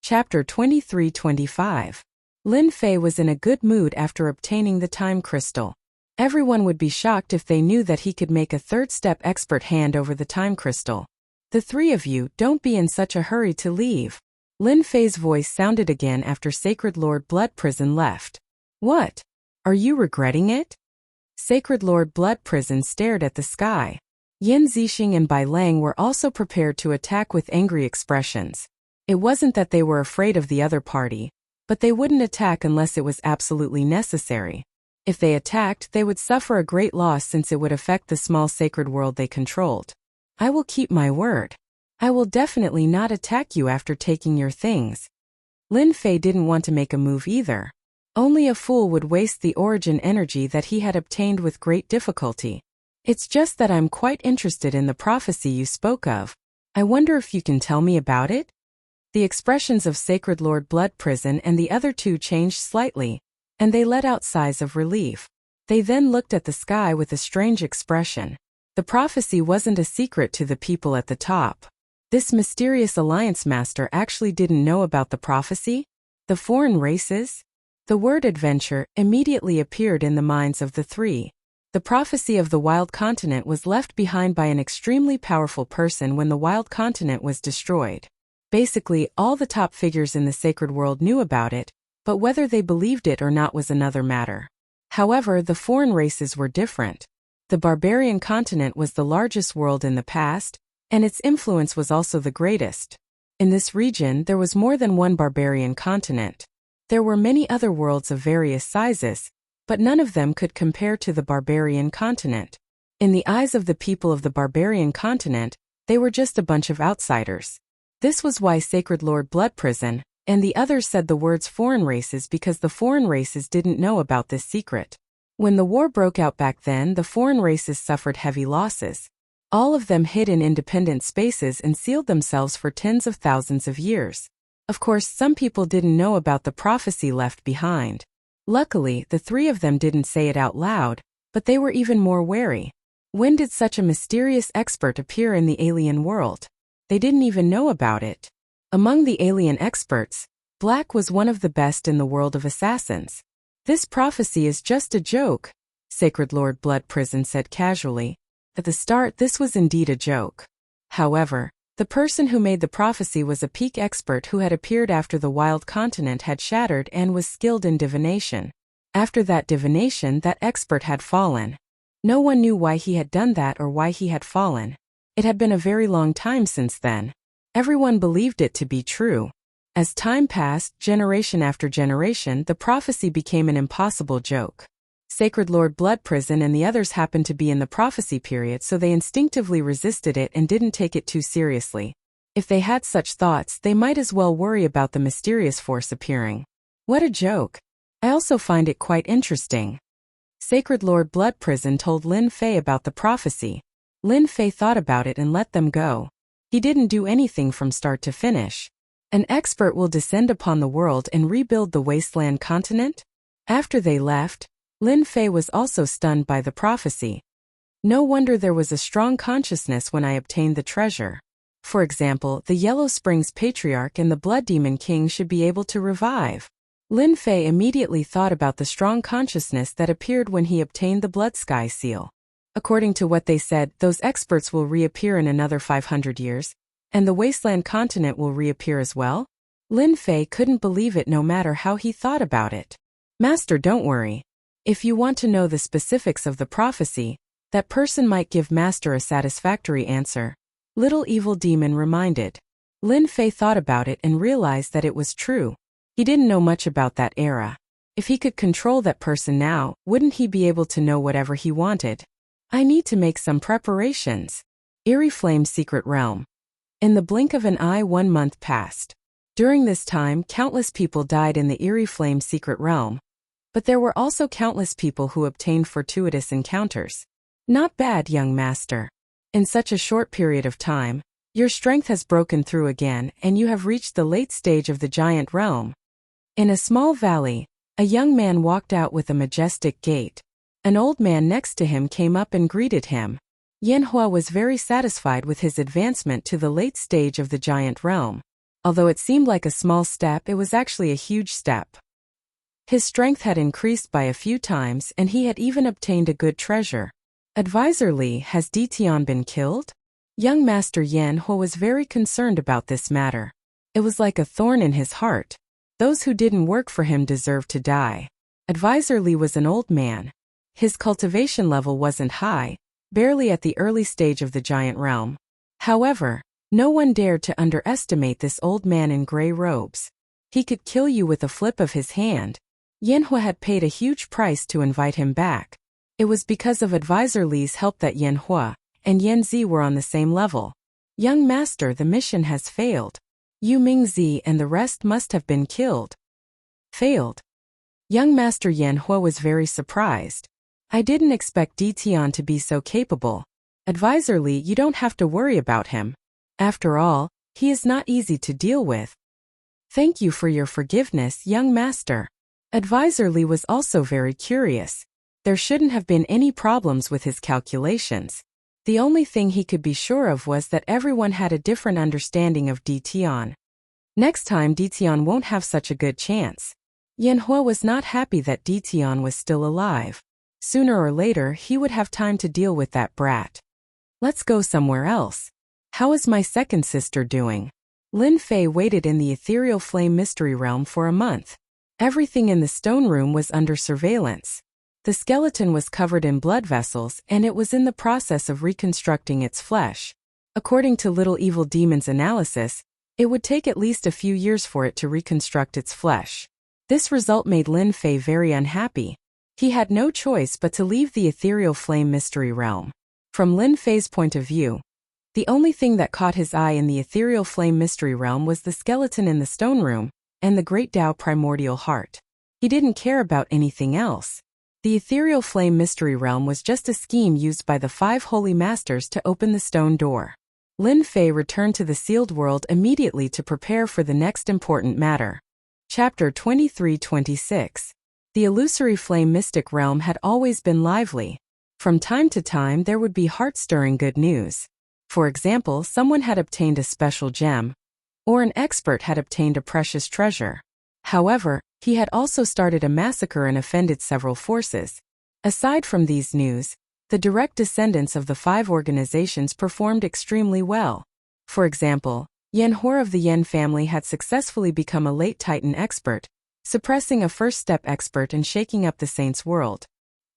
Chapter 23-25. Lin Fei was in a good mood after obtaining the time crystal. Everyone would be shocked if they knew that he could make a third-step expert hand over the time crystal. The three of you, don't be in such a hurry to leave. Lin Fei's voice sounded again after Sacred Lord Blood Prison left. What? Are you regretting it? Sacred Lord Blood Prison stared at the sky. Yin Zixing and Bai Lang were also prepared to attack with angry expressions. It wasn't that they were afraid of the other party, but they wouldn't attack unless it was absolutely necessary. If they attacked, they would suffer a great loss since it would affect the small sacred world they controlled. I will keep my word. I will definitely not attack you after taking your things. Lin Fei didn't want to make a move either. Only a fool would waste the origin energy that he had obtained with great difficulty. It's just that I'm quite interested in the prophecy you spoke of. I wonder if you can tell me about it? The expressions of Sacred Lord Blood Prison and the other two changed slightly, and they let out sighs of relief. They then looked at the sky with a strange expression. The prophecy wasn't a secret to the people at the top. This mysterious alliance master actually didn't know about the prophecy? The foreign races? The word adventure immediately appeared in the minds of the three. The prophecy of the wild continent was left behind by an extremely powerful person when the wild continent was destroyed. Basically, all the top figures in the sacred world knew about it, but whether they believed it or not was another matter. However, the foreign races were different. The barbarian continent was the largest world in the past, and its influence was also the greatest. In this region, there was more than one barbarian continent. There were many other worlds of various sizes, but none of them could compare to the barbarian continent. In the eyes of the people of the barbarian continent, they were just a bunch of outsiders. This was why Sacred Lord Blood Prison and the others said the words foreign races, because the foreign races didn't know about this secret. When the war broke out back then, the foreign races suffered heavy losses. All of them hid in independent spaces and sealed themselves for tens of thousands of years. Of course, some people didn't know about the prophecy left behind. Luckily, the three of them didn't say it out loud, but they were even more wary. When did such a mysterious expert appear in the alien world? They didn't even know about it. Among the alien experts, Black was one of the best in the world of assassins. This prophecy is just a joke, Sacred Lord Blood Prison said casually. At the start, this was indeed a joke. However, the person who made the prophecy was a peak expert who had appeared after the wild continent had shattered and was skilled in divination. After that divination, that expert had fallen. No one knew why he had done that or why he had fallen. It had been a very long time since then. Everyone believed it to be true. As time passed, generation after generation, the prophecy became an impossible joke. Sacred Lord Blood Prison and the others happened to be in the prophecy period, so they instinctively resisted it and didn't take it too seriously. If they had such thoughts, they might as well worry about the mysterious force appearing. What a joke. I also find it quite interesting. Sacred Lord Blood Prison told Lin Fei about the prophecy. Lin Fei thought about it and let them go. He didn't do anything from start to finish. An expert will descend upon the world and rebuild the wasteland continent? After they left, Lin Fei was also stunned by the prophecy. No wonder there was a strong consciousness when I obtained the treasure. For example, the Yellow Springs Patriarch and the Blood Demon King should be able to revive. Lin Fei immediately thought about the strong consciousness that appeared when he obtained the Blood Sky Seal. According to what they said, those experts will reappear in another 500 years, and the wasteland continent will reappear as well? Lin Fei couldn't believe it no matter how he thought about it. Master, don't worry. If you want to know the specifics of the prophecy, that person might give Master a satisfactory answer. Little Evil Demon reminded. Lin Fei thought about it and realized that it was true. He didn't know much about that era. If he could control that person now, wouldn't he be able to know whatever he wanted? I need to make some preparations. Eerie Flame Secret Realm. In the blink of an eye, 1 month passed. During this time, countless people died in the Eerie Flame Secret Realm. But there were also countless people who obtained fortuitous encounters. Not bad, young master. In such a short period of time, your strength has broken through again and you have reached the late stage of the giant realm. In a small valley, a young man walked out with a majestic gait. An old man next to him came up and greeted him. Yanhua was very satisfied with his advancement to the late stage of the giant realm. Although it seemed like a small step, it was actually a huge step. His strength had increased by a few times and he had even obtained a good treasure. Advisor Li, has Ditian been killed? Young Master Yan Hua was very concerned about this matter. It was like a thorn in his heart. Those who didn't work for him deserved to die. Advisor Li was an old man. His cultivation level wasn't high, barely at the early stage of the giant realm. However, no one dared to underestimate this old man in gray robes. He could kill you with a flip of his hand. Yan Hua had paid a huge price to invite him back. It was because of Advisor Li's help that Yan Hua and Yan Zi were on the same level. Young Master, the mission has failed. Yu Mingzi and the rest must have been killed. Failed? Young Master Yan Hua was very surprised. I didn't expect Ditian to be so capable. Advisor Li, you don't have to worry about him. After all, he is not easy to deal with. Thank you for your forgiveness, young master. Advisor Li was also very curious. There shouldn't have been any problems with his calculations. The only thing he could be sure of was that everyone had a different understanding of Ditian. Next time Ditian won't have such a good chance. Yan Hua was not happy that Ditian was still alive. Sooner or later he would have time to deal with that brat. Let's go somewhere else. How is my second sister doing? Lin Fei waited in the ethereal flame mystery realm for a month. Everything in the stone room was under surveillance. The skeleton was covered in blood vessels and it was in the process of reconstructing its flesh. According to Little Evil Demon's analysis, it would take at least a few years for it to reconstruct its flesh. This result made Lin Fei very unhappy. He had no choice but to leave the ethereal flame mystery realm. From Lin Fei's point of view, the only thing that caught his eye in the ethereal flame mystery realm was the skeleton in the stone room and the great Tao primordial heart. He didn't care about anything else. The ethereal flame mystery realm was just a scheme used by the 5 holy masters to open the stone door. Lin Fei returned to the sealed world immediately to prepare for the next important matter. Chapter 23-26. The illusory flame mystic realm had always been lively. From time to time there would be heart-stirring good news. For example, someone had obtained a special gem, or an expert had obtained a precious treasure. However, he had also started a massacre and offended several forces. Aside from these news, the direct descendants of the 5 organizations performed extremely well. For example, Yan Hua of the Yan family had successfully become a late Titan expert, suppressing a first step expert and shaking up the Saints' world.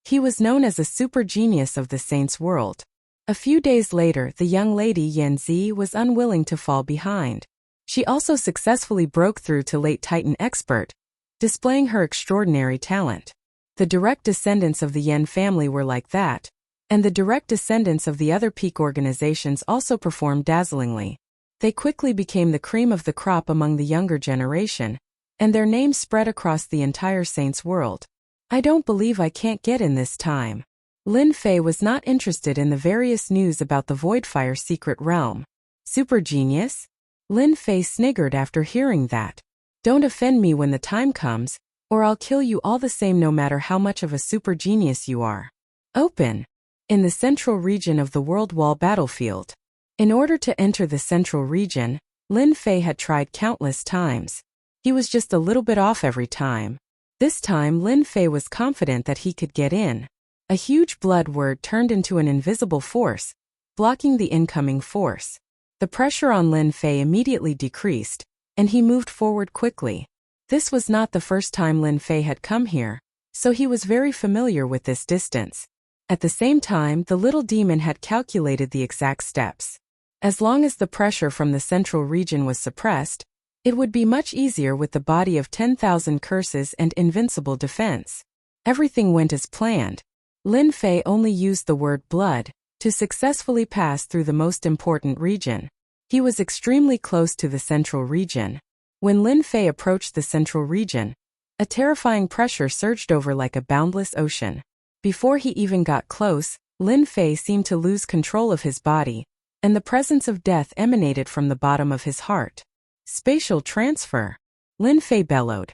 He was known as a super genius of the Saints' world. A few days later, the young lady Yan Zi was unwilling to fall behind. She also successfully broke through to late Titan expert, displaying her extraordinary talent. The direct descendants of the Yan family were like that, and the direct descendants of the other peak organizations also performed dazzlingly. They quickly became the cream of the crop among the younger generation, and their names spread across the entire Saints' world. I don't believe I can't get in this time. Lin Fei was not interested in the various news about the Voidfire secret realm. Super genius? Lin Fei sniggered after hearing that. Don't offend me when the time comes, or I'll kill you all the same no matter how much of a super genius you are. Open. In the central region of the World Wall battlefield. In order to enter the central region, Lin Fei had tried countless times. He was just a little bit off every time. This time Lin Fei was confident that he could get in. A huge blood word turned into an invisible force, blocking the incoming force. The pressure on Lin Fei immediately decreased, and he moved forward quickly. This was not the first time Lin Fei had come here, so he was very familiar with this distance. At the same time, the little demon had calculated the exact steps. As long as the pressure from the central region was suppressed, it would be much easier with the body of 10,000 curses and invincible defense. Everything went as planned. Lin Fei only used the word blood to successfully pass through the most important region. He was extremely close to the central region. When Lin Fei approached the central region, a terrifying pressure surged over like a boundless ocean. Before he even got close, Lin Fei seemed to lose control of his body, and the presence of death emanated from the bottom of his heart. Spatial transfer. Lin Fei bellowed.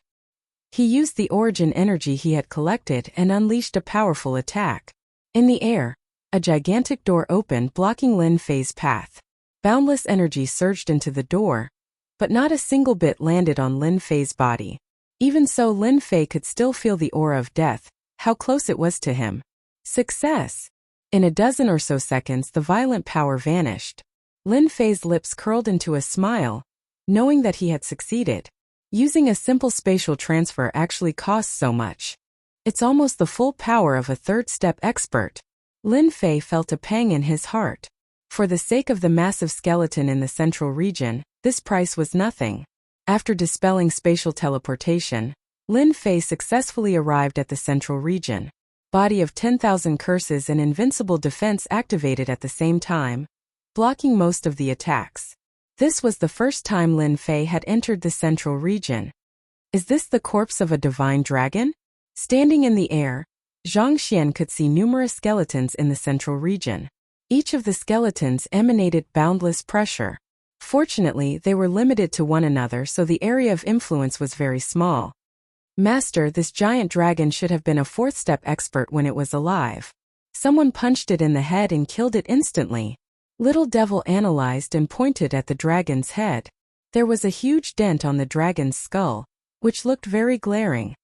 He used the origin energy he had collected and unleashed a powerful attack. In the air, a gigantic door opened, blocking Lin Fei's path. Boundless energy surged into the door, But not a single bit landed on Lin Fei's body. Even so, Lin Fei could still feel the aura of death, how close it was to him. Success! In a dozen or so seconds, the violent power vanished. Lin Fei's lips curled into a smile, knowing that he had succeeded. Using a simple spatial transfer actually costs so much. It's almost the full power of a third-step expert. Lin Fei felt a pang in his heart. For the sake of the massive skeleton in the central region, this price was nothing. After dispelling spatial teleportation, Lin Fei successfully arrived at the central region. Body of 10,000 curses and invincible defense activated at the same time, blocking most of the attacks. This was the first time Lin Fei had entered the central region. Is this the corpse of a divine dragon? Standing in the air, Zhang Xian could see numerous skeletons in the central region. Each of the skeletons emanated boundless pressure. Fortunately, they were limited to one another, so the area of influence was very small. Master, this giant dragon should have been a fourth-step expert when it was alive. Someone punched it in the head and killed it instantly. Little Devil analyzed and pointed at the dragon's head. There was a huge dent on the dragon's skull, which looked very glaring.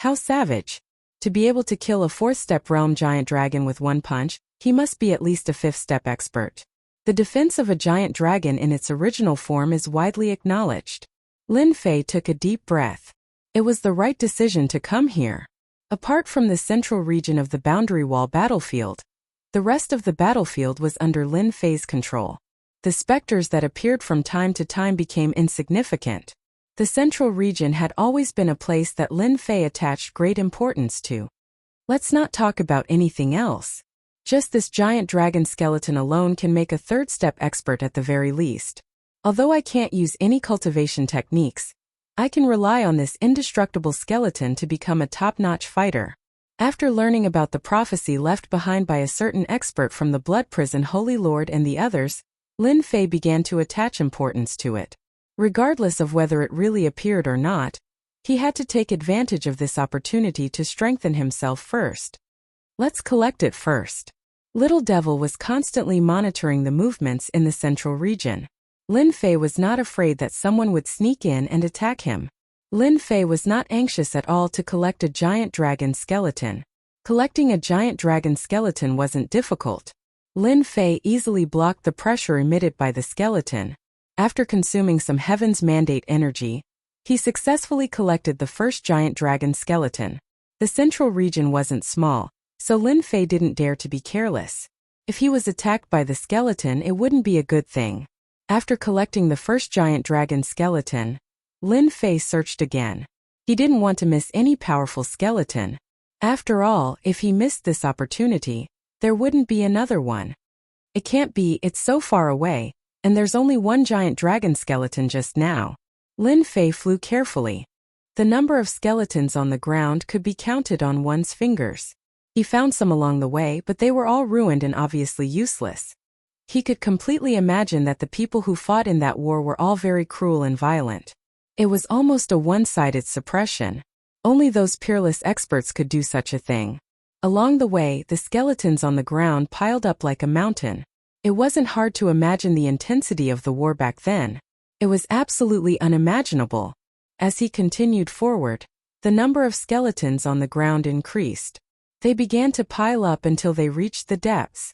How savage! To be able to kill a fourth-step realm giant dragon with one punch, he must be at least a fifth-step expert. The defense of a giant dragon in its original form is widely acknowledged. Lin Fei took a deep breath. It was the right decision to come here. Apart from the central region of the boundary wall battlefield, the rest of the battlefield was under Lin Fei's control. The specters that appeared from time to time became insignificant. The central region had always been a place that Lin Fei attached great importance to. Let's not talk about anything else. Just this giant dragon skeleton alone can make a third-step expert at the very least. Although I can't use any cultivation techniques, I can rely on this indestructible skeleton to become a top-notch fighter. After learning about the prophecy left behind by a certain expert from the Blood Prison Holy Lord and the others, Lin Fei began to attach importance to it. Regardless of whether it really appeared or not, he had to take advantage of this opportunity to strengthen himself first. Let's collect it first. Little Devil was constantly monitoring the movements in the central region. Lin Fei was not afraid that someone would sneak in and attack him. Lin Fei was not anxious at all to collect a giant dragon skeleton. Collecting a giant dragon skeleton wasn't difficult. Lin Fei easily blocked the pressure emitted by the skeleton. After consuming some Heaven's Mandate energy, he successfully collected the first giant dragon skeleton. The central region wasn't small, so Lin Fei didn't dare to be careless. If he was attacked by the skeleton, it wouldn't be a good thing. After collecting the first giant dragon skeleton, Lin Fei searched again. He didn't want to miss any powerful skeleton. After all, if he missed this opportunity, there wouldn't be another one. It can't be, it's so far away, and there's only one giant dragon skeleton just now. Lin Fei flew carefully. The number of skeletons on the ground could be counted on one's fingers. He found some along the way, but they were all ruined and obviously useless. He could completely imagine that the people who fought in that war were all very cruel and violent. It was almost a one-sided suppression. Only those peerless experts could do such a thing. Along the way, the skeletons on the ground piled up like a mountain. It wasn't hard to imagine the intensity of the war back then. It was absolutely unimaginable. As he continued forward, the number of skeletons on the ground increased. They began to pile up until they reached the depths.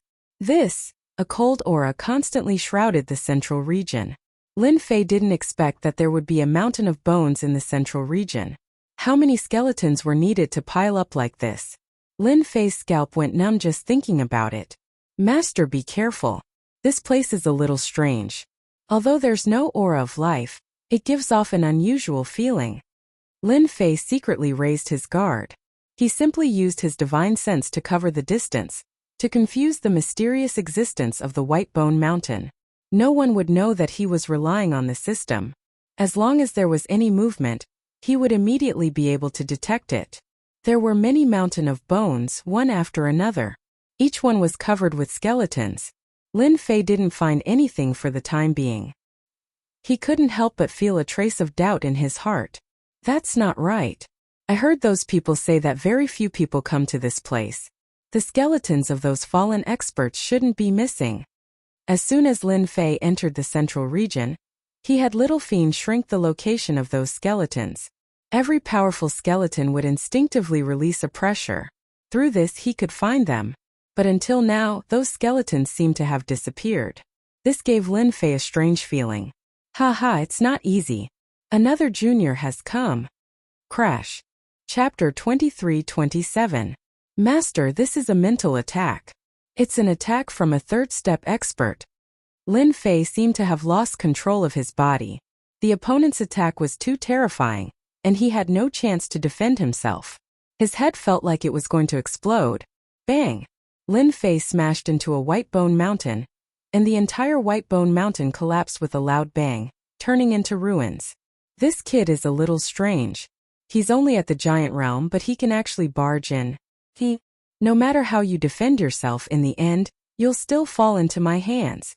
A cold aura constantly shrouded the central region. Lin Fei didn't expect that there would be a mountain of bones in the central region. How many skeletons were needed to pile up like this? Lin Fei's scalp went numb just thinking about it. Master, be careful. This place is a little strange. Although there's no aura of life, it gives off an unusual feeling. Lin Fei secretly raised his guard. He simply used his divine sense to cover the distance, to confuse the mysterious existence of the White Bone Mountain. No one would know that he was relying on the system. As long as there was any movement, he would immediately be able to detect it. There were many mountains of bones, one after another. Each one was covered with skeletons. Lin Fei didn't find anything for the time being. He couldn't help but feel a trace of doubt in his heart. That's not right. I heard those people say that very few people come to this place. The skeletons of those fallen experts shouldn't be missing. As soon as Lin Fei entered the central region, He had Little Fiend shrink the location of those skeletons. Every powerful skeleton would instinctively release a pressure. Through this he could find them. But until now, those skeletons seemed to have disappeared. This gave Lin Fei a strange feeling. Haha, it's not easy. Another junior has come. Crash. Chapter 23-27. Master, this is a mental attack. It's an attack from a third-step expert. Lin Fei seemed to have lost control of his body. The opponent's attack was too terrifying, and he had no chance to defend himself. His head felt like it was going to explode. Bang! Lin Fei smashed into a white bone mountain, and the entire white bone mountain collapsed with a loud bang, turning into ruins. This kid is a little strange. He's only at the giant realm, but he can actually barge in. No matter how you defend yourself in the end, you'll still fall into my hands.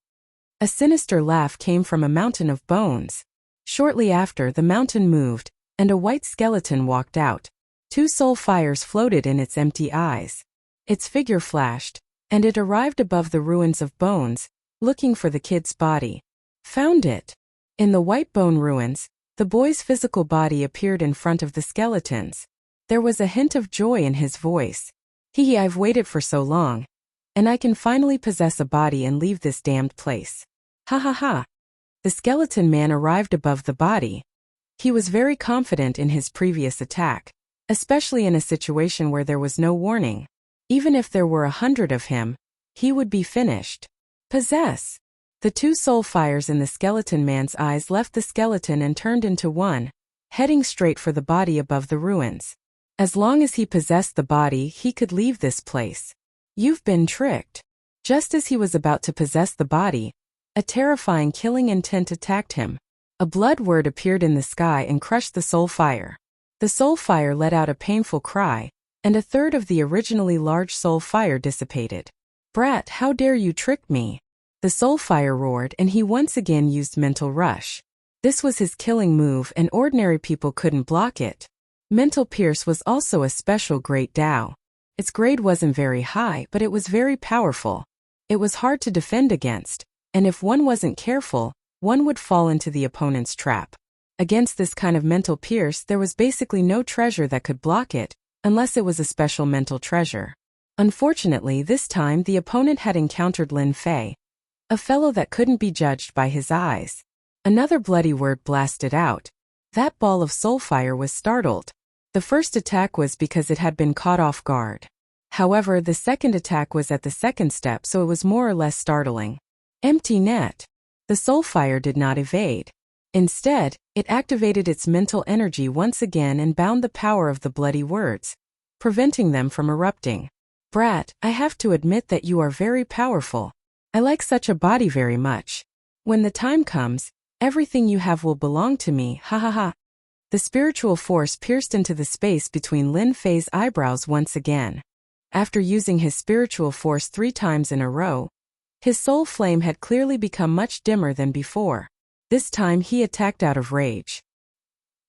A sinister laugh came from a mountain of bones. Shortly after, the mountain moved, and a white skeleton walked out. 2 soul fires floated in its empty eyes. Its figure flashed, and it arrived above the ruins of bones, looking for the kid's body. Found it. In the white bone ruins, the boy's physical body appeared in front of the skeletons. There was a hint of joy in his voice. I've waited for so long. And I can finally possess a body and leave this damned place. Ha ha ha. The skeleton man arrived above the body. He was very confident in his previous attack, especially in a situation where there was no warning. Even if there were 100 of him, he would be finished. Possess. The 2 soul fires in the skeleton man's eyes left the skeleton and turned into one, heading straight for the body above the ruins. As long as he possessed the body, he could leave this place. You've been tricked. Just as he was about to possess the body, a terrifying killing intent attacked him. A blood word appeared in the sky and crushed the soul fire. The soul fire let out a painful cry, and a third of the originally large soul fire dissipated. Brat, how dare you trick me? The soul fire roared, and he once again used Mental Rush. This was his killing move, and ordinary people couldn't block it. Mental Pierce was also a special Great Dao. Its grade wasn't very high, but it was very powerful. It was hard to defend against, and if one wasn't careful, one would fall into the opponent's trap. Against this kind of Mental Pierce, there was basically no treasure that could block it, unless it was a special mental treasure. Unfortunately, this time the opponent had encountered Lin Fei, a fellow that couldn't be judged by his eyes. Another bloody word blasted out. That ball of soul fire was startled. The first attack was because it had been caught off guard. However, the second attack was at the second step, so it was more or less startling. Empty net. The soul fire did not evade. Instead, it activated its mental energy once again and bound the power of the bloody words, preventing them from erupting. Brat, I have to admit that you are very powerful. I like such a body very much. When the time comes, everything you have will belong to me, ha ha ha. The spiritual force pierced into the space between Lin Fei's eyebrows once again. After using his spiritual force 3 times in a row, his soul flame had clearly become much dimmer than before. This time he attacked out of rage.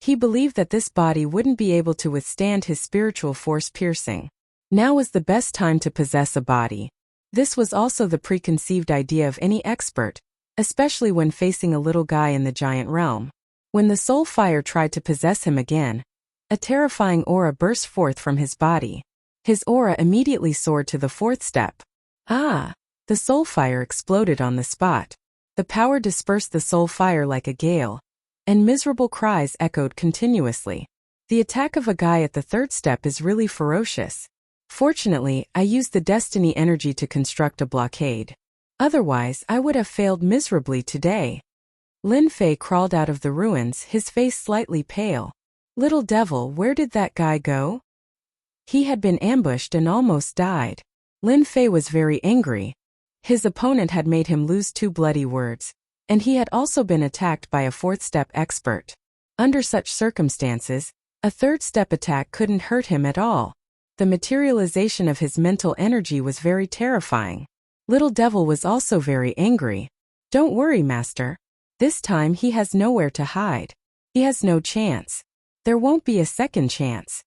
He believed that this body wouldn't be able to withstand his spiritual force piercing. Now was the best time to possess a body. This was also the preconceived idea of any expert, especially when facing a little guy in the giant realm. When the soul fire tried to possess him again, a terrifying aura burst forth from his body. His aura immediately soared to the 4th step. Ah! The soul fire exploded on the spot. The power dispersed the soul fire like a gale, and miserable cries echoed continuously. The attack of a guy at the 3rd step is really ferocious. Fortunately, I used the destiny energy to construct a blockade. Otherwise, I would have failed miserably today. Lin Fei crawled out of the ruins, his face slightly pale. Little devil, where did that guy go? He had been ambushed and almost died. Lin Fei was very angry. His opponent had made him lose 2 bloody words, and he had also been attacked by a 4th step expert. Under such circumstances, a 3rd step attack couldn't hurt him at all. The materialization of his mental energy was very terrifying. Little devil was also very angry. Don't worry, master. This time he has nowhere to hide. He has no chance. There won't be a second chance.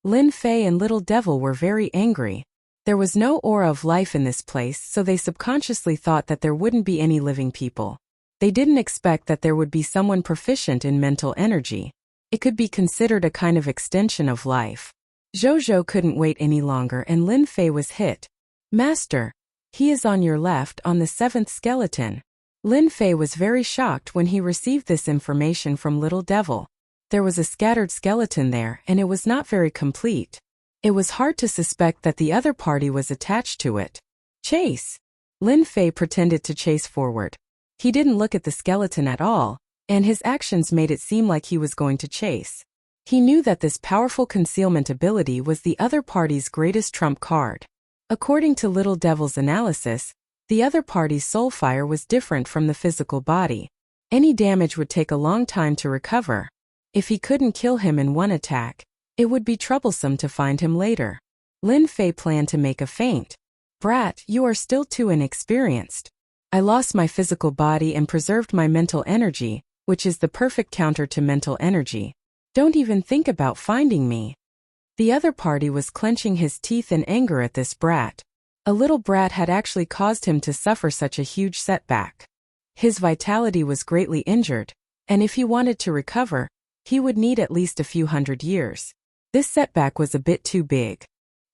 Lin Fei and Little Devil were very angry. There was no aura of life in this place, so they subconsciously thought that there wouldn't be any living people. They didn't expect that there would be someone proficient in mental energy. It could be considered a kind of extension of life. Zhou couldn't wait any longer and Lin Fei was hit. Master, he is on your left on the 7th skeleton. Lin Fei was very shocked when he received this information from Little Devil. There was a scattered skeleton there and it was not very complete. It was hard to suspect that the other party was attached to it. Chase! Lin Fei pretended to chase forward. He didn't look at the skeleton at all, and his actions made it seem like he was going to chase. He knew that this powerful concealment ability was the other party's greatest trump card. According to Little Devil's analysis, the other party's soul fire was different from the physical body. Any damage would take a long time to recover. If he couldn't kill him in one attack, it would be troublesome to find him later. Lin Fei planned to make a feint. Brat, you are still too inexperienced. I lost my physical body and preserved my mental energy, which is the perfect counter to mental energy. Don't even think about finding me. The other party was clenching his teeth in anger at this brat. A little brat had actually caused him to suffer such a huge setback. His vitality was greatly injured, and if he wanted to recover, he would need at least a few hundred years. This setback was a bit too big.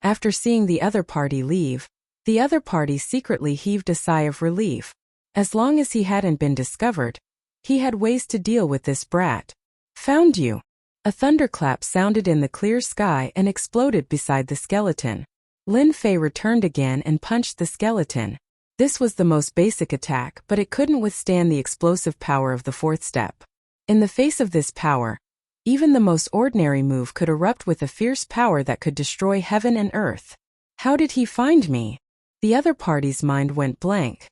After seeing the other party leave, the other party secretly heaved a sigh of relief. As long as he hadn't been discovered, he had ways to deal with this brat. Found you! A thunderclap sounded in the clear sky and exploded beside the skeleton. Lin Fei returned again and punched the skeleton. This was the most basic attack, but it couldn't withstand the explosive power of the 4th step. In the face of this power, even the most ordinary move could erupt with a fierce power that could destroy heaven and earth. How did he find me? The other party's mind went blank.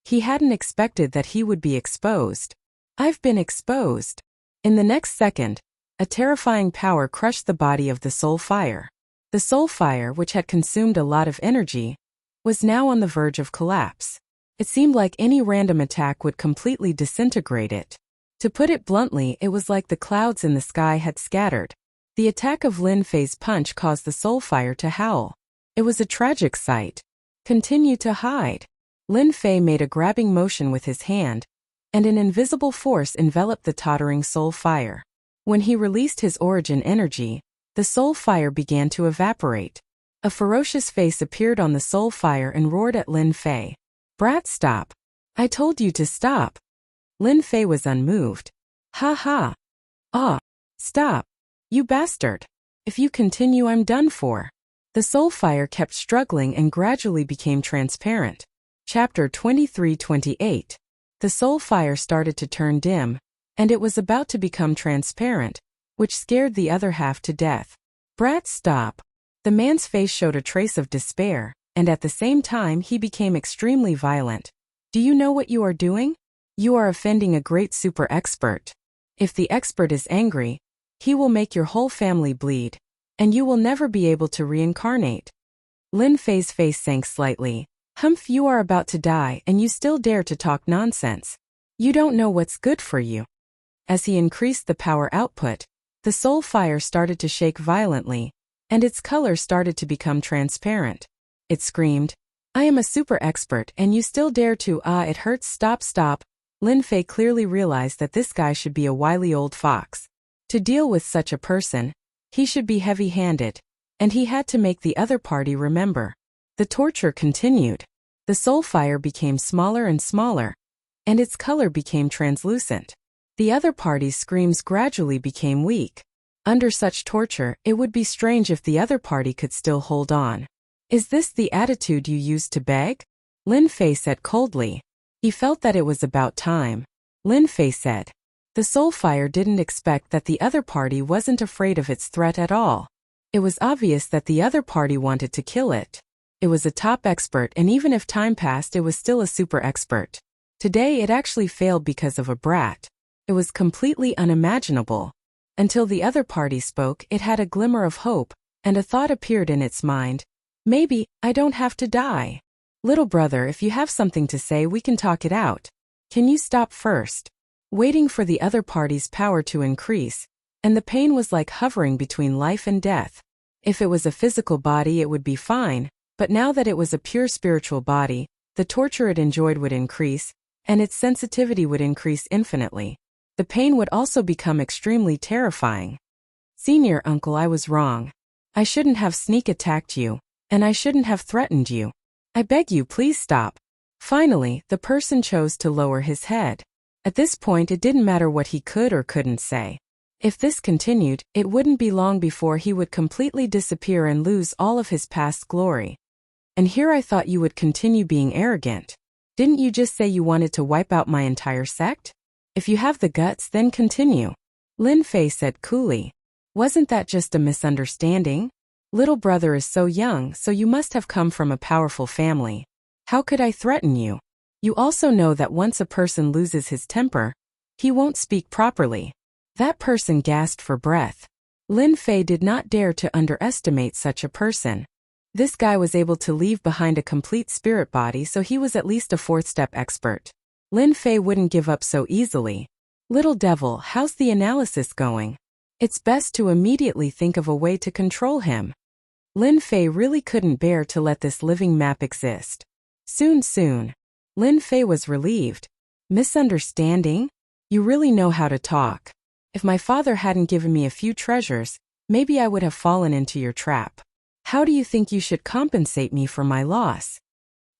He hadn't expected that he would be exposed. I've been exposed. In the next second, a terrifying power crushed the body of the soul fire. The soul fire, which had consumed a lot of energy, was now on the verge of collapse. It seemed like any random attack would completely disintegrate it. To put it bluntly, it was like the clouds in the sky had scattered. The attack of Lin Fei's punch caused the soul fire to howl. It was a tragic sight. Continue to hide. Lin Fei made a grabbing motion with his hand, and an invisible force enveloped the tottering soul fire. When he released his origin energy, the soul fire began to evaporate. A ferocious face appeared on the soul fire and roared at Lin Fei. Brat, stop. I told you to stop. Lin Fei was unmoved. Ha ha. Ah. Stop. You bastard. If you continue, I'm done for. The soul fire kept struggling and gradually became transparent. Chapter 23-28. The soul fire started to turn dim, and it was about to become transparent, which scared the other half to death. Brat, stop. The man's face showed a trace of despair, and at the same time he became extremely violent. Do you know what you are doing? You are offending a great super expert. If the expert is angry, he will make your whole family bleed, and you will never be able to reincarnate. Lin Fei's face sank slightly. Humph, you are about to die and you still dare to talk nonsense. You don't know what's good for you. As he increased the power output, the soul fire started to shake violently, and its color started to become transparent. It screamed, I am a super expert and you still dare to it hurts, stop. Lin Fei clearly realized that this guy should be a wily old fox. To deal with such a person, he should be heavy-handed, and he had to make the other party remember. The torture continued. The soul fire became smaller and smaller, and its color became translucent. The other party's screams gradually became weak. Under such torture, it would be strange if the other party could still hold on. Is this the attitude you used to beg? Lin Fei said coldly. He felt that it was about time. Lin Fei said. The soul fire didn't expect that the other party wasn't afraid of its threat at all. It was obvious that the other party wanted to kill it. It was a top expert, and even if time passed, it was still a super expert. Today it actually failed because of a brat. It was completely unimaginable. Until the other party spoke, it had a glimmer of hope, and a thought appeared in its mind. Maybe, I don't have to die. Little brother, if you have something to say, we can talk it out. Can you stop first? Waiting for the other party's power to increase, and the pain was like hovering between life and death. If it was a physical body, it would be fine, but now that it was a pure spiritual body, the torture it enjoyed would increase, and its sensitivity would increase infinitely. The pain would also become extremely terrifying. Senior uncle, I was wrong. I shouldn't have sneak attacked you, and I shouldn't have threatened you. I beg you, please stop. Finally, the person chose to lower his head. At this point, it didn't matter what he could or couldn't say. If this continued, it wouldn't be long before he would completely disappear and lose all of his past glory. And here I thought you would continue being arrogant. Didn't you just say you wanted to wipe out my entire sect? If you have the guts, then continue. Lin Fei said coolly. Wasn't that just a misunderstanding? Little brother is so young, so you must have come from a powerful family. How could I threaten you? You also know that once a person loses his temper, he won't speak properly. That person gasped for breath. Lin Fei did not dare to underestimate such a person. This guy was able to leave behind a complete spirit body, so he was at least a fourth-step expert. Lin Fei wouldn't give up so easily. Little devil, how's the analysis going? It's best to immediately think of a way to control him. Lin Fei really couldn't bear to let this living map exist. Soon. Lin Fei was relieved. Misunderstanding? You really know how to talk. If my father hadn't given me a few treasures, maybe I would have fallen into your trap. How do you think you should compensate me for my loss?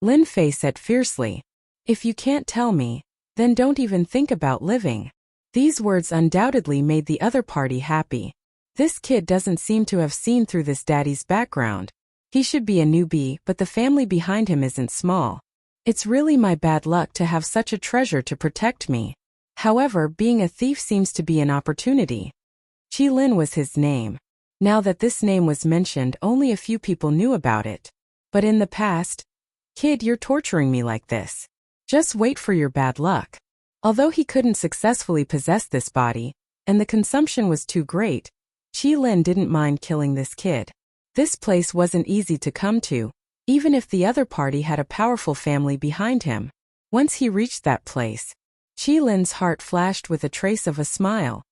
Lin Fei said fiercely. If you can't tell me, then don't even think about living. These words undoubtedly made the other party happy. This kid doesn't seem to have seen through this daddy's background. He should be a newbie, but the family behind him isn't small. It's really my bad luck to have such a treasure to protect me. However, being a thief seems to be an opportunity. Qi Lin was his name. Now that this name was mentioned, only a few people knew about it. But in the past, kid, you're torturing me like this. Just wait for your bad luck. Although he couldn't successfully possess this body, and the consumption was too great, Qi Lin didn't mind killing this kid. This place wasn't easy to come to, even if the other party had a powerful family behind him. Once he reached that place, Qi Lin's heart flashed with a trace of a smile.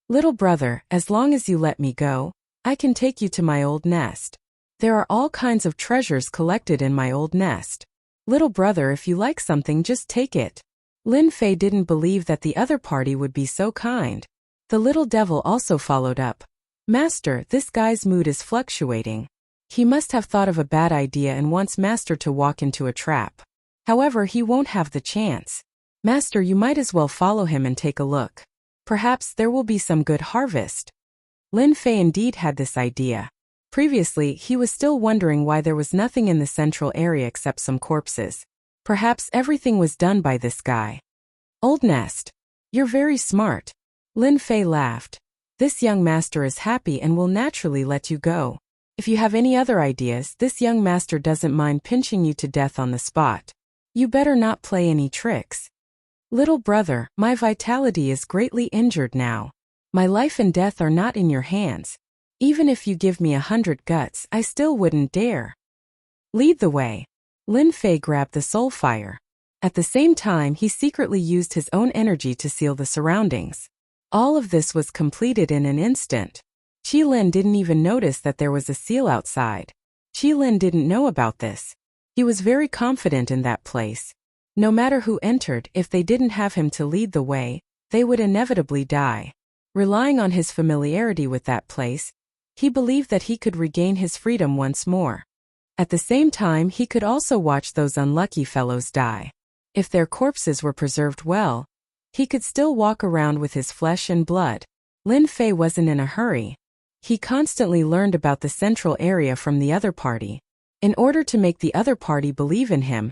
Little brother, as long as you let me go, I can take you to my old nest. There are all kinds of treasures collected in my old nest. Little brother, if you like something, just take it. Lin Fei didn't believe that the other party would be so kind. The little devil also followed up. Master, this guy's mood is fluctuating. He must have thought of a bad idea and wants Master to walk into a trap. However, he won't have the chance. Master, you might as well follow him and take a look. Perhaps there will be some good harvest. Lin Fei indeed had this idea. Previously, he was still wondering why there was nothing in the central area except some corpses. Perhaps everything was done by this guy. Old nest. You're very smart. Lin Fei laughed. This young master is happy and will naturally let you go. If you have any other ideas, this young master doesn't mind pinching you to death on the spot. You better not play any tricks. Little brother, my vitality is greatly injured now. My life and death are not in your hands. Even if you give me 100 guts, I still wouldn't dare. Lead the way. Lin Fei grabbed the soul fire. At the same time, he secretly used his own energy to seal the surroundings. All of this was completed in an instant. Qi Lin didn't even notice that there was a seal outside. Qi Lin didn't know about this. He was very confident in that place. No matter who entered, if they didn't have him to lead the way, they would inevitably die. Relying on his familiarity with that place, he believed that he could regain his freedom once more. At the same time, he could also watch those unlucky fellows die. If their corpses were preserved well, he could still walk around with his flesh and blood. Lin Fei wasn't in a hurry. He constantly learned about the central area from the other party. In order to make the other party believe in him,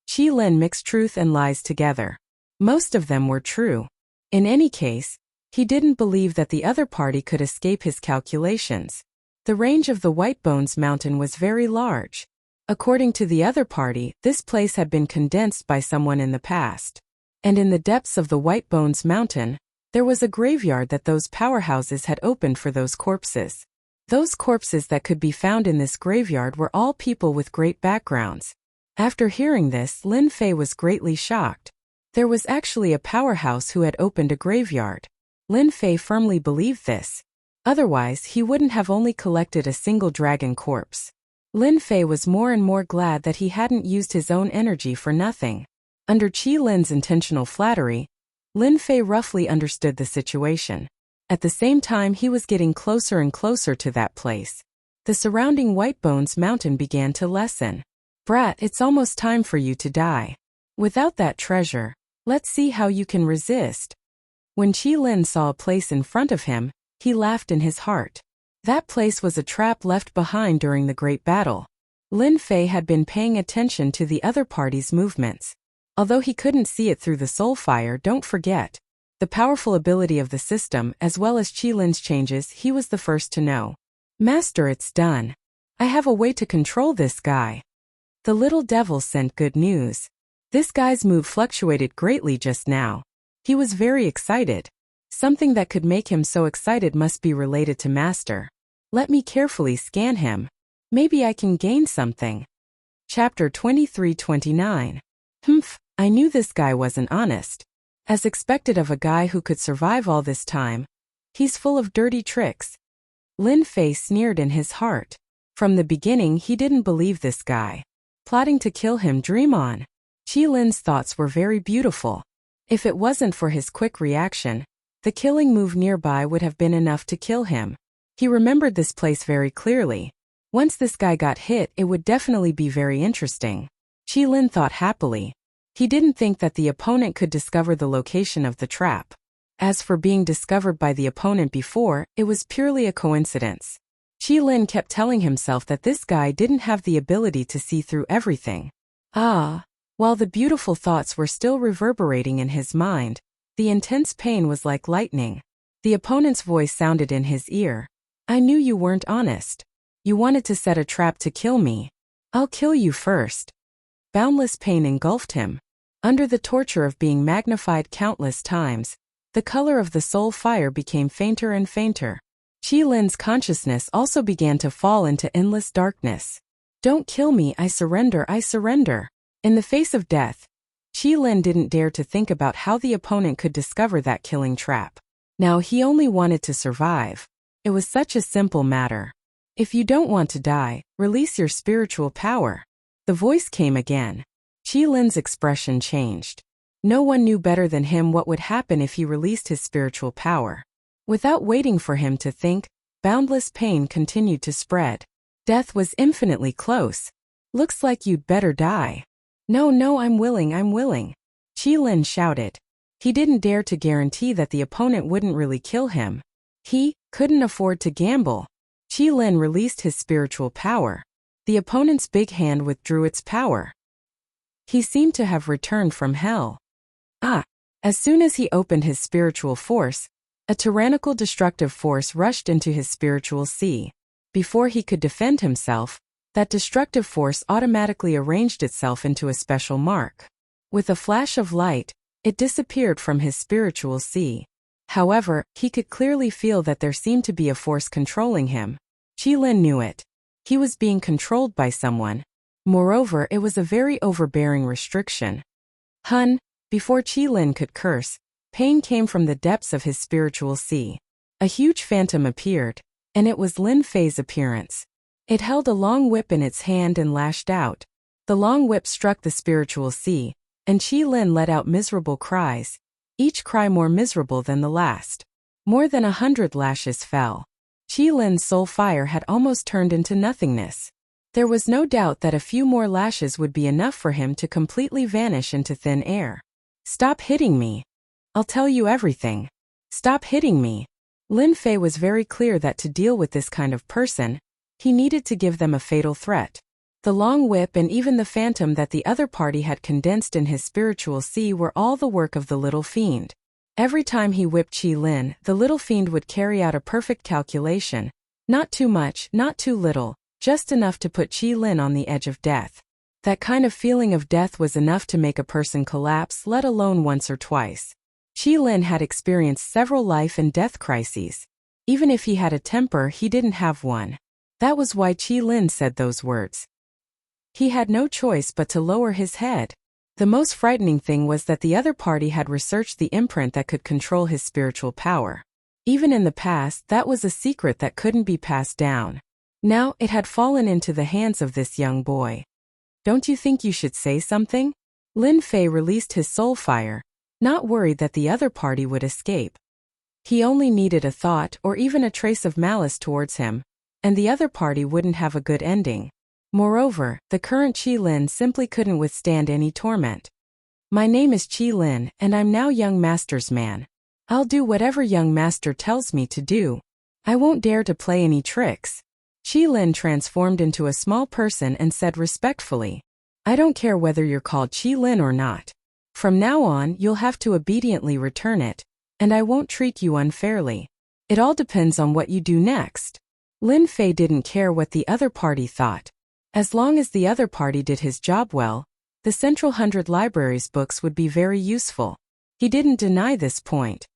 Qi Lin mixed truth and lies together. Most of them were true. In any case, he didn't believe that the other party could escape his calculations. The range of the White Bones Mountain was very large. According to the other party, this place had been condensed by someone in the past. And in the depths of the White Bones Mountain, there was a graveyard that those powerhouses had opened for those corpses. Those corpses that could be found in this graveyard were all people with great backgrounds. After hearing this, Lin Fei was greatly shocked. There was actually a powerhouse who had opened a graveyard. Lin Fei firmly believed this. Otherwise, he wouldn't have only collected a single dragon corpse. Lin Fei was more and more glad that he hadn't used his own energy for nothing. Under Qi Lin's intentional flattery, Lin Fei roughly understood the situation. At the same time he was getting closer and closer to that place. The surrounding White Bones Mountain began to lessen. Brat, it's almost time for you to die. Without that treasure, let's see how you can resist. When Qi Lin saw a place in front of him, he laughed in his heart. That place was a trap left behind during the Great Battle. Lin Fei had been paying attention to the other party's movements. Although he couldn't see it through the soul fire, don't forget the powerful ability of the system as well as Qi Lin's changes, he was the first to know. Master, it's done. I have a way to control this guy. The little devil sent good news. This guy's mood fluctuated greatly just now. He was very excited. Something that could make him so excited must be related to Master. Let me carefully scan him. Maybe I can gain something. Chapter 23-29. Humph, I knew this guy wasn't honest. As expected of a guy who could survive all this time. He's full of dirty tricks. Lin Fei sneered in his heart. From the beginning he didn't believe this guy. Plotting to kill him, dream on. Qi Lin's thoughts were very beautiful. If it wasn't for his quick reaction, the killing move nearby would have been enough to kill him. He remembered this place very clearly. Once this guy got hit, it would definitely be very interesting. Qi Lin thought happily. He didn't think that the opponent could discover the location of the trap. As for being discovered by the opponent before, it was purely a coincidence. Qi Lin kept telling himself that this guy didn't have the ability to see through everything. While the beautiful thoughts were still reverberating in his mind, the intense pain was like lightning. The opponent's voice sounded in his ear. I knew you weren't honest. You wanted to set a trap to kill me. I'll kill you first. Boundless pain engulfed him. Under the torture of being magnified countless times, the color of the soul fire became fainter and fainter. Qi Lin's consciousness also began to fall into endless darkness. Don't kill me, I surrender, I surrender. In the face of death, Qi Lin didn't dare to think about how the opponent could discover that killing trap. Now he only wanted to survive. It was such a simple matter. If you don't want to die, release your spiritual power. The voice came again. Qi Lin's expression changed. No one knew better than him what would happen if he released his spiritual power. Without waiting for him to think, boundless pain continued to spread. Death was infinitely close. Looks like you'd better die. No, I'm willing. Qi Lin shouted. He didn't dare to guarantee that the opponent wouldn't really kill him. He couldn't afford to gamble. Qi Lin released his spiritual power. The opponent's big hand withdrew its power. He seemed to have returned from hell. As soon as he opened his spiritual force, a tyrannical destructive force rushed into his spiritual sea. Before he could defend himself, that destructive force automatically arranged itself into a special mark. With a flash of light, it disappeared from his spiritual sea. However, he could clearly feel that there seemed to be a force controlling him. Qi Lin knew it. He was being controlled by someone. Moreover, it was a very overbearing restriction. Before Qi Lin could curse, pain came from the depths of his spiritual sea. A huge phantom appeared, and it was Lin Fei's appearance. It held a long whip in its hand and lashed out. The long whip struck the spiritual sea, and Qi Lin let out miserable cries, each cry more miserable than the last. More than 100 lashes fell. Qi Lin's soul fire had almost turned into nothingness. There was no doubt that a few more lashes would be enough for him to completely vanish into thin air. Stop hitting me. I'll tell you everything. Stop hitting me. Lin Fei was very clear that to deal with this kind of person, he needed to give them a fatal threat. The long whip and even the phantom that the other party had condensed in his spiritual sea were all the work of the little fiend. Every time he whipped Qi Lin, the little fiend would carry out a perfect calculation. Not too much, not too little, just enough to put Qi Lin on the edge of death. That kind of feeling of death was enough to make a person collapse, let alone once or twice. Qi Lin had experienced several life and death crises. Even if he had a temper, he didn't have one. That was why Qi Lin said those words. He had no choice but to lower his head. The most frightening thing was that the other party had researched the imprint that could control his spiritual power. Even in the past, that was a secret that couldn't be passed down. Now, it had fallen into the hands of this young boy. Don't you think you should say something? Lin Fei released his soul fire, not worried that the other party would escape. He only needed a thought or even a trace of malice towards him, and the other party wouldn't have a good ending. Moreover, the current Qi Lin simply couldn't withstand any torment. My name is Qi Lin, and I'm now young master's man. I'll do whatever young master tells me to do. I won't dare to play any tricks. Qi Lin transformed into a small person and said respectfully, I don't care whether you're called Qi Lin or not. From now on, you'll have to obediently return it, and I won't treat you unfairly. It all depends on what you do next. Lin Fei didn't care what the other party thought. As long as the other party did his job well, the Central 100 Library's books would be very useful. He didn't deny this point.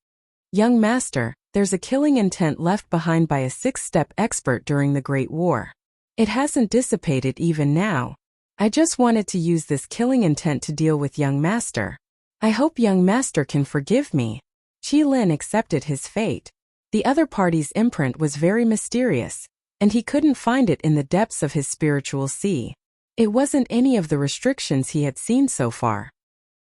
Young master, there's a killing intent left behind by a six-step expert during the Great War. It hasn't dissipated even now. I just wanted to use this killing intent to deal with young master. I hope young master can forgive me. Qi Lin accepted his fate. The other party's imprint was very mysterious, and he couldn't find it in the depths of his spiritual sea. It wasn't any of the restrictions he had seen so far.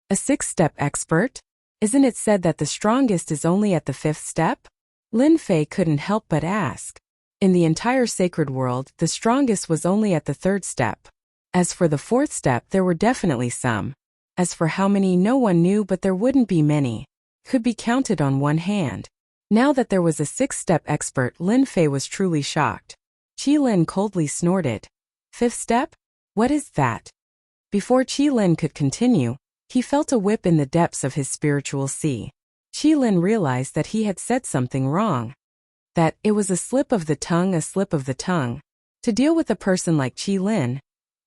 A six-step expert? Isn't it said that the strongest is only at the fifth step? Lin Fei couldn't help but ask. In the entire sacred world, the strongest was only at the third step. As for the fourth step, there were definitely some. As for how many, no one knew, but there wouldn't be many. Could be counted on one hand. Now that there was a six-step expert, Lin Fei was truly shocked. Qi Lin coldly snorted. Fifth step? What is that? Before Qi Lin could continue, he felt a whip in the depths of his spiritual sea. Qi Lin realized that he had said something wrong. That it was a slip of the tongue, a slip of the tongue. To deal with a person like Qi Lin,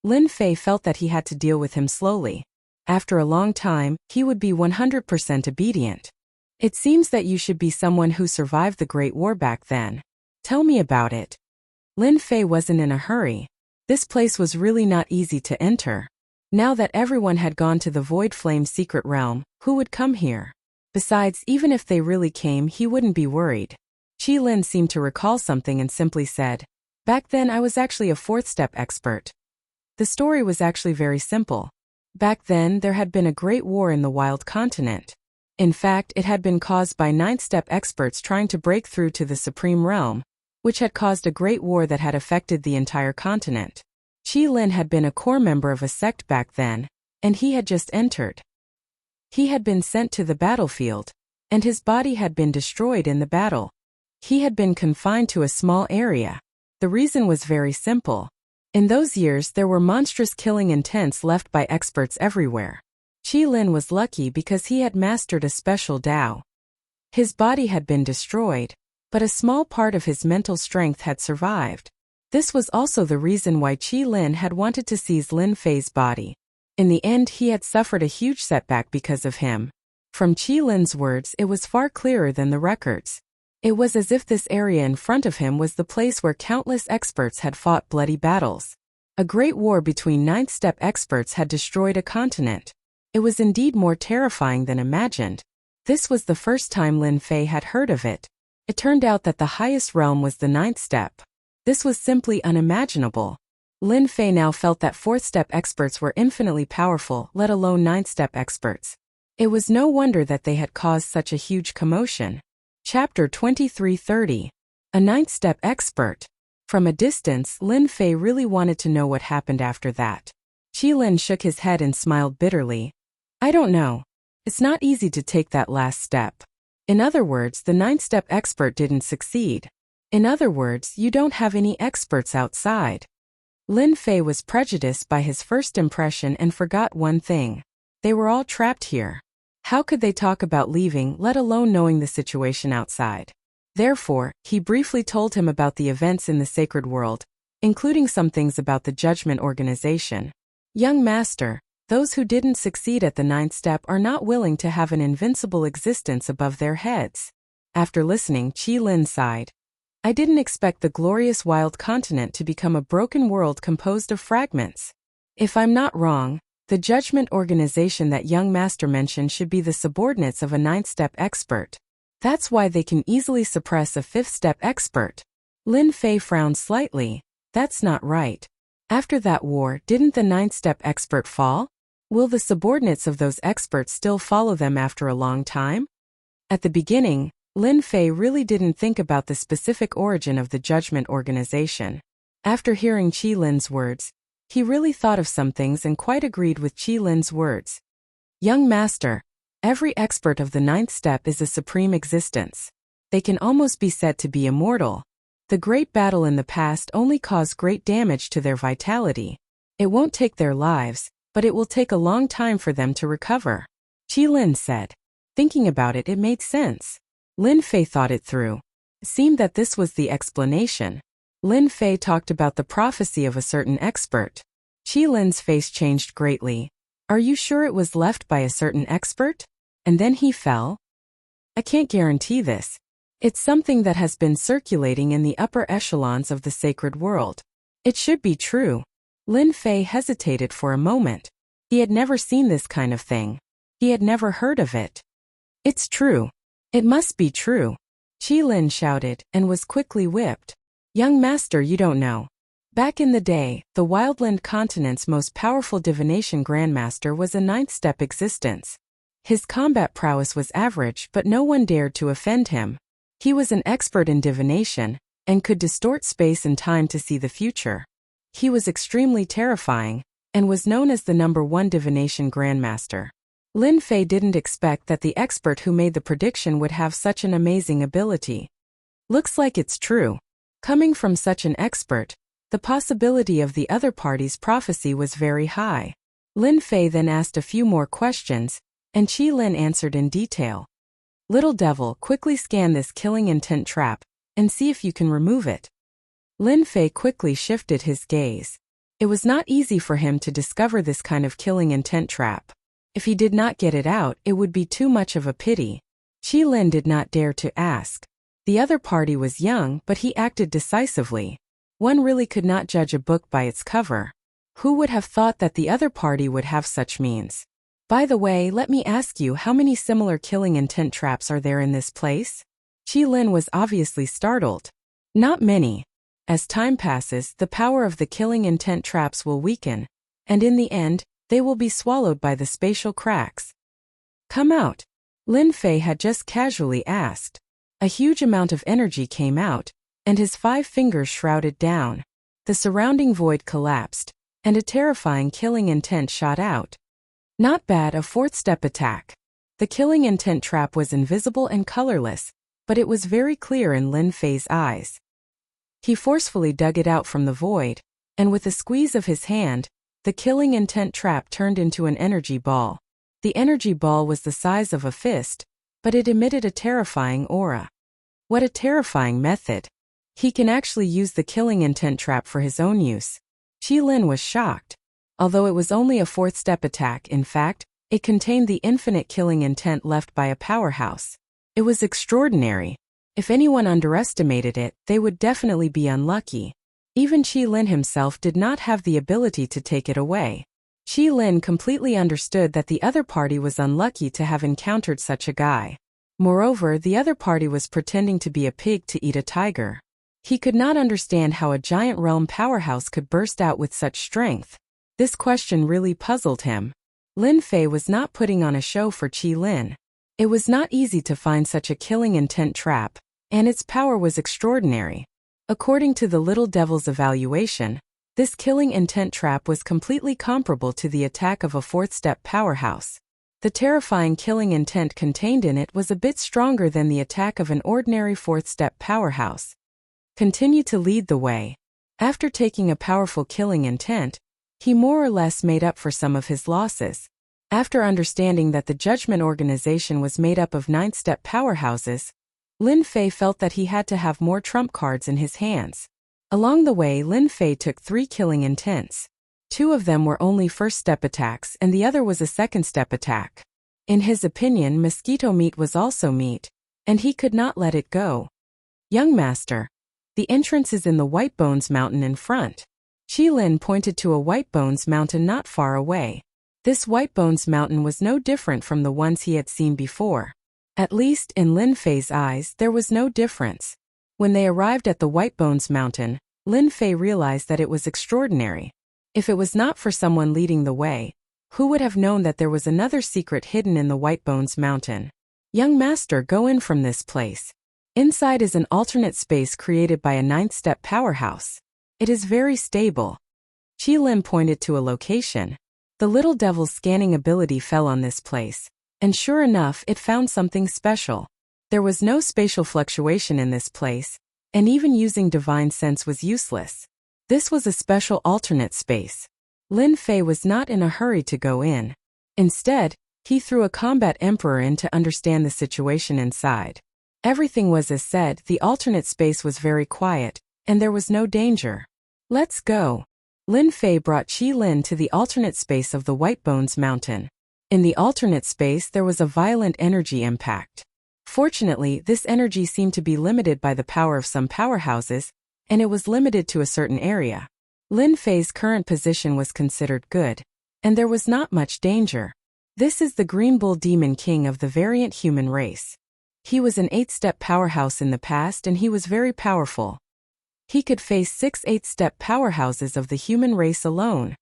Lin Fei felt that he had to deal with him slowly. After a long time, he would be 100% obedient. It seems that you should be someone who survived the Great War back then. Tell me about it. Lin Fei wasn't in a hurry. This place was really not easy to enter. Now that everyone had gone to the Void Flame secret realm, who would come here? Besides, even if they really came, he wouldn't be worried. Qi Lin seemed to recall something and simply said, Back then I was actually a fourth-step expert. The story was actually very simple. Back then, there had been a great war in the Wild Continent. In fact, it had been caused by ninth-step experts trying to break through to the Supreme Realm, which had caused a great war that had affected the entire continent. Qi Lin had been a core member of a sect back then, and he had just entered. He had been sent to the battlefield, and his body had been destroyed in the battle. He had been confined to a small area. The reason was very simple. In those years, there were monstrous killing intents left by experts everywhere. Qi Lin was lucky because he had mastered a special Tao. His body had been destroyed, but a small part of his mental strength had survived. This was also the reason why Qi Lin had wanted to seize Lin Fei's body. In the end, he had suffered a huge setback because of him. From Qi Lin's words, it was far clearer than the records. It was as if this area in front of him was the place where countless experts had fought bloody battles. A great war between ninth-step experts had destroyed a continent. It was indeed more terrifying than imagined. This was the first time Lin Fei had heard of it. It turned out that the highest realm was the ninth step. This was simply unimaginable. Lin Fei now felt that fourth-step experts were infinitely powerful, let alone ninth-step experts. It was no wonder that they had caused such a huge commotion. Chapter 2330. A ninth-step expert. From a distance, Lin Fei really wanted to know what happened after that. Qi Lin shook his head and smiled bitterly. I don't know. It's not easy to take that last step. In other words, the ninth-step expert didn't succeed. In other words, you don't have any experts outside. Lin Fei was prejudiced by his first impression and forgot one thing. They were all trapped here. How could they talk about leaving, let alone knowing the situation outside? Therefore, he briefly told him about the events in the sacred world, including some things about the Judgment Organization. Young master, those who didn't succeed at the ninth step are not willing to have an invincible existence above their heads. After listening, Qi Lin sighed. I didn't expect the glorious wild continent to become a broken world composed of fragments. If I'm not wrong, the Judgment Organization that young master mentioned should be the subordinates of a ninth-step expert. That's why they can easily suppress a fifth-step expert. Lin Fei frowned slightly. That's not right. After that war, didn't the ninth-step expert fall? Will the subordinates of those experts still follow them after a long time? At the beginning, Lin Fei really didn't think about the specific origin of the judgment organization. After hearing Qi Lin's words, he really thought of some things and quite agreed with Qi Lin's words. Young master, every expert of the ninth step is a supreme existence. They can almost be said to be immortal. The great battle in the past only caused great damage to their vitality. It won't take their lives, but it will take a long time for them to recover. Qi Lin said. Thinking about it, it made sense. Lin Fei thought it through. It seemed that this was the explanation. Lin Fei talked about the prophecy of a certain expert. Qi Lin's face changed greatly. Are you sure it was left by a certain expert? And then he fell? I can't guarantee this. It's something that has been circulating in the upper echelons of the sacred world. It should be true. Lin Fei hesitated for a moment. He had never seen this kind of thing. He had never heard of it. It's true. It must be true. Qi Lin shouted and was quickly whipped. Young master, you don't know. Back in the day, the Wildland continent's most powerful divination grandmaster was a ninth-step existence. His combat prowess was average, but no one dared to offend him. He was an expert in divination, and could distort space and time to see the future. He was extremely terrifying, and was known as the #1 divination grandmaster. Lin Fei didn't expect that the expert who made the prediction would have such an amazing ability. Looks like it's true. Coming from such an expert, the possibility of the other party's prophecy was very high. Lin Fei then asked a few more questions, and Qi Lin answered in detail. Little devil, quickly scan this killing intent trap, and see if you can remove it. Lin Fei quickly shifted his gaze. It was not easy for him to discover this kind of killing intent trap. If he did not get it out, it would be too much of a pity. Qi Lin did not dare to ask. The other party was young, but he acted decisively. One really could not judge a book by its cover. Who would have thought that the other party would have such means? By the way, let me ask you, how many similar killing intent traps are there in this place? Qi Lin was obviously startled. Not many. As time passes, the power of the killing intent traps will weaken, and in the end, they will be swallowed by the spatial cracks. Come out. Lin Fei had just casually asked. A huge amount of energy came out, and his 5 fingers shrouded down. The surrounding void collapsed, and a terrifying killing intent shot out. Not bad, a 4th-step attack. The killing intent trap was invisible and colorless, but it was very clear in Lin Fei's eyes. He forcefully dug it out from the void, and with a squeeze of his hand, the killing intent trap turned into an energy ball. The energy ball was the size of a fist, but it emitted a terrifying aura. What a terrifying method. He can actually use the killing intent trap for his own use. Qi Lin was shocked. Although it was only a 4th-step attack, in fact, it contained the infinite killing intent left by a powerhouse. It was extraordinary. If anyone underestimated it, they would definitely be unlucky. Even Qi Lin himself did not have the ability to take it away. Qi Lin completely understood that the other party was unlucky to have encountered such a guy. Moreover, the other party was pretending to be a pig to eat a tiger. He could not understand how a giant realm powerhouse could burst out with such strength. This question really puzzled him. Lin Fei was not putting on a show for Qi Lin. It was not easy to find such a killing intent trap, and its power was extraordinary. According to the little devil's evaluation, this killing intent trap was completely comparable to the attack of a 4th-step powerhouse. The terrifying killing intent contained in it was a bit stronger than the attack of an ordinary 4th-step powerhouse. Continue to lead the way. After taking a powerful killing intent, he more or less made up for some of his losses. After understanding that the judgment organization was made up of 9th-step powerhouses, Lin Fei felt that he had to have more trump cards in his hands. Along the way, Lin Fei took 3 killing intents. 2 of them were only 1st-step attacks and the other was a 2nd-step attack. In his opinion, mosquito meat was also meat, and he could not let it go. Young master, the entrance is in the White Bones Mountain in front. Qi Lin pointed to a White Bones Mountain not far away. This White Bones Mountain was no different from the ones he had seen before. At least, in Lin Fei's eyes, there was no difference. When they arrived at the White Bones Mountain, Lin Fei realized that it was extraordinary. If it was not for someone leading the way, Who would have known that there was another secret hidden in the White Bones Mountain? Young master, go in from this place. Inside is an alternate space created by a ninth-step powerhouse. It is very stable. Qilin pointed to a location. The little devil's scanning ability fell on this place, and sure enough, it found something special. There was no spatial fluctuation in this place, and even using divine sense was useless. This was a special alternate space. Lin Fei was not in a hurry to go in. Instead, he threw a combat emperor in to understand the situation inside. Everything was as said, the alternate space was very quiet, and there was no danger. Let's go. Lin Fei brought Qilin to the alternate space of the White Bones Mountain. In the alternate space there was a violent energy impact. Fortunately, this energy seemed to be limited by the power of some powerhouses, and it was limited to a certain area. Lin Fei's current position was considered good, and there was not much danger. This is the Green Bull Demon King of the variant human race. He was an 8-step powerhouse in the past and he was very powerful. He could face 6 8-step powerhouses of the human race alone.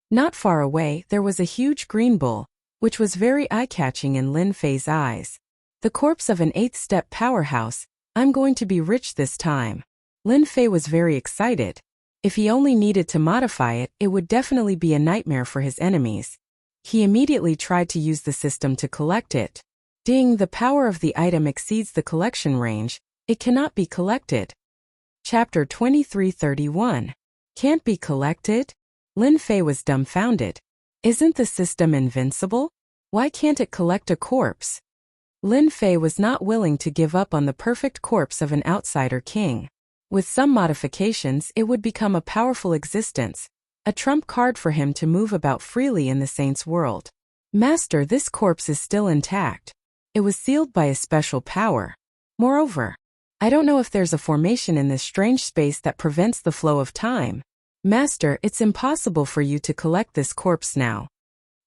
Not far away, there was a huge green bull, which was very eye-catching in Lin Fei's eyes. The corpse of an 8th-step powerhouse. I'm going to be rich this time. Lin Fei was very excited. If he only needed to modify it, it would definitely be a nightmare for his enemies. He immediately tried to use the system to collect it. Ding, the power of the item exceeds the collection range. It cannot be collected. Chapter 2331. Can't be collected? Lin Fei was dumbfounded. Isn't the system invincible? Why can't it collect a corpse? Lin Fei was not willing to give up on the perfect corpse of an outsider king. With some modifications, it would become a powerful existence, a trump card for him to move about freely in the saints' world. Master, this corpse is still intact. It was sealed by a special power. Moreover, I don't know if there's a formation in this strange space that prevents the flow of time. Master, it's impossible for you to collect this corpse now.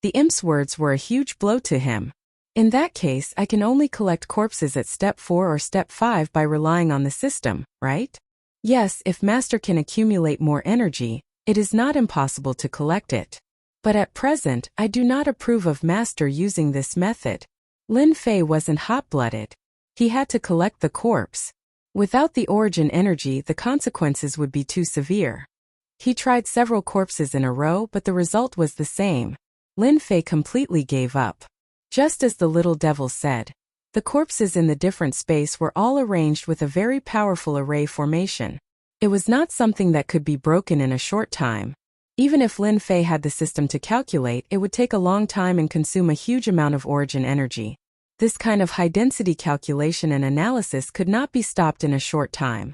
The imp's words were a huge blow to him. In that case, I can only collect corpses at step 4 or step 5 by relying on the system, right? Yes, if Master can accumulate more energy, it is not impossible to collect it. But at present, I do not approve of Master using this method. Lin Fei wasn't hot-blooded. He had to collect the corpse. Without the origin energy, the consequences would be too severe. He tried several corpses in a row, but the result was the same. Lin Fei completely gave up. Just as the little devil said, the corpses in the different space were all arranged with a very powerful array formation. It was not something that could be broken in a short time. Even if Lin Fei had the system to calculate, it would take a long time and consume a huge amount of origin energy. This kind of high-density calculation and analysis could not be stopped in a short time.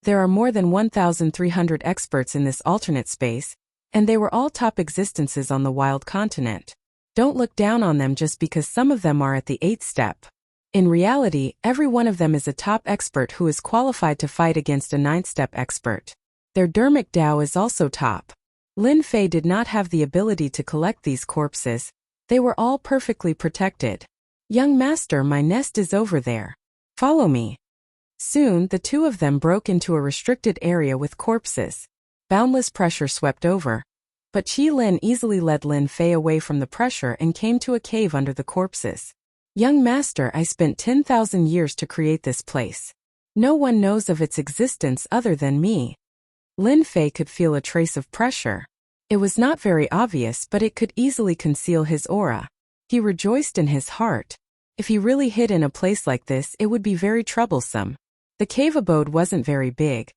There are more than 1,300 experts in this alternate space, and they were all top existences on the wild continent. Don't look down on them just because some of them are at the 8th step. In reality, every one of them is a top expert who is qualified to fight against a 9th-step expert. Their dermic Dao is also top. Lin Fei did not have the ability to collect these corpses. They were all perfectly protected. Young master, my nest is over there. Follow me. Soon, the two of them broke into a restricted area with corpses. Boundless pressure swept over. But Qilin easily led Lin Fei away from the pressure and came to a cave under the corpses. Young master, I spent 10,000 years to create this place. No one knows of its existence other than me. Lin Fei could feel a trace of pressure. It was not very obvious, but it could easily conceal his aura. He rejoiced in his heart. If he really hid in a place like this, it would be very troublesome. The cave abode wasn't very big,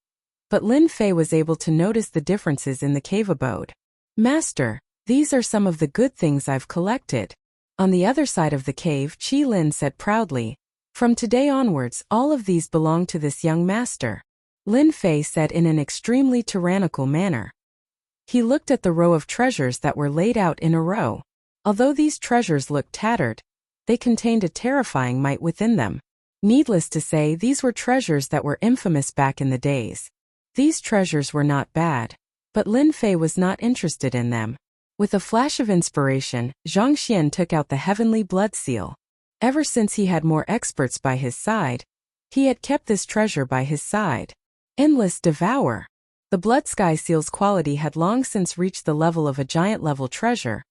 but Lin Fei was able to notice the differences in the cave abode. Master, these are some of the good things I've collected. On the other side of the cave, Qilin said proudly, from today onwards, all of these belong to this young master. Lin Fei said in an extremely tyrannical manner. He looked at the row of treasures that were laid out in a row. Although these treasures looked tattered, they contained a terrifying might within them. Needless to say, these were treasures that were infamous back in the days. These treasures were not bad, but Lin Fei was not interested in them. With a flash of inspiration, Zhang Xian took out the heavenly blood seal. Ever since he had more experts by his side, he had kept this treasure by his side. Endless devour. The blood sky seal's quality had long since reached the level of a giant-level treasure.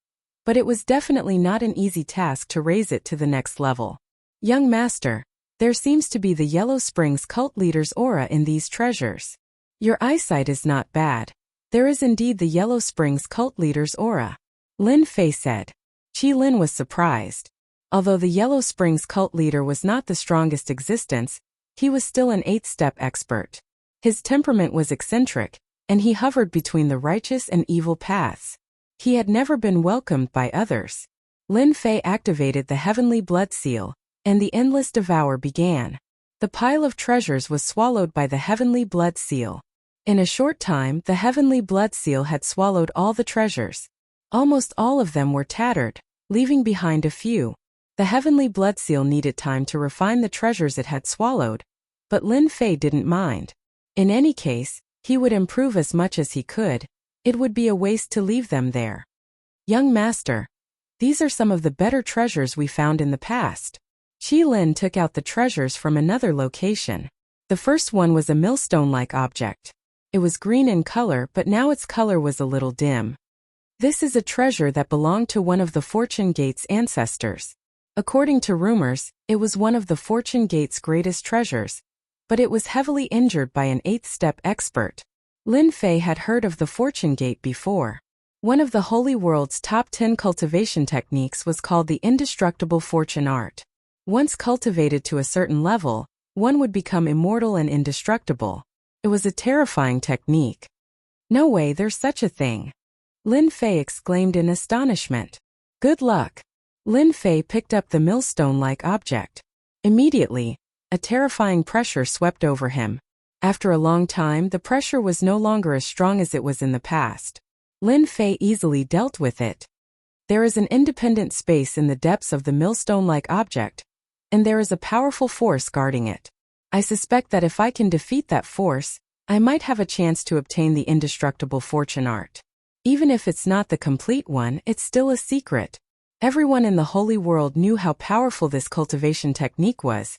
but it was definitely not an easy task to raise it to the next level. Young master, there seems to be the Yellow Springs cult leader's aura in these treasures. Your eyesight is not bad. There is indeed the Yellow Springs cult leader's aura, Lin Fei said. Qi Lin was surprised. Although the Yellow Springs cult leader was not the strongest existence, he was still an 8th-step expert. His temperament was eccentric, and he hovered between the righteous and evil paths. He had never been welcomed by others. Lin Fei activated the heavenly blood seal, and the endless devour began. The pile of treasures was swallowed by the heavenly blood seal. In a short time, the heavenly blood seal had swallowed all the treasures. Almost all of them were tattered, leaving behind a few. The heavenly blood seal needed time to refine the treasures it had swallowed, but Lin Fei didn't mind. In any case, he would improve as much as he could. It would be a waste to leave them there. Young master, these are some of the better treasures we found in the past. Qi Lin took out the treasures from another location. The first one was a millstone-like object. It was green in color, but now its color was a little dim. This is a treasure that belonged to one of the Fortune Gate's ancestors. According to rumors, it was one of the Fortune Gate's greatest treasures, but it was heavily injured by an 8th-step expert. Lin Fei had heard of the Fortune Gate before. One of the Holy World's top 10 cultivation techniques was called the indestructible fortune art. Once cultivated to a certain level, one would become immortal and indestructible. It was a terrifying technique. No way, there's such a thing. Lin Fei exclaimed in astonishment. Good luck. Lin Fei picked up the millstone-like object. Immediately, a terrifying pressure swept over him. After a long time, the pressure was no longer as strong as it was in the past. Lin Fei easily dealt with it. There is an independent space in the depths of the millstone-like object, and there is a powerful force guarding it. I suspect that if I can defeat that force, I might have a chance to obtain the indestructible fortune art. Even if it's not the complete one, it's still a secret. Everyone in the holy world knew how powerful this cultivation technique was,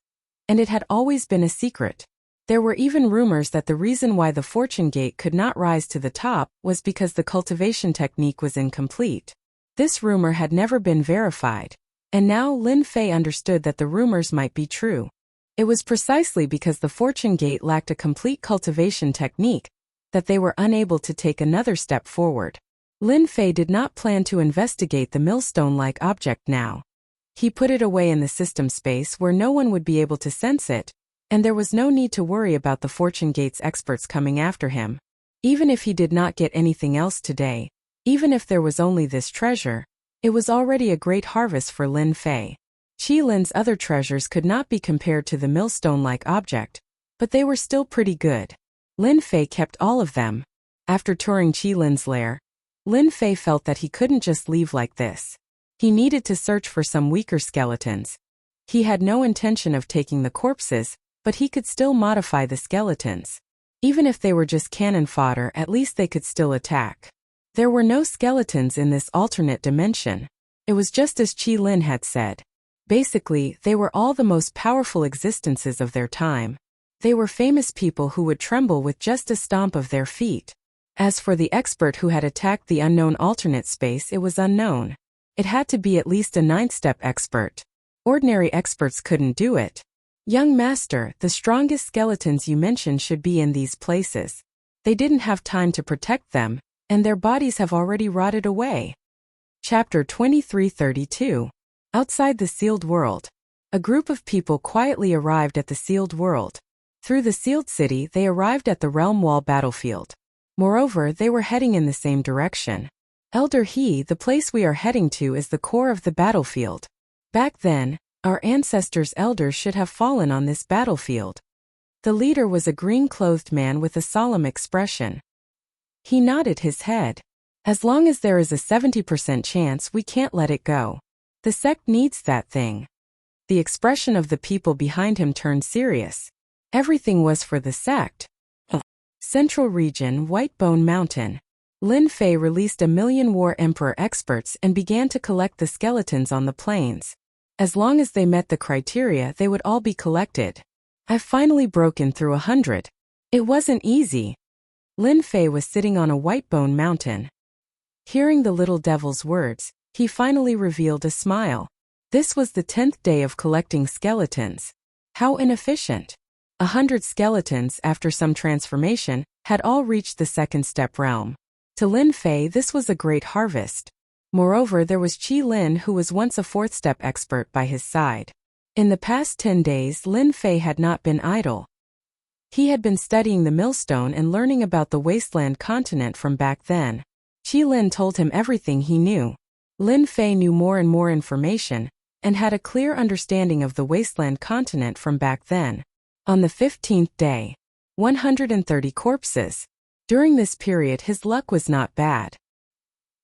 and it had always been a secret. There were even rumors that the reason why the Fortune Gate could not rise to the top was because the cultivation technique was incomplete. This rumor had never been verified, and now Lin Fei understood that the rumors might be true. It was precisely because the Fortune Gate lacked a complete cultivation technique that they were unable to take another step forward. Lin Fei did not plan to investigate the millstone-like object now. He put it away in the system space where no one would be able to sense it, and there was no need to worry about the Fortune Gate's experts coming after him. Even if he did not get anything else today, even if there was only this treasure, it was already a great harvest for Lin Fei. Qi Lin's other treasures could not be compared to the millstone-like object, but they were still pretty good. Lin Fei kept all of them. After touring Qi Lin's lair, Lin Fei felt that he couldn't just leave like this. He needed to search for some weaker skeletons. He had no intention of taking the corpses, but he could still modify the skeletons. Even if they were just cannon fodder, at least they could still attack. There were no skeletons in this alternate dimension. It was just as Qi Lin had said. Basically, they were all the most powerful existences of their time. They were famous people who would tremble with just a stomp of their feet. As for the expert who had attacked the unknown alternate space, it was unknown. It had to be at least a 9th-step expert. Ordinary experts couldn't do it. Young master, the strongest skeletons you mentioned should be in these places. They didn't have time to protect them, and their bodies have already rotted away. Chapter 2332. Outside the sealed world. A group of people quietly arrived at the sealed world. Through the sealed city, they arrived at the realm wall battlefield. Moreover, they were heading in the same direction. Elder He, the place we are heading to is the core of the battlefield. Back then, our ancestors' elders should have fallen on this battlefield. The leader was a green-clothed man with a solemn expression. He nodded his head. As long as there is a 70% chance, we can't let it go. The sect needs that thing. The expression of the people behind him turned serious. Everything was for the sect. Central Region, Whitebone Mountain. Lin Fei released 1,000,000 War Emperor experts and began to collect the skeletons on the plains. As long as they met the criteria, they would all be collected. I've finally broken through 100. It wasn't easy. Lin Fei was sitting on a Whitebone mountain. Hearing the little devil's words, He finally revealed a smile. This was the 10th day of collecting skeletons. How inefficient. 100 skeletons, after some transformation, had all reached the second step realm. To Lin Fei, this was a great harvest. Moreover, there was Qi Lin, who was once a fourth step expert, by his side. In the past 10 days, Lin Fei had not been idle. He had been studying the millstone and learning about the wasteland continent from back then. Qi Lin told him everything he knew. Lin Fei knew more and more information, and had a clear understanding of the wasteland continent from back then. On the 15th day, 130 corpses. During this period his luck was not bad.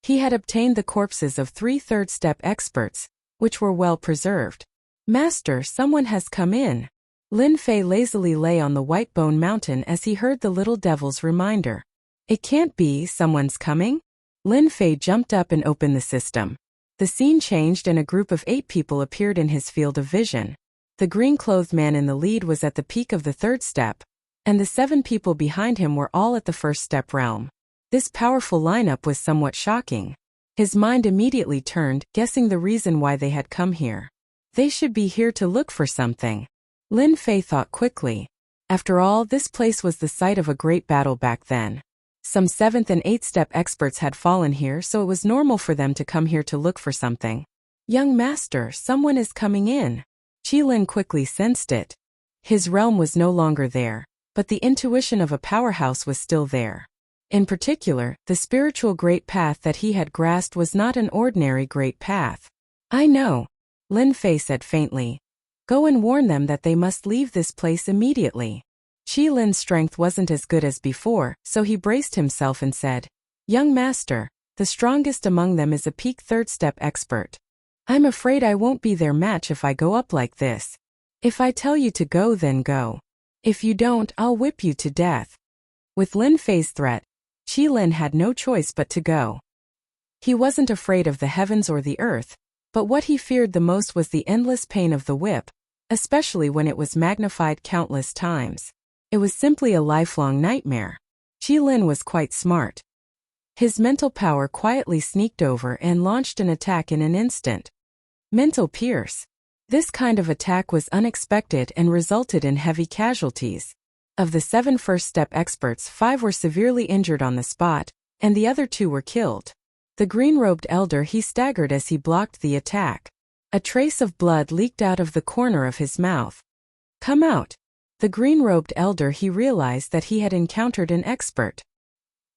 He had obtained the corpses of 3 third-step experts, which were well preserved. "Master, someone has come in." Lin Fei lazily lay on the white bone mountain as he heard the little devil's reminder. "It can't be, someone's coming?" Lin Fei jumped up and opened the system. The scene changed and a group of 8 people appeared in his field of vision. The green-clothed man in the lead was at the peak of the third step, and the 7 people behind him were all at the first step realm. This powerful lineup was somewhat shocking. His mind immediately turned, guessing the reason why they had come here. They should be here to look for something. Lin Fei thought quickly. After all, this place was the site of a great battle back then. Some 7th and 8th step experts had fallen here, so it was normal for them to come here to look for something. "Young master, someone is coming in." Qi Lin quickly sensed it. His realm was no longer there, but the intuition of a powerhouse was still there. In particular, the spiritual great path that he had grasped was not an ordinary great path. "I know," Lin Fei said faintly. "Go and warn them that they must leave this place immediately." Qi Lin's strength wasn't as good as before, so he braced himself and said, "Young master, the strongest among them is a peak third-step expert. I'm afraid I won't be their match if I go up like this. If I tell you to go, then go. If you don't, I'll whip you to death." With Lin Fei's threat, Qi Lin had no choice but to go. He wasn't afraid of the heavens or the earth, but what he feared the most was the endless pain of the whip, especially when it was magnified countless times. It was simply a lifelong nightmare. Qi Lin was quite smart. His mental power quietly sneaked over and launched an attack in an instant. Mental Pierce. This kind of attack was unexpected and resulted in heavy casualties. Of the 7 first-step experts, 5 were severely injured on the spot, and the other 2 were killed. The green-robed elder, he staggered as he blocked the attack. A trace of blood leaked out of the corner of his mouth. "Come out." The green-robed elder, he realized that he had encountered an expert.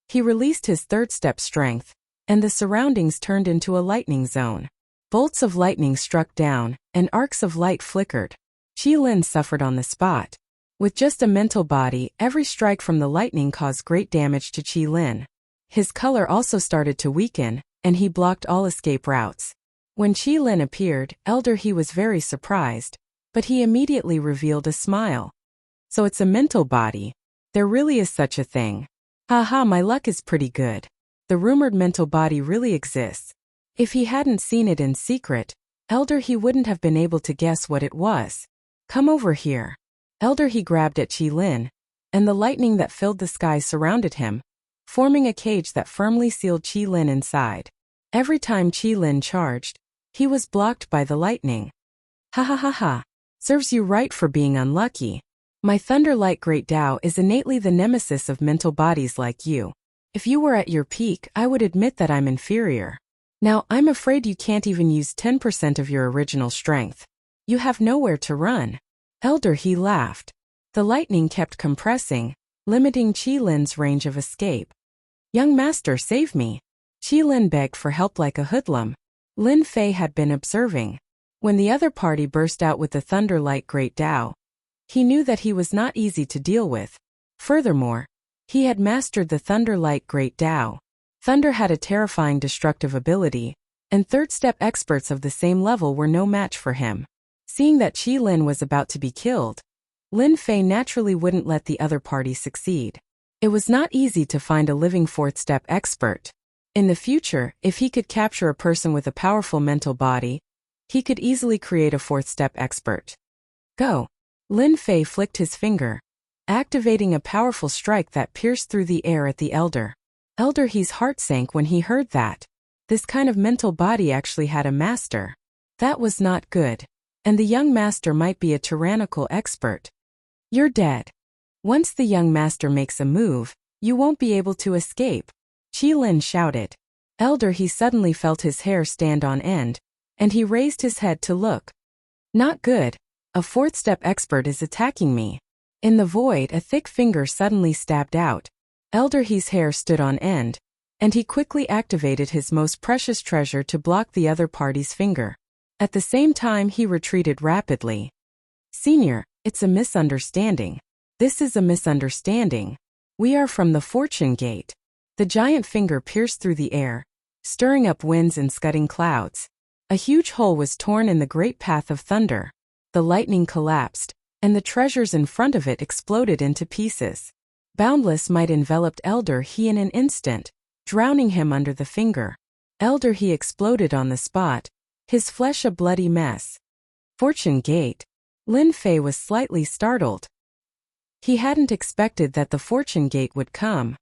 He released his third-step strength, and the surroundings turned into a lightning zone. Bolts of lightning struck down, and arcs of light flickered. Qi Lin suffered on the spot. With just a mental body, every strike from the lightning caused great damage to Qi Lin. His color also started to weaken, and he blocked all escape routes. When Qi Lin appeared, elder, he was very surprised, but he immediately revealed a smile. "So it's a mental body. There really is such a thing. Haha, my luck is pretty good. The rumored mental body really exists." If he hadn't seen it in secret, elder, he wouldn't have been able to guess what it was. "Come over here." Elder, he grabbed at Qi Lin, and the lightning that filled the sky surrounded him, forming a cage that firmly sealed Qi Lin inside. Every time Qi Lin charged, he was blocked by the lightning. "Ha ha ha ha. Serves you right for being unlucky. My Thunderlight Great Tao is innately the nemesis of mental bodies like you. If you were at your peak, I would admit that I'm inferior. Now, I'm afraid you can't even use 10% of your original strength. You have nowhere to run." Elder, he laughed. The lightning kept compressing, limiting Qi Lin's range of escape. "Young master, save me." Qi Lin begged for help like a hoodlum. Lin Fei had been observing. When the other party burst out with the Thunderlight Great Tao, he knew that he was not easy to deal with. Furthermore, he had mastered the Thunderlight Great Tao. Thunder had a terrifying destructive ability, and third-step experts of the same level were no match for him. Seeing that Qi Lin was about to be killed, Lin Fei naturally wouldn't let the other party succeed. It was not easy to find a living fourth-step expert. In the future, if he could capture a person with a powerful mental body, he could easily create a fourth-step expert. "Go." Lin Fei flicked his finger, activating a powerful strike that pierced through the air at the elder. Elder, his heart sank when he heard that. This kind of mental body actually had a master. That was not good. And the young master might be a tyrannical expert. You're dead. Once the young master makes a move, you won't be able to escape. Qi Lin shouted. Elder, he suddenly felt his hair stand on end, and he raised his head to look. Not good. A fourth-step expert is attacking me. In the void, a thick finger suddenly stabbed out. Elder He's hair stood on end, and he quickly activated his most precious treasure to block the other party's finger. At the same time, he retreated rapidly. Senior, it's a misunderstanding. This is a misunderstanding. We are from the Fortune Gate. The giant finger pierced through the air, stirring up winds and scudding clouds. A huge hole was torn in the great path of thunder. The lightning collapsed, and the treasures in front of it exploded into pieces. Boundless might enveloped Elder He in an instant, drowning him under the finger. Elder He exploded on the spot, his flesh a bloody mess. Fortune Gate. Lin Fei was slightly startled. He hadn't expected that the Fortune Gate would come.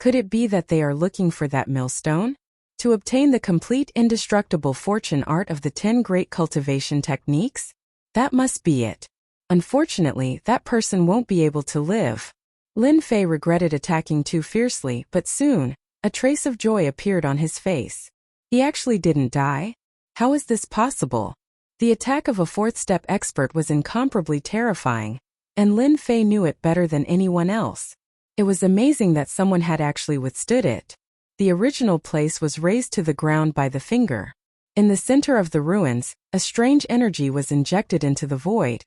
Could it be that they are looking for that millstone? To obtain the complete indestructible fortune art of the 10 great cultivation techniques? That must be it. Unfortunately, that person won't be able to live. Lin Fei regretted attacking too fiercely, but soon, a trace of joy appeared on his face. He actually didn't die? How is this possible? The attack of a fourth-step expert was incomparably terrifying, and Lin Fei knew it better than anyone else. It was amazing that someone had actually withstood it. The original place was razed to the ground by the finger. In the center of the ruins, a strange energy was injected into the void.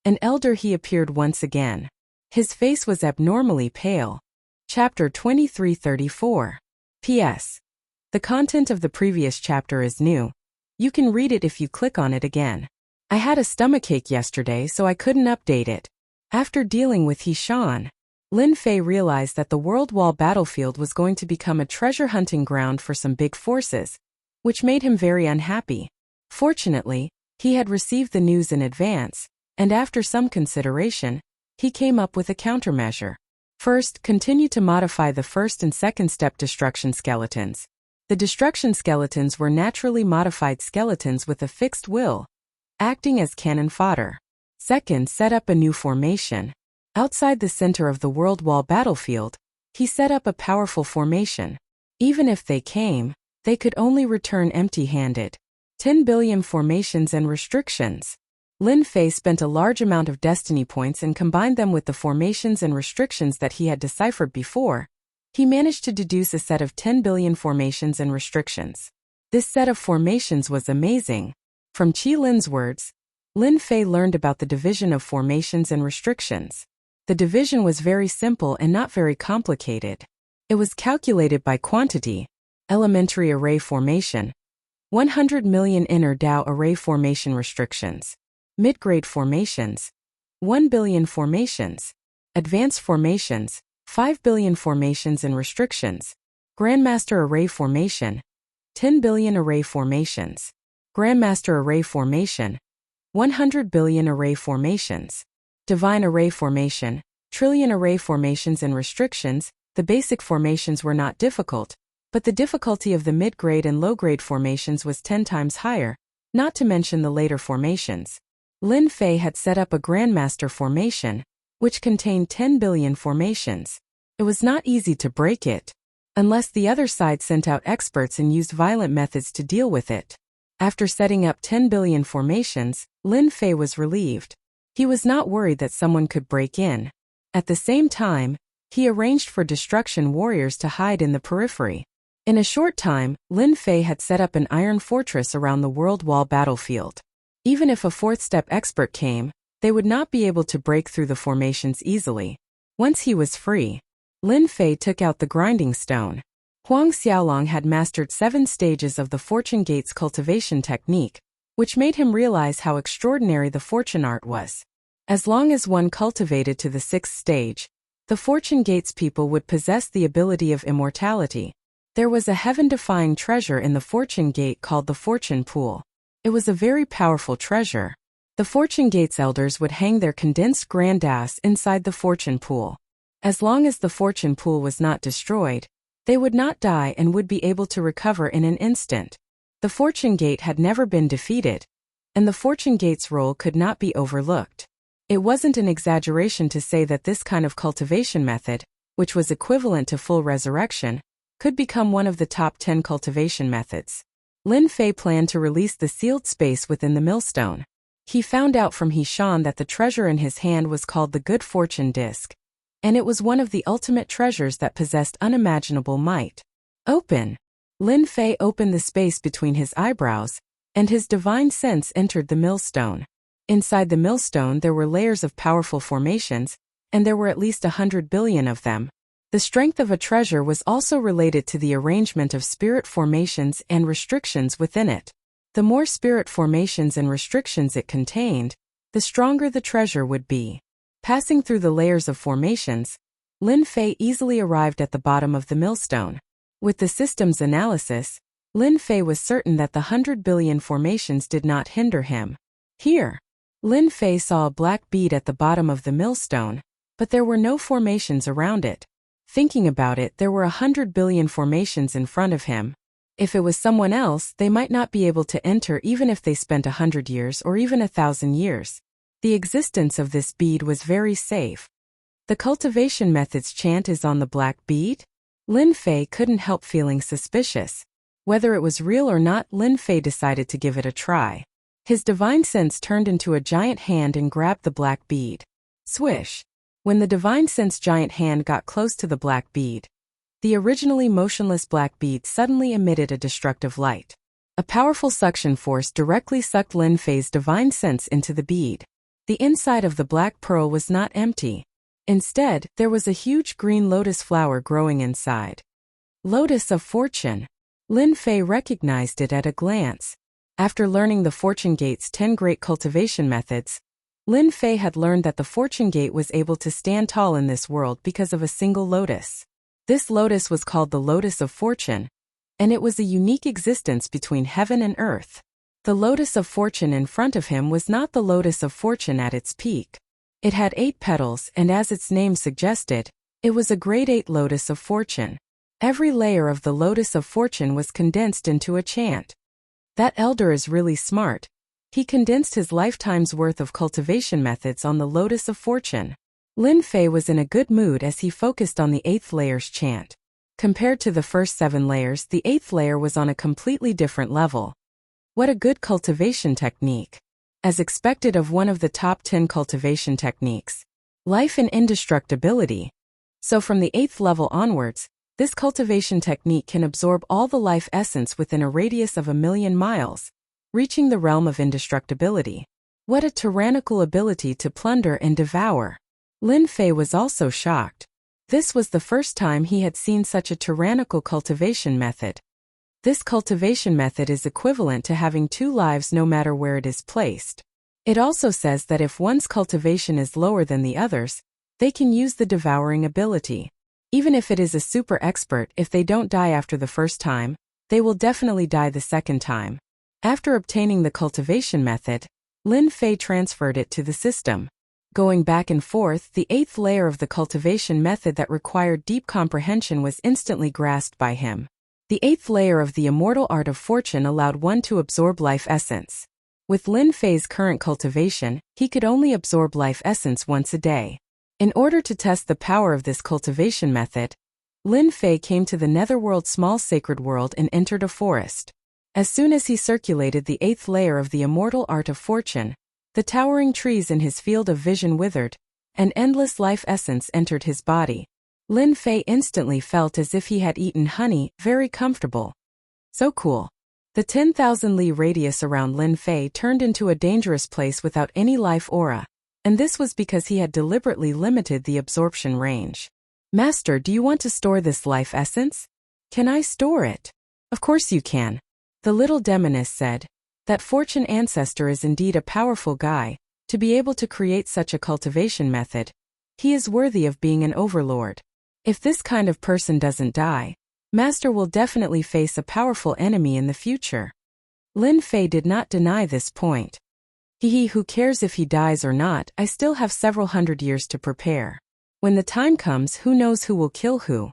An Elder He appeared once again. His face was abnormally pale. Chapter 2334. P.S. The content of the previous chapter is new. You can read it if you click on it again. I had a stomachache yesterday, so I couldn't update it. After dealing with He-shan, Lin Fei realized that the World Wall battlefield was going to become a treasure hunting ground for some big forces, which made him very unhappy. Fortunately, he had received the news in advance, and after some consideration, he came up with a countermeasure. First, continue to modify the first and second step destruction skeletons. The destruction skeletons were naturally modified skeletons with a fixed will, acting as cannon fodder. Second, set up a new formation. Outside the center of the World Wall battlefield, he set up a powerful formation. Even if they came, they could only return empty-handed. 10 billion formations and restrictions. Lin Fei spent a large amount of destiny points and combined them with the formations and restrictions that he had deciphered before. He managed to deduce a set of 10 billion formations and restrictions. This set of formations was amazing. From Qi Lin's words, Lin Fei learned about the division of formations and restrictions. The division was very simple and not very complicated. It was calculated by quantity. Elementary array formation. 100 million inner Tao array formation restrictions. Mid-grade formations. 1 billion formations. Advanced formations. 5 billion formations and restrictions. Grandmaster array formation. 10 billion array formations. Grandmaster array formation. 100 billion array formations. Divine array formation. Trillion array formations and restrictions. The basic formations were not difficult, but the difficulty of the mid-grade and low-grade formations was 10 times higher, not to mention the later formations. Lin Fei had set up a Grandmaster formation, which contained 10 billion formations. It was not easy to break it, unless the other side sent out experts and used violent methods to deal with it. After setting up 10 billion formations, Lin Fei was relieved. He was not worried that someone could break in. At the same time, he arranged for destruction warriors to hide in the periphery. In a short time, Lin Fei had set up an iron fortress around the World Wall battlefield. Even if a fourth-step expert came, they would not be able to break through the formations easily. Once he was free, Lin Fei took out the grinding stone. Huang Xiaolong had mastered 7 stages of the Fortune Gate's cultivation technique, which made him realize how extraordinary the fortune art was. As long as one cultivated to the 6th stage, the Fortune Gate's people would possess the ability of immortality. There was a heaven-defying treasure in the Fortune Gate called the Fortune Pool. It was a very powerful treasure. The Fortune Gate's elders would hang their condensed grand ass inside the Fortune Pool. As long as the Fortune Pool was not destroyed, They would not die and would be able to recover in an instant. The Fortune Gate had never been defeated, and the Fortune Gate's role could not be overlooked. It wasn't an exaggeration to say that this kind of cultivation method, which was equivalent to full resurrection, could become one of the top 10 cultivation methods. Lin Fei planned to release the sealed space within the millstone. He found out from He Shan that the treasure in his hand was called the Good Fortune Disc, and it was one of the ultimate treasures that possessed unimaginable might. Open! Lin Fei opened the space between his eyebrows, and his divine sense entered the millstone. Inside the millstone there were layers of powerful formations, and there were at least 100 billion of them. The strength of a treasure was also related to the arrangement of spirit formations and restrictions within it. The more spirit formations and restrictions it contained, the stronger the treasure would be. Passing through the layers of formations, Lin Fei easily arrived at the bottom of the millstone. With the system's analysis, Lin Fei was certain that the 100 billion formations did not hinder him. Here, Lin Fei saw a black bead at the bottom of the millstone, but there were no formations around it. Thinking about it, there were 100 billion formations in front of him. If it was someone else, they might not be able to enter even if they spent 100 years or even 1,000 years. The existence of this bead was very safe. The cultivation method's chant is on the black bead? Lin Fei couldn't help feeling suspicious. Whether it was real or not, Lin Fei decided to give it a try. His divine sense turned into a giant hand and grabbed the black bead. Swish! When the divine sense giant hand got close to the black bead, the originally motionless black bead suddenly emitted a destructive light. A powerful suction force directly sucked Lin Fei's divine sense into the bead. The inside of the black pearl was not empty. Instead, there was a huge green lotus flower growing inside. Lotus of Fortune. Lin Fei recognized it at a glance. After learning the Fortune Gate's 10 great cultivation methods, Lin Fei had learned that the Fortune Gate was able to stand tall in this world because of a single lotus. This lotus was called the Lotus of Fortune, and it was a unique existence between heaven and earth. The Lotus of Fortune in front of him was not the Lotus of Fortune at its peak. It had 8 petals, and as its name suggested, it was a grade 8 Lotus of Fortune. Every layer of the Lotus of Fortune was condensed into a chant. That elder is really smart. He condensed his lifetime's worth of cultivation methods on the Lotus of Fortune. Lin Fei was in a good mood as he focused on the 8th layer's chant. Compared to the first 7 layers, the 8th layer was on a completely different level. What a good cultivation technique! As expected of one of the top 10 cultivation techniques, life and indestructibility. So from the 8th level onwards, this cultivation technique can absorb all the life essence within a radius of 1,000,000 miles, reaching the realm of indestructibility. What a tyrannical ability to plunder and devour! Lin Fei was also shocked. This was the first time he had seen such a tyrannical cultivation method. This cultivation method is equivalent to having 2 lives no matter where it is placed. It also says that if one's cultivation is lower than the others, they can use the devouring ability. Even if it is a super expert, if they don't die after the first time, they will definitely die the second time. After obtaining the cultivation method, Lin Fei transferred it to the system. Going back and forth, the 8th layer of the cultivation method that required deep comprehension was instantly grasped by him. The 8th layer of the immortal art of fortune allowed one to absorb life essence. With Lin Fei's current cultivation, he could only absorb life essence once a day. In order to test the power of this cultivation method, Lin Fei came to the netherworld small sacred world and entered a forest. As soon as he circulated the 8th layer of the immortal art of fortune, the towering trees in his field of vision withered, and endless life essence entered his body. Lin Fei instantly felt as if he had eaten honey, very comfortable. So cool. The 10,000 li radius around Lin Fei turned into a dangerous place without any life aura, and this was because he had deliberately limited the absorption range. Master, do you want to store this life essence? Can I store it? Of course you can. The little demoness said. That fortune ancestor is indeed a powerful guy, to be able to create such a cultivation method. He is worthy of being an overlord. If this kind of person doesn't die, Master will definitely face a powerful enemy in the future. Lin Fei did not deny this point. Who cares if he dies or not, I still have several hundred years to prepare. When the time comes, who knows who will kill who?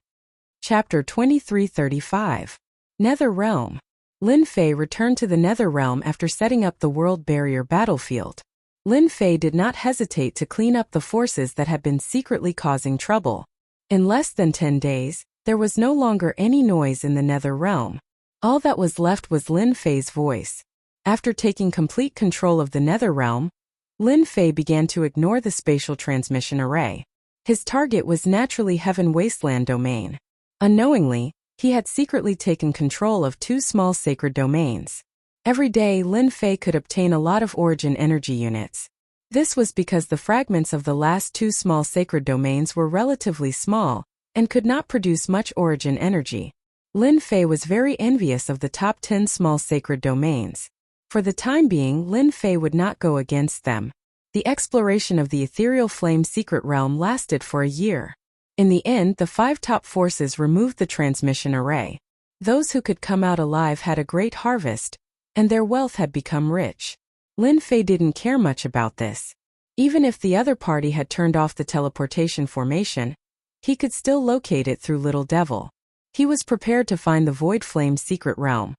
Chapter 2335. Nether Realm. Lin Fei returned to the Nether Realm after setting up the World Barrier battlefield. Lin Fei did not hesitate to clean up the forces that had been secretly causing trouble. In less than 10 days, there was no longer any noise in the Nether Realm. All that was left was Lin Fei's voice. After taking complete control of the Nether Realm, Lin Fei began to ignore the spatial transmission array. His target was naturally Heaven Wasteland domain. Unknowingly, he had secretly taken control of 2 small sacred domains. Every day, Lin Fei could obtain a lot of origin energy units. This was because the fragments of the last 2 small sacred domains were relatively small and could not produce much origin energy. Lin Fei was very envious of the top 10 small sacred domains. For the time being, Lin Fei would not go against them. The exploration of the ethereal flame secret realm lasted for a year. In the end, the 5 top forces removed the transmission array. Those who could come out alive had a great harvest, and their wealth had become rich. Lin Fei didn't care much about this. Even if the other party had turned off the teleportation formation, he could still locate it through Little Devil. He was prepared to find the Void Flame secret realm,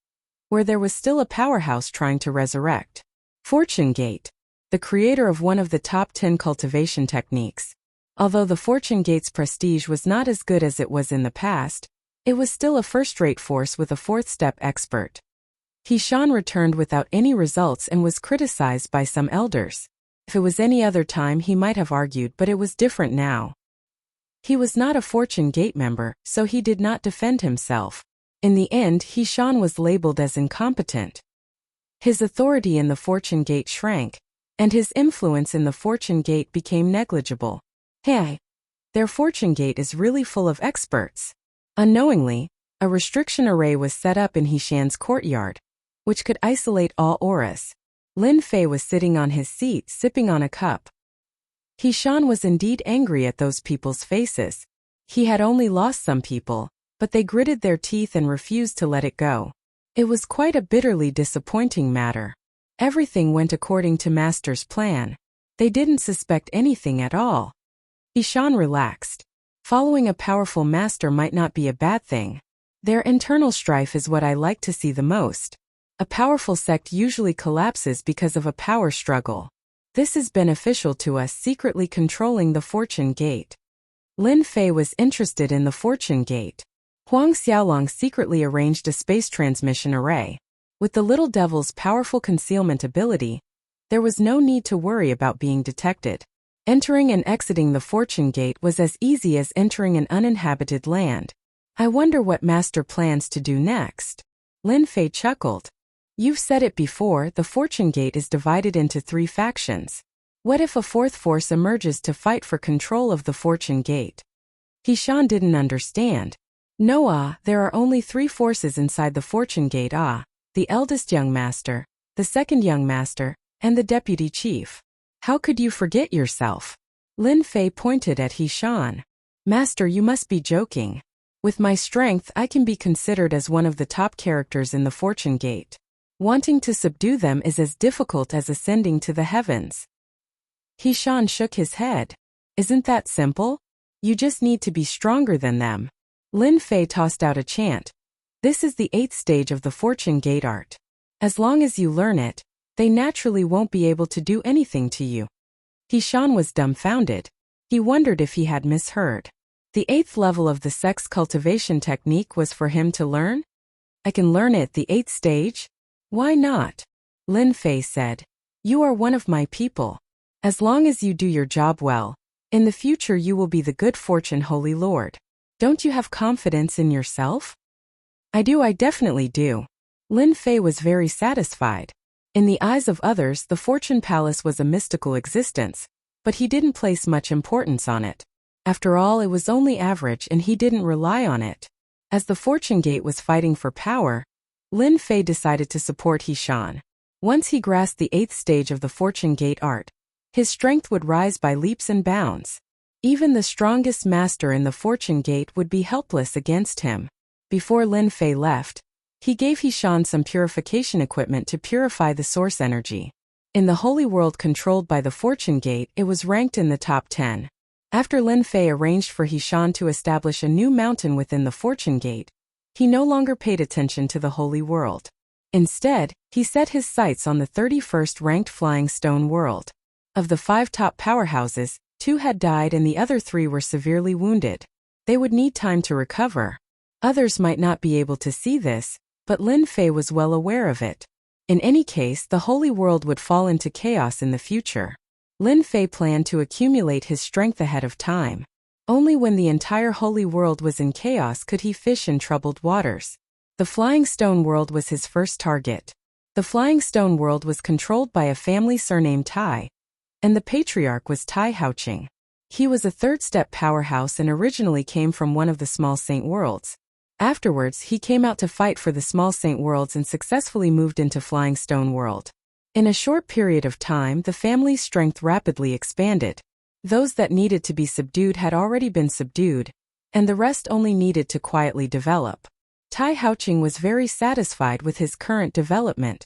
where there was still a powerhouse trying to resurrect. Fortune Gate, the creator of one of the top 10 cultivation techniques. Although the Fortune Gate's prestige was not as good as it was in the past, it was still a first-rate force with a 4th step expert. Hishan returned without any results and was criticized by some elders. If it was any other time he might have argued, but it was different now. He was not a Fortune Gate member, so he did not defend himself. In the end, Hishan was labeled as incompetent. His authority in the Fortune Gate shrank, and his influence in the Fortune Gate became negligible. Hey, their Fortune Gate is really full of experts. Unknowingly, a restriction array was set up in Hishan's courtyard, which could isolate all auras. Lin Fei was sitting on his seat sipping on a cup. Hishan was indeed angry at those people's faces. He had only lost some people, but they gritted their teeth and refused to let it go. It was quite a bitterly disappointing matter. Everything went according to Master's plan. They didn't suspect anything at all. Hishan relaxed. Following a powerful master might not be a bad thing. Their internal strife is what I like to see the most. A powerful sect usually collapses because of a power struggle. This is beneficial to us secretly controlling the Fortune Gate. Lin Fei was interested in the Fortune Gate. Huang Xiaolong secretly arranged a space transmission array. With the Little Devil's powerful concealment ability, there was no need to worry about being detected. Entering and exiting the Fortune Gate was as easy as entering an uninhabited land. I wonder what Master plans to do next. Lin Fei chuckled. You've said it before, the Fortune Gate is divided into 3 factions. What if a 4th force emerges to fight for control of the Fortune Gate? Hishan didn't understand. No, there are only 3 forces inside the Fortune Gate, the eldest young master, the second young master, and the deputy chief. How could you forget yourself? Lin Fei pointed at Hishan. Master, you must be joking. With my strength, I can be considered as one of the top characters in the Fortune Gate. Wanting to subdue them is as difficult as ascending to the heavens. Hishan shook his head. Isn't that simple? You just need to be stronger than them. Lin Fei tossed out a chant. This is the 8th stage of the Fortune Gate art. As long as you learn it, they naturally won't be able to do anything to you. Hishan was dumbfounded. He wondered if he had misheard. The 8th level of the sex cultivation technique was for him to learn? I can learn it the 8th stage? Why not? Lin Fei said. You are one of my people. As long as you do your job well, in the future you will be the good fortune Holy Lord. Don't you have confidence in yourself? I definitely do. Lin Fei was very satisfied. In the eyes of others, the Fortune Palace was a mystical existence, but he didn't place much importance on it. After all, it was only average and he didn't rely on it. As the Fortune Gate was fighting for power, Lin Fei decided to support Hishan. Once he grasped the 8th stage of the Fortune Gate art, his strength would rise by leaps and bounds. Even the strongest master in the Fortune Gate would be helpless against him. Before Lin Fei left, he gave Hishan some purification equipment to purify the source energy. In the holy world controlled by the Fortune Gate, it was ranked in the top 10. After Lin Fei arranged for Hishan to establish a new mountain within the Fortune Gate, he no longer paid attention to the Holy World. Instead, he set his sights on the 31st ranked Flying Stone World. Of the 5 top powerhouses, 2 had died and the other 3 were severely wounded. They would need time to recover. Others might not be able to see this, but Lin Fei was well aware of it. In any case, the Holy World would fall into chaos in the future. Lin Fei planned to accumulate his strength ahead of time. Only when the entire Holy World was in chaos could he fish in troubled waters. The Flying Stone World was his first target. The Flying Stone World was controlled by a family surnamed Tai, and the patriarch was Tai Haoqing. He was a third-step powerhouse and originally came from one of the Small Saint Worlds. Afterwards, he came out to fight for the Small Saint Worlds and successfully moved into Flying Stone World. In a short period of time, the family's strength rapidly expanded. Those that needed to be subdued had already been subdued, and the rest only needed to quietly develop. Tai Haoqing was very satisfied with his current development.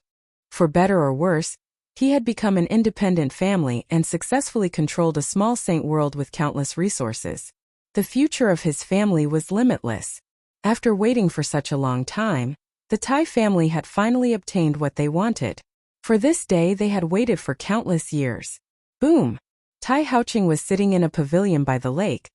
For better or worse, he had become an independent family and successfully controlled a small saint world with countless resources. The future of his family was limitless. After waiting for such a long time, the Tai family had finally obtained what they wanted. For this day they had waited for countless years. Boom! Tai Haoqing was sitting in a pavilion by the lake,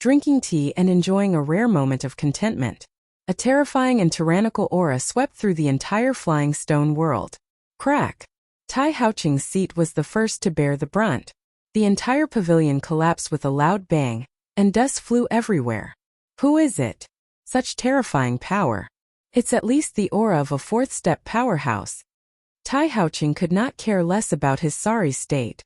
drinking tea and enjoying a rare moment of contentment. A terrifying and tyrannical aura swept through the entire Flying Stone World. Crack! Tai Haoqing's seat was the first to bear the brunt. The entire pavilion collapsed with a loud bang, and dust flew everywhere. Who is it? Such terrifying power. It's at least the aura of a fourth-step powerhouse. Tai Haoqing could not care less about his sorry state.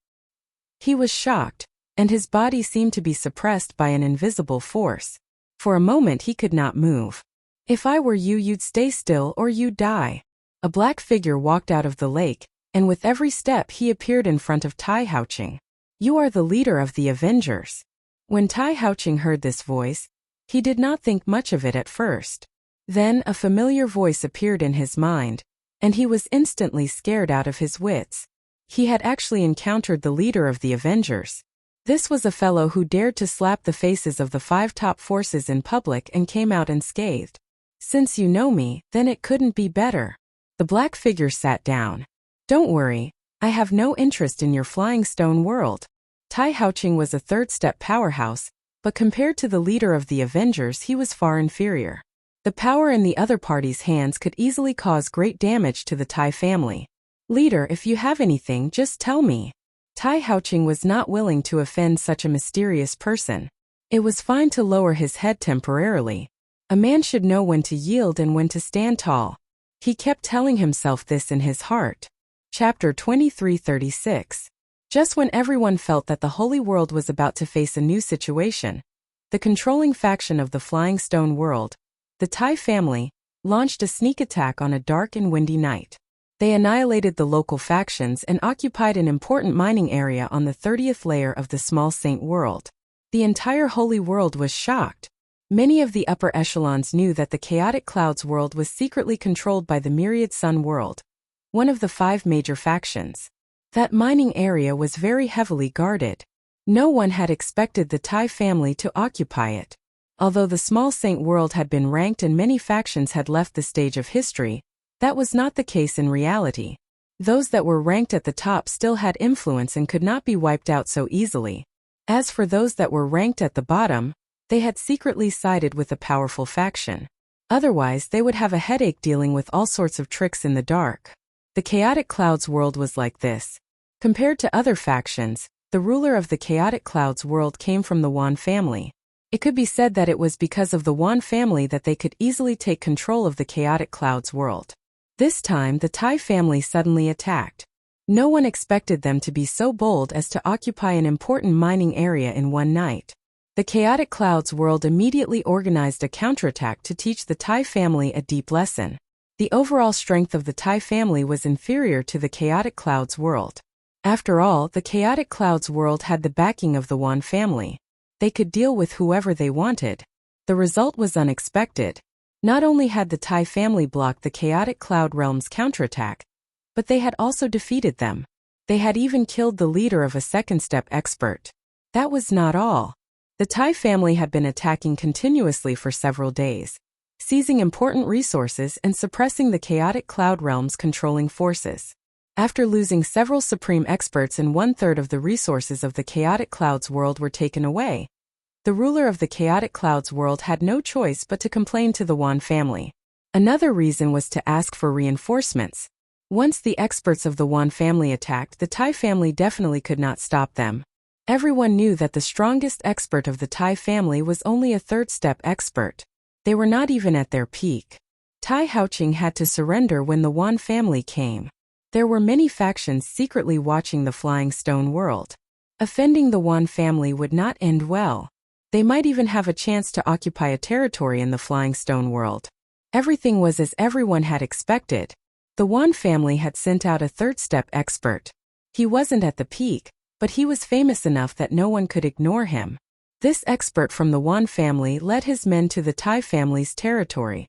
He was shocked, and his body seemed to be suppressed by an invisible force. For a moment he could not move. If I were you, you'd stay still or you'd die. A black figure walked out of the lake, and with every step he appeared in front of Tai Haoqing. You are the leader of the Avengers. When Tai Haoqing heard this voice, he did not think much of it at first. Then a familiar voice appeared in his mind, and he was instantly scared out of his wits. He had actually encountered the leader of the Avengers. This was a fellow who dared to slap the faces of the 5 top forces in public and came out unscathed. Since you know me, then it couldn't be better. The black figure sat down. Don't worry, I have no interest in your Flying Stone World. Tai Haoqing was a third-step powerhouse, but compared to the leader of the Avengers he was far inferior. The power in the other party's hands could easily cause great damage to the Tai family. Leader, if you have anything, just tell me. Tai Haoqing was not willing to offend such a mysterious person. It was fine to lower his head temporarily. A man should know when to yield and when to stand tall. He kept telling himself this in his heart. Chapter 2336. Just when everyone felt that the Holy World was about to face a new situation, the controlling faction of the Flying Stone World, the Tai family, launched a sneak attack on a dark and windy night. They annihilated the local factions and occupied an important mining area on the 30th layer of the Small Saint World. The entire Holy World was shocked. Many of the upper echelons knew that the Chaotic Clouds World was secretly controlled by the Myriad Sun World, one of the 5 major factions. That mining area was very heavily guarded. No one had expected the Tai family to occupy it. Although the Small Saint World had been ranked and many factions had left the stage of history, that was not the case in reality. Those that were ranked at the top still had influence and could not be wiped out so easily. As for those that were ranked at the bottom, they had secretly sided with a powerful faction. Otherwise, they would have a headache dealing with all sorts of tricks in the dark. The Chaotic Clouds World was like this. Compared to other factions, the ruler of the Chaotic Clouds World came from the Wan family. It could be said that it was because of the Wan family that they could easily take control of the Chaotic Clouds World. This time, the Tai family suddenly attacked. No one expected them to be so bold as to occupy an important mining area in one night. The Chaotic Clouds World immediately organized a counterattack to teach the Tai family a deep lesson. The overall strength of the Tai family was inferior to the Chaotic Clouds World. After all, the Chaotic Clouds World had the backing of the Wan family. They could deal with whoever they wanted. The result was unexpected. Not only had the Tai family blocked the Chaotic Cloud Realm's counterattack, but they had also defeated them. They had even killed the leader of a second-step expert. That was not all. The Tai family had been attacking continuously for several days, seizing important resources and suppressing the chaotic cloud realm's controlling forces. After losing several supreme experts and 1/3 of the resources of the chaotic clouds world were taken away, the ruler of the chaotic clouds world had no choice but to complain to the Wan family. Another reason was to ask for reinforcements. Once the experts of the Wan family attacked, the Tai family definitely could not stop them. Everyone knew that the strongest expert of the Tai family was only a third-step expert. They were not even at their peak. Tai Haoqing had to surrender when the Wan family came. There were many factions secretly watching the Flying Stone world. Offending the Wan family would not end well. They might even have a chance to occupy a territory in the Flying Stone world. Everything was as everyone had expected. The Wan family had sent out a third-step expert. He wasn't at the peak, but he was famous enough that no one could ignore him. This expert from the Wan family led his men to the Tai family's territory.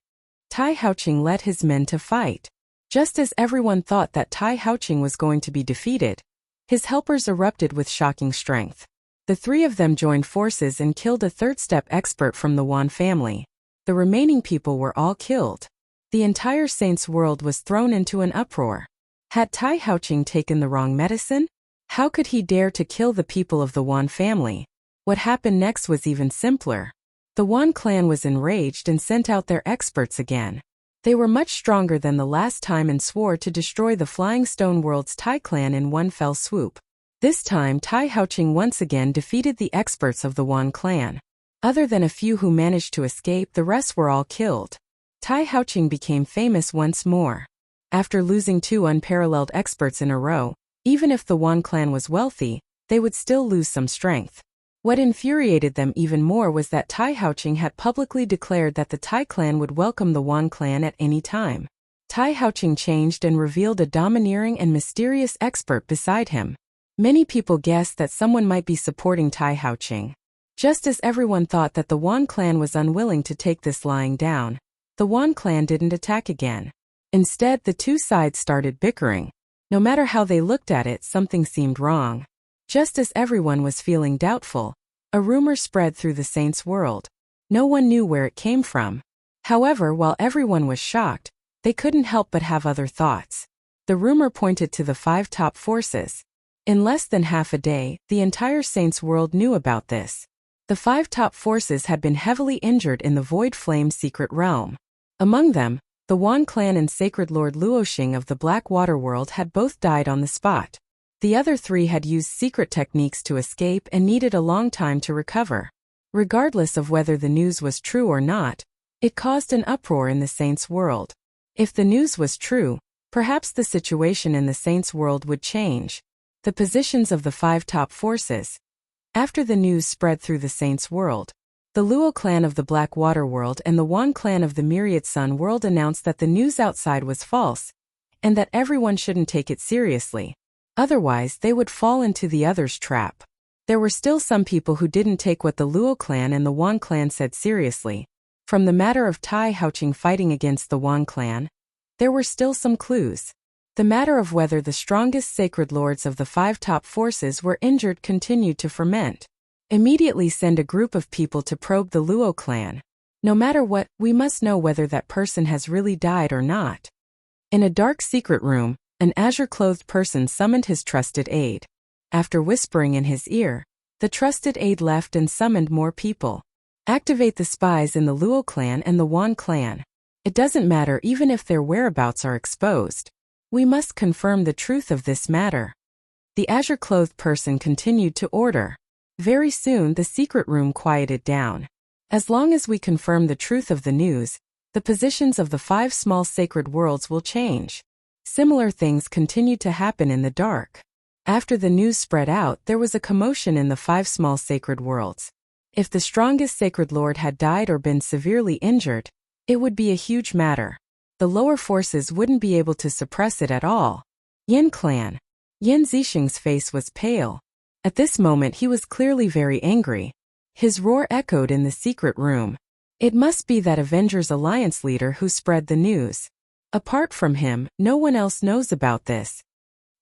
Tai Haoqing led his men to fight. Just as everyone thought that Tai Haoqing was going to be defeated, his helpers erupted with shocking strength. The three of them joined forces and killed a third-step expert from the Wan family. The remaining people were all killed. The entire Saints world was thrown into an uproar. Had Tai Haoqing taken the wrong medicine? How could he dare to kill the people of the Wan family? What happened next was even simpler. The Wan clan was enraged and sent out their experts again. They were much stronger than the last time and swore to destroy the Flying Stone world's Tai clan in one fell swoop. This time Tai Haoqing once again defeated the experts of the Wan clan. Other than a few who managed to escape, the rest were all killed. Tai Haoqing became famous once more. After losing 2 unparalleled experts in a row, even if the Wan clan was wealthy, they would still lose some strength. What infuriated them even more was that Tai Haoqing had publicly declared that the Tai clan would welcome the Wan clan at any time. Tai Haoqing changed and revealed a domineering and mysterious expert beside him. Many people guessed that someone might be supporting Tai Haoqing. Just as everyone thought that the Wan clan was unwilling to take this lying down, the Wan clan didn't attack again. Instead, the two sides started bickering. No matter how they looked at it, something seemed wrong. Just as everyone was feeling doubtful, a rumor spread through the Saints world. No one knew where it came from. However, while everyone was shocked, they couldn't help but have other thoughts. The rumor pointed to the 5 top forces. In less than half a day, the entire Saints world knew about this. The 5 top forces had been heavily injured in the Void Flame secret realm. Among them, the Wan clan and Sacred Lord Luoxing of the Black Water world had both died on the spot. The other 3 had used secret techniques to escape and needed a long time to recover. Regardless of whether the news was true or not, it caused an uproar in the Saints world. If the news was true, perhaps the situation in the Saints world would change. The positions of the 5 top forces. After the news spread through the Saints world, the Luo clan of the Black Water world and the Wan clan of the Myriad Sun world announced that the news outside was false, and that everyone shouldn't take it seriously. Otherwise, they would fall into the others' trap. There were still some people who didn't take what the Luo clan and the Wan clan said seriously. From the matter of Tai Haoqing fighting against the Wan clan, there were still some clues. The matter of whether the strongest sacred lords of the 5 top forces were injured continued to ferment. Immediately send a group of people to probe the Luo clan. No matter what, we must know whether that person has really died or not. In a dark secret room, an azure-clothed person summoned his trusted aide. After whispering in his ear, the trusted aide left and summoned more people. Activate the spies in the Luo clan and the Wan clan. It doesn't matter even if their whereabouts are exposed. We must confirm the truth of this matter. The azure-clothed person continued to order. Very soon the secret room quieted down. As long as we confirm the truth of the news, the positions of the 5 small sacred worlds will change. Similar things continued to happen in the dark. After the news spread out, there was a commotion in the 5 small sacred worlds. If the strongest sacred lord had died or been severely injured, it would be a huge matter. The lower forces wouldn't be able to suppress it at all. Yin clan. Yin Zixing's face was pale. At this moment he was clearly very angry. His roar echoed in the secret room. It must be that Avengers Alliance leader who spread the news. Apart from him, no one else knows about this.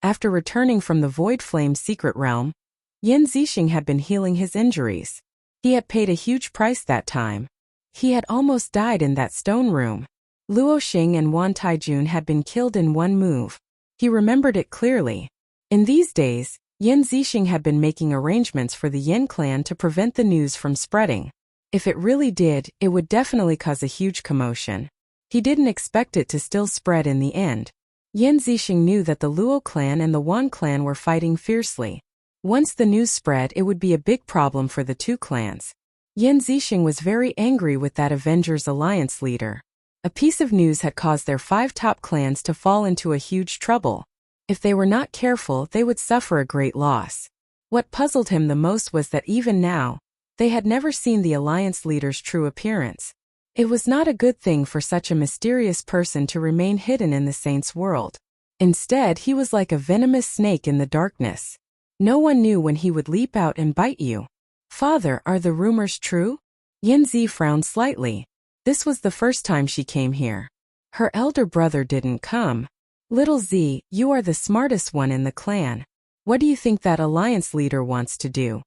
After returning from the Void Flame secret realm, Yin Zixing had been healing his injuries. He had paid a huge price that time. He had almost died in that stone room. Luo Xing and Wan Taijun had been killed in one move. He remembered it clearly. In these days, Yan Zixing had been making arrangements for the Yin clan to prevent the news from spreading. If it really did, it would definitely cause a huge commotion. He didn't expect it to still spread in the end. Yan Zixing knew that the Luo clan and the Wan clan were fighting fiercely. Once the news spread, it would be a big problem for the two clans. Yan Zixing was very angry with that Avengers Alliance leader. A piece of news had caused their 5 top clans to fall into a huge trouble. If they were not careful, they would suffer a great loss. What puzzled him the most was that even now, they had never seen the Alliance leader's true appearance. It was not a good thing for such a mysterious person to remain hidden in the Saints' world. Instead, he was like a venomous snake in the darkness. No one knew when he would leap out and bite you. Father, are the rumors true? Yanzi frowned slightly. This was the first time she came here. Her elder brother didn't come. Little Z, you are the smartest one in the clan. What do you think that alliance leader wants to do?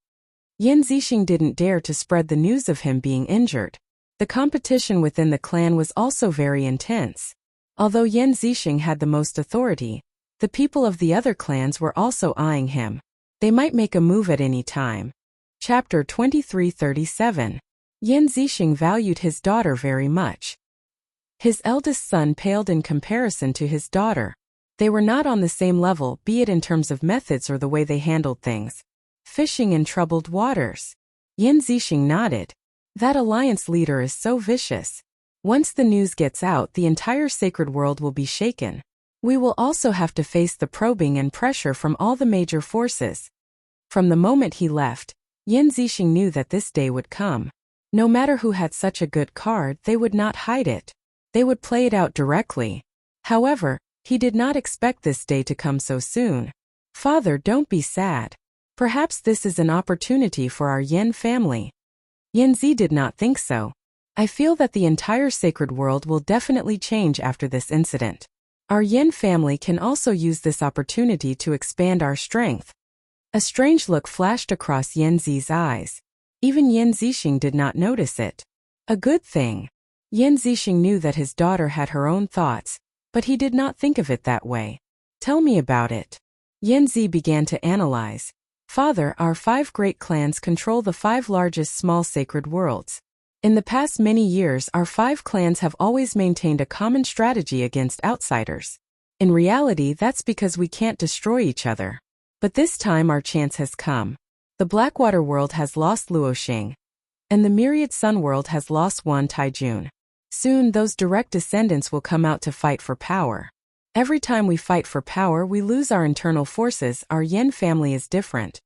Yan Zixing didn't dare to spread the news of him being injured. The competition within the clan was also very intense. Although Yan Zixing had the most authority, the people of the other clans were also eyeing him. They might make a move at any time. Chapter 2337. Yan Zixing valued his daughter very much. His eldest son paled in comparison to his daughter. They were not on the same level, be it in terms of methods or the way they handled things. Fishing in troubled waters. Yan Zixing nodded. That alliance leader is so vicious. Once the news gets out, the entire sacred world will be shaken. We will also have to face the probing and pressure from all the major forces. From the moment he left, Yan Zixing knew that this day would come. No matter who had such a good card, they would not hide it. They would play it out directly. However, he did not expect this day to come so soon. Father, don't be sad. Perhaps this is an opportunity for our Yin family. Yanzi did not think so. I feel that the entire sacred world will definitely change after this incident. Our Yin family can also use this opportunity to expand our strength. A strange look flashed across Yanzi's eyes. Even Yan Zixing did not notice it. A good thing. Yan Zixing knew that his daughter had her own thoughts, but he did not think of it that way. Tell me about it. Yanzi began to analyze. Father, our 5 great clans control the 5 largest small sacred worlds. In the past many years, our 5 clans have always maintained a common strategy against outsiders. In reality, that's because we can't destroy each other. But this time our chance has come. The Blackwater world has lost Luo Xing, and the Myriad Sun world has lost Wan Taijun. Soon those direct descendants will come out to fight for power. Every time we fight for power, we lose our internal forces. Our Yin family is different.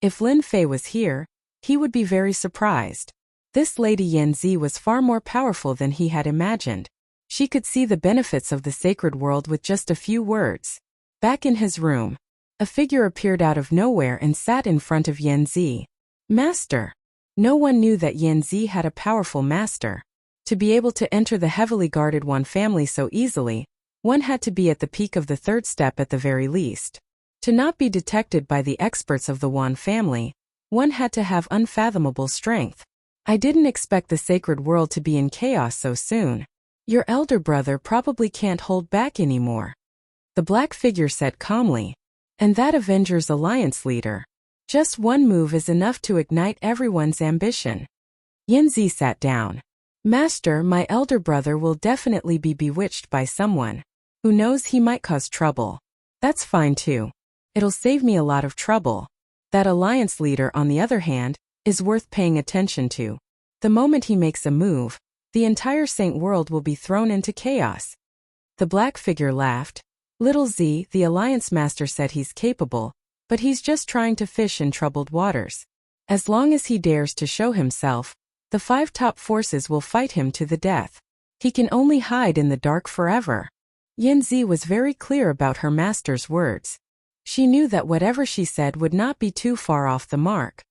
If Lin Fei was here, he would be very surprised. This Lady Yanzi was far more powerful than he had imagined. She could see the benefits of the sacred world with just a few words. Back in his room, a figure appeared out of nowhere and sat in front of Yanzi. Master. No one knew that Yanzi had a powerful master. To be able to enter the heavily guarded Wan family so easily, one had to be at the peak of the 3rd step at the very least. To not be detected by the experts of the Wan family, one had to have unfathomable strength. I didn't expect the sacred world to be in chaos so soon. Your elder brother probably can't hold back anymore. The black figure said calmly. And that Avengers Alliance leader. Just one move is enough to ignite everyone's ambition. Yanzi sat down. Master, my elder brother will definitely be bewitched by someone. Who knows, he might cause trouble. That's fine too. It'll save me a lot of trouble. That alliance leader, on the other hand, is worth paying attention to. The moment he makes a move, the entire Saint world will be thrown into chaos. The black figure laughed. Little Z, the alliance master, said he's capable, but he's just trying to fish in troubled waters. As long as he dares to show himself, the 5 top forces will fight him to the death. He can only hide in the dark forever. Yanzi was very clear about her master's words. She knew that whatever she said would not be too far off the mark.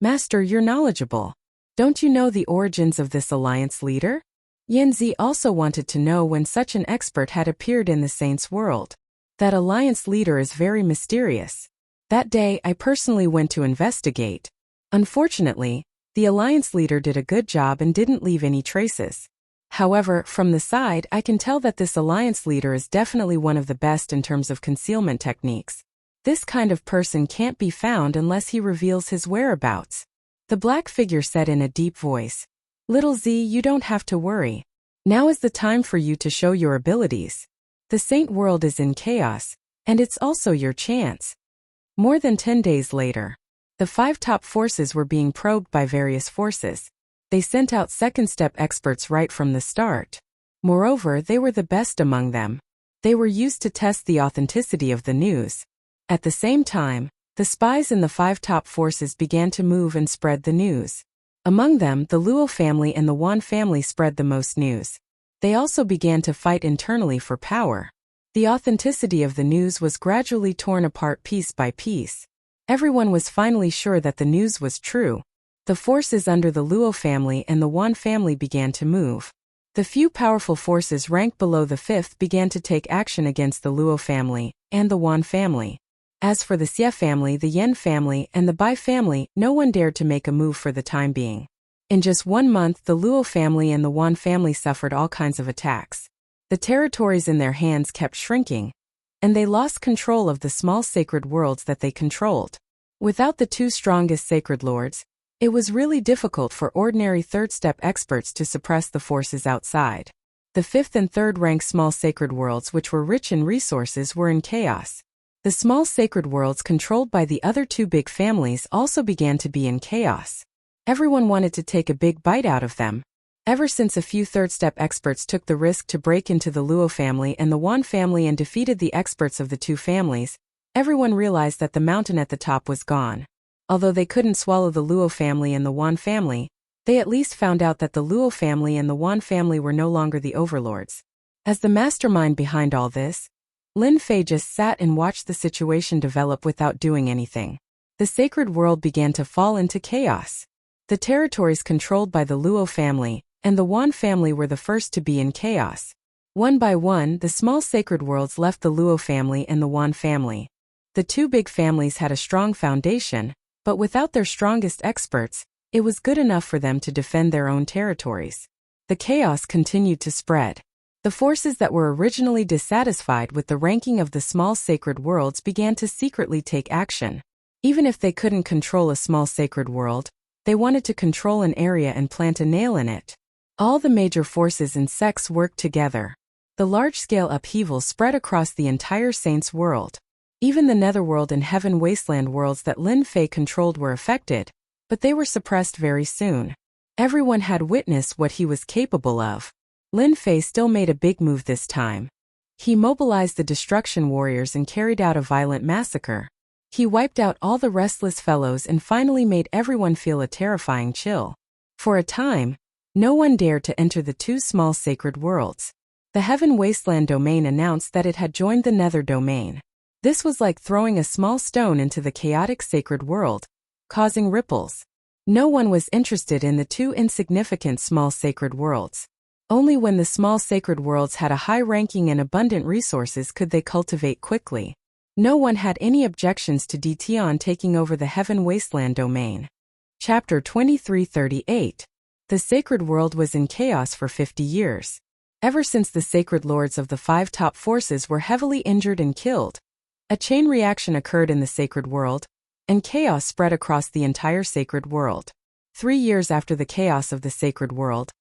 Master, you're knowledgeable. Don't you know the origins of this alliance leader? Yanzi also wanted to know when such an expert had appeared in the Saints' world. That alliance leader is very mysterious. That day I personally went to investigate. Unfortunately, The alliance leader did a good job and didn't leave any traces. However, from the side, I can tell that this alliance leader is definitely one of the best in terms of concealment techniques. This kind of person can't be found unless he reveals his whereabouts. The black figure said in a deep voice. Little Z, you don't have to worry. Now is the time for you to show your abilities. The Saint world is in chaos, and it's also your chance. More than 10 days later, the 5 top forces were being probed by various forces. They sent out second-step experts right from the start. Moreover, they were the best among them. They were used to test the authenticity of the news. At the same time, the spies in the 5 top forces began to move and spread the news. Among them, the Luo family and the Wan family spread the most news. They also began to fight internally for power. The authenticity of the news was gradually torn apart piece by piece. Everyone was finally sure that the news was true. The forces under the Luo family and the Wan family began to move. The few powerful forces ranked below the 5th began to take action against the Luo family and the Wan family. As for the Xie family, the Yen family, and the Bai family, no one dared to make a move for the time being. In just 1 month, the Luo family and the Wan family suffered all kinds of attacks. The territories in their hands kept shrinking, and they lost control of the small sacred worlds that they controlled. Without the 2 strongest sacred lords, it was really difficult for ordinary third-step experts to suppress the forces outside. The 5th and 3rd ranked small sacred worlds, which were rich in resources, were in chaos. The small sacred worlds controlled by the other 2 big families also began to be in chaos. Everyone wanted to take a big bite out of them. Ever since a few third-step experts took the risk to break into the Luo family and the Wan family and defeated the experts of the 2 families, everyone realized that the mountain at the top was gone. Although they couldn't swallow the Luo family and the Wan family, they at least found out that the Luo family and the Wan family were no longer the overlords. As the mastermind behind all this, Lin Fei just sat and watched the situation develop without doing anything. The sacred world began to fall into chaos. The territories controlled by the Luo family and the Wan family were the first to be in chaos. One by one, the small sacred worlds left the Luo family and the Wan family. The 2 big families had a strong foundation, but without their strongest experts, it was good enough for them to defend their own territories. The chaos continued to spread. The forces that were originally dissatisfied with the ranking of the small sacred worlds began to secretly take action. Even if they couldn't control a small sacred world, they wanted to control an area and plant a nail in it. All the major forces and sects worked together. The large-scale upheaval spread across the entire Saints world. Even the Netherworld and Heaven Wasteland worlds that Lin Fei controlled were affected, but they were suppressed very soon. Everyone had witnessed what he was capable of. Lin Fei still made a big move this time. He mobilized the Destruction Warriors and carried out a violent massacre. He wiped out all the restless fellows and finally made everyone feel a terrifying chill. For a time, no one dared to enter the 2 small sacred worlds. The Heaven Wasteland domain announced that it had joined the Nether domain. This was like throwing a small stone into the chaotic sacred world, causing ripples. No one was interested in the 2 insignificant small sacred worlds. Only when the small sacred worlds had a high ranking and abundant resources could they cultivate quickly. No one had any objections to Dtion taking over the Heaven Wasteland domain. Chapter 2338. The sacred world was in chaos for 50 years. Ever since the sacred lords of the 5 top forces were heavily injured and killed, a chain reaction occurred in the sacred world, and chaos spread across the entire sacred world. 3 years after the chaos of the sacred world,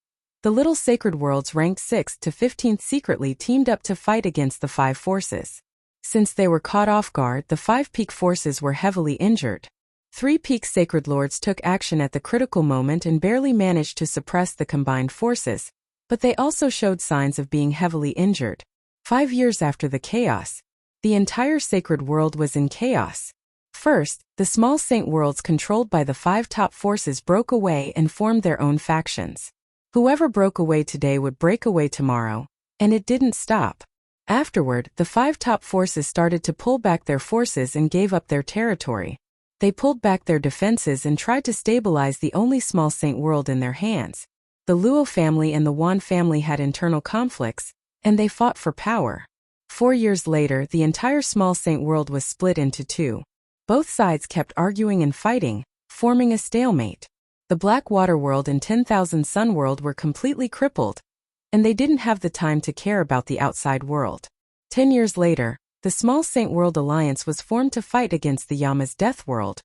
the little sacred worlds ranked 6th to 15th secretly teamed up to fight against the 5 forces. Since they were caught off guard, the 5 peak forces were heavily injured. 3 peak sacred lords took action at the critical moment and barely managed to suppress the combined forces, but they also showed signs of being heavily injured. 5 years after the chaos, the entire sacred world was in chaos. First, the small saint worlds controlled by the 5 top forces broke away and formed their own factions. Whoever broke away today would break away tomorrow, and it didn't stop. Afterward, the 5 top forces started to pull back their forces and gave up their territory. They pulled back their defenses and tried to stabilize the only small saint world in their hands. The Luo family and the Wan family had internal conflicts, and they fought for power. 4 years later, the entire small saint world was split into 2. Both sides kept arguing and fighting, forming a stalemate. The Black Water World and 10,000 Sun World were completely crippled, and they didn't have the time to care about the outside world. 10 years later, the Small Saint World Alliance was formed to fight against the Yama's Death World,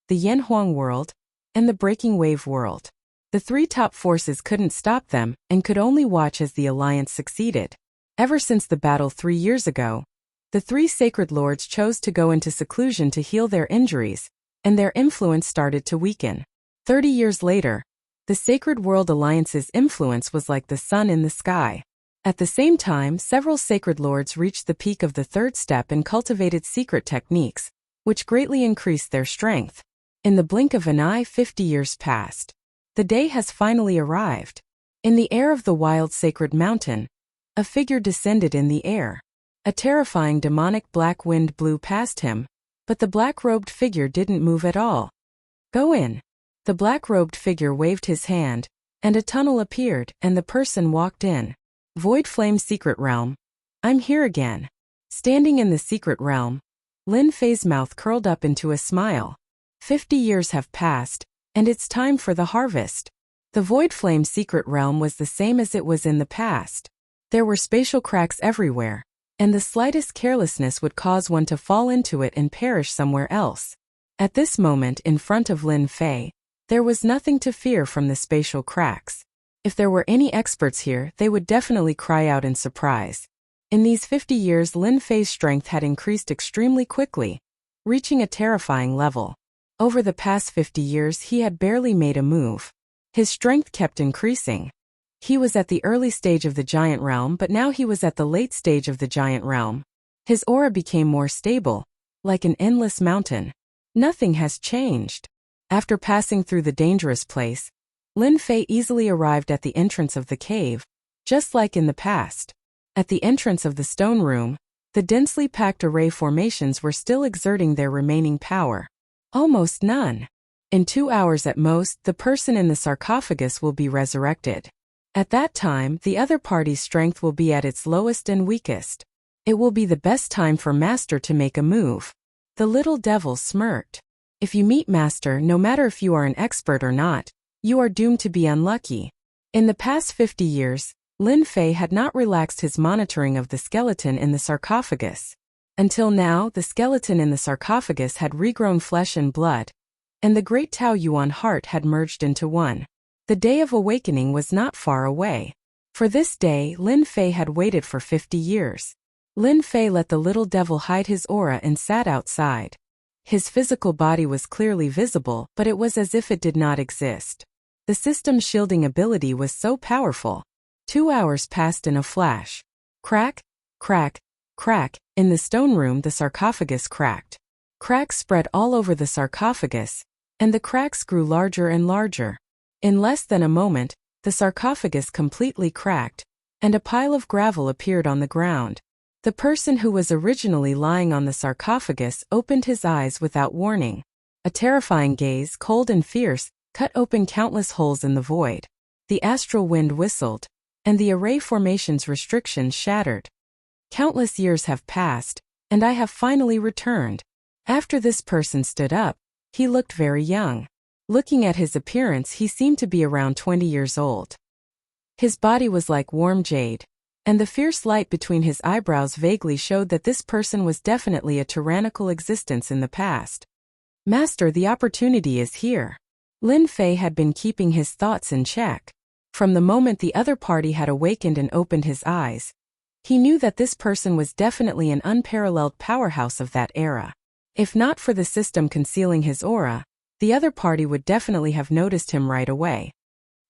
the Yanhuang World, and the Breaking Wave World. The three top forces couldn't stop them and could only watch as the alliance succeeded. Ever since the battle 3 years ago, the three sacred lords chose to go into seclusion to heal their injuries, and their influence started to weaken. 30 years later, the Sacred World Alliance's influence was like the sun in the sky. At the same time, several sacred lords reached the peak of the third step and cultivated secret techniques, which greatly increased their strength. In the blink of an eye, 50 years passed. The day has finally arrived. In the air of the wild sacred mountain, a figure descended in the air. A terrifying demonic black wind blew past him, but the black-robed figure didn't move at all. "Go in." The black-robed figure waved his hand, and a tunnel appeared, and the person walked in. Void Flame Secret Realm. "I'm here again." Standing in the secret realm, Lin Fei's mouth curled up into a smile. 50 years have passed, and it's time for the harvest. The Void Flame Secret Realm was the same as it was in the past. There were spatial cracks everywhere, and the slightest carelessness would cause one to fall into it and perish somewhere else. At this moment, in front of Lin Fei, there was nothing to fear from the spatial cracks. If there were any experts here, they would definitely cry out in surprise. In these 50 years, Lin Fei's strength had increased extremely quickly, reaching a terrifying level. Over the past 50 years, he had barely made a move. His strength kept increasing. He was at the early stage of the giant realm, but now he was at the late stage of the giant realm. His aura became more stable, like an endless mountain. Nothing has changed. After passing through the dangerous place, Lin Fei easily arrived at the entrance of the cave, just like in the past. At the entrance of the stone room, the densely packed array formations were still exerting their remaining power. Almost none. In 2 hours at most, the person in the sarcophagus will be resurrected. At that time, the other party's strength will be at its lowest and weakest. It will be the best time for Master to make a move. The little devil smirked. If you meet Master, no matter if you are an expert or not, you are doomed to be unlucky. In the past 50 years, Lin Fei had not relaxed his monitoring of the skeleton in the sarcophagus. Until now, the skeleton in the sarcophagus had regrown flesh and blood, and the great Tao Yuan heart had merged into one. The day of awakening was not far away. For this day, Lin Fei had waited for 50 years. Lin Fei let the little devil hide his aura and sat outside. His physical body was clearly visible, but it was as if it did not exist. The system's shielding ability was so powerful. 2 hours passed in a flash. Crack, crack, crack. In the stone room, the sarcophagus cracked. Cracks spread all over the sarcophagus, and the cracks grew larger and larger. In less than a moment, the sarcophagus completely cracked, and a pile of gravel appeared on the ground. The person who was originally lying on the sarcophagus opened his eyes without warning. A terrifying gaze, cold and fierce, cut open countless holes in the void. The astral wind whistled, and the array formation's restrictions shattered. Countless years have passed, and I have finally returned. After this person stood up, he looked very young. Looking at his appearance, he seemed to be around 20 years old. His body was like warm jade, and the fierce light between his eyebrows vaguely showed that this person was definitely a tyrannical existence in the past. Master, the opportunity is here. Lin Fei had been keeping his thoughts in check. From the moment the other party had awakened and opened his eyes, he knew that this person was definitely an unparalleled powerhouse of that era. If not for the system concealing his aura, the other party would definitely have noticed him right away.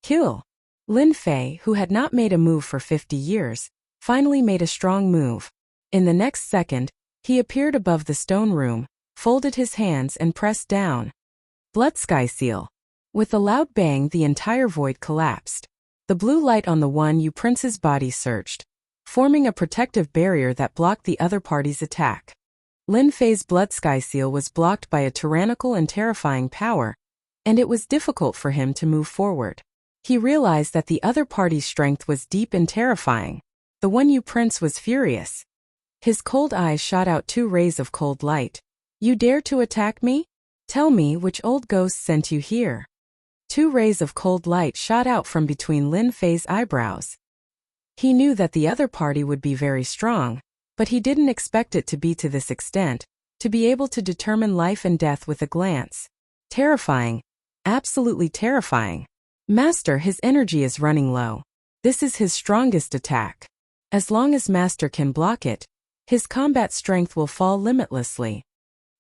Kill. Lin Fei, who had not made a move for 50 years, finally made a strong move. In the next second, he appeared above the stone room, folded his hands and pressed down. Blood Sky Seal. With a loud bang, the entire void collapsed. The blue light on the One Yu Prince's body surged, forming a protective barrier that blocked the other party's attack. Lin Fei's Blood Sky Seal was blocked by a tyrannical and terrifying power, and it was difficult for him to move forward. He realized that the other party's strength was deep and terrifying. The One Yu Prince was furious. His cold eyes shot out 2 rays of cold light. You dare to attack me? Tell me which old ghost sent you here. Two rays of cold light shot out from between Lin Fei's eyebrows. He knew that the other party would be very strong, but he didn't expect it to be to this extent, to be able to determine life and death with a glance. Terrifying. Absolutely terrifying. Master, his energy is running low. This is his strongest attack. As long as Master can block it, his combat strength will fall limitlessly.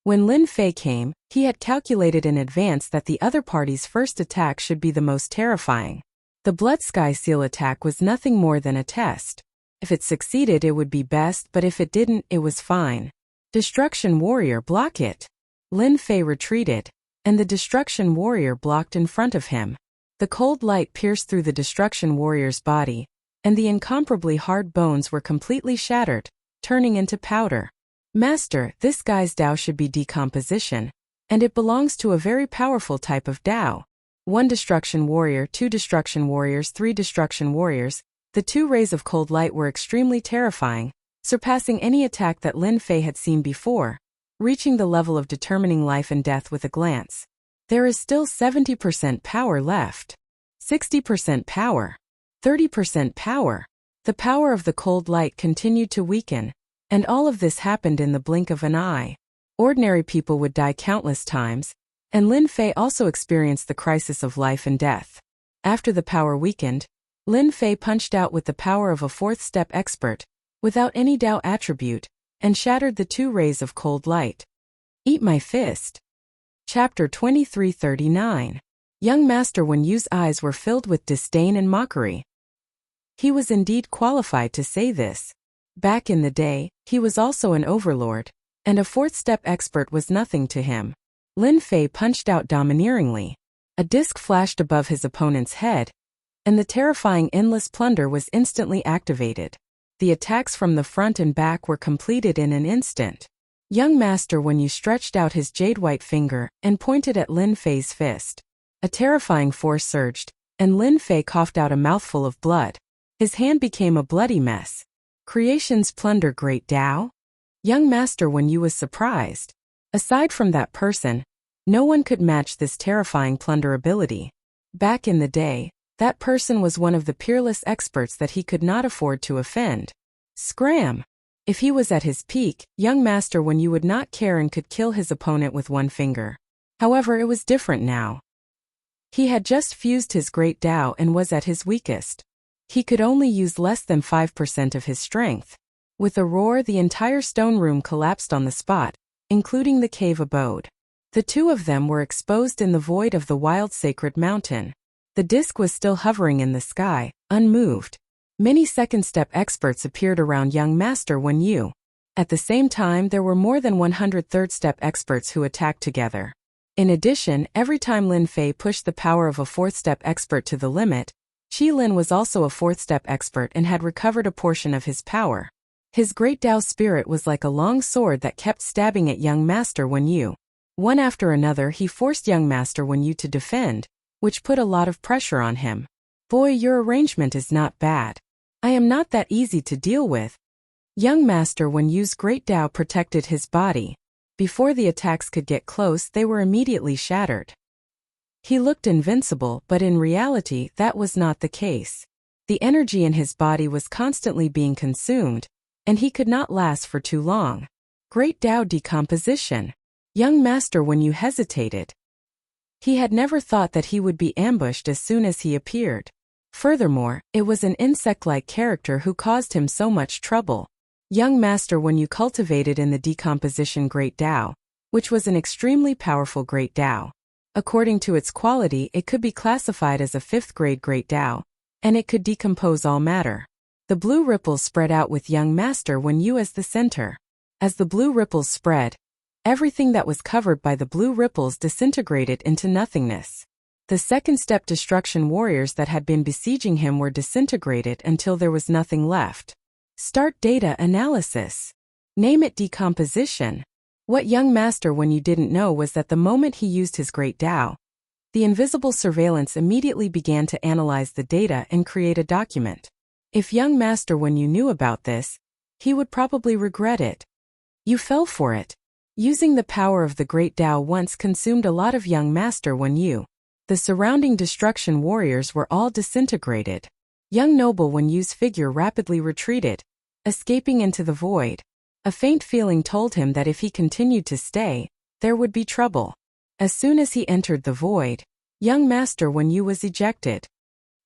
When Lin Fei came, he had calculated in advance that the other party's first attack should be the most terrifying. The Blood Sky Seal attack was nothing more than a test. If it succeeded, it would be best, but if it didn't, it was fine. Destruction Warrior, block it. Lin Fei retreated, and the Destruction Warrior blocked in front of him. The cold light pierced through the Destruction Warrior's body, and the incomparably hard bones were completely shattered, turning into powder. Master, this guy's Tao should be decomposition, and it belongs to a very powerful type of Tao. 1 Destruction Warrior, 2 Destruction Warriors, 3 Destruction Warriors. The 2 rays of cold light were extremely terrifying, surpassing any attack that Lin Fei had seen before, reaching the level of determining life and death with a glance. There is still 70% power left. 60% power. 30% power. The power of the cold light continued to weaken, and all of this happened in the blink of an eye. Ordinary people would die countless times, and Lin Fei also experienced the crisis of life and death. After the power weakened, Lin Fei punched out with the power of a 4th-step expert, without any Tao attribute, and shattered the 2 rays of cold light. Eat my fist. Chapter 2339. Young Master Wen Yu's eyes were filled with disdain and mockery. He was indeed qualified to say this. Back in the day, he was also an overlord, and a 4th-step expert was nothing to him. Lin Fei punched out domineeringly. A disc flashed above his opponent's head, and the terrifying Endless Plunder was instantly activated. The attacks from the front and back were completed in an instant. Young Master Wen Yu stretched out his jade-white finger and pointed at Lin Fei's fist. A terrifying force surged, and Lin Fei coughed out a mouthful of blood. His hand became a bloody mess. Creation's Plunder, Great Tao? Young Master Wen Yu was surprised. Aside from that person, no one could match this terrifying plunder ability. Back in the day, that person was one of the peerless experts that he could not afford to offend. Scram! If he was at his peak, young Master Wen Yu would not care and could kill his opponent with one finger. However, it was different now. He had just fused his great Tao and was at his weakest. He could only use less than 5% of his strength. With a roar, the entire stone room collapsed on the spot, including the cave abode. The 2 of them were exposed in the void of the wild sacred mountain. The disc was still hovering in the sky, unmoved. Many 2nd-step experts appeared around young Master Wen Yu. At the same time, there were more than 100 3rd-step experts who attacked together. In addition, every time Lin Fei pushed the power of a 4th-step expert to the limit, Qi Lin was also a 4th-step expert and had recovered a portion of his power. His great Tao spirit was like a long sword that kept stabbing at young Master Wen Yu. One after another, he forced young Master Wen Yu to defend, which put a lot of pressure on him. Boy, your arrangement is not bad. I am not that easy to deal with. Young Master Wen Yu's great Tao protected his body. Before the attacks could get close, they were immediately shattered. He looked invincible, but in reality, that was not the case. The energy in his body was constantly being consumed, and he could not last for too long. Great Tao decomposition. Young Master Wen Yu hesitated. He had never thought that he would be ambushed as soon as he appeared. Furthermore, it was an insect-like character who caused him so much trouble. Young Master Wen Yu cultivated in the decomposition Great Tao, which was an extremely powerful Great Tao. According to its quality, it could be classified as a 5th-grade Great Tao, and it could decompose all matter. The blue ripples spread out with young Master Wen Yu as the center. As the blue ripples spread, everything that was covered by the blue ripples disintegrated into nothingness. The 2nd-step destruction warriors that had been besieging him were disintegrated until there was nothing left. Start data analysis. Name it decomposition. What young Master Wen Yu didn't know was that the moment he used his great Tao, the invisible surveillance immediately began to analyze the data and create a document. If young Master Wen Yu knew about this, he would probably regret it. You fell for it. Using the power of the great Tao once consumed a lot of young Master Wen Yu. The surrounding destruction warriors were all disintegrated. Young noble Wen Yu's figure rapidly retreated, escaping into the void. A faint feeling told him that if he continued to stay, there would be trouble. As soon as he entered the void, young Master Wen Yu was ejected.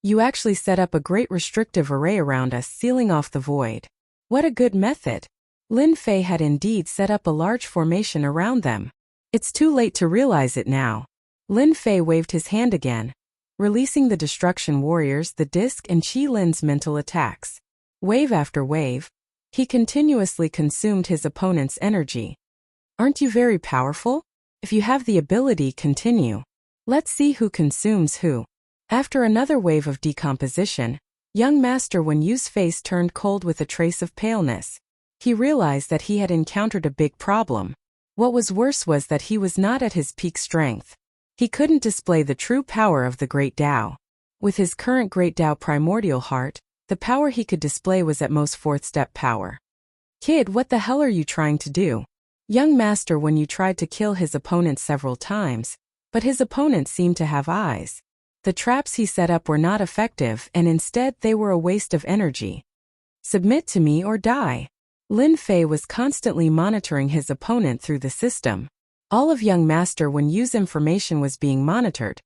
You actually set up a great restrictive array around us, sealing off the void. What a good method. Lin Fei had indeed set up a large formation around them. It's too late to realize it now. Lin Fei waved his hand again, releasing the destruction warriors, the disc and Qi Lin's mental attacks. Wave after wave, he continuously consumed his opponent's energy. Aren't you very powerful? If you have the ability, continue. Let's see who consumes who. After another wave of decomposition, young Master Wen Yu's face turned cold with a trace of paleness. He realized that he had encountered a big problem. What was worse was that he was not at his peak strength. He couldn't display the true power of the Great Tao. With his current Great Tao primordial heart, the power he could display was at most fourth step power. Kid, what the hell are you trying to do? Young Master Wen Yu tried to kill his opponent several times, but his opponent seemed to have eyes. The traps he set up were not effective, and instead they were a waste of energy. Submit to me or die. Lin Fei was constantly monitoring his opponent through the system. All of young Master Wen Yu's information was being monitored,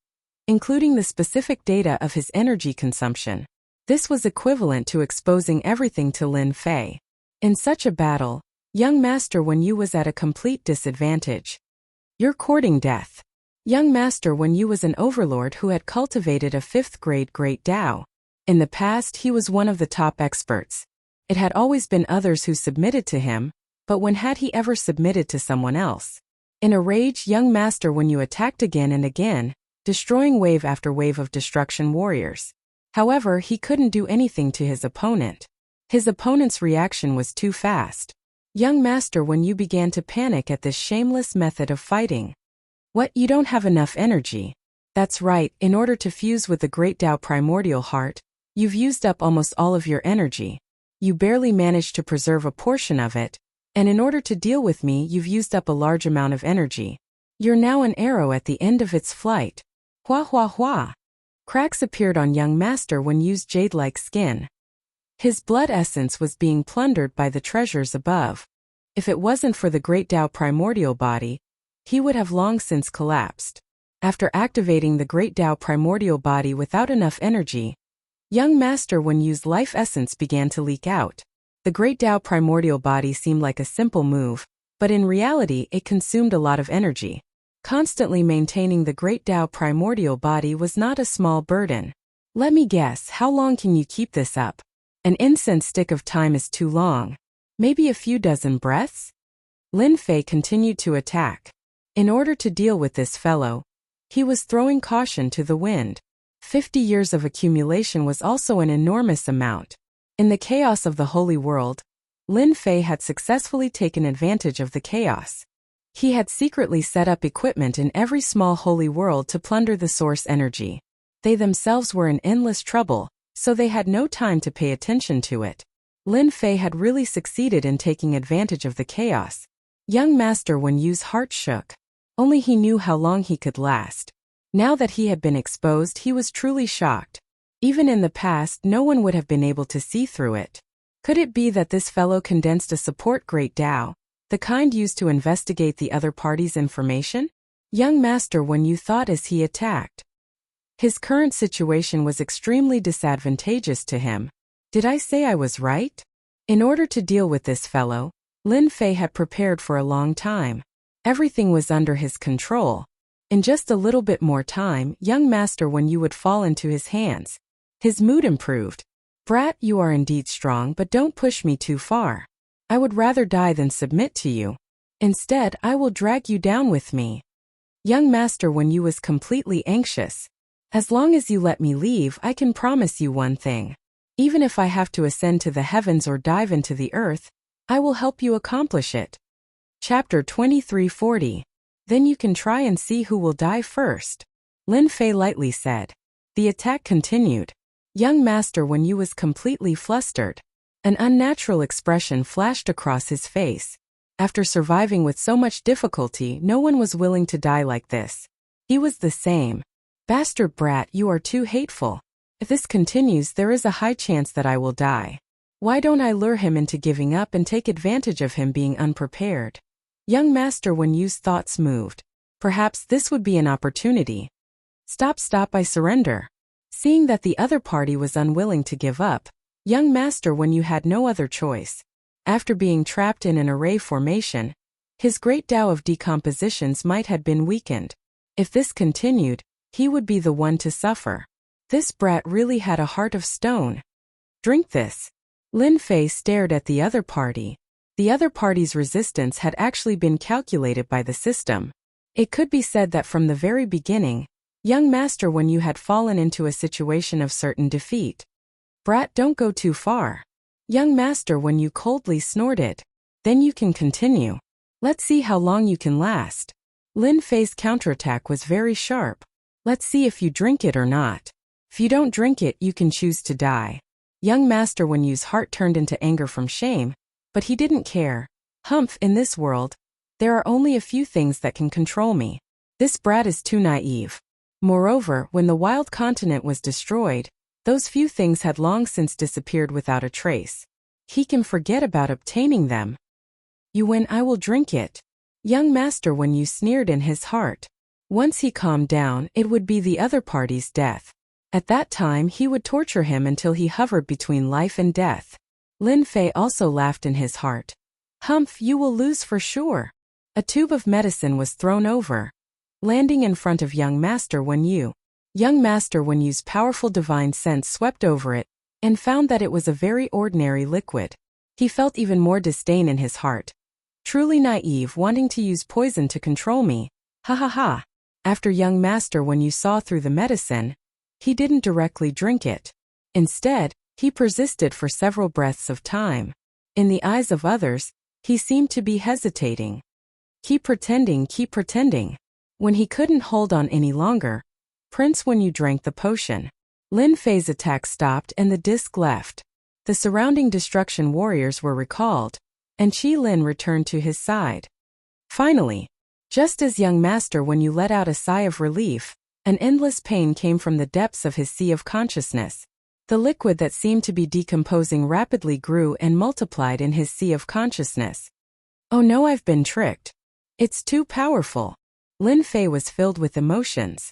including the specific data of his energy consumption. This was equivalent to exposing everything to Lin Fei. In such a battle, young Master Wen Yu was at a complete disadvantage. You're courting death. Young Master Wen Yu was an overlord who had cultivated a 5th grade Great Tao. In the past, he was one of the top experts. It had always been others who submitted to him, but when had he ever submitted to someone else? In a rage, young Master Wen Yu attacked again and again, destroying wave after wave of destruction warriors. However, he couldn't do anything to his opponent. His opponent's reaction was too fast. Young Master Wen Yu began to panic at this shameless method of fighting. What, you don't have enough energy? That's right, in order to fuse with the Great Tao primordial heart, you've used up almost all of your energy. You barely managed to preserve a portion of it, and in order to deal with me, you've used up a large amount of energy. You're now an arrow at the end of its flight. Hua hua hua. Cracks appeared on young Master Wen Yu's jade-like skin. His blood essence was being plundered by the treasures above. If it wasn't for the Great Tao primordial body, he would have long since collapsed. After activating the Great Tao primordial body without enough energy, young Master Wen Yu's life essence began to leak out. The Great Tao primordial body seemed like a simple move, but in reality it consumed a lot of energy. Constantly maintaining the Great Tao primordial body was not a small burden. Let me guess, how long can you keep this up? An incense stick of time is too long. Maybe a few dozen breaths? Lin Fei continued to attack. In order to deal with this fellow, he was throwing caution to the wind. 50 years of accumulation was also an enormous amount. In the chaos of the holy world, Lin Fei had successfully taken advantage of the chaos. He had secretly set up equipment in every small holy world to plunder the source energy. They themselves were in endless trouble, so they had no time to pay attention to it. Lin Fei had really succeeded in taking advantage of the chaos. Young Master Wen Yu's heart shook. Only he knew how long he could last. Now that he had been exposed, he was truly shocked. Even in the past, no one would have been able to see through it. Could it be that this fellow condensed a support Great Tao, the kind used to investigate the other party's information? Young Master Wen Yu thought as he attacked. His current situation was extremely disadvantageous to him. Did I say I was right? In order to deal with this fellow, Lin Fei had prepared for a long time. Everything was under his control. In just a little bit more time, young Master Wen Yu would fall into his hands. His mood improved. Brat, you are indeed strong, but don't push me too far. I would rather die than submit to you. Instead, I will drag you down with me. Young Master Wen Yu was completely anxious. As long as you let me leave, I can promise you one thing. Even if I have to ascend to the heavens or dive into the earth, I will help you accomplish it. Chapter 2340. Then you can try and see who will die first. Lin Fei lightly said. The attack continued. Young Master Wen Yu was completely flustered. An unnatural expression flashed across his face. After surviving with so much difficulty, no one was willing to die like this. He was the same. Bastard brat, you are too hateful. If this continues, there is a high chance that I will die. Why don't I lure him into giving up and take advantage of him being unprepared? Young master Wen Yu's thoughts moved. Perhaps this would be an opportunity. Stop, I surrender. Seeing that the other party was unwilling to give up, young master Wen Yu had no other choice. After being trapped in an array formation, his great Tao of decompositions might have been weakened. If this continued, he would be the one to suffer. This brat really had a heart of stone. Drink this. Lin Fei stared at the other party. The other party's resistance had actually been calculated by the system. It could be said that from the very beginning, young master Wen Yu had fallen into a situation of certain defeat. Brat, don't go too far. Young master Wen Yu coldly snorted. Then you can continue. Let's see how long you can last. Lin Fei's counterattack was very sharp. Let's see if you drink it or not. If you don't drink it, you can choose to die. Young master Wen Yu's heart turned into anger from shame, but he didn't care. Humph, in this world, there are only a few things that can control me. This brat is too naive. Moreover, when the wild continent was destroyed, those few things had long since disappeared without a trace. He can forget about obtaining them. You win, I will drink it. Young master Wen Yu sneered in his heart. Once he calmed down, it would be the other party's death. At that time he would torture him until he hovered between life and death. Lin Fei also laughed in his heart. Humph, you will lose for sure. A tube of medicine was thrown over, landing in front of young master Wen Yu. Young master Wen Yu's powerful divine sense swept over it, and found that it was a very ordinary liquid. He felt even more disdain in his heart. Truly naive, wanting to use poison to control me. Ha ha ha. After young master Wen Yu saw through the medicine, he didn't directly drink it. Instead, he persisted for several breaths of time. In the eyes of others, he seemed to be hesitating. Keep pretending. When he couldn't hold on any longer, Prince Wen Yu drank the potion. Lin Fei's attack stopped and the disc left. The surrounding destruction warriors were recalled, and Qi Lin returned to his side. Finally, just as young master Wen Yu let out a sigh of relief, an endless pain came from the depths of his sea of consciousness. The liquid that seemed to be decomposing rapidly grew and multiplied in his sea of consciousness. Oh no, I've been tricked. It's too powerful. Lin Fei was filled with emotions.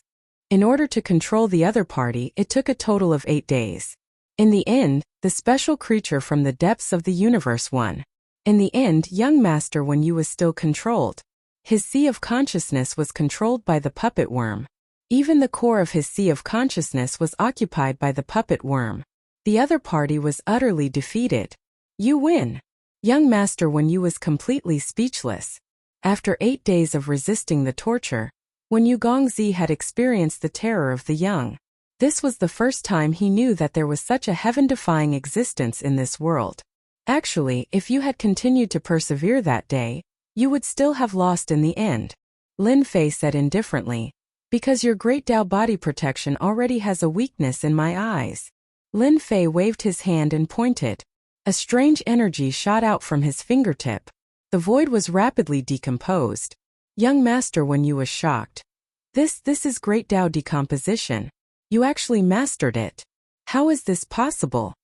In order to control the other party, it took a total of 8 days. In the end, the special creature from the depths of the universe won. In the end, young master Wen Yu was still controlled. His sea of consciousness was controlled by the puppet worm. Even the core of his sea of consciousness was occupied by the puppet worm. The other party was utterly defeated. You win. Young master Wen Yu was completely speechless. After 8 days of resisting the torture, Wen Yu Gongzi had experienced the terror of the young. This was the first time he knew that there was such a heaven-defying existence in this world. Actually, if you had continued to persevere that day, you would still have lost in the end. Lin Fei said indifferently. Because your great Tao body protection already has a weakness in my eyes. Lin Fei waved his hand and pointed. A strange energy shot out from his fingertip. The void was rapidly decomposed. Young master Wen Yu was shocked. This is great Tao decomposition. You actually mastered it. How is this possible?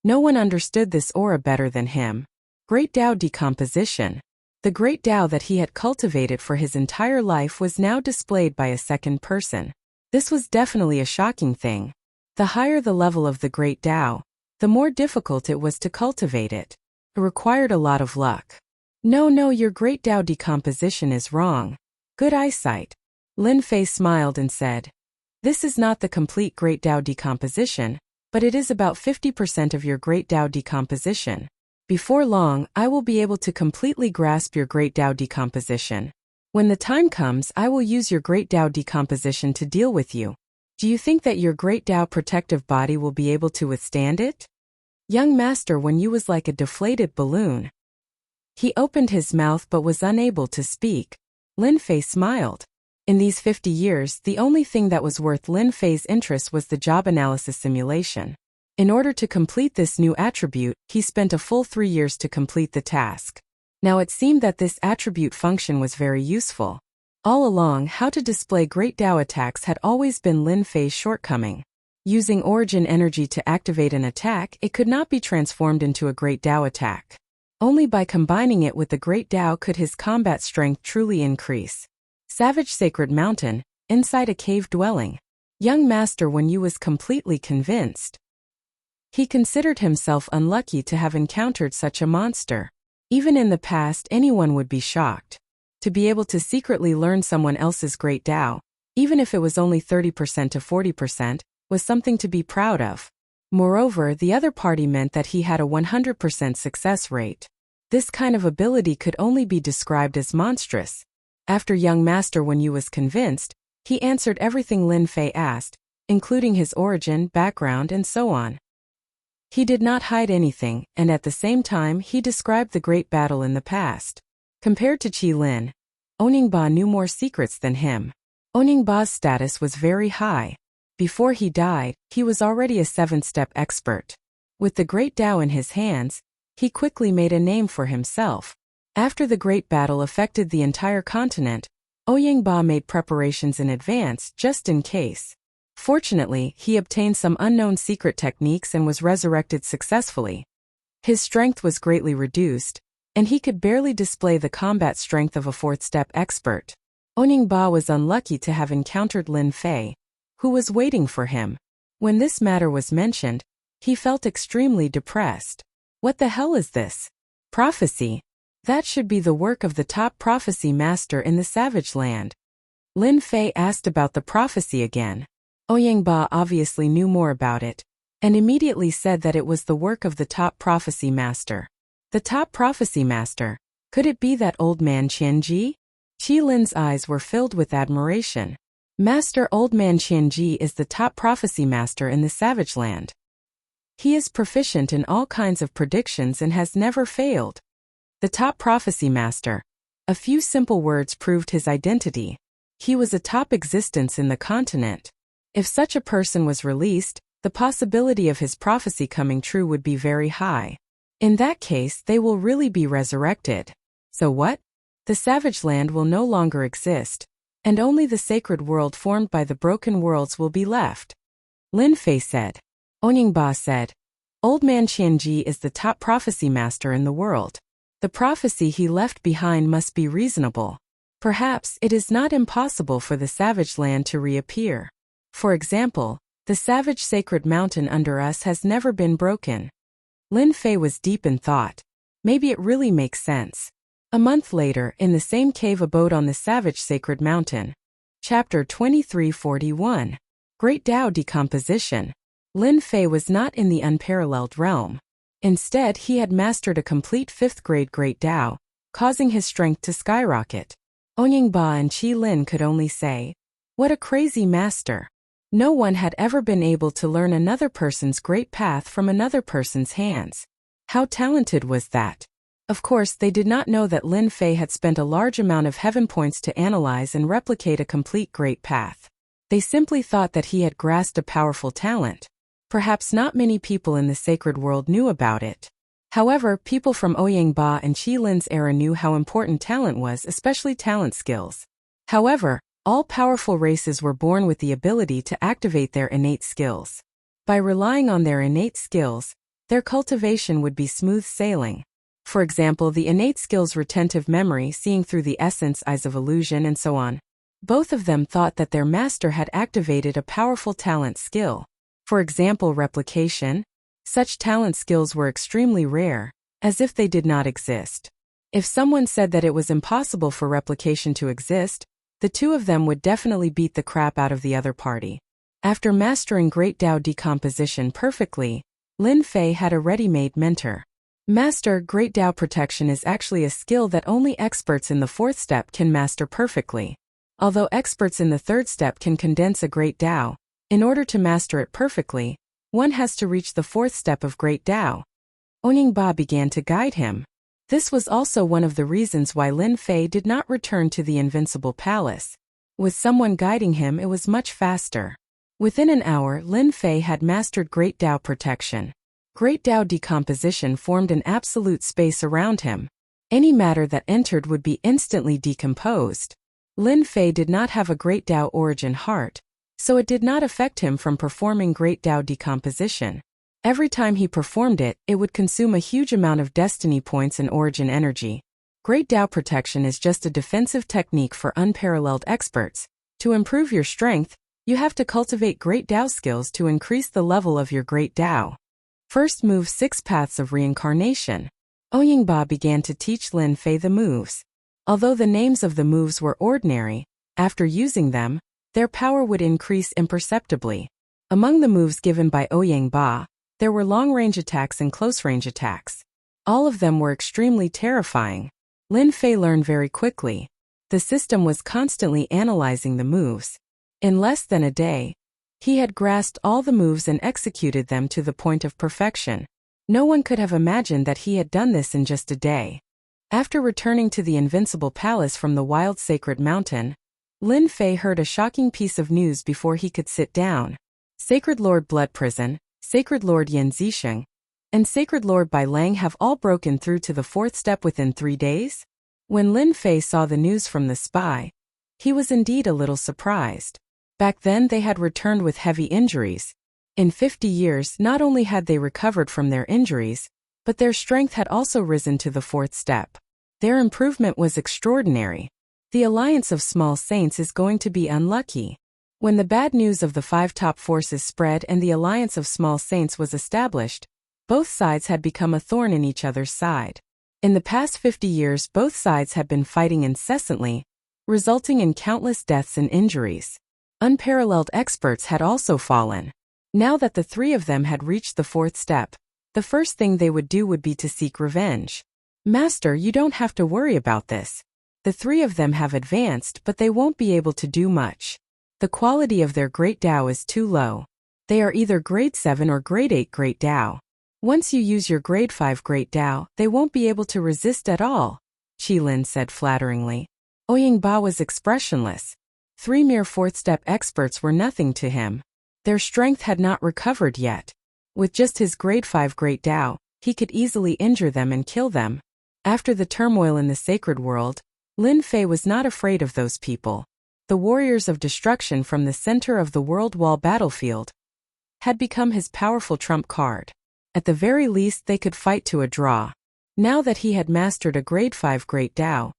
No one understood this aura better than him. Great Tao decomposition. The great Tao that he had cultivated for his entire life was now displayed by a second person. This was definitely a shocking thing. The higher the level of the great Tao, the more difficult it was to cultivate it. It required a lot of luck. No, your great Tao decomposition is wrong. Good eyesight. Lin Fei smiled and said, this is not the complete great Tao decomposition, but it is about 50% of your great Tao decomposition. Before long, I will be able to completely grasp your great Tao decomposition. When the time comes, I will use your great Tao decomposition to deal with you. Do you think that your great Tao protective body will be able to withstand it? Young master Wen Yu was like a deflated balloon. He opened his mouth but was unable to speak. Lin Fei smiled. In these 50 years, the only thing that was worth Lin Fei's interest was the job analysis simulation. In order to complete this new attribute, he spent a full 3 years to complete the task. Now it seemed that this attribute function was very useful. All along, how to display Great Tao attacks had always been Lin Fei's shortcoming. Using origin energy to activate an attack, it could not be transformed into a Great Tao attack. Only by combining it with the Great Tao could his combat strength truly increase. Savage Sacred Mountain, inside a cave dwelling. Young Master Wen Yu was completely convinced. He considered himself unlucky to have encountered such a monster. Even in the past, anyone would be shocked. To be able to secretly learn someone else's Great Tao, even if it was only 30% to 40%, was something to be proud of. Moreover, the other party meant that he had a 100% success rate. This kind of ability could only be described as monstrous. After young Master Wen Yu was convinced, he answered everything Lin Fei asked, including his origin, background, and so on. He did not hide anything, and at the same time he described the great battle in the past. Compared to Qi Lin, Oningba knew more secrets than him. Oningba's status was very high. Before he died, he was already a 7-step expert. With the Great Tao in his hands, he quickly made a name for himself. After the great battle affected the entire continent, Oningba made preparations in advance just in case. Fortunately, he obtained some unknown secret techniques and was resurrected successfully. His strength was greatly reduced, and he could barely display the combat strength of a 4th-step expert. Oningba was unlucky to have encountered Lin Fei, who was waiting for him. When this matter was mentioned, he felt extremely depressed. What the hell is this? Prophecy? That should be the work of the top prophecy master in the Savage Land. Lin Fei asked about the prophecy again. Oningba obviously knew more about it, and immediately said that it was the work of the top prophecy master. The top prophecy master? Could it be that old man Qianji? Qi Lin's eyes were filled with admiration. Master Old Man Qianji is the top prophecy master in the Savage Land. He is proficient in all kinds of predictions and has never failed. The top prophecy master. A few simple words proved his identity. He was a top existence in the continent. If such a person was released, the possibility of his prophecy coming true would be very high. In that case, they will really be resurrected. So what? The Savage Land will no longer exist, and only the sacred world formed by the broken worlds will be left. Lin Fei said. Oningba said, Old Man Qianji is the top prophecy master in the world. The prophecy he left behind must be reasonable. Perhaps it is not impossible for the Savage Land to reappear. For example, the Savage Sacred Mountain under us has never been broken. Lin Fei was deep in thought. Maybe it really makes sense. A month later, in the same cave abode on the Savage Sacred Mountain. Chapter 2341. Great Tao Decomposition. Lin Fei was not in the unparalleled realm. Instead, he had mastered a complete 5th-grade Great Tao, causing his strength to skyrocket. Oningba and Qi Lin could only say, what a crazy master. No one had ever been able to learn another person's great path from another person's hands. How talented was that? Of course, they did not know that Lin Fei had spent a large amount of heaven points to analyze and replicate a complete great path. They simply thought that he had grasped a powerful talent. Perhaps not many people in the sacred world knew about it. However, people from Oningba and Qi Lin's era knew how important talent was, especially talent skills. However, all powerful races were born with the ability to activate their innate skills. By relying on their innate skills, their cultivation would be smooth sailing. For example, the innate skills retentive memory, seeing through the essence, eyes of illusion, and so on. Both of them thought that their master had activated a powerful talent skill. For example, replication. Such talent skills were extremely rare, as if they did not exist. If someone said that it was impossible for replication to exist, the two of them would definitely beat the crap out of the other party. After mastering Great Tao Decomposition perfectly, Lin Fei had a ready-made mentor. Master Great Tao Protection is actually a skill that only experts in the 4th step can master perfectly. Although experts in the 3rd step can condense a Great Tao, in order to master it perfectly, one has to reach the 4th step of Great Tao. Oningba began to guide him. This was also one of the reasons why Lin Fei did not return to the Invincible Palace. With someone guiding him, it was much faster. Within an hour, Lin Fei had mastered Great Tao Protection. Great Tao Decomposition formed an absolute space around him. Any matter that entered would be instantly decomposed. Lin Fei did not have a Great Tao origin heart, so it did not affect him from performing Great Tao decomposition. Every time he performed it, it would consume a huge amount of destiny points and origin energy. Great Tao protection is just a defensive technique for unparalleled experts. To improve your strength, you have to cultivate Great Tao skills to increase the level of your Great Tao. First move 6 Paths of Reincarnation. Ouyingba began to teach Lin Fei the moves. Although the names of the moves were ordinary, after using them, their power would increase imperceptibly. Among the moves given by Ouyingba, there were long-range attacks and close-range attacks. All of them were extremely terrifying. Lin Fei learned very quickly. The system was constantly analyzing the moves. In less than a day, he had grasped all the moves and executed them to the point of perfection. No one could have imagined that he had done this in just a day. After returning to the Invincible Palace from the Wild Sacred Mountain, Lin Fei heard a shocking piece of news before he could sit down. Sacred Lord Blood Prison, Sacred Lord Yan Zixing, and Sacred Lord Bai Lang have all broken through to the 4th step within 3 days? When Lin Fei saw the news from the spy, he was indeed a little surprised. Back then they had returned with heavy injuries. In 50 years not only had they recovered from their injuries, but their strength had also risen to the 4th step. Their improvement was extraordinary. The alliance of small saints is going to be unlucky. When the bad news of the 5 top forces spread and the alliance of small saints was established, both sides had become a thorn in each other's side. In the past 50 years both sides had been fighting incessantly, resulting in countless deaths and injuries. Unparalleled experts had also fallen. Now that the 3 of them had reached the 4th step, the first thing they would do would be to seek revenge. Master, you don't have to worry about this. The 3 of them have advanced, but they won't be able to do much. The quality of their Great Tao is too low. They are either Grade 7 or Grade 8 Great Tao. Once you use your Grade 5 Great Tao, they won't be able to resist at all, Qilin said flatteringly. Ouyingba was expressionless. 3 mere 4th step experts were nothing to him. Their strength had not recovered yet. With just his Grade 5 Great Tao, he could easily injure them and kill them. After the turmoil in the sacred world, Lin Fei was not afraid of those people. The warriors of destruction from the center of the World Wall battlefield had become his powerful trump card. At the very least they could fight to a draw. Now that he had mastered a Grade 5 Great Tao,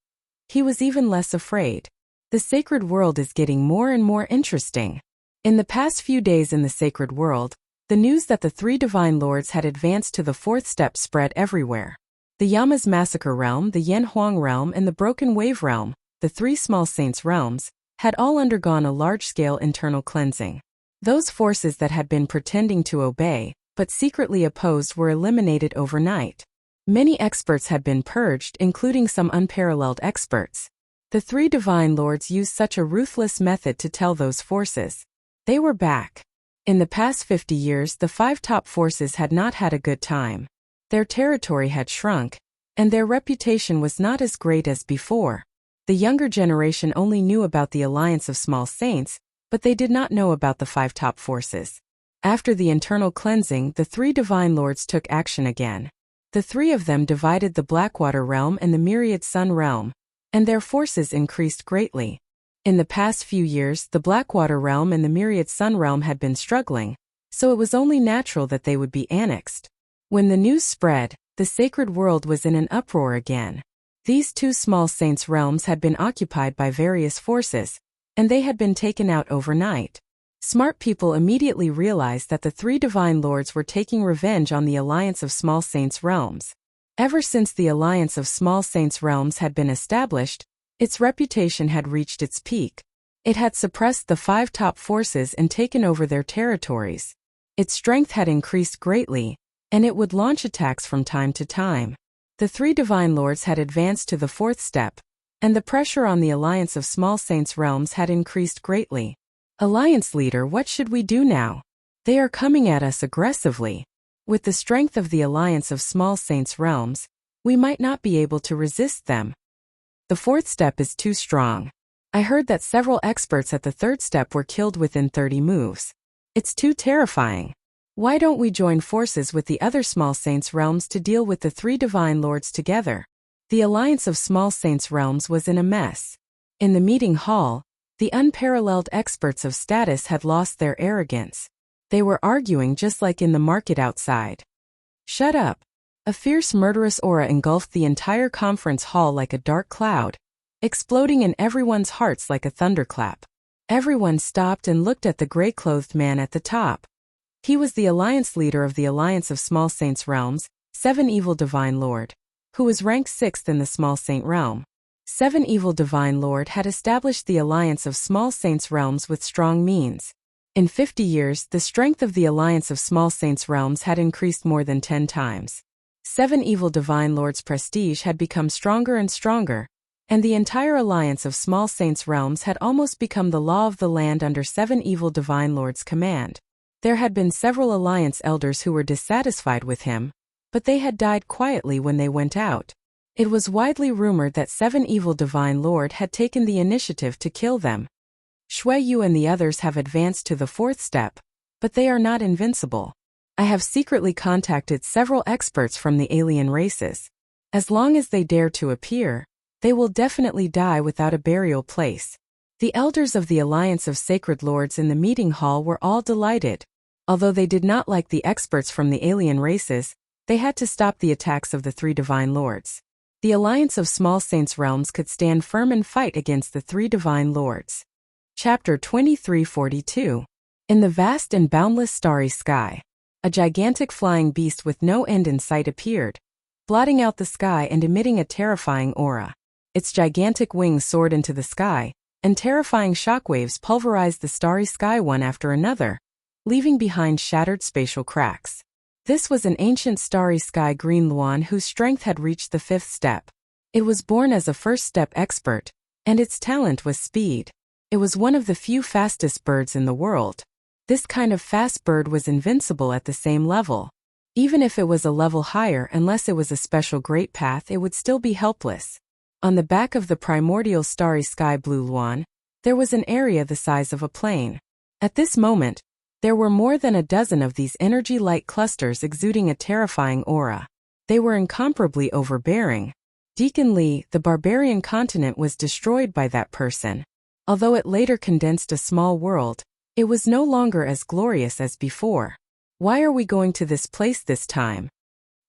he was even less afraid. The sacred world is getting more and more interesting. In the past few days in the sacred world, the news that the 3 divine lords had advanced to the 4th step spread everywhere. The Yama's Massacre Realm, the Yen Huang Realm, and the Broken Wave Realm, the 3 small saints' realms, had all undergone a large-scale internal cleansing. Those forces that had been pretending to obey, but secretly opposed, were eliminated overnight. Many experts had been purged, including some unparalleled experts. The 3 divine lords used such a ruthless method to tell those forces they were back. In the past 50 years the 5 top forces had not had a good time. Their territory had shrunk, and their reputation was not as great as before. The younger generation only knew about the alliance of small saints, but they did not know about the 5 top forces. After the internal cleansing, the 3 divine lords took action again. The 3 of them divided the Blackwater Realm and the Myriad Sun Realm, and their forces increased greatly. In the past few years, the Blackwater Realm and the Myriad Sun Realm had been struggling, so it was only natural that they would be annexed. When the news spread, the sacred world was in an uproar again. These 2 small saints' realms had been occupied by various forces, and they had been taken out overnight. Smart people immediately realized that the 3 divine lords were taking revenge on the alliance of small saints' realms. Ever since the alliance of small saints' realms had been established, its reputation had reached its peak. It had suppressed the 5 top forces and taken over their territories. Its strength had increased greatly, and it would launch attacks from time to time. The 3 divine lords had advanced to the 4th step, and the pressure on the alliance of small saints' realms had increased greatly. Alliance leader, what should we do now? They are coming at us aggressively. With the strength of the alliance of small saints' realms, we might not be able to resist them. The 4th step is too strong. I heard that several experts at the 3rd step were killed within 30 moves. It's too terrifying. Why don't we join forces with the other small saints' realms to deal with the 3 divine lords together? The alliance of small saints' realms was in a mess. In the meeting hall, the unparalleled experts of status had lost their arrogance. They were arguing just like in the market outside. "Shut up." A fierce murderous aura engulfed the entire conference hall like a dark cloud, exploding in everyone's hearts like a thunderclap. Everyone stopped and looked at the gray-clothed man at the top. He was the alliance leader of the Alliance of Small Saints Realms, 7 Evil Divine Lord, who was ranked 6th in the Small Saint Realm. 7 Evil Divine Lord had established the Alliance of Small Saints Realms with strong means. In 50 years, the strength of the Alliance of Small Saints Realms had increased more than 10 times. 7 Evil Divine Lord's prestige had become stronger and stronger, and the entire Alliance of Small Saints Realms had almost become the law of the land under 7 Evil Divine Lord's command. There had been several Alliance elders who were dissatisfied with him, but they had died quietly when they went out. It was widely rumored that 7 Evil Divine Lord had taken the initiative to kill them. Shui Yu and the others have advanced to the 4th step, but they are not invincible. I have secretly contacted several experts from the alien races. As long as they dare to appear, they will definitely die without a burial place. The elders of the Alliance of Sacred Lords in the meeting hall were all delighted. Although they did not like the experts from the alien races, they had to stop the attacks of the 3 Divine Lords. The Alliance of Small Saints Realms could stand firm and fight against the 3 Divine Lords. Chapter 2342. In the vast and boundless starry sky, a gigantic flying beast with no end in sight appeared, blotting out the sky and emitting a terrifying aura. Its gigantic wings soared into the sky, and terrifying shockwaves pulverized the starry sky one after another, leaving behind shattered spatial cracks. This was an ancient starry sky green Luan whose strength had reached the 5th step. It was born as a first-step expert, and its talent was speed. It was one of the few fastest birds in the world. This kind of fast bird was invincible at the same level. Even if it was a level higher, unless it was a special great path, it would still be helpless. On the back of the primordial starry sky blue Luan, there was an area the size of a plane. At this moment, there were more than a dozen of these energy-light clusters exuding a terrifying aura. They were incomparably overbearing. Deacon Li, the barbarian continent, was destroyed by that person. Although it later condensed a small world, it was no longer as glorious as before. "Why are we going to this place this time?"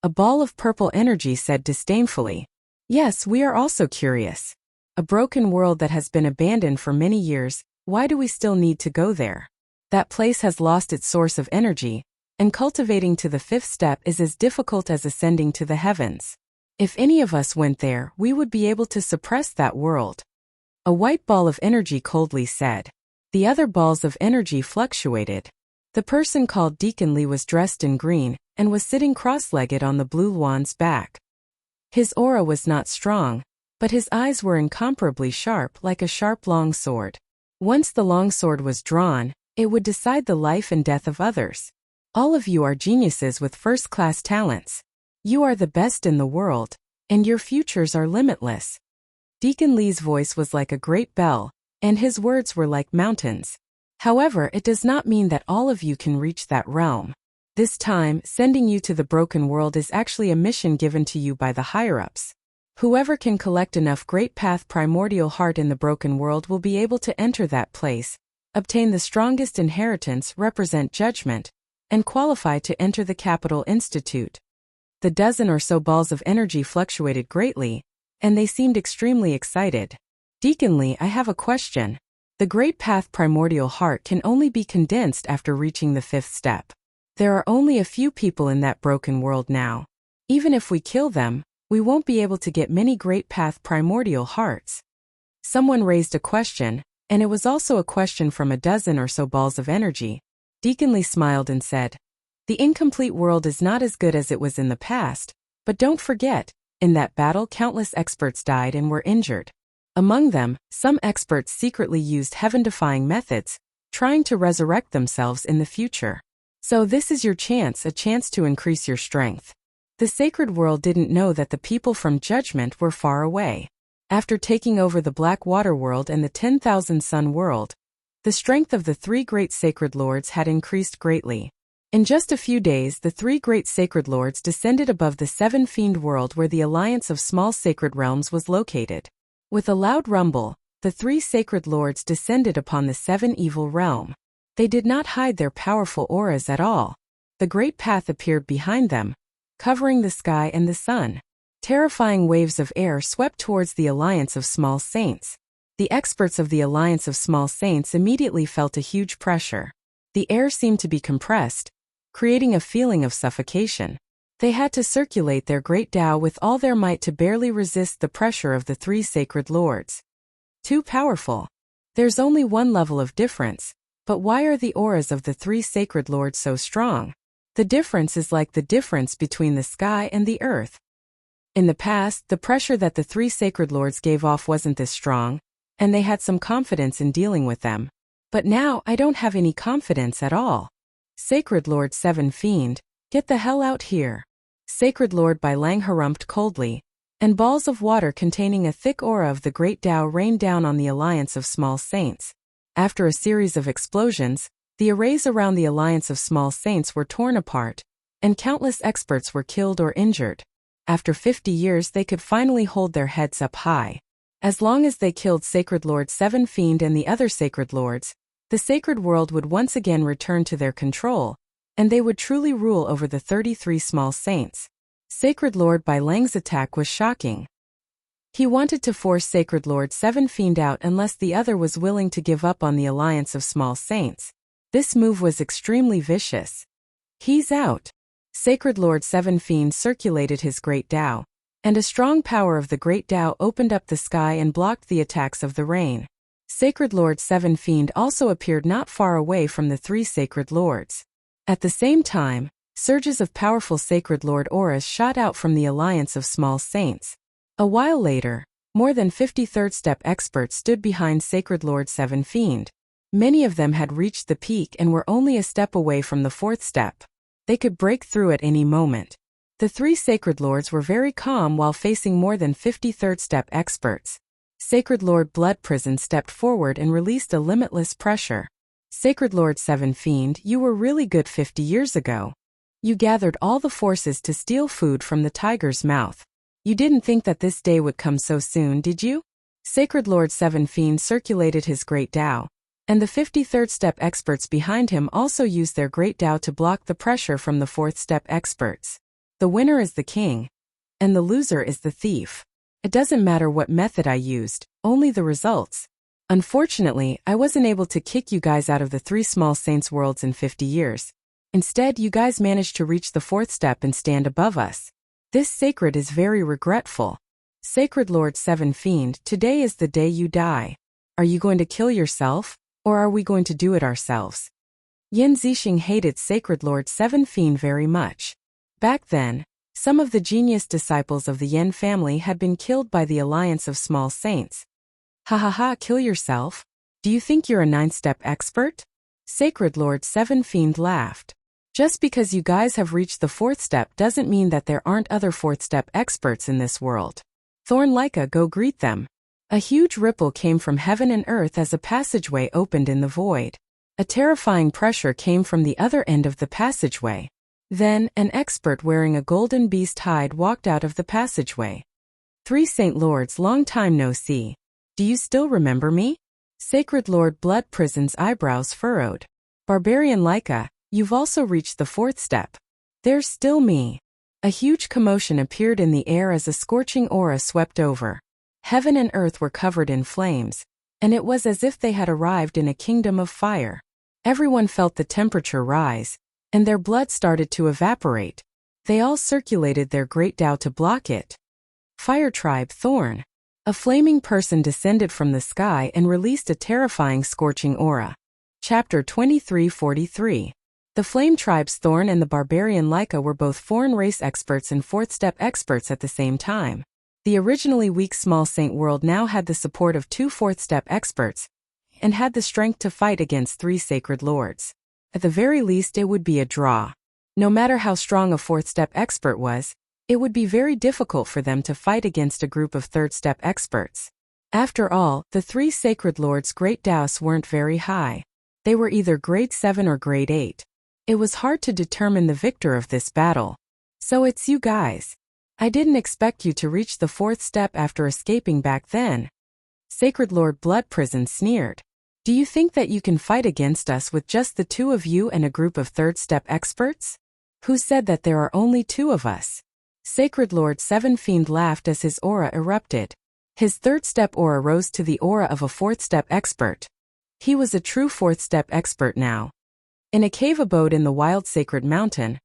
A ball of purple energy said disdainfully. "Yes, we are also curious. A broken world that has been abandoned for many years, why do we still need to go there? That place has lost its source of energy, and cultivating to the 5th step is as difficult as ascending to the heavens. If any of us went there, we would be able to suppress that world." A white ball of energy coldly said. The other balls of energy fluctuated. The person called Deacon Li was dressed in green, and was sitting cross-legged on the blue Luan's back. His aura was not strong, but his eyes were incomparably sharp, like a sharp long sword. Once the long sword was drawn, it would decide the life and death of others. All of you are geniuses with first-class talents. You are the best in the world, and your futures are limitless. Deacon Li's voice was like a great bell, and his words were like mountains. However, it does not mean that all of you can reach that realm. This time, sending you to the broken world is actually a mission given to you by the higher-ups. Whoever can collect enough Great Path primordial heart in the broken world will be able to enter that place, obtain the strongest inheritance, represent judgment, and qualify to enter the Capital Institute. The dozen or so balls of energy fluctuated greatly, and they seemed extremely excited. "Deacon Li, I have a question. The Great Path primordial heart can only be condensed after reaching the 5th step. There are only a few people in that broken world now. Even if we kill them, we won't be able to get many Great Path primordial hearts." Someone raised a question, and it was also a question from a dozen or so balls of energy. Deacon Li smiled and said, "The incomplete world is not as good as it was in the past, but don't forget, in that battle countless experts died and were injured. Among them, some experts secretly used heaven-defying methods, trying to resurrect themselves in the future. So this is your chance, a chance to increase your strength." The sacred world didn't know that the people from Judgment were far away. After taking over the Black Water World and the 10,000 Sun World, the strength of the 3 great sacred lords had increased greatly. In just a few days, the 3 great sacred lords descended above the 7 Fiend World where the Alliance of Small Sacred Realms was located. With a loud rumble, the three sacred lords descended upon the seven evil realm. They did not hide their powerful auras at all. The great path appeared behind them, covering the sky and the sun. Terrifying waves of air swept towards the Alliance of Small Saints. The experts of the Alliance of Small Saints immediately felt a huge pressure. The air seemed to be compressed, creating a feeling of suffocation. They had to circulate their great Tao with all their might to barely resist the pressure of the three sacred lords. Too powerful. There's only one level of difference, but why are the auras of the three sacred lords so strong? The difference is like the difference between the sky and the earth. In the past, the pressure that the three sacred lords gave off wasn't this strong, and they had some confidence in dealing with them. But now I don't have any confidence at all. Sacred Lord Seven Fiend, get the hell out here. Sacred Lord Bai Lang harumphed coldly, and balls of water containing a thick aura of the great Tao rained down on the Alliance of Small Saints. After a series of explosions, the arrays around the Alliance of Small Saints were torn apart, and countless experts were killed or injured. After 50 years they could finally hold their heads up high. As long as they killed Sacred Lord Seven Fiend and the other Sacred Lords, the sacred world would once again return to their control, and they would truly rule over the 33 small saints. Sacred Lord Bai Lang's attack was shocking. He wanted to force Sacred Lord Seven Fiend out unless the other was willing to give up on the Alliance of Small Saints. This move was extremely vicious. He's out. Sacred Lord Seven Fiend circulated his great Tao, and a strong power of the great Tao opened up the sky and blocked the attacks of the rain. Sacred Lord Seven Fiend also appeared not far away from the three Sacred Lords. At the same time, surges of powerful Sacred Lord auras shot out from the Alliance of Small Saints. A while later, more than 50 third-step experts stood behind Sacred Lord Seven Fiend. Many of them had reached the peak and were only a step away from the fourth step. They could break through at any moment. The three Sacred Lords were very calm while facing more than 50 third-step experts. Sacred Lord Blood Prison stepped forward and released a limitless pressure. Sacred Lord Seven Fiend, you were really good 50 years ago. You gathered all the forces to steal food from the tiger's mouth. You didn't think that this day would come so soon, did you? Sacred Lord Seven Fiend circulated his great Tao, and the 53rd step experts behind him also used their great Tao to block the pressure from the 4th step experts. The winner is the king, and the loser is the thief. It doesn't matter what method I used, only the results. Unfortunately, I wasn't able to kick you guys out of the 3 small saints worlds in 50 years. Instead, you guys managed to reach the 4th step and stand above us. This sacred is very regretful. Sacred Lord Seven Fiend, today is the day you die. Are you going to kill yourself, or are we going to do it ourselves? Yin Zixing hated Sacred Lord Seven Fiend very much. Back then, some of the genius disciples of the Yin family had been killed by the Alliance of Small Saints. Ha ha ha, kill yourself? Do you think you're a 9-step expert? Sacred Lord Seven Fiend laughed. Just because you guys have reached the 4th step doesn't mean that there aren't other 4th step experts in this world. Thorn Leica, go greet them. A huge ripple came from heaven and earth as a passageway opened in the void. A terrifying pressure came from the other end of the passageway. Then, an expert wearing a golden beast hide walked out of the passageway. 3 Saint Lords, long time no see. Do you still remember me? Sacred Lord Blood Prison's eyebrows furrowed. Barbarian Leica, you've also reached the 4th step. There's still me. A huge commotion appeared in the air as a scorching aura swept over. Heaven and earth were covered in flames, and it was as if they had arrived in a kingdom of fire. Everyone felt the temperature rise, and their blood started to evaporate. They all circulated their great Tao to block it. Fire Tribe Thorn. A flaming person descended from the sky and released a terrifying scorching aura. Chapter 2343. The Flame Tribe's Thorn and the Barbarian Leica were both foreign race experts and 4th step experts at the same time. The originally weak small saint world now had the support of 2 4th step experts, and had the strength to fight against 3 sacred lords. At the very least it would be a draw. No matter how strong a 4th step expert was, it would be very difficult for them to fight against a group of 3rd step experts. After all, the 3 sacred lords' great Taos weren't very high. They were either grade 7 or grade 8. It was hard to determine the victor of this battle. So it's you guys. I didn't expect you to reach the 4th step after escaping back then. Sacred Lord Blood Prison sneered. Do you think that you can fight against us with just the two of you and a group of third-step experts? Who said that there are only two of us? Sacred Lord Seven Fiend laughed as his aura erupted. His third-step aura rose to the aura of a fourth-step expert. He was a true fourth-step expert now. In a cave abode in the wild sacred mountain,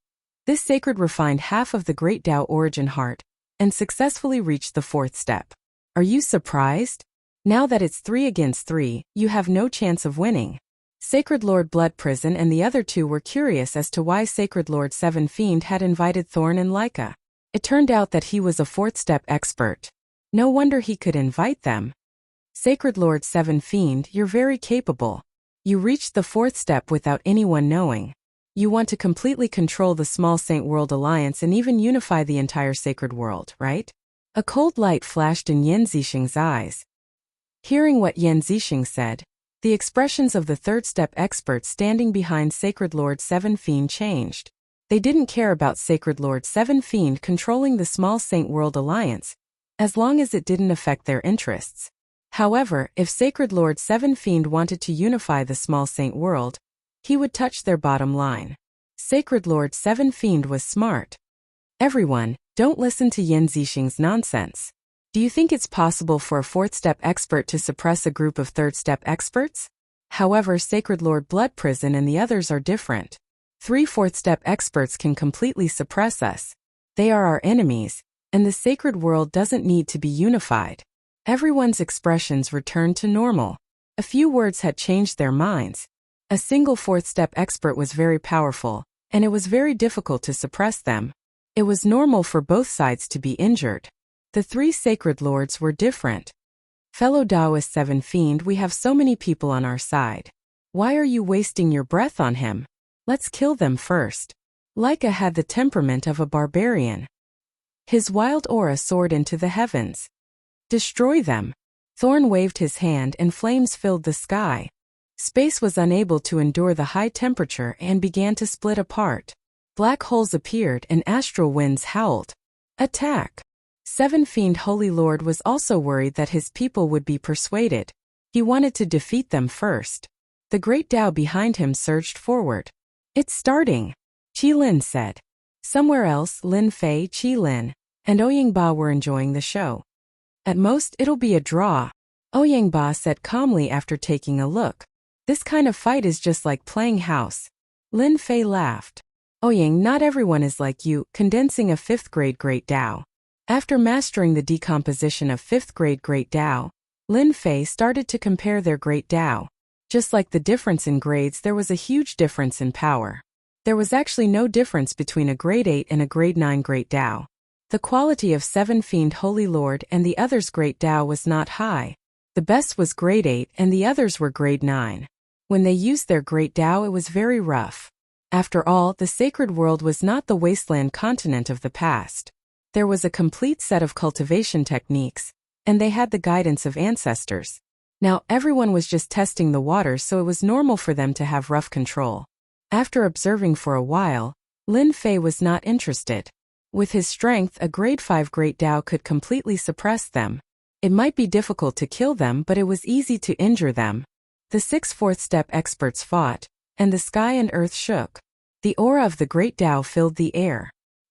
this sacred refined half of the Great Tao origin heart and successfully reached the fourth step. Are you surprised? Now that it's 3 against 3, you have no chance of winning. Sacred Lord Blood Prison and the other two were curious as to why Sacred Lord Seven Fiend had invited Thorn and Leica. It turned out that he was a fourth-step expert. No wonder he could invite them. Sacred Lord Seven Fiend, you're very capable. You reached the fourth step without anyone knowing. You want to completely control the small Saint World Alliance and even unify the entire sacred world, right? A cold light flashed in Yan Zixing's eyes. Hearing what Yan Zixing said, the expressions of the third-step experts standing behind Sacred Lord Seven Fiend changed. They didn't care about Sacred Lord Seven Fiend controlling the small Saint World Alliance, as long as it didn't affect their interests. However, if Sacred Lord Seven Fiend wanted to unify the small Saint World, he would touch their bottom line. Sacred Lord Seven Fiend was smart. Everyone, don't listen to Yan Zixing's nonsense. Do you think it's possible for a fourth-step expert to suppress a group of third-step experts? However, Sacred Lord Blood Prison and the others are different. 3 fourth-step experts can completely suppress us. They are our enemies, and the sacred world doesn't need to be unified. Everyone's expressions returned to normal. A few words had changed their minds. A single fourth-step expert was very powerful, and it was very difficult to suppress them. It was normal for both sides to be injured. The 3 sacred lords were different. Fellow Taoist Seven Fiend, we have so many people on our side. Why are you wasting your breath on him? Let's kill them first. Leica had the temperament of a barbarian. His wild aura soared into the heavens. Destroy them. Thorn waved his hand and flames filled the sky. Space was unable to endure the high temperature and began to split apart. Black holes appeared and astral winds howled. Attack! Seven Fiend Holy Lord was also worried that his people would be persuaded. He wanted to defeat them first. The Great Tao behind him surged forward. It's starting, Qi Lin said. Somewhere else, Lin Fei, Qi Lin, and Ouyangba were enjoying the show. At most, it'll be a draw, Ouyangba said calmly after taking a look. This kind of fight is just like playing house. Lin Fei laughed. Ouyang, not everyone is like you, condensing a 5th grade Great Tao. After mastering the decomposition of 5th grade Great Tao, Lin Fei started to compare their Great Tao. Just like the difference in grades, there was a huge difference in power. There was actually no difference between a grade 8 and a grade 9 Great Tao. The quality of Seven Fiend Holy Lord and the others' Great Tao was not high. The best was grade 8 and the others were grade 9. When they used their Great Tao, it was very rough. After all, the sacred world was not the wasteland continent of the past. There was a complete set of cultivation techniques, and they had the guidance of ancestors. Now, everyone was just testing the waters, so it was normal for them to have rough control. After observing for a while, Lin Fei was not interested. With his strength, a grade 5 Great Tao could completely suppress them. It might be difficult to kill them, but it was easy to injure them. The 6 fourth-step experts fought, and the sky and earth shook. The aura of the Great Tao filled the air.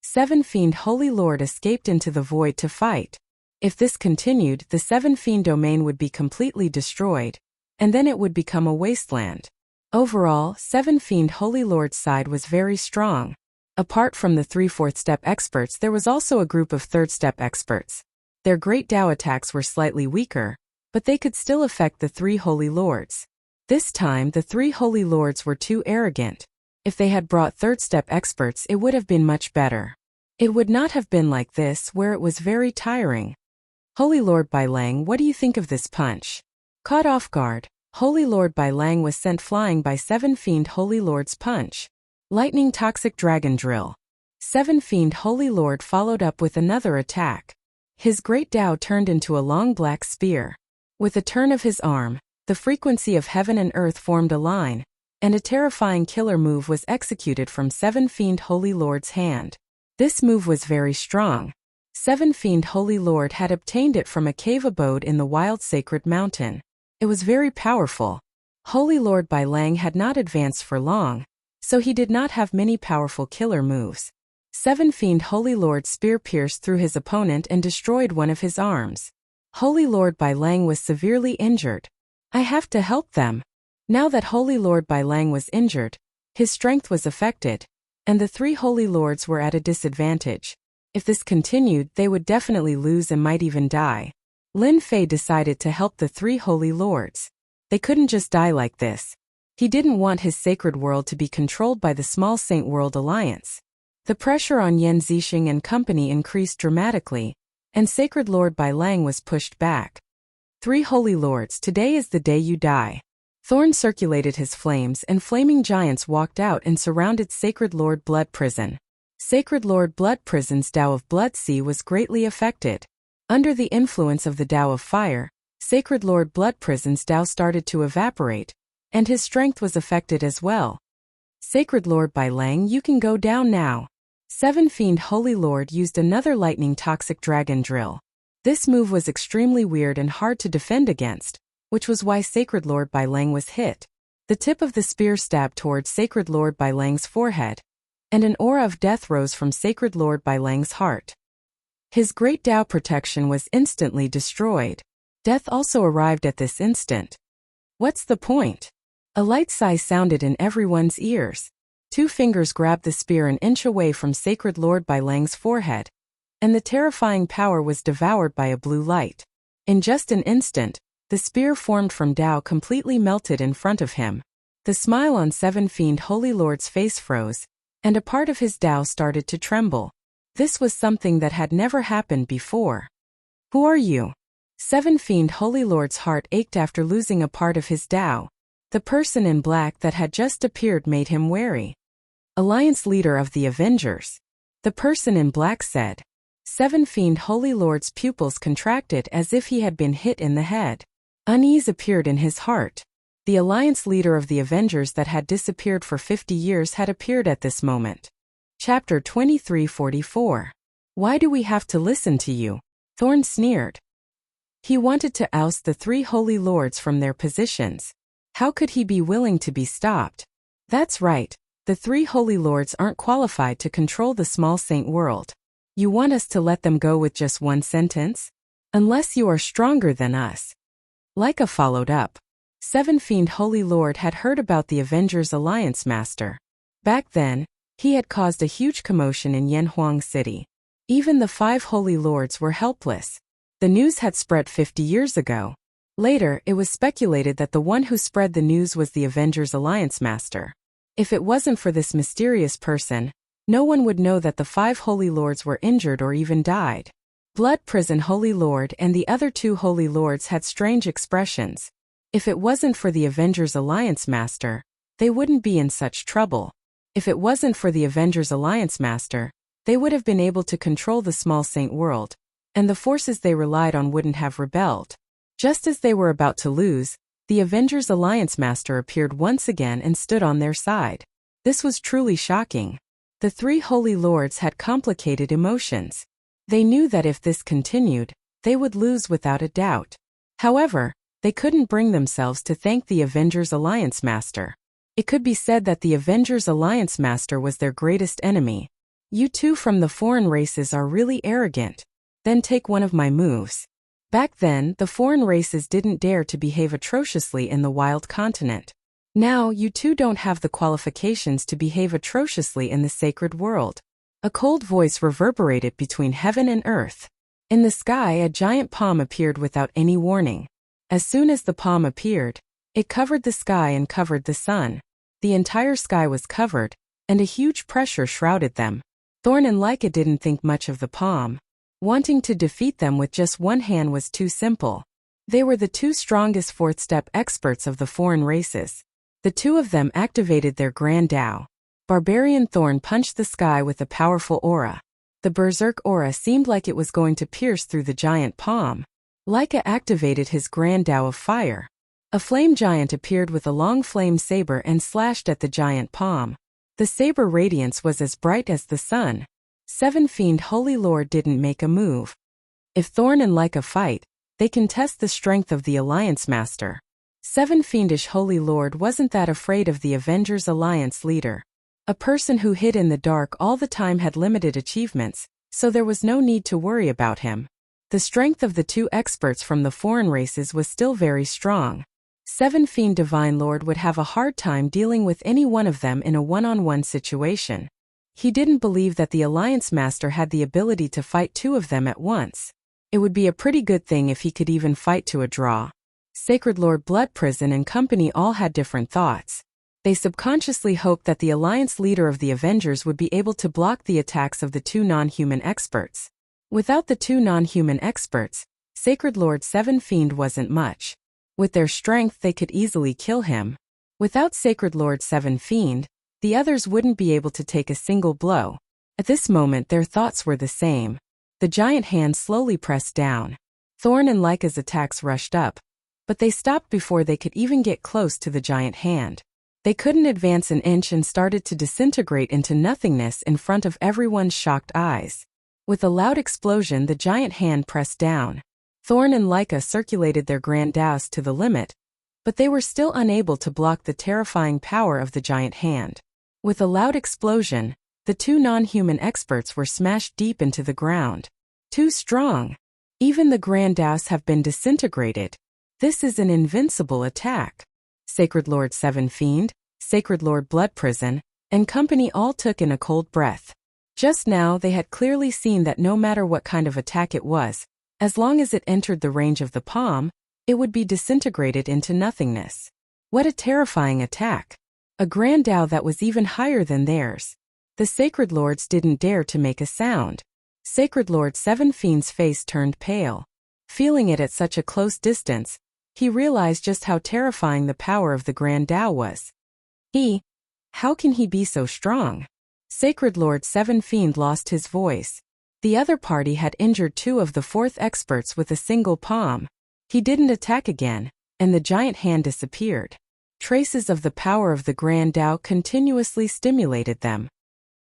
Seven Fiend Holy Lord escaped into the void to fight. If this continued, the Seven Fiend domain would be completely destroyed, and then it would become a wasteland. Overall, Seven Fiend Holy Lord's side was very strong. Apart from the 3 fourth-step experts, there was also a group of third-step experts. Their Great Tao attacks were slightly weaker, but they could still affect the 3 Holy Lords. This time, the 3 Holy Lords were too arrogant. If they had brought third-step experts, it would have been much better. It would not have been like this, where it was very tiring. Holy Lord Bai Lang, what do you think of this punch? Caught off guard, Holy Lord Bai Lang was sent flying by Seven Fiend Holy Lord's punch. Lightning Toxic Dragon Drill. Seven Fiend Holy Lord followed up with another attack. His Great Tao turned into a long black spear. With a turn of his arm, the frequency of heaven and earth formed a line, and a terrifying killer move was executed from Seven Fiend Holy Lord's hand. This move was very strong. 7 Fiend Holy Lord had obtained it from a cave abode in the wild sacred mountain. It was very powerful. Holy Lord Bai Lang had not advanced for long, so he did not have many powerful killer moves. 7 Fiend Holy Lord spear pierced through his opponent and destroyed one of his arms. Holy Lord Bai Lang was severely injured. I have to help them. Now that Holy Lord Bai Lang was injured, his strength was affected, and the 3 Holy Lords were at a disadvantage. If this continued, they would definitely lose and might even die. Lin Fei decided to help the 3 Holy Lords. They couldn't just die like this. He didn't want his sacred world to be controlled by the small Saint World Alliance. The pressure on Yan Zixing and company increased dramatically, and Sacred Lord Bai Lang was pushed back. 3 Holy Lords, today is the day you die. Thorn circulated his flames and flaming giants walked out and surrounded Sacred Lord Blood Prison. Sacred Lord Blood Prison's Tao of Blood Sea was greatly affected. Under the influence of the Tao of Fire, Sacred Lord Blood Prison's Tao started to evaporate, and his strength was affected as well. Sacred Lord Bai Lang, you can go down now. 7 Fiend Holy Lord used another lightning toxic dragon drill. This move was extremely weird and hard to defend against, which was why Sacred Lord Bai Lang was hit. The tip of the spear stabbed towards Sacred Lord Bai Lang's forehead, and an aura of death rose from Sacred Lord Bai Lang's heart. His great Tao protection was instantly destroyed. Death also arrived at this instant. What's the point? A light sigh sounded in everyone's ears. 2 fingers grabbed the spear an inch away from Sacred Lord Bai Lang's forehead, and the terrifying power was devoured by a blue light. In just an instant, the spear formed from Tao completely melted in front of him. The smile on 7 Fiend Holy Lord's face froze, and a part of his Tao started to tremble. This was something that had never happened before. Who are you? 7 Fiend Holy Lord's heart ached after losing a part of his Tao. The person in black that had just appeared made him wary. Alliance leader of the Avengers. The person in black said. 7 Fiend Holy Lord's pupils contracted as if he had been hit in the head. Unease appeared in his heart. The Alliance leader of the Avengers that had disappeared for 50 years had appeared at this moment. Chapter 2344. Why do we have to listen to you? Thorn sneered. He wanted to oust the 3 Holy Lords from their positions. How could he be willing to be stopped? That's right, the 3 Holy Lords aren't qualified to control the small saint world. You want us to let them go with just one sentence? Unless you are stronger than us. Leica followed up. 7 Fiend Holy Lord had heard about the Avengers Alliance Master. Back then, he had caused a huge commotion in Yanhuang City. Even the 5 Holy Lords were helpless. The news had spread 50 years ago. Later, it was speculated that the one who spread the news was the Avengers Alliance Master. If it wasn't for this mysterious person, no one would know that the 5 Holy Lords were injured or even died. Blood Prison Holy Lord and the other 2 Holy Lords had strange expressions. If it wasn't for the Avengers Alliance Master, they wouldn't be in such trouble. If it wasn't for the Avengers Alliance Master, they would have been able to control the small saint world, and the forces they relied on wouldn't have rebelled. Just as they were about to lose, the Avengers Alliance Master appeared once again and stood on their side. This was truly shocking. The 3 Holy Lords had complicated emotions. They knew that if this continued, they would lose without a doubt. However, they couldn't bring themselves to thank the Avengers Alliance Master. It could be said that the Avengers Alliance Master was their greatest enemy. You 2 from the foreign races are really arrogant. Then take one of my moves. Back then, the foreign races didn't dare to behave atrociously in the wild continent. Now, you 2 don't have the qualifications to behave atrociously in the sacred world. A cold voice reverberated between heaven and earth. In the sky, a giant palm appeared without any warning. As soon as the palm appeared, it covered the sky and covered the sun. The entire sky was covered, and a huge pressure shrouded them. Thorn and Leica didn't think much of the palm. Wanting to defeat them with just one hand was too simple. They were the 2 strongest fourth-step experts of the foreign races. The 2 of them activated their Grand Tao. Barbarian Thorn punched the sky with a powerful aura. The Berserk aura seemed like it was going to pierce through the giant palm. Leica activated his Grand Tao of Fire. A flame giant appeared with a long flame saber and slashed at the giant palm. The saber radiance was as bright as the sun. Seven Fiend Holy Lord didn't make a move. If Thorn and Leica fight, they can test the strength of the Alliance Master. Seven Fiendish Holy Lord wasn't that afraid of the Avengers Alliance leader. A person who hid in the dark all the time had limited achievements, so there was no need to worry about him. The strength of the two experts from the foreign races was still very strong. Seven Fiend Divine Lord would have a hard time dealing with any one of them in a one-on-one situation. He didn't believe that the Alliance Master had the ability to fight two of them at once. It would be a pretty good thing if he could even fight to a draw. Sacred Lord Blood Prison and company all had different thoughts. They subconsciously hoped that the Alliance leader of the Avengers would be able to block the attacks of the two non-human experts. Without the two non-human experts, Sacred Lord Seven Fiend wasn't much. With their strength they could easily kill him. Without Sacred Lord Seven Fiend, the others wouldn't be able to take a single blow. At this moment their thoughts were the same. The giant hand slowly pressed down. Thorn and Leica's attacks rushed up, but they stopped before they could even get close to the giant hand. They couldn't advance an inch and started to disintegrate into nothingness in front of everyone's shocked eyes. With a loud explosion, the giant hand pressed down. Thorn and Leica circulated their grand douse to the limit, but they were still unable to block the terrifying power of the giant hand. With a loud explosion, the two non-human experts were smashed deep into the ground. Too strong. Even the grand douse have been disintegrated. This is an invincible attack. Sacred Lord Seven Fiend, Sacred Lord Blood Prison, and company all took in a cold breath. Just now they had clearly seen that no matter what kind of attack it was, as long as it entered the range of the palm, it would be disintegrated into nothingness. What a terrifying attack. A grand Dao that was even higher than theirs. The Sacred Lords didn't dare to make a sound. Sacred Lord Seven Fiend's face turned pale. Feeling it at such a close distance, he realized just how terrifying the power of the Grand Dao was. How can he be so strong? Sacred Lord Seven Fiend lost his voice. The other party had injured two of the fourth experts with a single palm. He didn't attack again, and the giant hand disappeared. Traces of the power of the Grand Dao continuously stimulated them.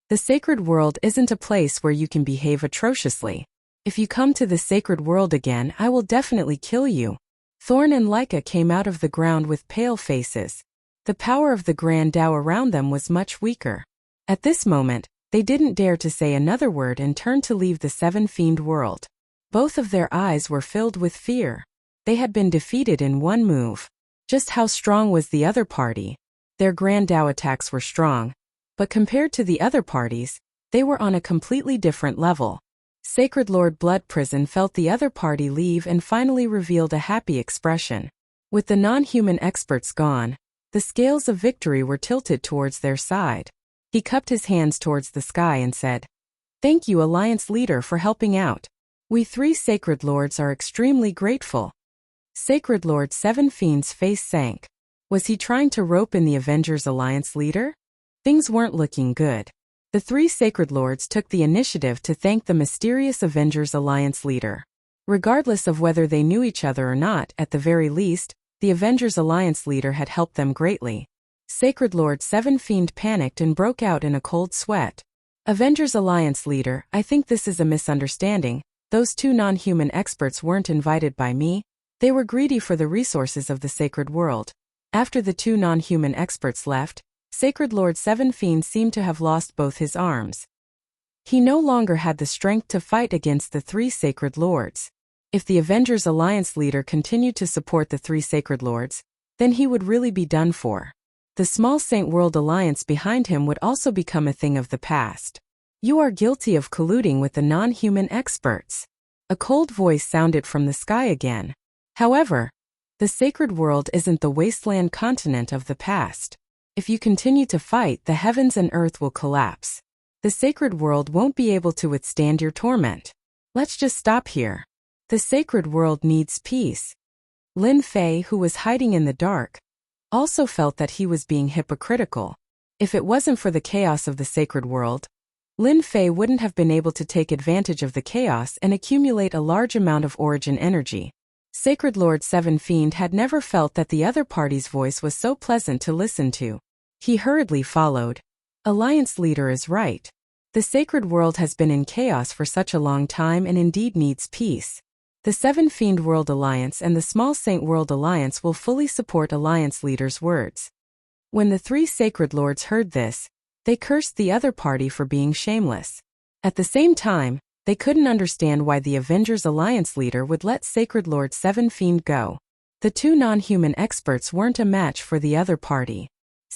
The sacred world isn't a place where you can behave atrociously. If you come to the sacred world again, I will definitely kill you. Thorn and Leica came out of the ground with pale faces. The power of the Grand Dao around them was much weaker. At this moment, they didn't dare to say another word and turned to leave the Seven Fiend world. Both of their eyes were filled with fear. They had been defeated in one move. Just how strong was the other party? Their Grand Dao attacks were strong, but compared to the other parties, they were on a completely different level. Sacred Lord Blood Prison felt the other party leave and finally revealed a happy expression. With the non-human experts gone, the scales of victory were tilted towards their side. He cupped his hands towards the sky and said, "Thank you, Alliance Leader, for helping out. We three Sacred Lords are extremely grateful." Sacred Lord Seven Fiend's face sank. Was he trying to rope in the Avengers Alliance Leader? Things weren't looking good. The three Sacred Lords took the initiative to thank the mysterious Avengers Alliance leader. Regardless of whether they knew each other or not, at the very least, the Avengers Alliance leader had helped them greatly. Sacred Lord Seven Fiend panicked and broke out in a cold sweat. Avengers Alliance leader, I think this is a misunderstanding. Those two non-human experts weren't invited by me. They were greedy for the resources of the sacred world. After the two non-human experts left, Sacred Lord Seven Fiend seemed to have lost both his arms. He no longer had the strength to fight against the three Sacred Lords. If the Avengers Alliance leader continued to support the three Sacred Lords, then he would really be done for. The small Saint World Alliance behind him would also become a thing of the past. You are guilty of colluding with the non-human experts. A cold voice sounded from the sky again. However, the sacred world isn't the wasteland continent of the past. If you continue to fight, the heavens and earth will collapse. The sacred world won't be able to withstand your torment. Let's just stop here. The sacred world needs peace. Lin Fei, who was hiding in the dark, also felt that he was being hypocritical. If it wasn't for the chaos of the sacred world, Lin Fei wouldn't have been able to take advantage of the chaos and accumulate a large amount of origin energy. Sacred Lord Seven Fiend had never felt that the other party's voice was so pleasant to listen to. He hurriedly followed. Alliance leader is right. The sacred world has been in chaos for such a long time and indeed needs peace. The Seven Fiend World Alliance and the Small Saint World Alliance will fully support Alliance leaders' words. When the three sacred lords heard this, they cursed the other party for being shameless. At the same time, they couldn't understand why the Avengers Alliance leader would let Sacred Lord Seven Fiend go. The two non-human experts weren't a match for the other party.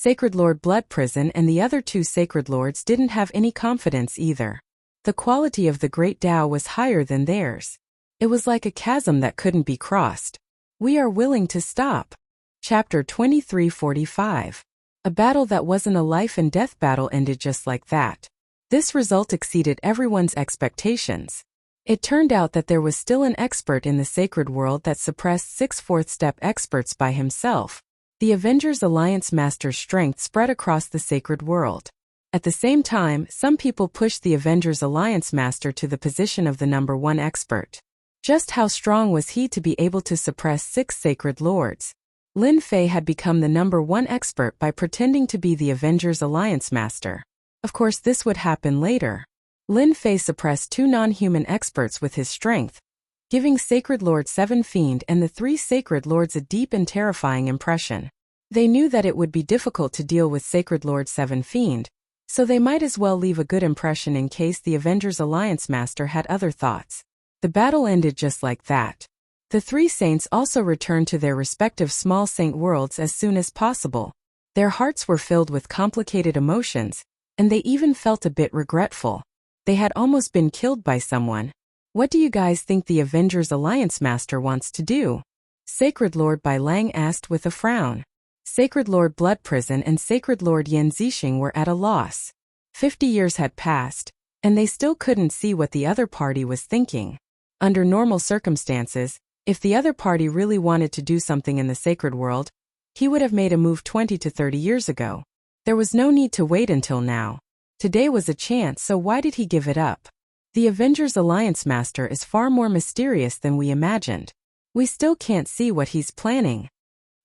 Sacred Lord Blood Prison and the other two Sacred Lords didn't have any confidence either. The quality of the Great Tao was higher than theirs. It was like a chasm that couldn't be crossed. We are willing to stop. Chapter 2345. A battle that wasn't a life and death battle ended just like that. This result exceeded everyone's expectations. It turned out that there was still an expert in the sacred world that suppressed 6 fourth-step experts by himself. The Avengers Alliance Master's strength spread across the sacred world. At the same time, some people pushed the Avengers Alliance Master to the position of the number 1 expert. Just how strong was he to be able to suppress 6 sacred lords? Lin Fei had become the number 1 expert by pretending to be the Avengers Alliance Master. Of course, this would happen later. Lin Fei suppressed 2 non-human experts with his strength, giving Sacred Lord Seven Fiend and the 3 Sacred Lords a deep and terrifying impression. They knew that it would be difficult to deal with Sacred Lord Seven Fiend, so they might as well leave a good impression in case the Avengers Alliance Master had other thoughts. The battle ended just like that. The 3 saints also returned to their respective small saint worlds as soon as possible. Their hearts were filled with complicated emotions, and they even felt a bit regretful. They had almost been killed by someone. What do you guys think the Avengers Alliance Master wants to do? Sacred Lord Bai Lang asked with a frown. Sacred Lord Blood Prison and Sacred Lord Yan Zixing were at a loss. 50 years had passed, and they still couldn't see what the other party was thinking. Under normal circumstances, if the other party really wanted to do something in the sacred world, he would have made a move 20 to 30 years ago. There was no need to wait until now. Today was a chance, so why did he give it up? The Avengers Alliance Master is far more mysterious than we imagined. We still can't see what he's planning.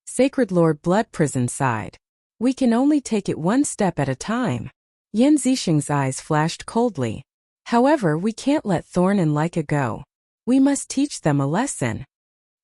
Sacred Lord Blood Prison sighed. We can only take it one step at a time. Yan Zixing's eyes flashed coldly. However, we can't let Thorn and Leica go. We must teach them a lesson.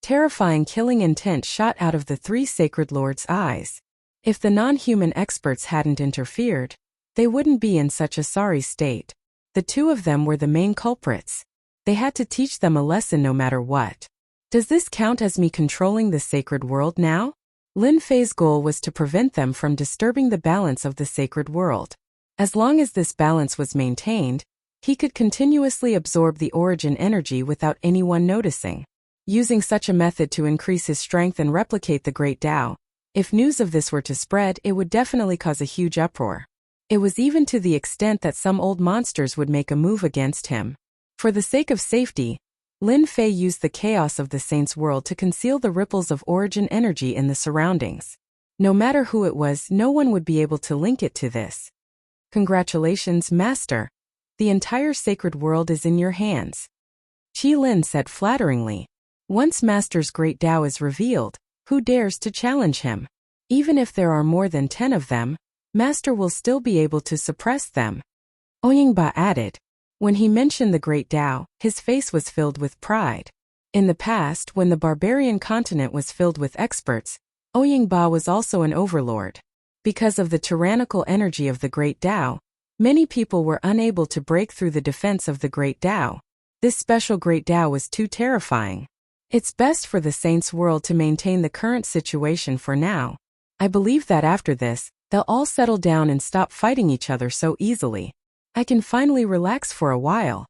Terrifying killing intent shot out of the 3 Sacred Lords' eyes. If the non-human experts hadn't interfered, they wouldn't be in such a sorry state. The 2 of them were the main culprits. They had to teach them a lesson no matter what. Does this count as me controlling the sacred world now? Lin Fei's goal was to prevent them from disturbing the balance of the sacred world. As long as this balance was maintained, he could continuously absorb the origin energy without anyone noticing. Using such a method to increase his strength and replicate the Great Tao, if news of this were to spread, it would definitely cause a huge uproar. It was even to the extent that some old monsters would make a move against him. For the sake of safety, Lin Fei used the chaos of the Saints' world to conceal the ripples of origin energy in the surroundings. No matter who it was, no one would be able to link it to this. Congratulations, Master. The entire sacred world is in your hands. Qi Lin said flatteringly. Once Master's Great Tao is revealed, who dares to challenge him? Even if there are more than 10 of them, Master will still be able to suppress them. Oyingba added. When he mentioned the Great Tao, his face was filled with pride. In the past, when the barbarian continent was filled with experts, Oyingba was also an overlord. Because of the tyrannical energy of the Great Tao, many people were unable to break through the defense of the Great Tao. This special Great Tao was too terrifying. It's best for the Saints' world to maintain the current situation for now. I believe that after this, they'll all settle down and stop fighting each other so easily. I can finally relax for a while.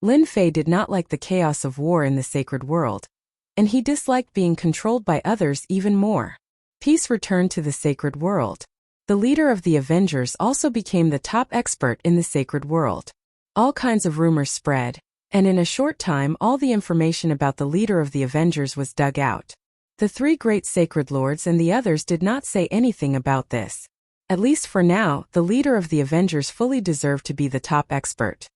Lin Fei did not like the chaos of war in the sacred world, and he disliked being controlled by others even more. Peace returned to the sacred world. The leader of the Avengers also became the top expert in the sacred world. All kinds of rumors spread, and in a short time all the information about the leader of the Avengers was dug out. The 3 great sacred lords and the others did not say anything about this. At least for now, the leader of the Avengers fully deserved to be the top expert.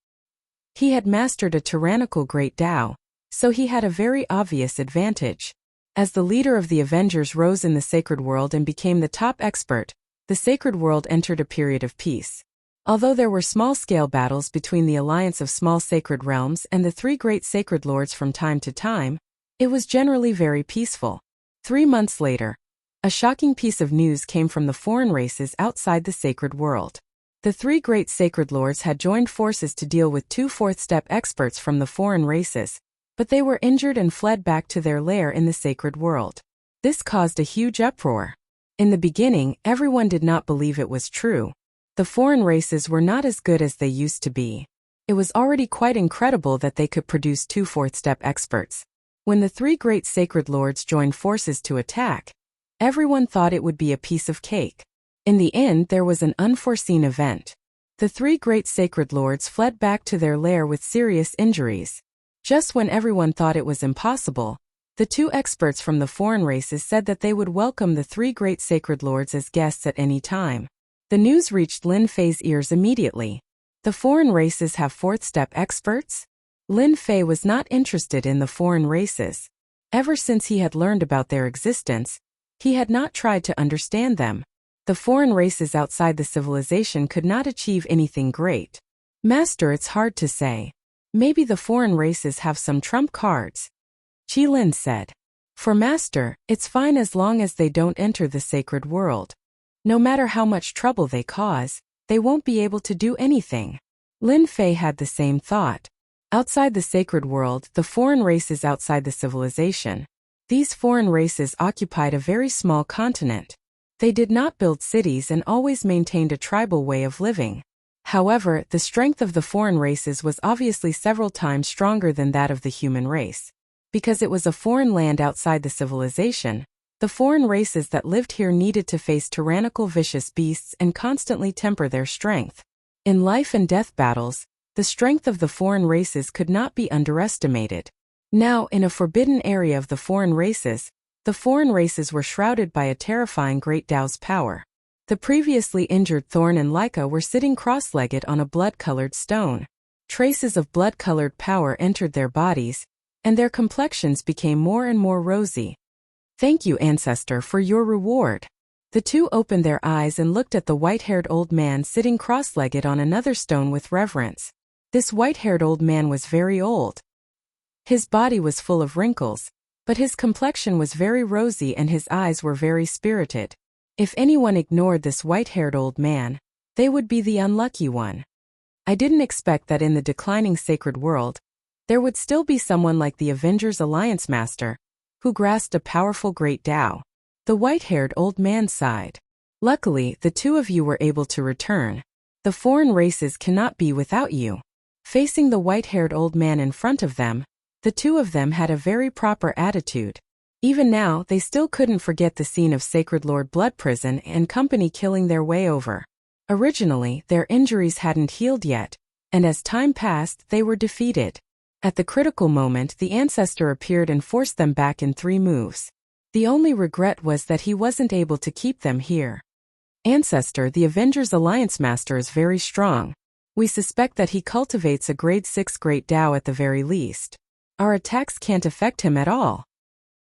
He had mastered a tyrannical Great Tao, so he had a very obvious advantage. As the leader of the Avengers rose in the sacred world and became the top expert, the sacred world entered a period of peace. Although there were small-scale battles between the alliance of small sacred realms and the three great sacred lords from time to time, it was generally very peaceful. 3 months later, a shocking piece of news came from the foreign races outside the sacred world. The three great sacred lords had joined forces to deal with 2 fourth-step experts from the foreign races, but they were injured and fled back to their lair in the sacred world. This caused a huge uproar. In the beginning, everyone did not believe it was true. The foreign races were not as good as they used to be. It was already quite incredible that they could produce 2 fourth-step experts. When the three great sacred lords joined forces to attack, everyone thought it would be a piece of cake. In the end, there was an unforeseen event. The three great sacred lords fled back to their lair with serious injuries. Just when everyone thought it was impossible, the 2 experts from the foreign races said that they would welcome the three great sacred lords as guests at any time. The news reached Lin Fei's ears immediately. The foreign races have fourth-step experts? Lin Fei was not interested in the foreign races. Ever since he had learned about their existence, he had not tried to understand them. The foreign races outside the civilization could not achieve anything great. Master, it's hard to say. Maybe the foreign races have some trump cards. Qi Lin said. For Master, it's fine as long as they don't enter the sacred world. No matter how much trouble they cause, they won't be able to do anything. Lin Fei had the same thought. Outside the sacred world, the foreign races outside the civilization. These foreign races occupied a very small continent. They did not build cities and always maintained a tribal way of living. However, the strength of the foreign races was obviously several times stronger than that of the human race. Because it was a foreign land outside the civilization, the foreign races that lived here needed to face tyrannical vicious beasts and constantly temper their strength. In life and death battles, the strength of the foreign races could not be underestimated. Now, in a forbidden area of the foreign races were shrouded by a terrifying Great Tao's power. The previously injured Thorn and Leica were sitting cross-legged on a blood-colored stone. Traces of blood-colored power entered their bodies, and their complexions became more and more rosy. Thank you, Ancestor, for your reward. The 2 opened their eyes and looked at the white-haired old man sitting cross-legged on another stone with reverence. This white-haired old man was very old. His body was full of wrinkles, but his complexion was very rosy and his eyes were very spirited. If anyone ignored this white-haired old man, they would be the unlucky one. I didn't expect that in the declining sacred world, there would still be someone like the Avengers Alliance Master, who grasped a powerful Great Tao. The white-haired old man sighed. Luckily, the 2 of you were able to return. The foreign races cannot be without you. Facing the white-haired old man in front of them, the 2 of them had a very proper attitude. Even now, they still couldn't forget the scene of Sacred Lord Blood Prison and company killing their way over. Originally, their injuries hadn't healed yet, and as time passed, they were defeated. At the critical moment, the Ancestor appeared and forced them back in 3 moves. The only regret was that he wasn't able to keep them here. Ancestor, the Avengers Alliance Master is very strong. We suspect that he cultivates a grade 6 Great Tao at the very least. Our attacks can't affect him at all.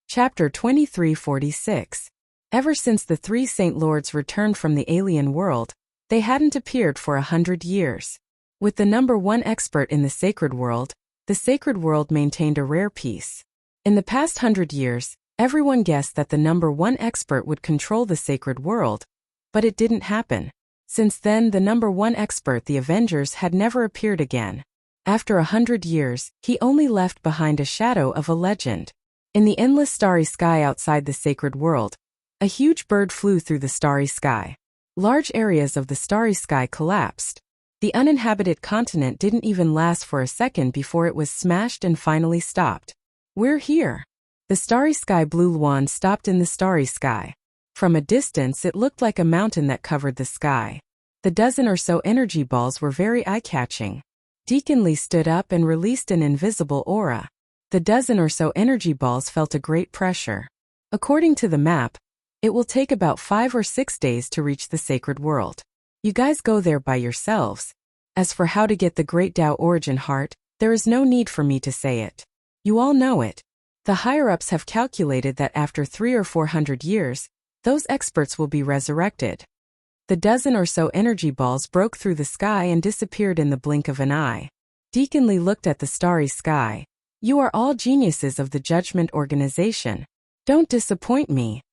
Chapter 2346. Ever since the 3 Saint Lords returned from the alien world, they hadn't appeared for 100 years. With the number 1 expert in the sacred world maintained a rare peace. In the past 100 years, everyone guessed that the number 1 expert would control the sacred world, but it didn't happen. Since then, the number 1 expert, the Avengers, had never appeared again. After 100 years, he only left behind a shadow of a legend. In the endless starry sky outside the sacred world, a huge bird flew through the starry sky. Large areas of the starry sky collapsed. The uninhabited continent didn't even last for a second before it was smashed and finally stopped. We're here. The starry sky Blue Luan stopped in the starry sky. From a distance, it looked like a mountain that covered the sky. The dozen or so energy balls were very eye-catching. Deacon Lee stood up and released an invisible aura. The dozen or so energy balls felt a great pressure. According to the map, it will take about 5 or 6 days to reach the sacred world. You guys go there by yourselves. As for how to get the Great Tao Origin Heart, there is no need for me to say it. You all know it. The higher-ups have calculated that after 300 or 400 years, those experts will be resurrected. The dozen or so energy balls broke through the sky and disappeared in the blink of an eye. Deacon Lee looked at the starry sky. You are all geniuses of the Judgment Organization. Don't disappoint me.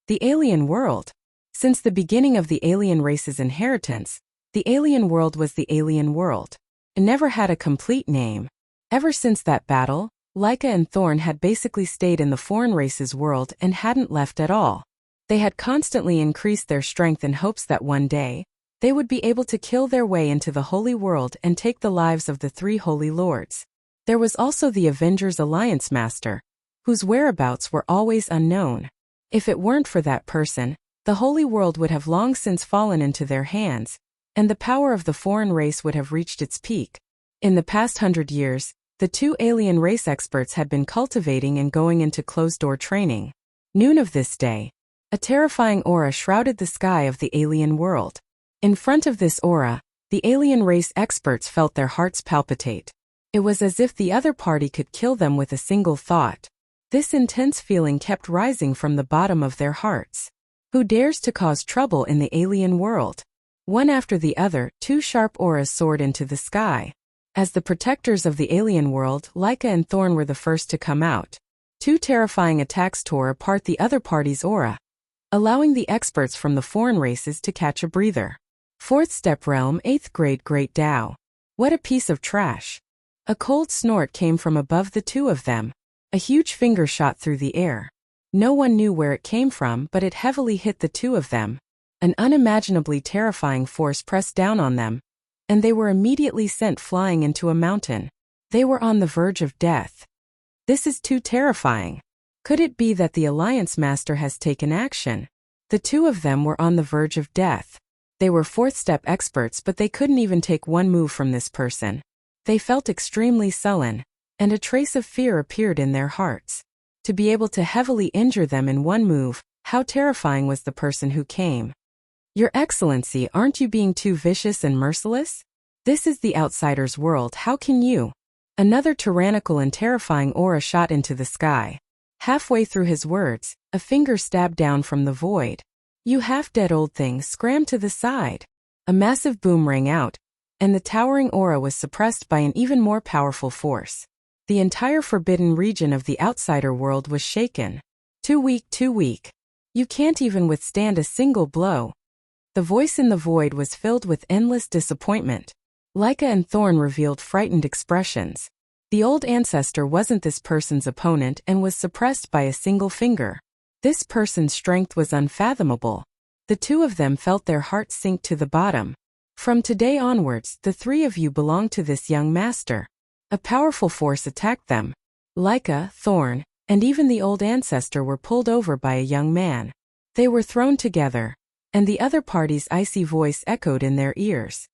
The alien world. Since the beginning of the alien race's inheritance, the alien world was the alien world. It never had a complete name. Ever since that battle, Leica and Thorn had basically stayed in the foreign race's world and hadn't left at all. They had constantly increased their strength in hopes that one day, they would be able to kill their way into the holy world and take the lives of the three holy lords. There was also the Avengers Alliance Master, whose whereabouts were always unknown. If it weren't for that person, the holy world would have long since fallen into their hands, and the power of the foreign race would have reached its peak. In the past 100 years, the two alien race experts had been cultivating and going into closed-door training. Noon of this day, a terrifying aura shrouded the sky of the alien world. In front of this aura, the alien race experts felt their hearts palpitate. It was as if the other party could kill them with a single thought. This intense feeling kept rising from the bottom of their hearts. Who dares to cause trouble in the alien world? One after the other, two sharp auras soared into the sky. As the protectors of the alien world, Leica and Thorn were the first to come out. Two terrifying attacks tore apart the other party's aura, allowing the experts from the foreign races to catch a breather. Fourth Step Realm, 8th Grade Great Tao. What a piece of trash. A cold snort came from above the two of them. A huge finger shot through the air. No one knew where it came from, but it heavily hit the two of them. An unimaginably terrifying force pressed down on them, and they were immediately sent flying into a mountain. They were on the verge of death. This is too terrifying. Could it be that the Alliance Master has taken action? The two of them were on the verge of death. They were fourth step experts, but they couldn't even take one move from this person. They felt extremely sullen, and a trace of fear appeared in their hearts. To be able to heavily injure them in one move, how terrifying was the person who came. Your Excellency, aren't you being too vicious and merciless? This is the outsider's world, how can you? Another tyrannical and terrifying aura shot into the sky. Halfway through his words, a finger stabbed down from the void. You half-dead old thing, scram to the side. A massive boom rang out, and the towering aura was suppressed by an even more powerful force. The entire forbidden region of the outsider world was shaken. Too weak, too weak. You can't even withstand a single blow. The voice in the void was filled with endless disappointment. Leica and Thorn revealed frightened expressions. The old ancestor wasn't this person's opponent and was suppressed by a single finger. This person's strength was unfathomable. The two of them felt their hearts sink to the bottom. From today onwards, the three of you belong to this young master. A powerful force attacked them. Leica, Thorn, and even the old ancestor were pulled over by a young man. They were thrown together, and the other party's icy voice echoed in their ears.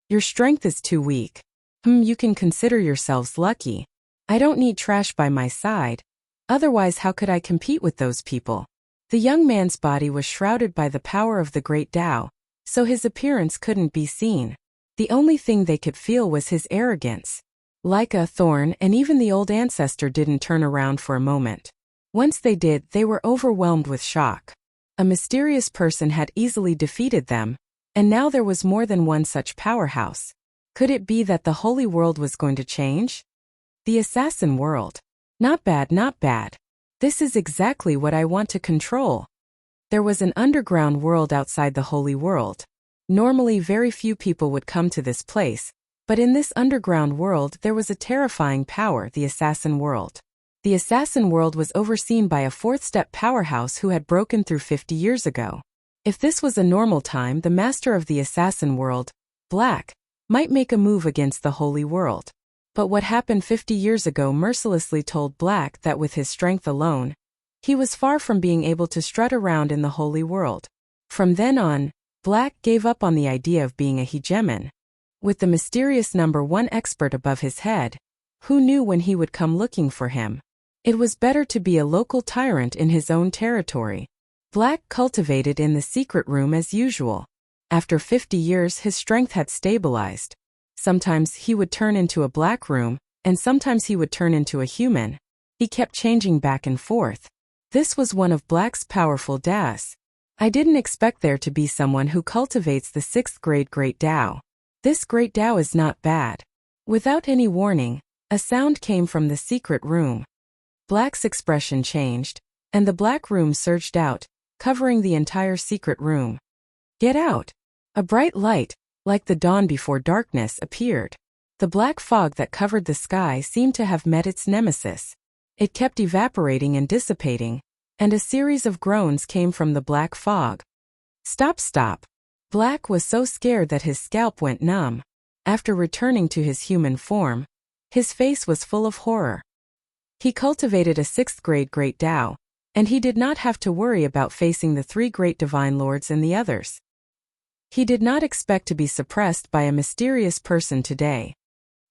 Your strength is too weak. You can consider yourselves lucky. I don't need trash by my side. Otherwise, how could I compete with those people? The young man's body was shrouded by the power of the great Tao, so his appearance couldn't be seen. The only thing they could feel was his arrogance. Leica, Thorn, and even the old ancestor didn't turn around for a moment. Once they did, they were overwhelmed with shock. A mysterious person had easily defeated them, and now there was more than one such powerhouse. Could it be that the holy world was going to change? The assassin world. Not bad, not bad. This is exactly what I want to control. There was an underground world outside the holy world. Normally very few people would come to this place, but in this underground world there was a terrifying power, the assassin world. The assassin world was overseen by a fourth-step powerhouse who had broken through 50 years ago. If this was a normal time, the master of the assassin world, Black, might make a move against the holy world. But what happened 50 years ago mercilessly told Black that with his strength alone, he was far from being able to strut around in the holy world. From then on, Black gave up on the idea of being a hegemon. With the mysterious number one expert above his head, who knew when he would come looking for him? It was better to be a local tyrant in his own territory. Black cultivated in the secret room as usual. After 50 years his strength had stabilized. Sometimes he would turn into a black room, and sometimes he would turn into a human. He kept changing back and forth. This was one of Black's powerful das. I didn't expect there to be someone who cultivates the 6th grade Great Tao. This Great Tao is not bad. Without any warning, a sound came from the secret room. Black's expression changed, and the black room surged out, covering the entire secret room. Get out! A bright light, like the dawn before darkness, appeared. The black fog that covered the sky seemed to have met its nemesis. It kept evaporating and dissipating, and a series of groans came from the black fog. Stop, stop! Black was so scared that his scalp went numb. After returning to his human form, his face was full of horror. He cultivated a 6th grade Great Tao, and he did not have to worry about facing the 3 great divine lords and the others. He did not expect to be suppressed by a mysterious person today.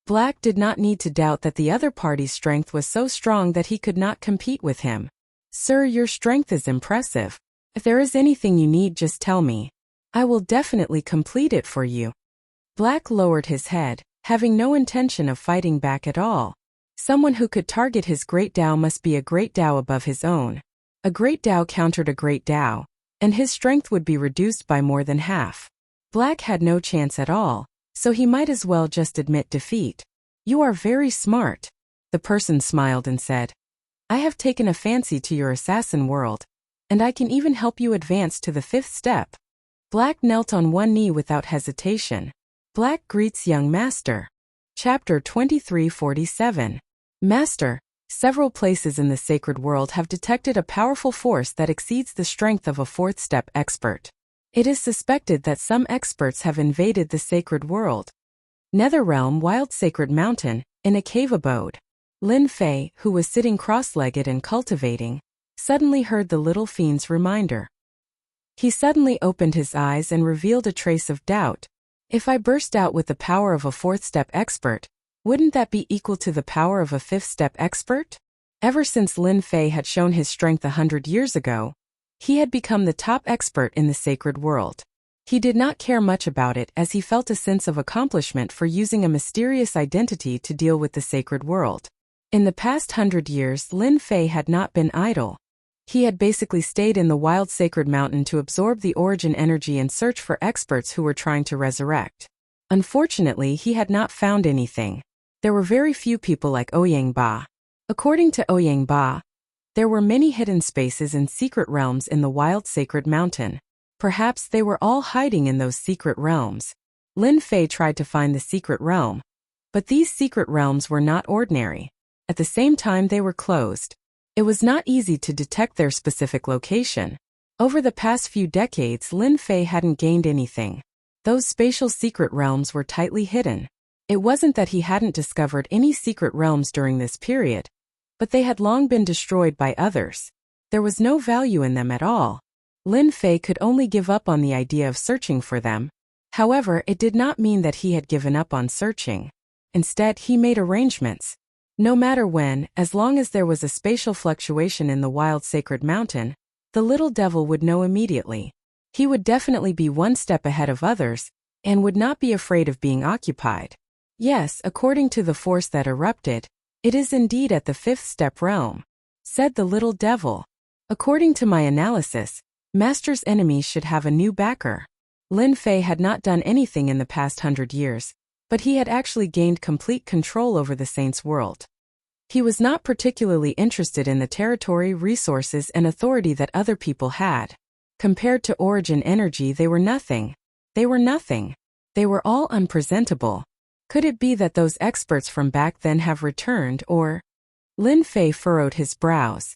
Black did not need to doubt that the other party's strength was so strong that he could not compete with him. Sir, your strength is impressive. If there is anything you need, just tell me. I will definitely complete it for you. Black lowered his head, having no intention of fighting back at all. Someone who could target his Great Tao must be a Great Tao above his own. A Great Tao countered a Great Tao, and his strength would be reduced by more than half. Black had no chance at all, so he might as well just admit defeat. You are very smart. The person smiled and said, I have taken a fancy to your assassin world, and I can even help you advance to the 5th step. Black knelt on one knee without hesitation. Black greets young master. Chapter 2347. Master, several places in the sacred world have detected a powerful force that exceeds the strength of a 4th step expert. It is suspected that some experts have invaded the sacred world. Netherrealm Wild Sacred Mountain, in a cave abode. Lin Fei, who was sitting cross-legged and cultivating, suddenly heard the little fiend's reminder. He suddenly opened his eyes and revealed a trace of doubt. If I burst out with the power of a 4th step expert, wouldn't that be equal to the power of a 5th step expert? Ever since Lin Fei had shown his strength 100 years ago, he had become the top expert in the sacred world. He did not care much about it as he felt a sense of accomplishment for using a mysterious identity to deal with the sacred world. In the past 100 years, Lin Fei had not been idle. He had basically stayed in the wild sacred mountain to absorb the origin energy and search for experts who were trying to resurrect. Unfortunately, he had not found anything. There were very few people like Ouyang Ba. According to Ouyang Ba, there were many hidden spaces and secret realms in the wild sacred mountain. Perhaps they were all hiding in those secret realms. Lin Fei tried to find the secret realm, but these secret realms were not ordinary. At the same time, they were closed. It was not easy to detect their specific location. Over the past few decades, Lin Fei hadn't gained anything. Those spatial secret realms were tightly hidden. It wasn't that he hadn't discovered any secret realms during this period, but they had long been destroyed by others. There was no value in them at all. Lin Fei could only give up on the idea of searching for them. However, it did not mean that he had given up on searching. Instead, he made arrangements. No matter when, as long as there was a spatial fluctuation in the wild sacred mountain, the little devil would know immediately. He would definitely be one step ahead of others, and would not be afraid of being occupied. Yes, according to the force that erupted, it is indeed at the 5th step realm, said the little devil. According to my analysis, Master's enemies should have a new backer. Lin Fei had not done anything in the past 100 years, but he had actually gained complete control over the Saints' world. He was not particularly interested in the territory, resources, and authority that other people had. Compared to origin energy, they were nothing. They were nothing. They were all unpresentable. Could it be that those experts from back then have returned, or? Lin Fei furrowed his brows.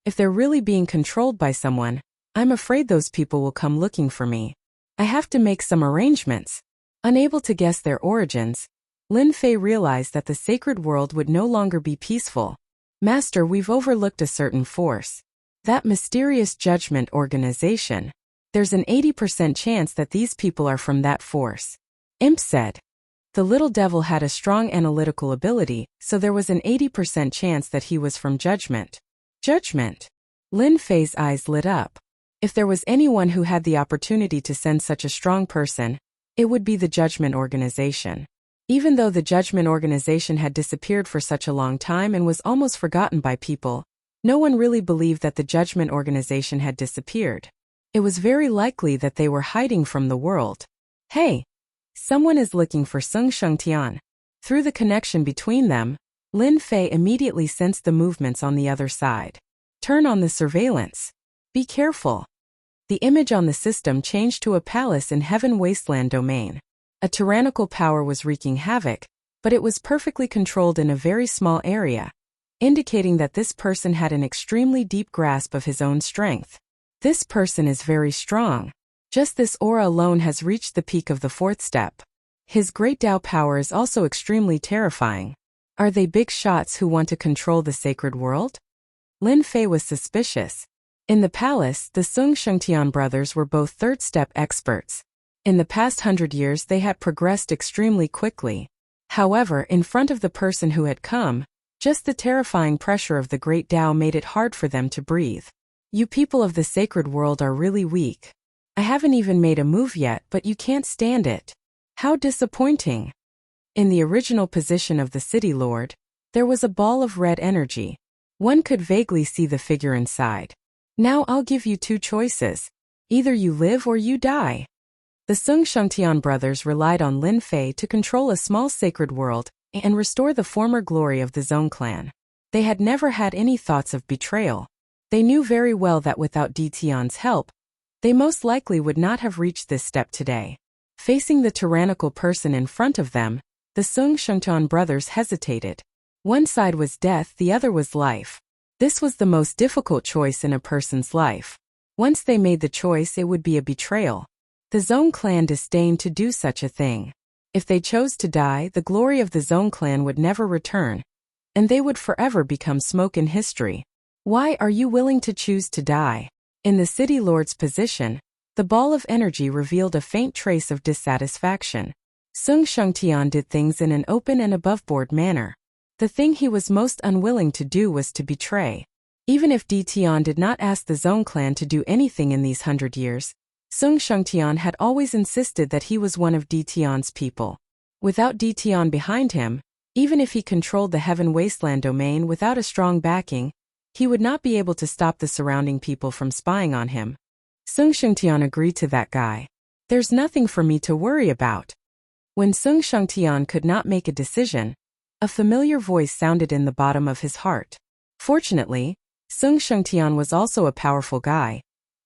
If they're really being controlled by someone, I'm afraid those people will come looking for me. I have to make some arrangements. Unable to guess their origins, Lin Fei realized that the sacred world would no longer be peaceful. Master, we've overlooked a certain force. That mysterious judgment organization. There's an 80% chance that these people are from that force. Imp said. The little devil had a strong analytical ability, so there was an 80% chance that he was from Judgment. Judgment? Lin Fei's eyes lit up. If there was anyone who had the opportunity to send such a strong person, it would be the Judgment Organization. Even though the Judgment Organization had disappeared for such a long time and was almost forgotten by people, no one really believed that the Judgment Organization had disappeared. It was very likely that they were hiding from the world. Hey! Someone is looking for Sung Shengtian. Through the connection between them, Lin Fei immediately sensed the movements on the other side. Turn on the surveillance. Be careful. The image on the system changed to a palace in Heaven Wasteland domain. A tyrannical power was wreaking havoc, but it was perfectly controlled in a very small area, indicating that this person had an extremely deep grasp of his own strength. This person is very strong. Just this aura alone has reached the peak of the 4th step. His great Tao power is also extremely terrifying. Are they big shots who want to control the sacred world? Lin Fei was suspicious. In the palace, the Sung Shengtian brothers were both 3rd step experts. In the past 100 years they had progressed extremely quickly. However, in front of the person who had come, just the terrifying pressure of the great Tao made it hard for them to breathe. You people of the sacred world are really weak. I haven't even made a move yet, but you can't stand it. How disappointing. In the original position of the City Lord, there was a ball of red energy. One could vaguely see the figure inside. Now I'll give you 2 choices. Either you live or you die. The Sung Shengtian brothers relied on Lin Fei to control a small sacred world and restore the former glory of the Zhong clan. They had never had any thoughts of betrayal. They knew very well that without Di Tian's help, they most likely would not have reached this step today. Facing the tyrannical person in front of them, the Sung Shengtian brothers hesitated. One side was death, the other was life. This was the most difficult choice in a person's life. Once they made the choice, it would be a betrayal. The Zhong clan disdained to do such a thing. If they chose to die, the glory of the Zhong clan would never return, and they would forever become smoke in history. Why are you willing to choose to die? In the City Lord's position, the ball of energy revealed a faint trace of dissatisfaction. Sung Shengtian did things in an open and aboveboard manner. The thing he was most unwilling to do was to betray. Even if Di Tian did not ask the Zhong clan to do anything in these 100 years, Sung Shengtian had always insisted that he was one of Di Tian's people. Without Di Tian behind him, even if he controlled the Heaven Wasteland domain without a strong backing, he would not be able to stop the surrounding people from spying on him. Sung Shengtian agreed to that guy. There's nothing for me to worry about. When Sung Shengtian could not make a decision, a familiar voice sounded in the bottom of his heart. Fortunately, Sung Shengtian was also a powerful guy,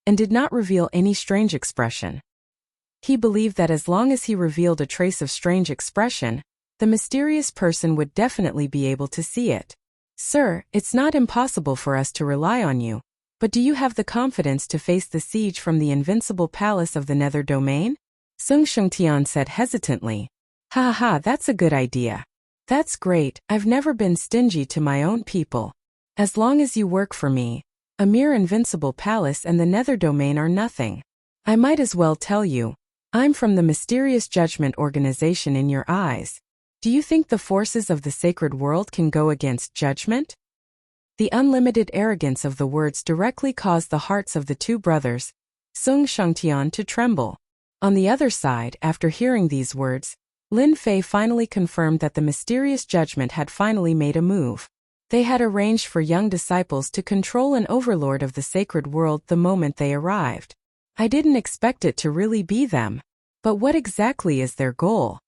and did not reveal any strange expression. He believed that as long as he revealed a trace of strange expression, the mysterious person would definitely be able to see it. Sir, it's not impossible for us to rely on you, but do you have the confidence to face the siege from the invincible palace of the Nether domain? Sung Shengtian said hesitantly. Ha ha, that's a good idea. That's great, I've never been stingy to my own people. As long as you work for me, a mere invincible palace and the Nether domain are nothing. I might as well tell you, I'm from the mysterious judgment organization in your eyes. Do you think the forces of the sacred world can go against judgment? The unlimited arrogance of the words directly caused the hearts of the 2 brothers, Sung Shengtian, to tremble. On the other side, after hearing these words, Lin Fei finally confirmed that the mysterious judgment had finally made a move. They had arranged for young disciples to control an overlord of the sacred world the moment they arrived. I didn't expect it to really be them. But what exactly is their goal?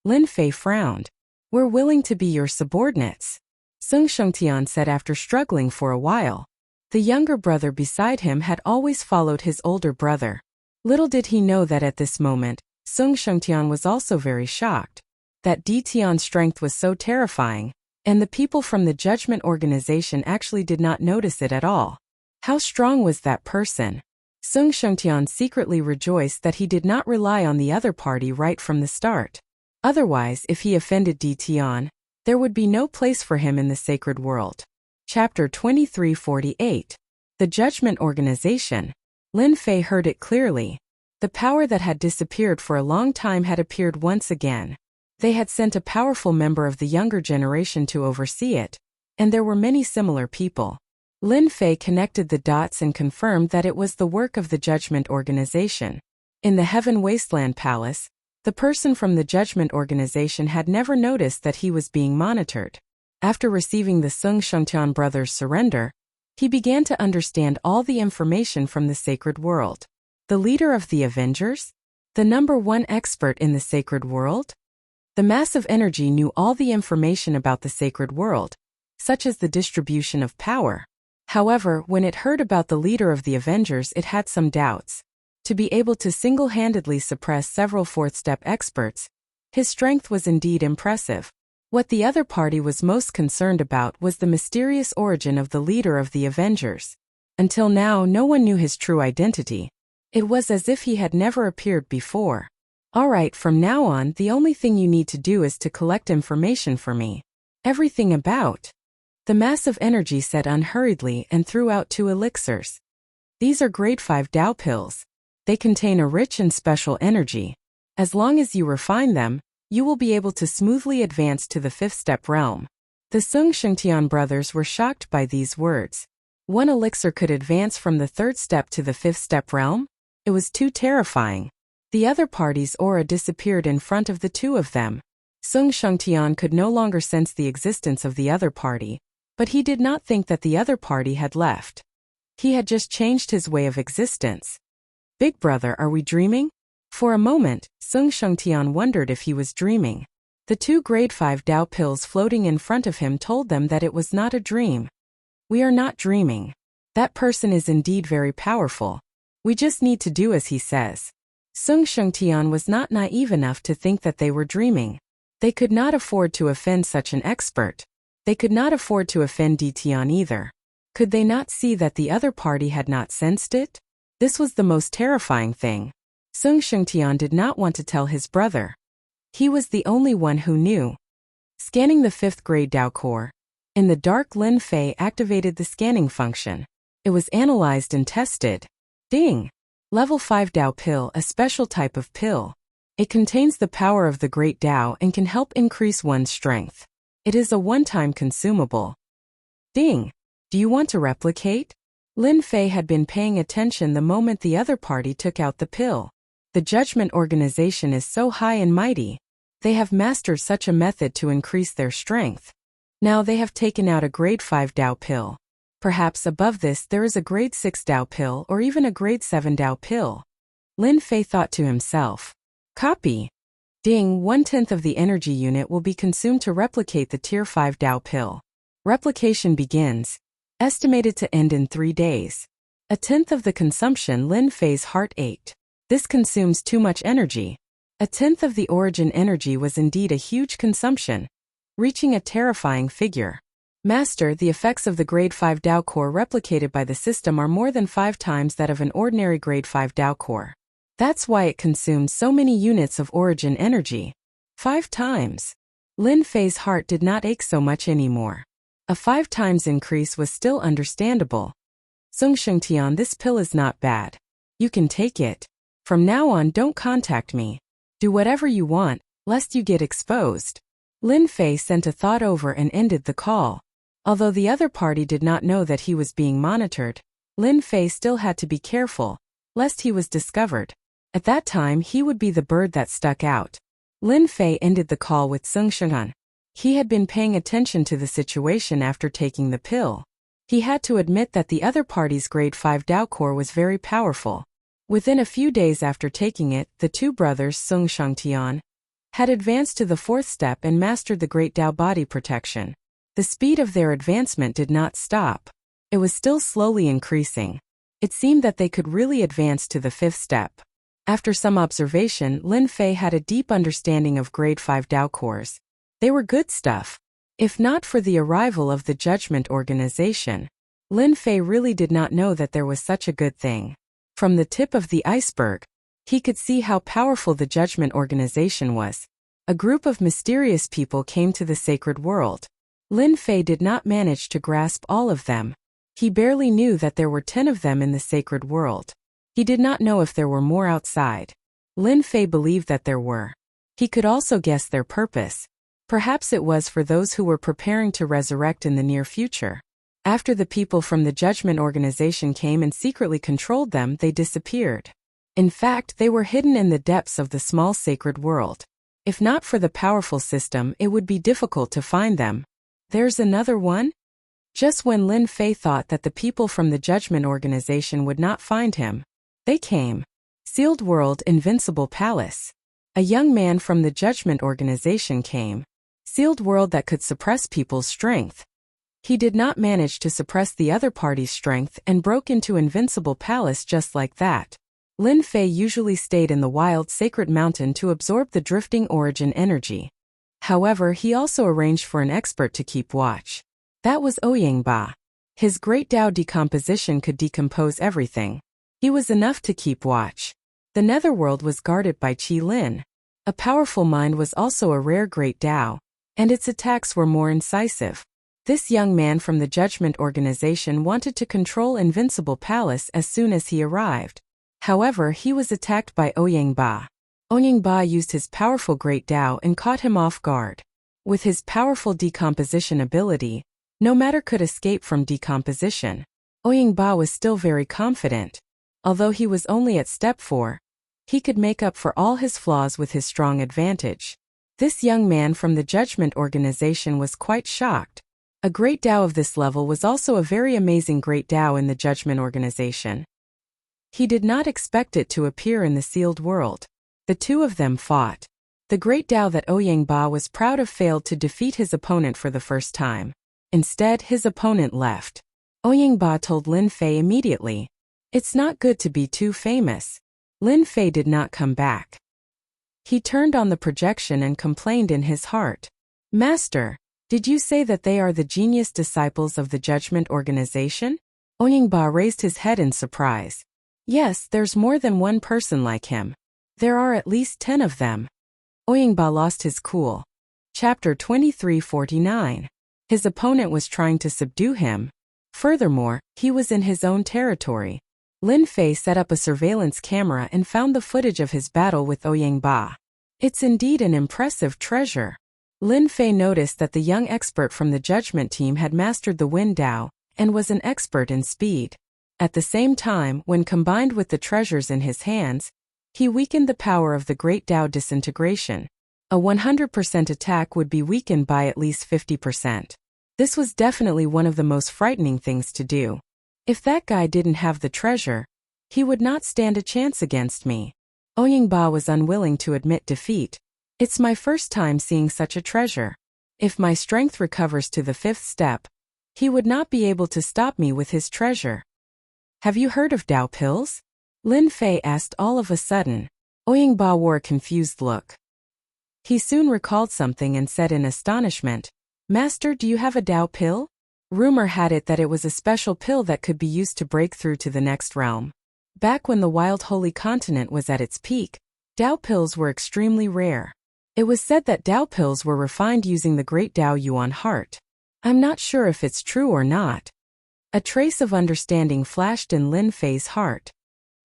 Lin Fei frowned. We're willing to be your subordinates, Sung Shengtian said after struggling for a while. The younger brother beside him had always followed his older brother. Little did he know that at this moment, Sung Shengtian was also very shocked. That Di Tian's strength was so terrifying, and the people from the judgment organization actually did not notice it at all. How strong was that person? Sung Shengtian secretly rejoiced that he did not rely on the other party right from the start. Otherwise, if he offended Di Tian, there would be no place for him in the sacred world. Chapter 2348. The Judgment Organization. Lin Fei heard it clearly. The power that had disappeared for a long time had appeared once again. They had sent a powerful member of the younger generation to oversee it, and there were many similar people. Lin Fei connected the dots and confirmed that it was the work of the Judgment Organization. In the Heaven Wasteland Palace, the person from the Judgment Organization had never noticed that he was being monitored. After receiving the Sung Shengtian brothers' surrender, he began to understand all the information from the sacred world. The leader of the Avengers? The number one expert in the sacred world? The massive energy knew all the information about the sacred world, such as the distribution of power. However, when it heard about the leader of the Avengers, it had some doubts. To be able to single-handedly suppress several fourth-step experts, his strength was indeed impressive. What the other party was most concerned about was the mysterious origin of the leader of the Avengers. Until now, no one knew his true identity. It was as if he had never appeared before. Alright, from now on, the only thing you need to do is to collect information for me. Everything about. The massive energy said unhurriedly and threw out 2 elixirs. These are grade 5 Tao pills. They contain a rich and special energy. As long as you refine them, you will be able to smoothly advance to the 5th step realm. The Sung Shengtian brothers were shocked by these words. 1 elixir could advance from the 3rd step to the 5th step realm? It was too terrifying. The other party's aura disappeared in front of the 2 of them. Sung Shengtian could no longer sense the existence of the other party, but he did not think that the other party had left. He had just changed his way of existence. Big brother, are we dreaming? For a moment, Sung Shengtian wondered if he was dreaming. The 2 grade 5 Tao pills floating in front of him told them that it was not a dream. We are not dreaming. That person is indeed very powerful. We just need to do as he says. Sung Shengtian was not naive enough to think that they were dreaming. They could not afford to offend such an expert. They could not afford to offend Ditian either. Could they not see that the other party had not sensed it? This was the most terrifying thing. Sung Shengtian did not want to tell his brother. He was the only one who knew. Scanning the 5th grade Tao core. In the dark, Lin Fei activated the scanning function. It was analyzed and tested. Ding! Level 5 Tao pill, a special type of pill. It contains the power of the Great Tao and can help increase one's strength. It is a one-time consumable. Ding! Do you want to replicate? Lin Fei had been paying attention the moment the other party took out the pill. The judgment organization is so high and mighty. They have mastered such a method to increase their strength. Now they have taken out a grade 5 Tao pill. Perhaps above this there is a grade 6 Tao pill or even a grade 7 Tao pill. Lin Fei thought to himself. Copy. Ding, 1/10 of the energy unit will be consumed to replicate the tier 5 Tao pill. Replication begins. Estimated to end in 3 days. 1/10 of the consumption. Lin Fei's heart ached. This consumes too much energy. 1/10 of the origin energy was indeed a huge consumption, reaching a terrifying figure. Master, the effects of the grade 5 Tao core replicated by the system are more than 5 times that of an ordinary grade 5 Tao core. That's why it consumes so many units of origin energy. 5 times. Lin Fei's heart did not ache so much anymore. A 5 times increase was still understandable. Sung Shengtian, this pill is not bad. You can take it. From now on, don't contact me. Do whatever you want, lest you get exposed. Lin Fei sent a thought over and ended the call. Although the other party did not know that he was being monitored, Lin Fei still had to be careful, lest he was discovered. At that time, he would be the bird that stuck out. Lin Fei ended the call with Sung Shengtian. He had been paying attention to the situation after taking the pill. He had to admit that the other party's grade 5 Tao core was very powerful. Within a few days after taking it, the 2 brothers Sung Shengtian had advanced to the 4th step and mastered the Great Tao body protection. The speed of their advancement did not stop. It was still slowly increasing. It seemed that they could really advance to the 5th step. After some observation, Lin Fei had a deep understanding of grade 5 Tao cores. They were good stuff. If not for the arrival of the judgment organization, Lin Fei really did not know that there was such a good thing. From the tip of the iceberg, he could see how powerful the judgment organization was. A group of mysterious people came to the sacred world. Lin Fei did not manage to grasp all of them. He barely knew that there were 10 of them in the sacred world. He did not know if there were more outside. Lin Fei believed that there were. He could also guess their purpose. Perhaps it was for those who were preparing to resurrect in the near future. After the people from the judgment organization came and secretly controlled them, they disappeared. In fact, they were hidden in the depths of the small sacred world. If not for the powerful system, it would be difficult to find them. There's another one? Just when Lin Fei thought that the people from the judgment organization would not find him, they came. Sealed World Invincible Palace. A young man from the Judgment Organization came. Sealed world that could suppress people's strength. He did not manage to suppress the other party's strength and broke into Invincible Palace just like that. Lin Fei usually stayed in the wild sacred mountain to absorb the drifting origin energy. However, he also arranged for an expert to keep watch. That was Ouyangba. His great Tao decomposition could decompose everything. He was enough to keep watch. The netherworld was guarded by Qi Lin. A powerful mind was also a rare great Tao, and its attacks were more incisive. This young man from the Judgment Organization wanted to control Invincible Palace as soon as he arrived. However, he was attacked by Ouyangba. Ouyangba used his powerful great Tao and caught him off guard. With his powerful decomposition ability, no matter could escape from decomposition. Ouyangba was still very confident. Although he was only at step 4, he could make up for all his flaws with his strong advantage. This young man from the Judgment Organization was quite shocked. A great Tao of this level was also a very amazing great Tao in the Judgment Organization. He did not expect it to appear in the sealed world. The two of them fought. The great Tao that Ouyangba was proud of failed to defeat his opponent for the first time. Instead, his opponent left. Ouyangba told Lin Fei immediately, "It's not good to be too famous." Lin Fei did not come back. He turned on the projection and complained in his heart. "Master, did you say that they are the genius disciples of the Judgment Organization?" Ouyangba raised his head in surprise. "Yes, there's more than one person like him. There are at least 10 of them." Ouyangba lost his cool. Chapter 2349. His opponent was trying to subdue him. Furthermore, he was in his own territory. Lin Fei set up a surveillance camera and found the footage of his battle with Ouyangba. It's indeed an impressive treasure. Lin Fei noticed that the young expert from the Judgment team had mastered the Wind Tao and was an expert in speed. At the same time, when combined with the treasures in his hands, he weakened the power of the Great Tao disintegration. A 100% attack would be weakened by at least 50%. This was definitely one of the most frightening things to do. If that guy didn't have the treasure, he would not stand a chance against me. Ouyangba was unwilling to admit defeat. It's my first time seeing such a treasure. If my strength recovers to the 5th step, he would not be able to stop me with his treasure. Have you heard of Tao pills? Lin Fei asked all of a sudden. Ouyangba wore a confused look. He soon recalled something and said in astonishment, "Master, do you have a Tao pill?" Rumor had it that it was a special pill that could be used to break through to the next realm. Back when the Wild Holy Continent was at its peak, Tao pills were extremely rare. It was said that Tao pills were refined using the Great Tao Yuan heart. I'm not sure if it's true or not. A trace of understanding flashed in Lin Fei's heart.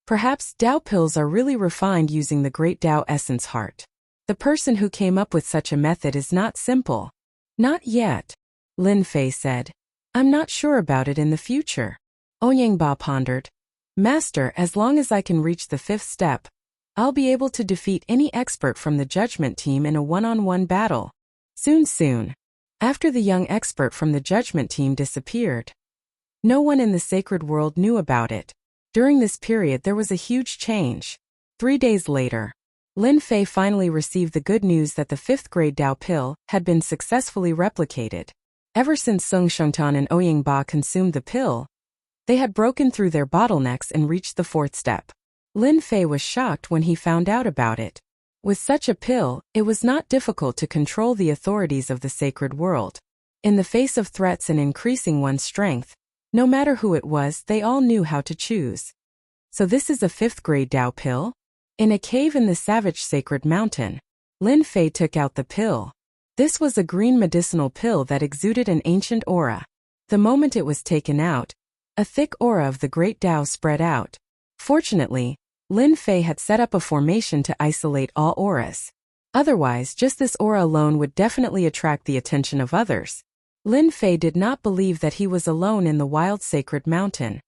Perhaps Tao pills are really refined using the Great Tao Essence heart. The person who came up with such a method is not simple. Not yet, Lin Fei said. I'm not sure about it in the future. Ouyangba pondered. Master, as long as I can reach the 5th step, I'll be able to defeat any expert from the Judgment team in a one-on-one battle. Soon. After the young expert from the Judgment team disappeared. No one in the sacred world knew about it. During this period there was a huge change. 3 days later, Lin Fei finally received the good news that the 5th grade Tao pill had been successfully replicated. Ever since Sung Shengtan and Ouyangba consumed the pill, they had broken through their bottlenecks and reached the 4th step. Lin Fei was shocked when he found out about it. With such a pill, it was not difficult to control the authorities of the sacred world. In the face of threats and increasing one's strength, no matter who it was, they all knew how to choose. So this is a 5th grade Tao pill? In a cave in the Savage Sacred Mountain, Lin Fei took out the pill. This was a green medicinal pill that exuded an ancient aura. The moment it was taken out, a thick aura of the Great Tao spread out. Fortunately, Lin Fei had set up a formation to isolate all auras. Otherwise, just this aura alone would definitely attract the attention of others. Lin Fei did not believe that he was alone in the wild sacred mountain.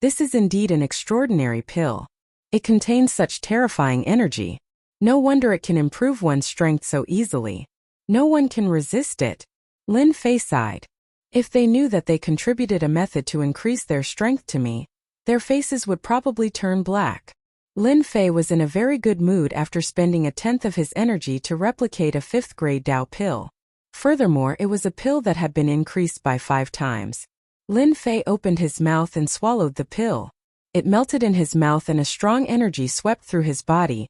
This is indeed an extraordinary pill. It contains such terrifying energy. No wonder it can improve one's strength so easily. No one can resist it. Lin Fei sighed. If they knew that they contributed a method to increase their strength to me, their faces would probably turn black. Lin Fei was in a very good mood after spending a tenth of his energy to replicate a fifth-grade Dao pill. Furthermore, it was a pill that had been increased by 5 times. Lin Fei opened his mouth and swallowed the pill. It melted in his mouth and a strong energy swept through his body,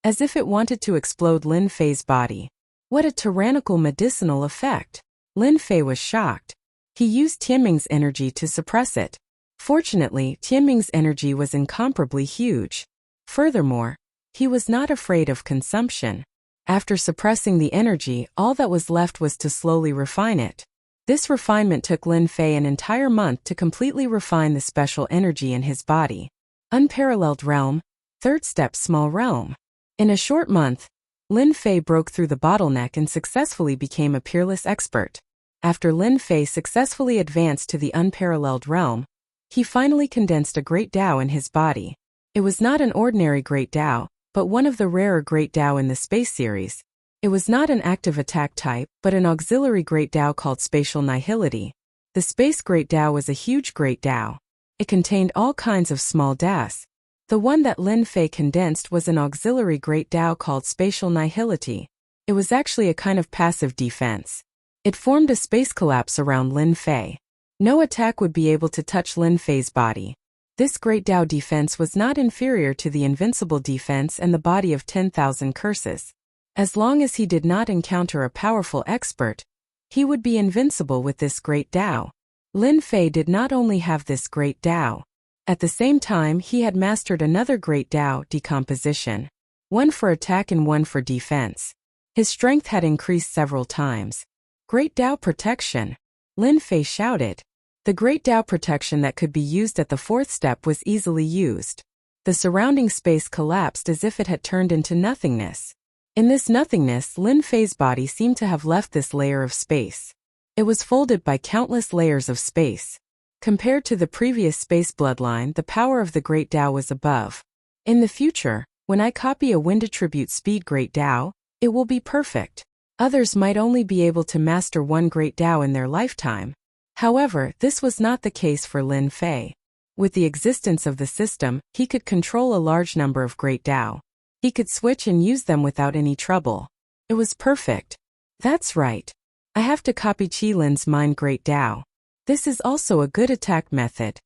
as if it wanted to explode Lin Fei's body. What a tyrannical medicinal effect! Lin Fei was shocked. He used Tianming's energy to suppress it. Fortunately, Tianming's energy was incomparably huge. Furthermore, he was not afraid of consumption. After suppressing the energy, all that was left was to slowly refine it. This refinement took Lin Fei an entire month to completely refine the special energy in his body. Unparalleled realm, third step small realm. In a short month, Lin Fei broke through the bottleneck and successfully became a peerless expert. After Lin Fei successfully advanced to the unparalleled realm, he finally condensed a great Dao in his body. It was not an ordinary great Dao, but one of the rarer great Dao in the space series. It was not an active attack type, but an auxiliary great Dao called spatial nihility. The space great Dao was a huge great Dao. It contained all kinds of small Daos. The one that Lin Fei condensed was an auxiliary great Dao called spatial nihility. It was actually a kind of passive defense. It formed a space collapse around Lin Fei. No attack would be able to touch Lin Fei's body. This great Dao defense was not inferior to the invincible defense and the body of 10,000 curses. As long as he did not encounter a powerful expert, he would be invincible with this great Dao. Lin Fei did not only have this great Dao. At the same time, he had mastered another great Dao, decomposition. One for attack and one for defense. His strength had increased several times. Great Dao protection! Lin Fei shouted. The great Dao protection that could be used at the 4th step was easily used. The surrounding space collapsed as if it had turned into nothingness. In this nothingness, Lin Fei's body seemed to have left this layer of space. It was folded by countless layers of space. Compared to the previous space bloodline, the power of the Great Dao was above. In the future, when I copy a wind attribute speed Great Dao, it will be perfect. Others might only be able to master one Great Dao in their lifetime. However, this was not the case for Lin Fei. With the existence of the system, he could control a large number of Great Dao. He could switch and use them without any trouble. It was perfect. That's right. I have to copy Qi Lin's mind Great Dao. This is also a good attack method.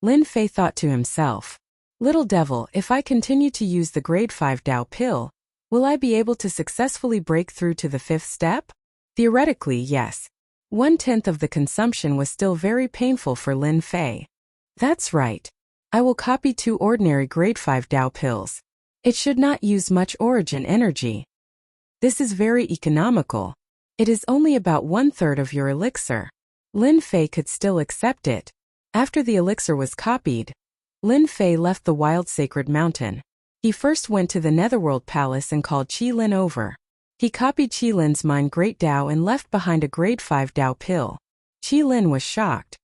Lin Fei thought to himself. Little devil, if I continue to use the grade 5 Dao pill, will I be able to successfully break through to the 5th step? Theoretically, yes. 1/10 of the consumption was still very painful for Lin Fei. That's right. I will copy 2 ordinary grade 5 Dao pills. It should not use much origin energy. This is very economical. It is only about 1/3 of your elixir. Lin Fei could still accept it. After the elixir was copied, Lin Fei left the wild sacred mountain. He first went to the Netherworld Palace and called Qi Lin over. He copied Qi Lin's mind Great Dao and left behind a grade 5 Dao pill. Qi Lin was shocked.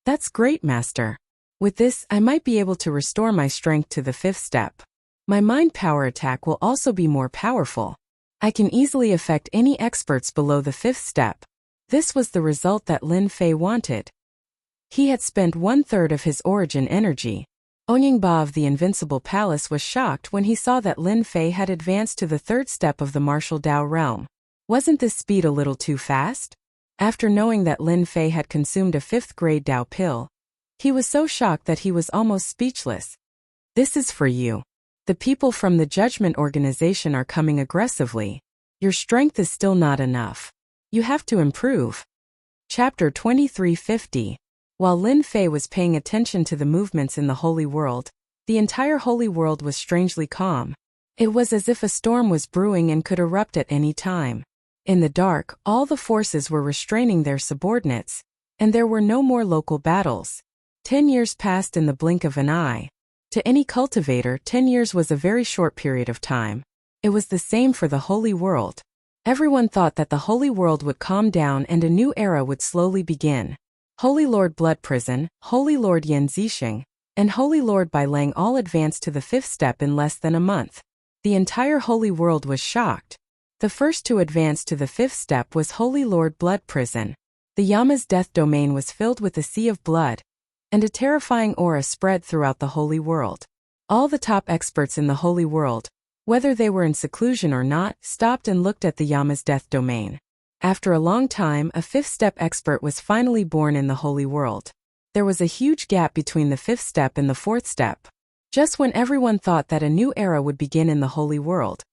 That's great, Master. With this, I might be able to restore my strength to the 5th step. My mind power attack will also be more powerful. I can easily affect any experts below the 5th step. This was the result that Lin Fei wanted. He had spent 1/3 of his origin energy. Onyenba of the Invincible Palace was shocked when he saw that Lin Fei had advanced to the 3rd step of the martial Dao realm. Wasn't this speed a little too fast? After knowing that Lin Fei had consumed a 5th grade Dao pill, he was so shocked that he was almost speechless. This is for you. The people from the Judgment Organization are coming aggressively. Your strength is still not enough. You have to improve. Chapter 2350. While Lin Fei was paying attention to the movements in the Holy World, the entire Holy World was strangely calm. It was as if a storm was brewing and could erupt at any time. In the dark, all the forces were restraining their subordinates, and there were no more local battles. 10 years passed in the blink of an eye. To any cultivator, 10 years was a very short period of time. It was the same for the Holy World. Everyone thought that the Holy World would calm down and a new era would slowly begin. Holy Lord Blood Prison, Holy Lord Yan Zixing, and Holy Lord Bai Lang all advanced to the 5th step in less than a month. The entire Holy World was shocked. The first to advance to the 5th step was Holy Lord Blood Prison. The Yama's death domain was filled with a sea of blood, and a terrifying aura spread throughout the Holy World. All the top experts in the holy world, whether they were in seclusion or not, stopped and looked at the Yama's death domain. After a long time, a fifth-step expert was finally born in the holy world. There was a huge gap between the fifth step and the fourth step. Just when everyone thought that a new era would begin in the holy world,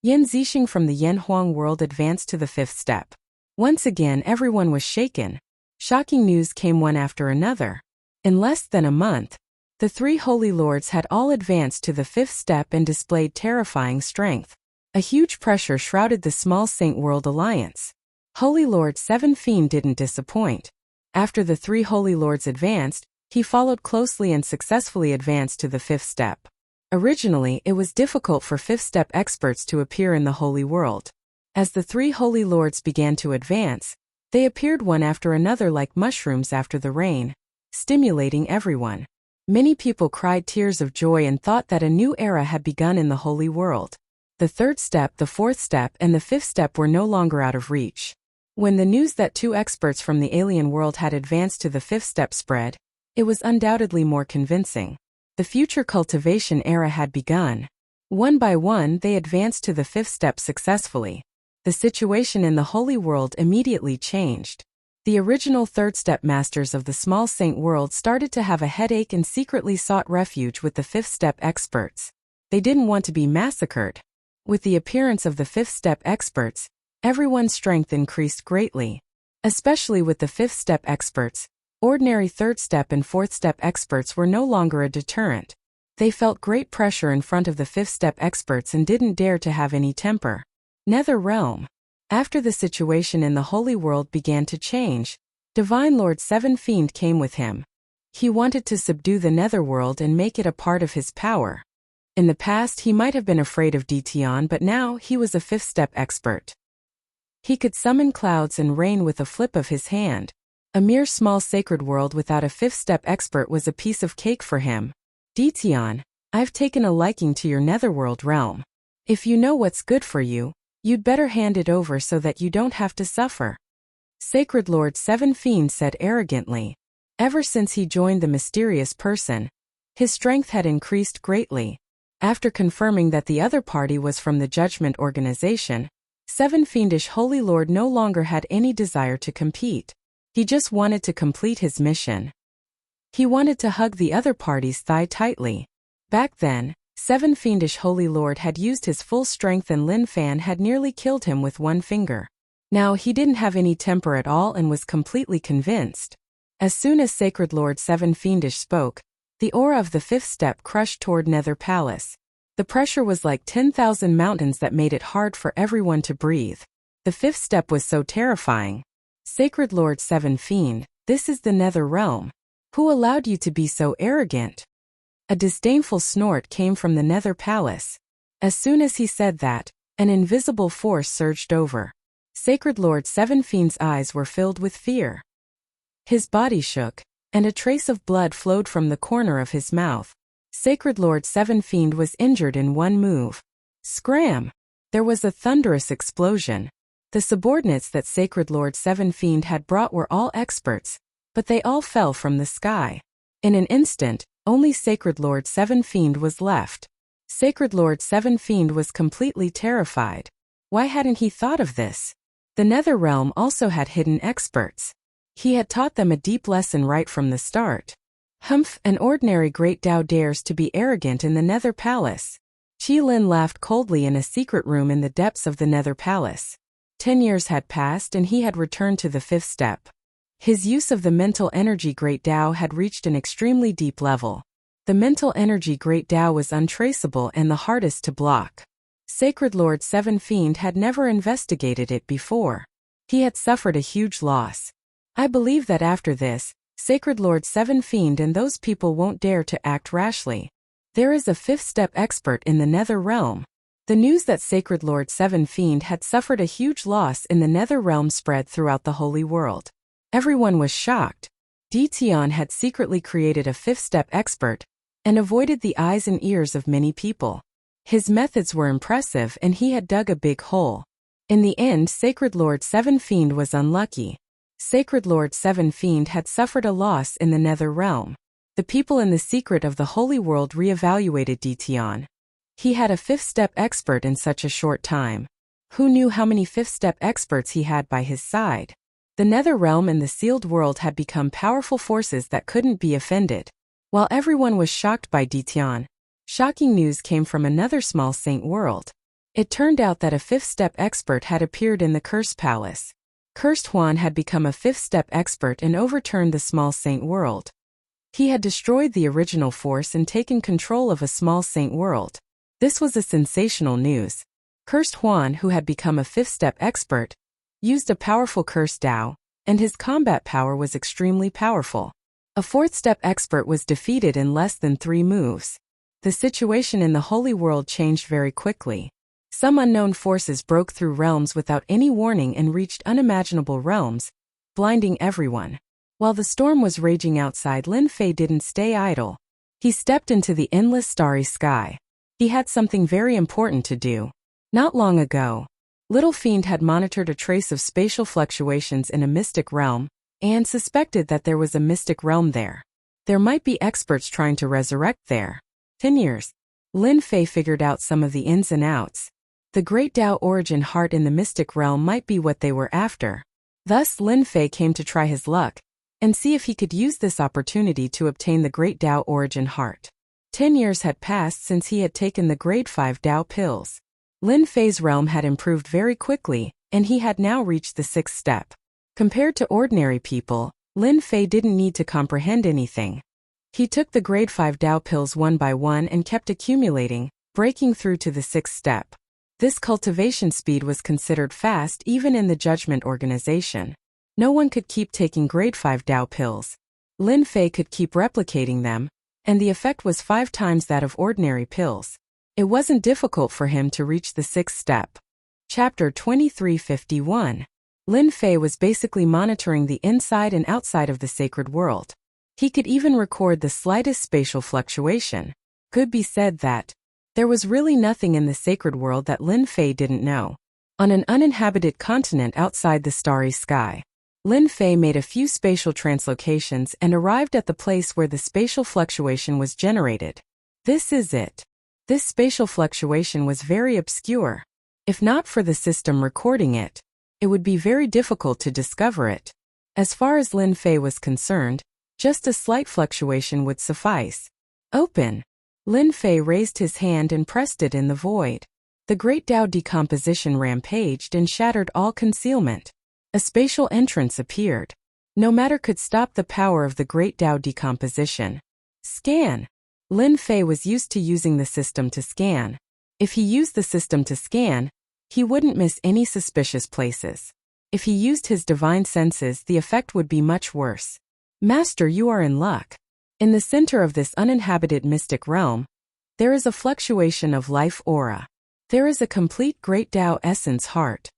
Yan Zixing from the Yanhuang world advanced to the fifth step. Once again, everyone was shaken. Shocking news came one after another. In less than a month, the three holy lords had all advanced to the fifth step and displayed terrifying strength. A huge pressure shrouded the small Saint World Alliance. Holy Lord Seven Fiend didn't disappoint. After the three holy lords advanced, he followed closely and successfully advanced to the fifth step. Originally, it was difficult for fifth-step experts to appear in the holy world. As the three holy lords began to advance, they appeared one after another like mushrooms after the rain, stimulating everyone. Many people cried tears of joy and thought that a new era had begun in the holy world. The third step, the fourth step, and the fifth step were no longer out of reach. When the news that two experts from the alien world had advanced to the fifth step spread, it was undoubtedly more convincing. The future cultivation era had begun. One by one, they advanced to the fifth step successfully. The situation in the holy world immediately changed. The original third step masters of the small saint world started to have a headache and secretly sought refuge with the fifth step experts. They didn't want to be massacred. With the appearance of the fifth step experts, everyone's strength increased greatly. Especially with the fifth step experts, ordinary third step and fourth step experts were no longer a deterrent. They felt great pressure in front of the fifth step experts and didn't dare to have any temper. Nether Realm. After the situation in the holy world began to change, Divine Lord Seven Fiend came with him. He wanted to subdue the netherworld and make it a part of his power. In the past he might have been afraid of Dition, but now he was a fifth step expert. He could summon clouds and rain with a flip of his hand. A mere small sacred world without a fifth step expert was a piece of cake for him. Dition, I've taken a liking to your netherworld realm. If you know what's good for you, you'd better hand it over so that you don't have to suffer. Sacred Lord Seven Fiend said arrogantly. Ever since he joined the mysterious person, his strength had increased greatly. After confirming that the other party was from the Judgment Organization, Seven Fiendish Holy Lord no longer had any desire to compete. He just wanted to complete his mission. He wanted to hug the other party's thigh tightly. Back then, Seven Fiendish Holy Lord had used his full strength and Lin Fan had nearly killed him with one finger. Now he didn't have any temper at all and was completely convinced. As soon as Sacred Lord Seven Fiendish spoke, the aura of the fifth step crushed toward Nether Palace. The pressure was like 10,000 mountains that made it hard for everyone to breathe. The fifth step was so terrifying. Sacred Lord Seven Fiend, this is the Nether Realm. Who allowed you to be so arrogant? A disdainful snort came from the Nether Palace. As soon as he said that, an invisible force surged over. Sacred Lord Seven Fiend's eyes were filled with fear. His body shook, and a trace of blood flowed from the corner of his mouth. Sacred Lord Seven Fiend was injured in one move. Scram! There was a thunderous explosion. The subordinates that Sacred Lord Seven Fiend had brought were all experts, but they all fell from the sky. In an instant, only Sacred Lord Seven Fiend was left. Sacred Lord Seven Fiend was completely terrified. Why hadn't he thought of this? The Nether Realm also had hidden experts. He had taught them a deep lesson right from the start. Humph, an ordinary Great Dao dares to be arrogant in the Nether Palace. Qi Lin laughed coldly in a secret room in the depths of the Nether Palace. 10 years had passed and he had returned to the fifth step. His use of the mental energy Great Dao had reached an extremely deep level. The mental energy Great Dao was untraceable and the hardest to block. Sacred Lord Seven Fiend had never investigated it before. He had suffered a huge loss. I believe that after this, Sacred Lord Seven Fiend and those people won't dare to act rashly. There is a fifth step expert in the Nether Realm. The news that Sacred Lord Seven Fiend had suffered a huge loss in the Nether Realm spread throughout the holy world. Everyone was shocked. Dition had secretly created a fifth step expert and avoided the eyes and ears of many people. His methods were impressive and he had dug a big hole. In the end, Sacred Lord Seven Fiend was unlucky. Sacred Lord Seven Fiend had suffered a loss in the Nether Realm. The people in the secret of the holy world re-evaluated Dition. He had a fifth-step expert in such a short time. Who knew how many fifth-step experts he had by his side? The nether realm and the sealed world had become powerful forces that couldn't be offended. While everyone was shocked by Dition, shocking news came from another small saint world. It turned out that a fifth-step expert had appeared in the Cursed Palace. Cursed Juan had become a fifth-step expert and overturned the small saint world. He had destroyed the original force and taken control of a small saint world. This was a sensational news. Cursed Juan, who had become a fifth-step expert, used a powerful curse Dao, and his combat power was extremely powerful. A fourth-step expert was defeated in less than 3 moves. The situation in the holy world changed very quickly. Some unknown forces broke through realms without any warning and reached unimaginable realms, blinding everyone. While the storm was raging outside, Lin Fei didn't stay idle. He stepped into the endless starry sky. He had something very important to do. Not long ago, Little Fiend had monitored a trace of spatial fluctuations in a mystic realm, and suspected that there was a mystic realm there. There might be experts trying to resurrect there. 10 years. Lin Fei figured out some of the ins and outs. The Great Dao Origin Heart in the mystic realm might be what they were after. Thus Lin Fei came to try his luck, and see if he could use this opportunity to obtain the Great Dao Origin Heart. 10 years had passed since he had taken the Grade 5 Dao pills. Lin Fei's realm had improved very quickly, and he had now reached the 6th step. Compared to ordinary people, Lin Fei didn't need to comprehend anything. He took the Grade 5 Dao pills one by one and kept accumulating, breaking through to the 6th step. This cultivation speed was considered fast even in the Judgment Organization. No one could keep taking Grade 5 Dao pills. Lin Fei could keep replicating them, and the effect was 5 times that of ordinary pills. It wasn't difficult for him to reach the 6th step. Chapter 2351. Lin Fei was basically monitoring the inside and outside of the sacred world. He could even record the slightest spatial fluctuation. Could be said that there was really nothing in the sacred world that Lin Fei didn't know. On an uninhabited continent outside the starry sky, Lin Fei made a few spatial translocations and arrived at the place where the spatial fluctuation was generated. This is it. This spatial fluctuation was very obscure. If not for the system recording it, it would be very difficult to discover it. As far as Lin Fei was concerned, just a slight fluctuation would suffice. Open. Lin Fei raised his hand and pressed it in the void. The Great Dao decomposition rampaged and shattered all concealment. A spatial entrance appeared. No matter could stop the power of the Great Dao decomposition. Scan. Lin Fei was used to using the system to scan. If he used the system to scan, he wouldn't miss any suspicious places. If he used his divine senses, the effect would be much worse. Master, you are in luck. In the center of this uninhabited mystic realm, there is a fluctuation of life aura. There is a complete Great Dao essence heart.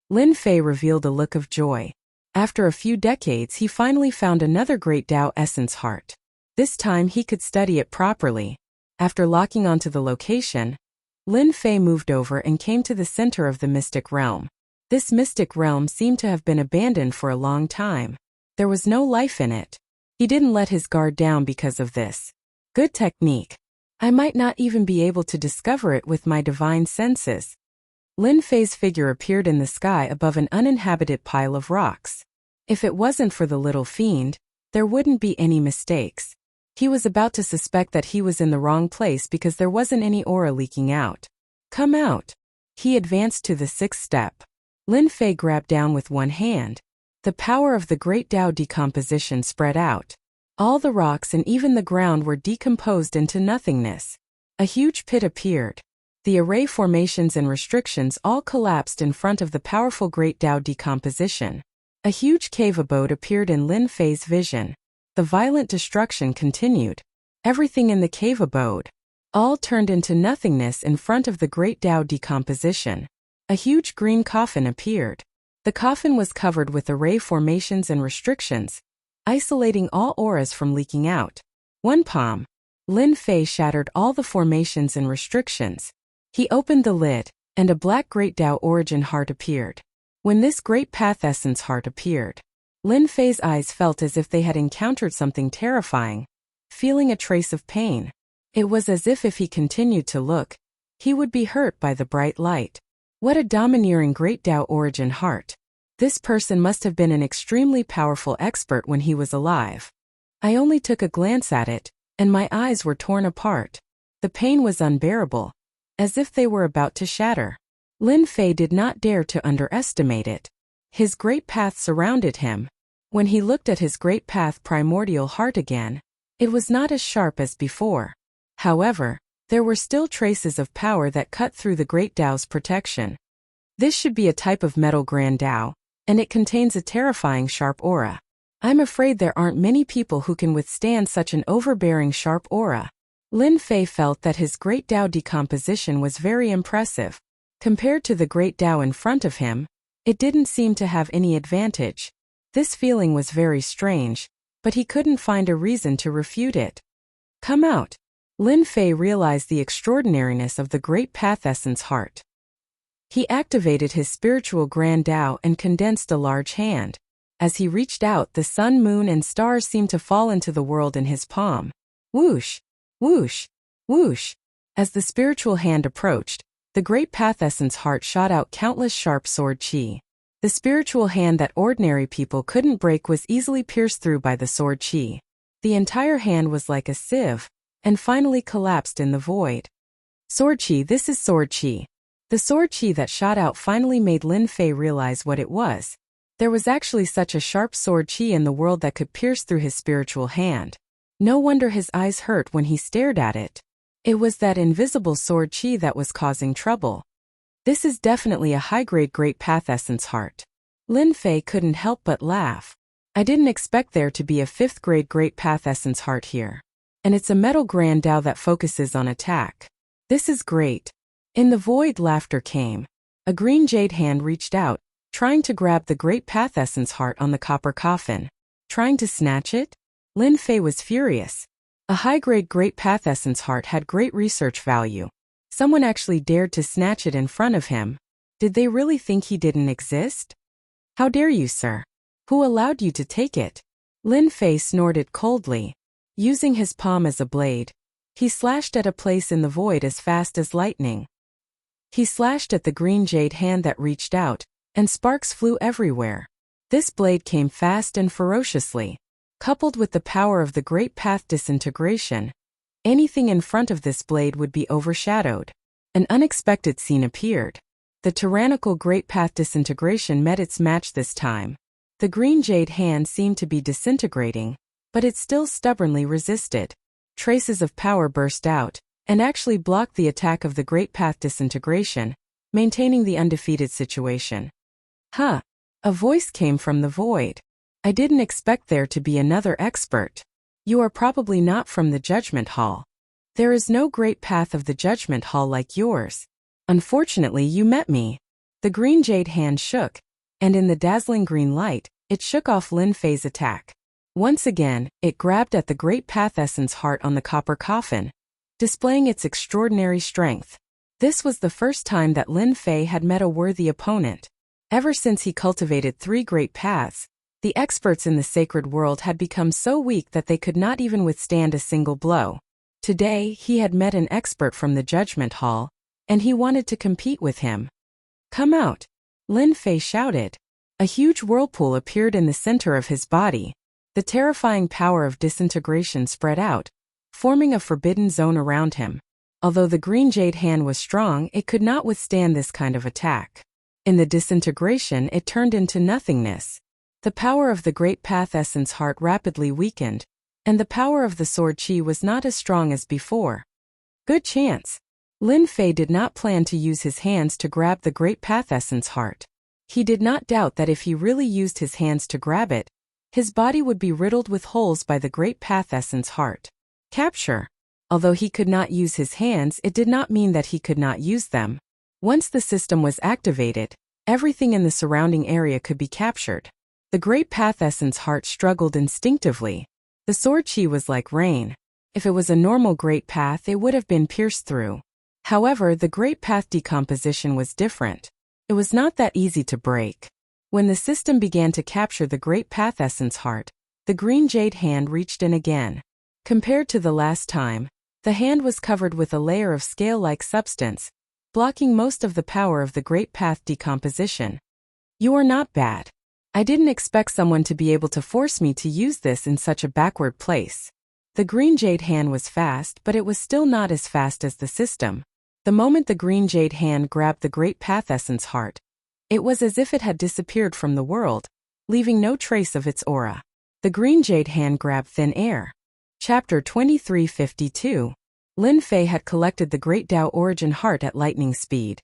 Lin Fei revealed a look of joy. After a few decades, he finally found another Great Dao essence heart. This time he could study it properly. After locking onto the location, Lin Fei moved over and came to the center of the mystic realm. This mystic realm seemed to have been abandoned for a long time. There was no life in it. He didn't let his guard down because of this. Good technique. I might not even be able to discover it with my divine senses. Lin Fei's figure appeared in the sky above an uninhabited pile of rocks. If it wasn't for the little fiend, there wouldn't be any mistakes. He was about to suspect that he was in the wrong place because there wasn't any aura leaking out. Come out. He advanced to the 6th step. Lin Fei grabbed down with one hand. The power of the Great Dao decomposition spread out. All the rocks and even the ground were decomposed into nothingness. A huge pit appeared. The array formations and restrictions all collapsed in front of the powerful Great Dao decomposition. A huge cave abode appeared in Lin Fei's vision. The violent destruction continued. Everything in the cave abode all turned into nothingness in front of the Great Dao decomposition. A huge green coffin appeared. The coffin was covered with array formations and restrictions, isolating all auras from leaking out. One palm. Lin Fei shattered all the formations and restrictions. He opened the lid, and a black Great Dao Origin Heart appeared. When this Great Path Essence Heart appeared, Lin Fei's eyes felt as if they had encountered something terrifying. feeling a trace of pain. It was as if he continued to look, he would be hurt by the bright light. What a domineering great Tao origin heart. This person must have been an extremely powerful expert when he was alive. I only took a glance at it, and my eyes were torn apart. The pain was unbearable, as if they were about to shatter. Lin Fei did not dare to underestimate it. His great path surrounded him. When he looked at his great path primordial heart again, it was not as sharp as before. However, there were still traces of power that cut through the great Tao's protection. This should be a type of metal grand Tao, and it contains a terrifying sharp aura. I'm afraid there aren't many people who can withstand such an overbearing sharp aura. Lin Fei felt that his great Tao decomposition was very impressive. Compared to the great Tao in front of him, it didn't seem to have any advantage. This feeling was very strange, but he couldn't find a reason to refute it. Come out. Lin Fei realized the extraordinariness of the great path essence heart. He activated his spiritual grand Tao and condensed a large hand. As he reached out, the sun, moon, and stars seemed to fall into the world in his palm. Whoosh! Whoosh! Whoosh! As the spiritual hand approached, the great path essence heart shot out countless sharp sword chi. The spiritual hand that ordinary people couldn't break was easily pierced through by the sword chi. The entire hand was like a sieve, and finally collapsed in the void. Sword chi, this is sword chi. The sword chi that shot out finally made Lin Fei realize what it was. There was actually such a sharp sword chi in the world that could pierce through his spiritual hand. No wonder his eyes hurt when he stared at it. It was that invisible sword chi that was causing trouble. This is definitely a high-grade great path essence heart. Lin Fei couldn't help but laugh. I didn't expect there to be a 5th-grade great path essence heart here. And it's a metal grand Tao that focuses on attack. This is great. In the void, laughter came. A green jade hand reached out, trying to grab the great path essence heart on the copper coffin. Trying to snatch it? Lin Fei was furious. A high-grade great path essence heart had great research value. Someone actually dared to snatch it in front of him. Did they really think he didn't exist? How dare you, sir? Who allowed you to take it? Lin Fei snorted coldly. Using his palm as a blade, he slashed at a place in the void as fast as lightning. He slashed at the green jade hand that reached out, and sparks flew everywhere. This blade came fast and ferociously. Coupled with the power of the great path disintegration, anything in front of this blade would be overshadowed. An unexpected scene appeared. The tyrannical great path disintegration met its match this time. The green jade hand seemed to be disintegrating, but it still stubbornly resisted. Traces of power burst out, and actually blocked the attack of the great path disintegration, maintaining the undefeated situation. Huh! A voice came from the void. I didn't expect there to be another expert. You are probably not from the Judgment Hall. There is no great path of the Judgment Hall like yours. Unfortunately, you met me. The green jade hand shook, and in the dazzling green light, it shook off Lin Fei's attack. Once again, it grabbed at the great path essence heart on the copper coffin, displaying its extraordinary strength. This was the first time that Lin Fei had met a worthy opponent. Ever since he cultivated 3 great paths, the experts in the sacred world had become so weak that they could not even withstand a single blow. Today, he had met an expert from the Judgment Hall, and he wanted to compete with him. Come out! Lin Fei shouted. A huge whirlpool appeared in the center of his body. The terrifying power of disintegration spread out, forming a forbidden zone around him. Although the green jade hand was strong, it could not withstand this kind of attack. In the disintegration, it turned into nothingness. The power of the great path essence heart rapidly weakened, and the power of the sword chi was not as strong as before. Good chance. Lin Fei did not plan to use his hands to grab the great path essence heart. He did not doubt that if he really used his hands to grab it, his body would be riddled with holes by the great path essence heart. Capture. Although he could not use his hands, it did not mean that he could not use them. Once the system was activated, everything in the surrounding area could be captured. The great path essence heart struggled instinctively. The sword chi was like rain. If it was a normal great path, it would have been pierced through. However, the great path decomposition was different. It was not that easy to break. When the system began to capture the great path essence heart, the green jade hand reached in again. Compared to the last time, the hand was covered with a layer of scale-like substance, blocking most of the power of the Great Path decomposition. You are not bad. I didn't expect someone to be able to force me to use this in such a backward place. The green jade hand was fast, but it was still not as fast as the system. The moment the green jade hand grabbed the Great Path Essence heart, it was as if it had disappeared from the world, leaving no trace of its aura. The green jade hand grabbed thin air. Chapter 2352. Lin Fei had collected the Great Tao Origin Heart at lightning speed,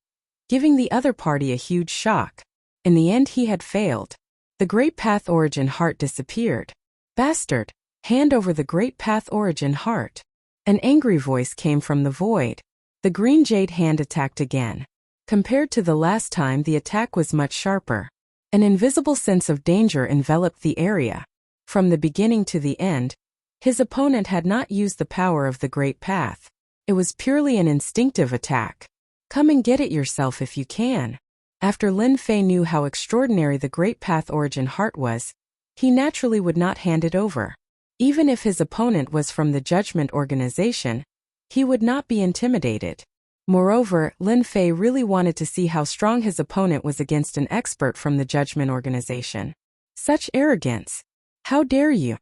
giving the other party a huge shock. In the end he had failed. The Great Path Origin Heart disappeared. Bastard! Hand over the Great Path Origin Heart. An angry voice came from the void. The green jade hand attacked again. Compared to the last time, the attack was much sharper. An invisible sense of danger enveloped the area. From the beginning to the end, his opponent had not used the power of the Great Path. It was purely an instinctive attack. Come and get it yourself if you can. After Lin Fei knew how extraordinary the Great Path Origin Heart was, he naturally would not hand it over. Even if his opponent was from the Judgment Organization, he would not be intimidated. Moreover, Lin Fei really wanted to see how strong his opponent was against an expert from the Judgment Organization. Such arrogance! How dare you!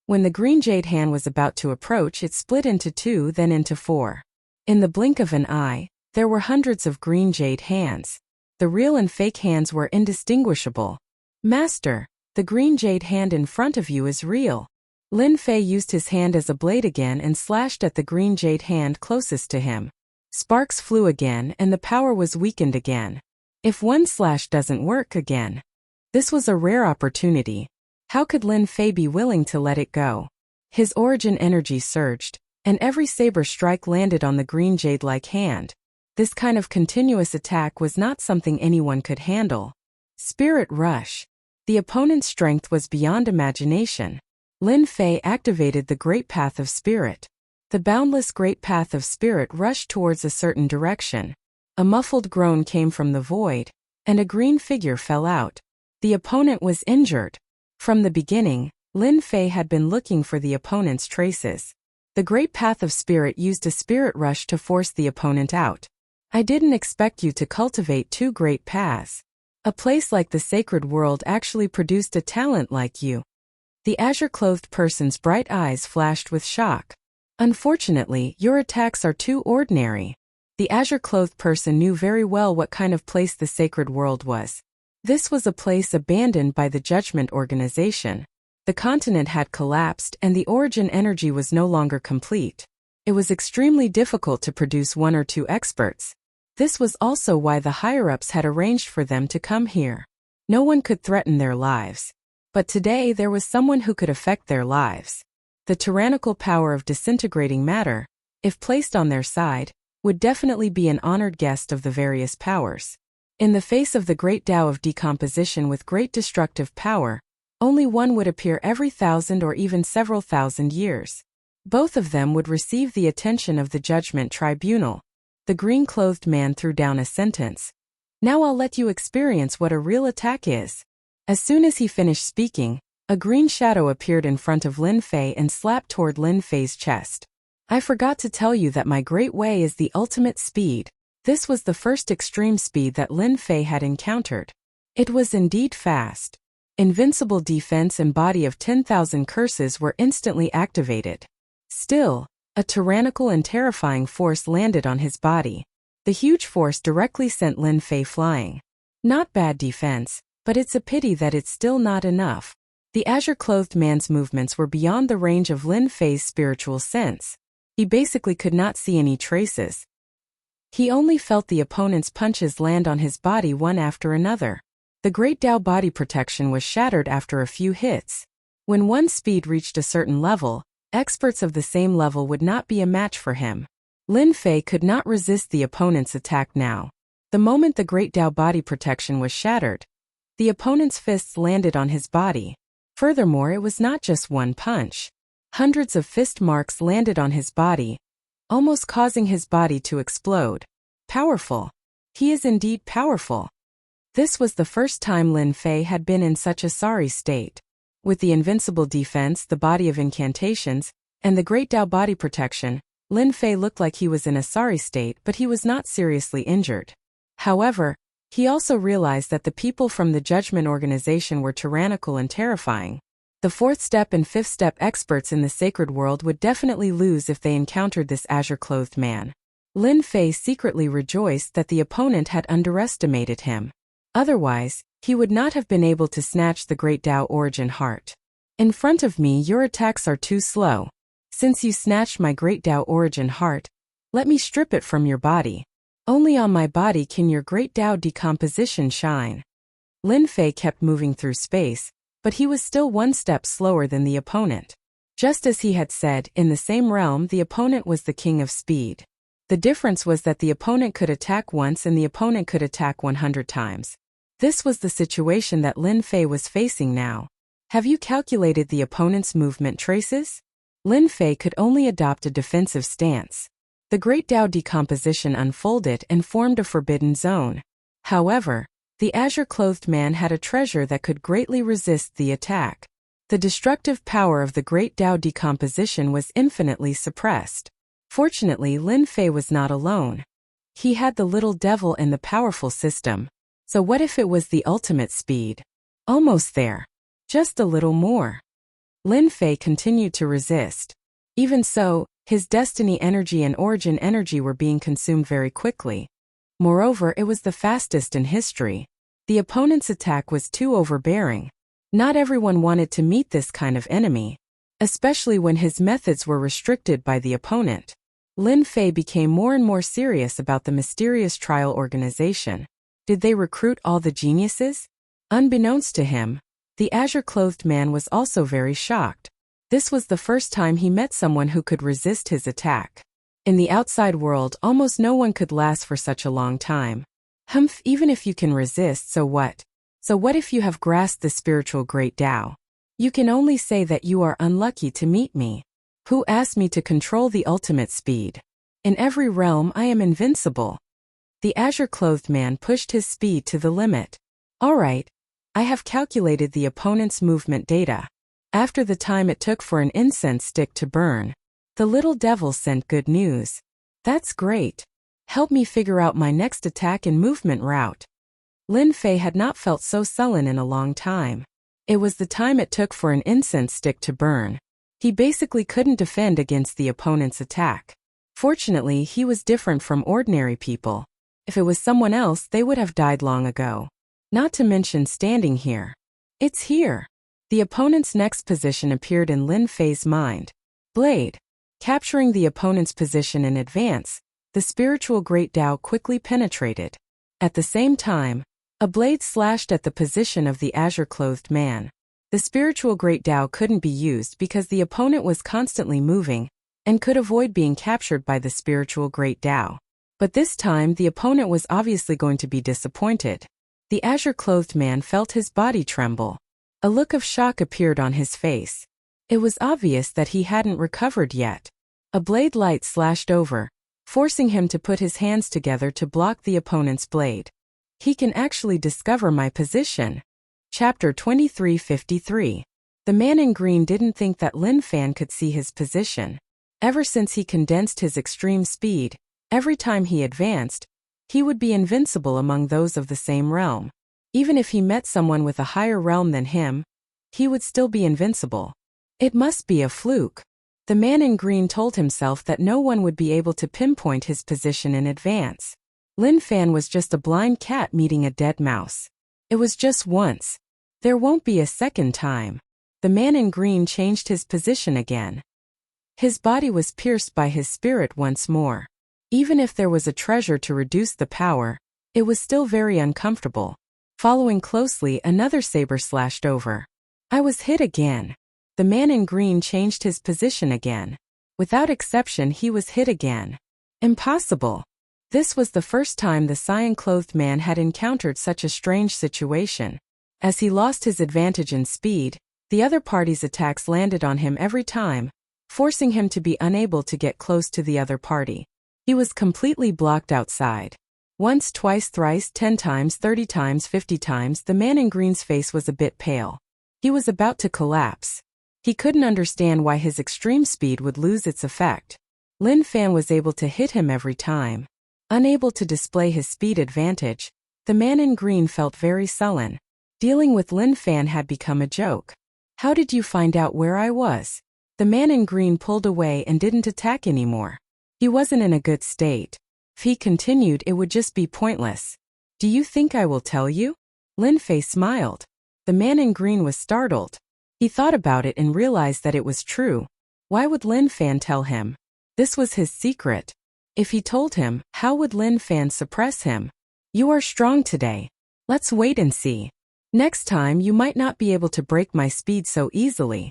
When the green jade hand was about to approach, it split into two, then into four. In the blink of an eye, there were hundreds of green jade hands. The real and fake hands were indistinguishable. Master, the green jade hand in front of you is real. Lin Fei used his hand as a blade again and slashed at the green jade hand closest to him. Sparks flew again and the power was weakened again. If one slash doesn't work again. This was a rare opportunity. How could Lin Fei be willing to let it go? His origin energy surged, and every saber strike landed on the green jade-like hand. This kind of continuous attack was not something anyone could handle. Spirit Rush. The opponent's strength was beyond imagination. Lin Fei activated the Great Path of Spirit. The boundless Great Path of Spirit rushed towards a certain direction. A muffled groan came from the void, and a green figure fell out. The opponent was injured. From the beginning, Lin Fei had been looking for the opponent's traces. The Great Path of Spirit used a spirit rush to force the opponent out. I didn't expect you to cultivate two great paths. A place like the sacred world actually produced a talent like you. The azure-clothed person's bright eyes flashed with shock. Unfortunately, your attacks are too ordinary. The azure-clothed person knew very well what kind of place the sacred world was. This was a place abandoned by the Judgment Organization. The continent had collapsed and the origin energy was no longer complete. It was extremely difficult to produce one or two experts. This was also why the higher-ups had arranged for them to come here. No one could threaten their lives. But today there was someone who could affect their lives. The tyrannical power of disintegrating matter, if placed on their side, would definitely be an honored guest of the various powers. In the face of the great Tao of decomposition with great destructive power, only one would appear every 1,000 or even several thousand years. Both of them would receive the attention of the Judgment Tribunal. The green-clothed man threw down a sentence. Now I'll let you experience what a real attack is. As soon as he finished speaking, a green shadow appeared in front of Lin Fei and slapped toward Lin Fei's chest. I forgot to tell you that my great way is the ultimate speed. This was the first extreme speed that Lin Fei had encountered. It was indeed fast. Invincible defense and body of 10,000 curses were instantly activated. Still, a tyrannical and terrifying force landed on his body. The huge force directly sent Lin Fei flying. Not bad defense, but it's a pity that it's still not enough. The azure-clothed man's movements were beyond the range of Lin Fei's spiritual sense. He basically could not see any traces. He only felt the opponent's punches land on his body one after another. The Great Tao body protection was shattered after a few hits. When one's speed reached a certain level, experts of the same level would not be a match for him. Lin Fei could not resist the opponent's attack now. The moment the Great Tao body protection was shattered, the opponent's fists landed on his body. Furthermore, it was not just one punch. Hundreds of fist marks landed on his body, almost causing his body to explode. Powerful. He is indeed powerful. This was the first time Lin Fei had been in such a sorry state. With the invincible defense, the body of incantations, and the Great Tao body protection, Lin Fei looked like he was in a sorry state, but he was not seriously injured. However, he also realized that the people from the Judgment Organization were tyrannical and terrifying. The fourth step and fifth step experts in the sacred world would definitely lose if they encountered this azure-clothed man. Lin Fei secretly rejoiced that the opponent had underestimated him. Otherwise, he would not have been able to snatch the Great Tao Origin Heart. In front of me, your attacks are too slow. Since you snatched my Great Tao Origin Heart, let me strip it from your body. Only on my body can your Great Tao decomposition shine. Lin Fei kept moving through space, but he was still one step slower than the opponent. Just as he had said, in the same realm the opponent was the king of speed. The difference was that the opponent could attack once and the opponent could attack 100 times. This was the situation that Lin Fei was facing now. Have you calculated the opponent's movement traces? Lin Fei could only adopt a defensive stance. The Great Tao decomposition unfolded and formed a forbidden zone. However, the azure-clothed man had a treasure that could greatly resist the attack. The destructive power of the Great Tao decomposition was infinitely suppressed. Fortunately, Lin Fei was not alone. He had the little devil and the powerful system. So what if it was the ultimate speed? Almost there. Just a little more. Lin Fei continued to resist. Even so, his destiny energy and origin energy were being consumed very quickly. Moreover, it was the fastest in history. The opponent's attack was too overbearing. Not everyone wanted to meet this kind of enemy, especially when his methods were restricted by the opponent. Lin Fei became more and more serious about the mysterious trial organization. Did they recruit all the geniuses? Unbeknownst to him, the azure-clothed man was also very shocked. This was the first time he met someone who could resist his attack. In the outside world, almost no one could last for such a long time. Humph, even if you can resist, so what? So what if you have grasped the spiritual Great Tao? You can only say that you are unlucky to meet me. Who asked me to control the ultimate speed? In every realm I am invincible. The azure-clothed man pushed his speed to the limit. All right, I have calculated the opponent's movement data. After the time it took for an incense stick to burn, the little devil sent good news. That's great. Help me figure out my next attack and movement route. Lin Fei had not felt so sullen in a long time. It was the time it took for an incense stick to burn. He basically couldn't defend against the opponent's attack. Fortunately, he was different from ordinary people. If it was someone else, they would have died long ago. Not to mention standing here. It's here. The opponent's next position appeared in Lin Fei's mind. Blade. Capturing the opponent's position in advance, the spiritual Great Tao quickly penetrated. At the same time, a blade slashed at the position of the azure-clothed man. The spiritual Great Tao couldn't be used because the opponent was constantly moving and could avoid being captured by the spiritual Great Tao. But this time the opponent was obviously going to be disappointed. The azure-clothed man felt his body tremble. A look of shock appeared on his face. It was obvious that he hadn't recovered yet. A blade light slashed over, forcing him to put his hands together to block the opponent's blade. He can actually discover my position. Chapter 2353. The man in green didn't think that Lin Fei could see his position. Ever since he condensed his extreme speed, every time he advanced, he would be invincible among those of the same realm. Even if he met someone with a higher realm than him, he would still be invincible. It must be a fluke. The man in green told himself that no one would be able to pinpoint his position in advance. Lin Fei was just a blind cat meeting a dead mouse. It was just once. There won't be a second time. The man in green changed his position again. His body was pierced by his spirit once more. Even if there was a treasure to reduce the power, it was still very uncomfortable. Following closely, another saber slashed over. I was hit again. The man in green changed his position again. Without exception, he was hit again. Impossible. This was the first time the cyan-clothed man had encountered such a strange situation. As he lost his advantage in speed, the other party's attacks landed on him every time, forcing him to be unable to get close to the other party. He was completely blocked outside. Once, twice, thrice, 10 times, 30 times, 50 times, the man in green's face was a bit pale. He was about to collapse. He couldn't understand why his extreme speed would lose its effect. Lin Fan was able to hit him every time. Unable to display his speed advantage, the man in green felt very sullen. Dealing with Lin Fan had become a joke. How did you find out where I was? The man in green pulled away and didn't attack anymore. He wasn't in a good state. If he continued, it would just be pointless. Do you think I will tell you? Lin Fei smiled. The man in green was startled. He thought about it and realized that it was true. Why would Lin Fan tell him? This was his secret. If he told him, how would Lin Fan suppress him? You are strong today. Let's wait and see. Next time you might not be able to break my speed so easily.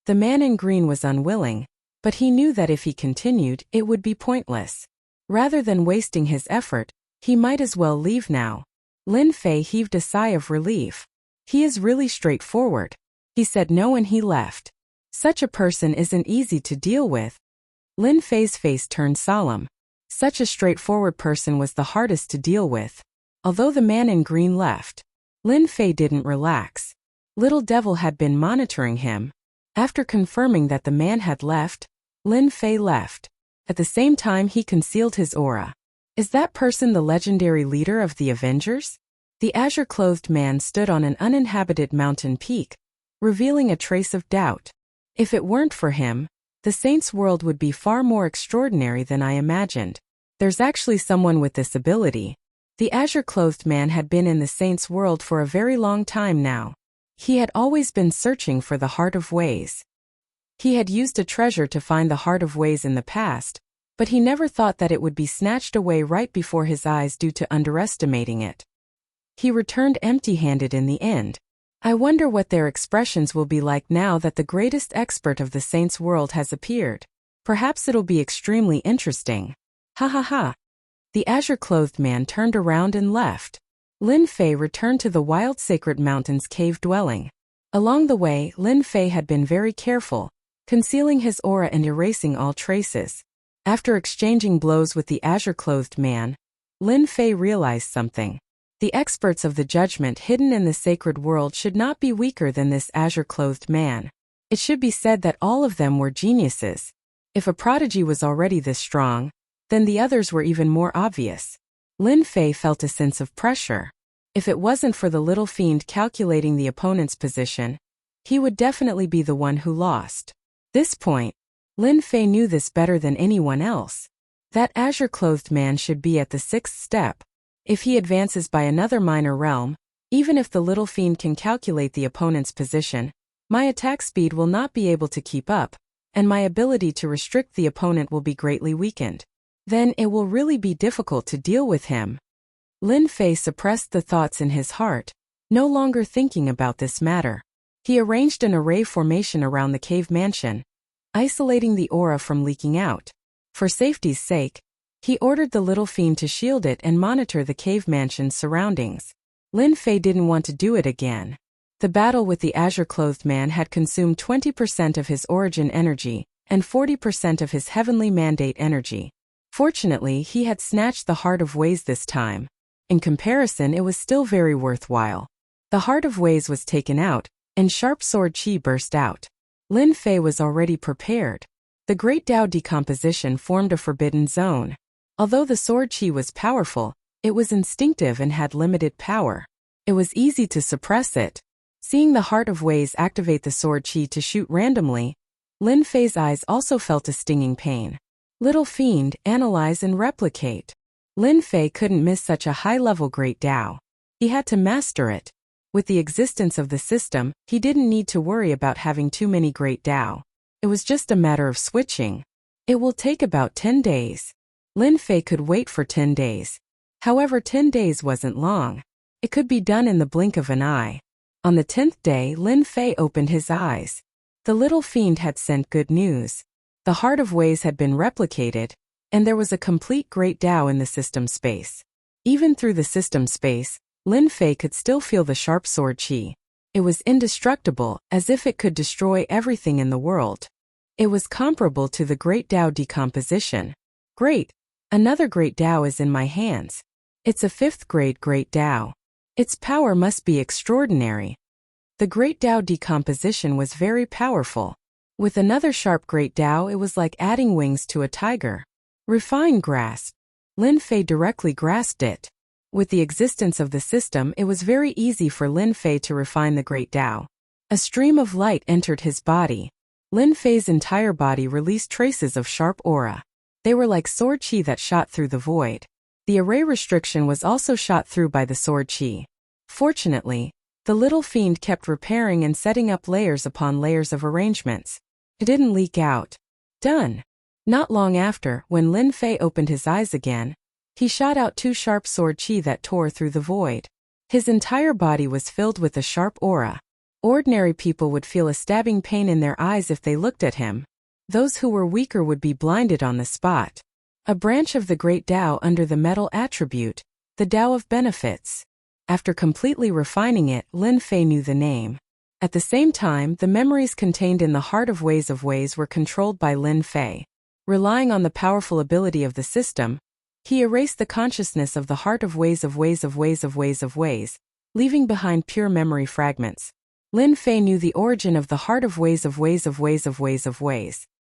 The man in green was unwilling, but he knew that if he continued, it would be pointless. Rather than wasting his effort, he might as well leave now. Lin Fei heaved a sigh of relief. He is really straightforward. He said no and he left. Such a person isn't easy to deal with. Lin Fei's face turned solemn. Such a straightforward person was the hardest to deal with. Although the man in green left, Lin Fei didn't relax. Little Devil had been monitoring him. After confirming that the man had left, Lin Fei left. At the same time he concealed his aura. Is that person the legendary leader of the Avengers? The azure-clothed man stood on an uninhabited mountain peak, revealing a trace of doubt. If it weren't for him, the Saints' world would be far more extraordinary than I imagined. There's actually someone with this ability. The azure-clothed man had been in the Saints' world for a very long time now. He had always been searching for the Heart of Ways. He had used a treasure to find the Heart of Ways in the past, but he never thought that it would be snatched away right before his eyes due to underestimating it. He returned empty-handed in the end. I wonder what their expressions will be like now that the greatest expert of the Saints' world has appeared. Perhaps it'll be extremely interesting. Ha ha ha. The azure-clothed man turned around and left. Lin Fei returned to the wild sacred mountains cave dwelling. Along the way, Lin Fei had been very careful, concealing his aura and erasing all traces. After exchanging blows with the azure-clothed man, Lin Fei realized something. The experts of the judgment hidden in the sacred world should not be weaker than this azure-clothed man. It should be said that all of them were geniuses. If a prodigy was already this strong, then the others were even more obvious. Lin Fei felt a sense of pressure. If it wasn't for the little fiend calculating the opponent's position, he would definitely be the one who lost. This point, Lin Fei knew this better than anyone else. That azure-clothed man should be at the 6th step. If he advances by another minor realm, even if the little fiend can calculate the opponent's position, my attack speed will not be able to keep up, and my ability to restrict the opponent will be greatly weakened. Then it will really be difficult to deal with him. Lin Fei suppressed the thoughts in his heart, no longer thinking about this matter. He arranged an array formation around the cave mansion, isolating the aura from leaking out. For safety's sake, he ordered the little fiend to shield it and monitor the cave mansion's surroundings. Lin Fei didn't want to do it again. The battle with the azure-clothed man had consumed 20% of his origin energy and 40% of his heavenly mandate energy. Fortunately, he had snatched the Heart of Ways this time. In comparison, it was still very worthwhile. The Heart of Ways was taken out, and sharp sword chi burst out. Lin Fei was already prepared. The Great Tao decomposition formed a forbidden zone. Although the sword chi was powerful, it was instinctive and had limited power. It was easy to suppress it. Seeing the Heart of Ways activate the sword chi to shoot randomly, Lin Fei's eyes also felt a stinging pain. Little fiend, analyze and replicate. Lin Fei couldn't miss such a high-level Great Tao. He had to master it. With the existence of the system, he didn't need to worry about having too many Great Tao. It was just a matter of switching. It will take about 10 days. Lin Fei could wait for 10 days. However, 10 days wasn't long. It could be done in the blink of an eye. On the 10th day, Lin Fei opened his eyes. The little fiend had sent good news. The Heart of Ways had been replicated, and there was a complete Great Tao in the system space. Even through the system space, Lin Fei could still feel the sharp sword chi. It was indestructible, as if it could destroy everything in the world. It was comparable to the Great Tao decomposition. Great! Another Great Tao is in my hands. It's a 5th grade Great Tao. Its power must be extraordinary. The great Tao decomposition was very powerful. With another sharp great Tao, it was like adding wings to a tiger. Refine grasp. Lin Fei directly grasped it. With the existence of the system, it was very easy for Lin Fei to refine the great Tao. A stream of light entered his body. Lin Fei's entire body released traces of sharp aura. They were like sword qi that shot through the void. The array restriction was also shot through by the sword qi. Fortunately, the little fiend kept repairing and setting up layers upon layers of arrangements. It didn't leak out. Done. Not long after, when Lin Fei opened his eyes again, he shot out 2 sharp sword qi that tore through the void. His entire body was filled with a sharp aura. Ordinary people would feel a stabbing pain in their eyes if they looked at him. Those who were weaker would be blinded on the spot. A branch of the great Tao under the metal attribute, the Tao of benefits. After completely refining it, Lin Fei knew the name. At the same time, the memories contained in the Heart of Ways were controlled by Lin Fei. Relying on the powerful ability of the system, he erased the consciousness of the Heart of Ways, leaving behind pure memory fragments. Lin Fei knew the origin of the Heart of Ways.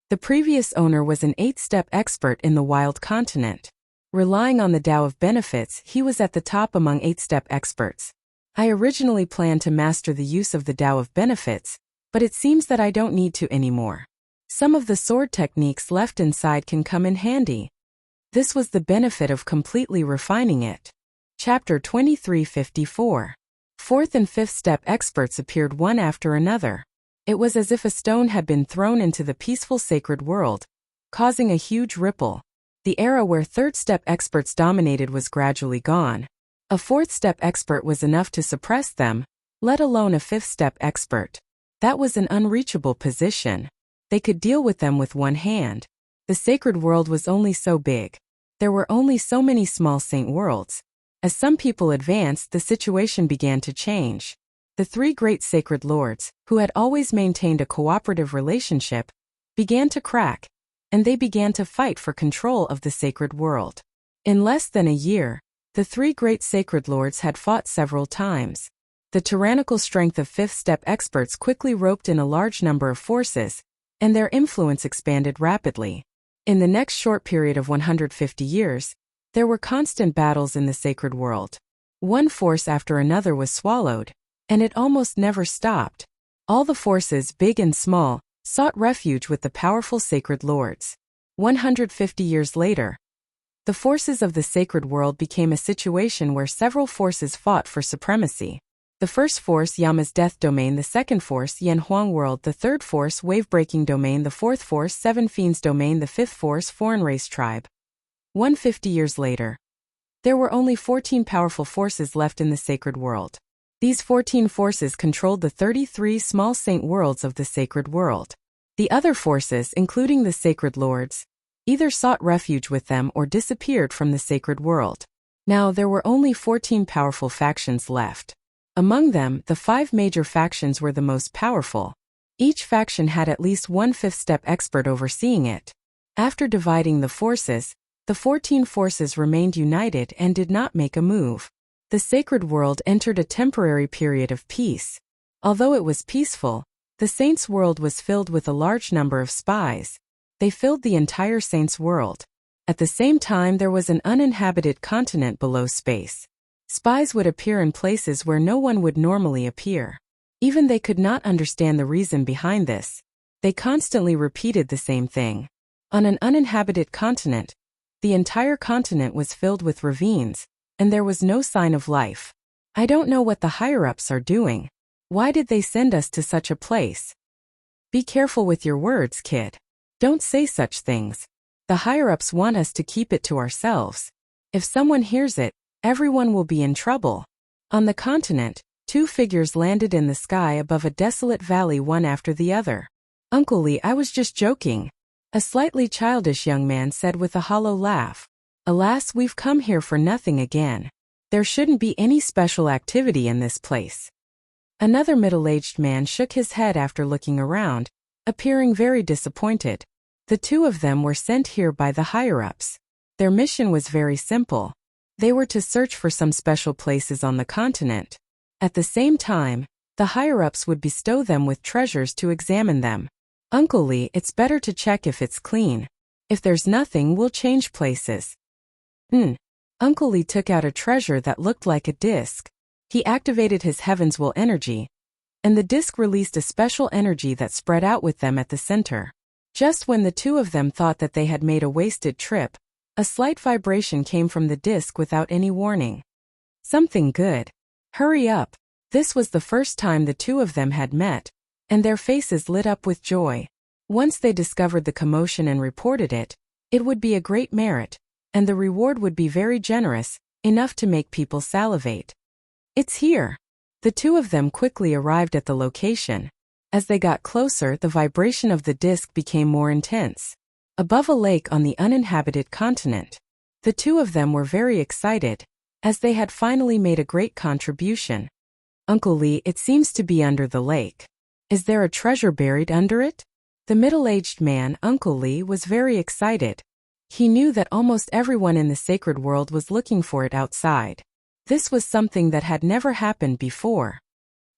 The previous owner was an 8-step expert in the wild continent. Relying on the Tao of benefits, he was at the top among 8-step experts. I originally planned to master the use of the Tao of benefits, but it seems that I don't need to anymore. Some of the sword techniques left inside can come in handy. This was the benefit of completely refining it. Chapter 2354. 4th and 5th step experts appeared one after another. It was as if a stone had been thrown into the peaceful sacred world, causing a huge ripple. The era where 3rd step experts dominated was gradually gone. A 4th step expert was enough to suppress them, let alone a 5th step expert. That was an unreachable position. They could deal with them with one hand. The sacred world was only so big. There were only so many small saint worlds. As some people advanced, the situation began to change. The 3 great sacred lords, who had always maintained a cooperative relationship, began to crack, and they began to fight for control of the sacred world. In less than a year, the 3 great sacred lords had fought several times. The tyrannical strength of 5th step experts quickly roped in a large number of forces, and their influence expanded rapidly. In the next short period of 150 years, there were constant battles in the sacred world. One force after another was swallowed, and it almost never stopped. All the forces, big and small, sought refuge with the powerful sacred lords. 150 years later, the forces of the sacred world became a situation where several forces fought for supremacy. The first force, Yama's death domain; the second force, Yen Huang world; the third force, wave-breaking domain; the fourth force, Seven Fiends domain; the fifth force, foreign race tribe. 150 years later, there were only 14 powerful forces left in the sacred world. These 14 forces controlled the 33 small saint worlds of the sacred world. The other forces, including the sacred lords, either sought refuge with them or disappeared from the sacred world. Now there were only 14 powerful factions left. Among them, the 5 major factions were the most powerful. Each faction had at least one 5th step expert overseeing it. After dividing the forces, the 14 forces remained united and did not make a move. The sacred world entered a temporary period of peace. Although it was peaceful, the saints' world was filled with a large number of spies. They filled the entire saints' world. At the same time, there was an uninhabited continent below space. Spies would appear in places where no one would normally appear. Even they could not understand the reason behind this. They constantly repeated the same thing. On an uninhabited continent, the entire continent was filled with ravines, and there was no sign of life. I don't know what the higher-ups are doing. Why did they send us to such a place? Be careful with your words, kid. Don't say such things. The higher-ups want us to keep it to ourselves. If someone hears it, everyone will be in trouble. On the continent, 2 figures landed in the sky above a desolate valley, one after the other. Uncle Lee, I was just joking. A slightly childish young man said with a hollow laugh. Alas, we've come here for nothing again. There shouldn't be any special activity in this place. Another middle-aged man shook his head after looking around, appearing very disappointed. The 2 of them were sent here by the higher-ups. Their mission was very simple. They were to search for some special places on the continent. At the same time, The higher-ups would bestow them with treasures to examine them. Uncle Lee, it's better to check if it's clean. If there's nothing, we'll change places. Uncle Lee took out a treasure that looked like a disc. He activated his Heaven's Will energy, and the disc released a special energy that spread out with them at the center. Just when the two of them thought that they had made a wasted trip, a slight vibration came from the disc without any warning. Something good. Hurry up. This was the first time the two of them had met, and their faces lit up with joy. Once they discovered the commotion and reported it, it would be a great merit, and the reward would be very generous, enough to make people salivate. It's here. The two of them quickly arrived at the location. As they got closer, the vibration of the disc became more intense. Above a lake on the uninhabited continent. The two of them were very excited, as they had finally made a great contribution. Uncle Lee, it seems to be under the lake. Is there a treasure buried under it? The middle-aged man, Uncle Lee, was very excited. He knew that almost everyone in the sacred world was looking for it outside. This was something that had never happened before.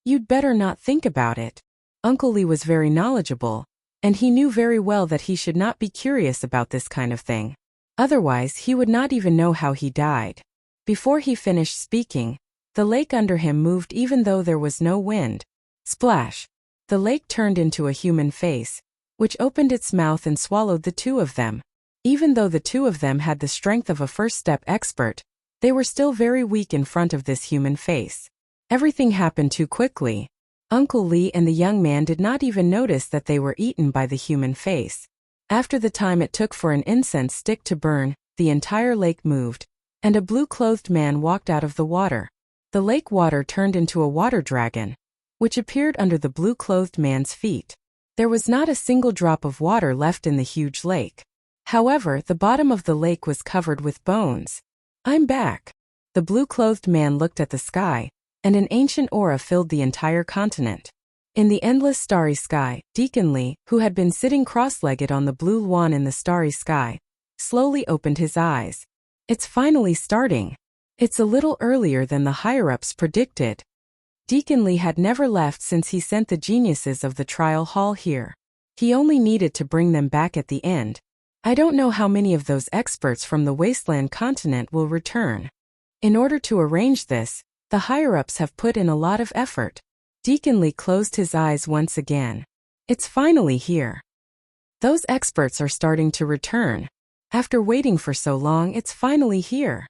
You'd better not think about it. Uncle Lee was very knowledgeable, and he knew very well that he should not be curious about this kind of thing. Otherwise, he would not even know how he died. Before he finished speaking, the lake under him moved even though there was no wind. Splash! The lake turned into a human face, which opened its mouth and swallowed the two of them. Even though the two of them had the strength of a first-step expert, they were still very weak in front of this human face. Everything happened too quickly. Uncle Lee and the young man did not even notice that they were eaten by the human face. After the time it took for an incense stick to burn, the entire lake moved, and a blue-clothed man walked out of the water. The lake water turned into a water dragon, which appeared under the blue-clothed man's feet. There was not a single drop of water left in the huge lake. However, the bottom of the lake was covered with bones. I'm back. The blue-clothed man looked at the sky, and an ancient aura filled the entire continent. In the endless starry sky, Deacon Lee, who had been sitting cross-legged on the blue lawn in the starry sky, slowly opened his eyes. It's finally starting. It's a little earlier than the higher-ups predicted. Deacon Lee had never left since he sent the geniuses of the trial hall here. He only needed to bring them back at the end. I don't know how many of those experts from the wasteland continent will return. In order to arrange this, the higher-ups have put in a lot of effort. Deacon Lee closed his eyes once again. It's finally here. Those experts are starting to return. After waiting for so long, it's finally here.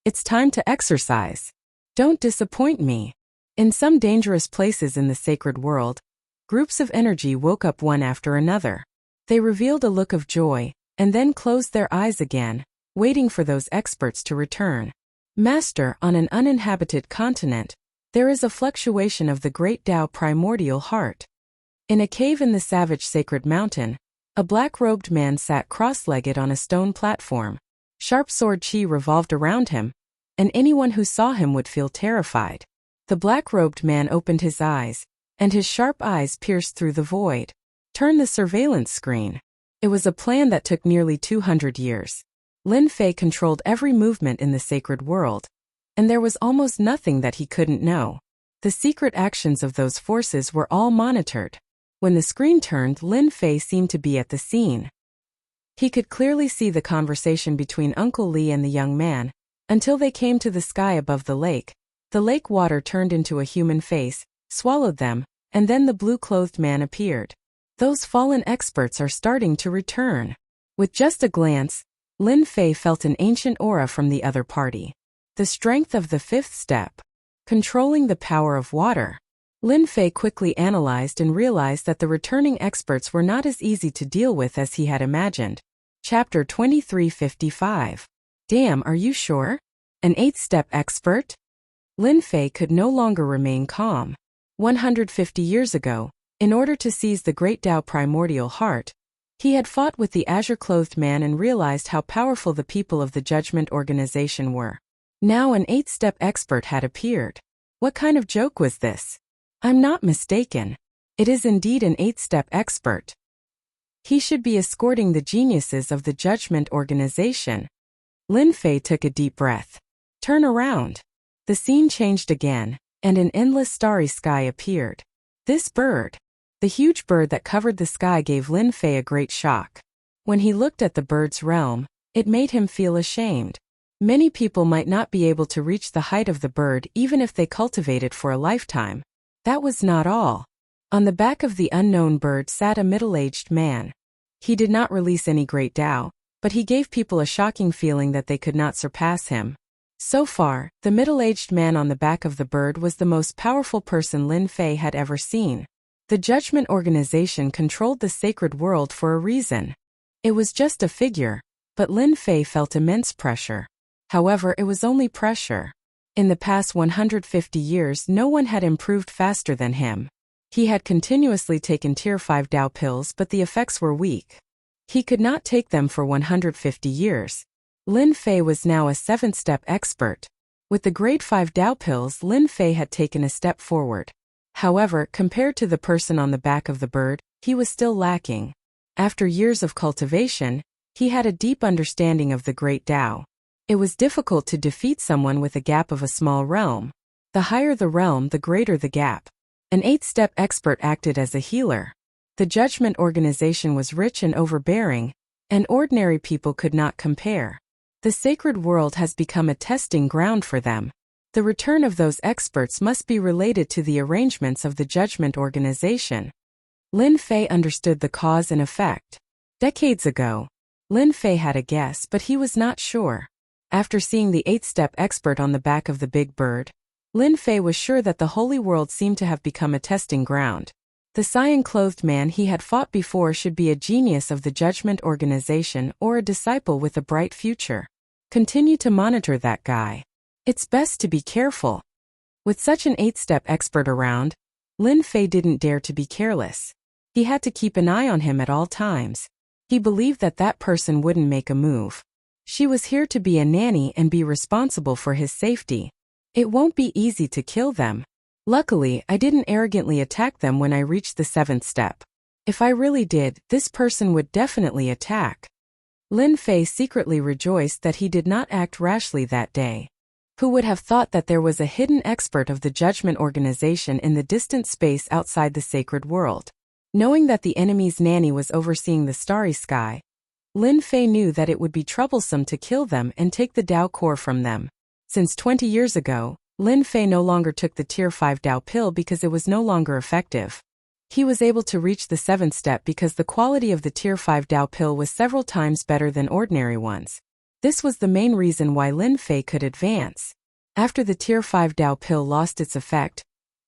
It's time to exercise. Don't disappoint me. In some dangerous places in the sacred world, groups of energy woke up one after another. They revealed a look of joy, and then closed their eyes again, waiting for those experts to return. Master, on an uninhabited continent, there is a fluctuation of the great Tao primordial heart. In a cave in the savage sacred mountain, a black-robed man sat cross-legged on a stone platform. Sharp sword chi revolved around him, and anyone who saw him would feel terrified. The black-robed man opened his eyes, and his sharp eyes pierced through the void. Turn the surveillance screen. It was a plan that took nearly 200 years. Lin Fei controlled every movement in the sacred world, and there was almost nothing that he couldn't know. The secret actions of those forces were all monitored. When the screen turned, Lin Fei seemed to be at the scene. He could clearly see the conversation between Uncle Lee and the young man, until they came to the sky above the lake. The lake water turned into a human face, swallowed them, and then the blue-clothed man appeared. Those fallen experts are starting to return. With just a glance, Lin Fei felt an ancient aura from the other party. The strength of the fifth step. Controlling the power of water. Lin Fei quickly analyzed and realized that the returning experts were not as easy to deal with as he had imagined. Chapter 2355. Damn, are you sure? An eighth-step expert? Lin Fei could no longer remain calm. 150 years ago, in order to seize the great Tao primordial heart, he had fought with the azure-clothed man and realized how powerful the people of the Judgment Organization were. Now an eighth-step expert had appeared. What kind of joke was this? I'm not mistaken. It is indeed an eighth-step expert. He should be escorting the geniuses of the Judgment Organization. Lin Fei took a deep breath. Turn around. The scene changed again, and an endless starry sky appeared. This bird, the huge bird that covered the sky, gave Lin Fei a great shock. When he looked at the bird's realm, it made him feel ashamed. Many people might not be able to reach the height of the bird even if they cultivate it for a lifetime. That was not all. On the back of the unknown bird sat a middle-aged man. He did not release any great Tao, but he gave people a shocking feeling that they could not surpass him. So far, the middle-aged man on the back of the bird was the most powerful person Lin Fei had ever seen. The Judgment Organization controlled the sacred world for a reason. It was just a figure, but Lin Fei felt immense pressure. However, it was only pressure. In the past 150 years, no one had improved faster than him. He had continuously taken Tier 5 Tao pills, but the effects were weak. He could not take them for 150 years. Lin Fei was now a 7th-step expert. With the Grade 5 Tao pills, Lin Fei had taken a step forward. However, compared to the person on the back of the bird, he was still lacking. After years of cultivation, he had a deep understanding of the Great Tao. It was difficult to defeat someone with a gap of a small realm. The higher the realm, the greater the gap. An 8th-step expert acted as a healer. The Judgment Organization was rich and overbearing, and ordinary people could not compare. The sacred world has become a testing ground for them. The return of those experts must be related to the arrangements of the Judgment Organization. Lin Fei understood the cause and effect. Decades ago, Lin Fei had a guess, but he was not sure. After seeing the 8th-step expert on the back of the big bird, Lin Fei was sure that the holy world seemed to have become a testing ground. The cyan-clothed man he had fought before should be a genius of the Judgment Organization or a disciple with a bright future. Continue to monitor that guy. It's best to be careful. With such an 8th-step expert around, Lin Fei didn't dare to be careless. He had to keep an eye on him at all times. He believed that that person wouldn't make a move. She was here to be a nanny and be responsible for his safety. It won't be easy to kill them. Luckily, I didn't arrogantly attack them when I reached the 7th step. If I really did, this person would definitely attack. Lin Fei secretly rejoiced that he did not act rashly that day. Who would have thought that there was a hidden expert of the Judgment Organization in the distant space outside the sacred world? Knowing that the enemy's nanny was overseeing the starry sky, Lin Fei knew that it would be troublesome to kill them and take the Tao core from them. Since 20 years ago, Lin Fei no longer took the Tier 5 Tao pill because it was no longer effective. He was able to reach the 7th step because the quality of the Tier 5 Tao pill was several times better than ordinary ones. This was the main reason why Lin Fei could advance. After the Tier 5 Tao pill lost its effect,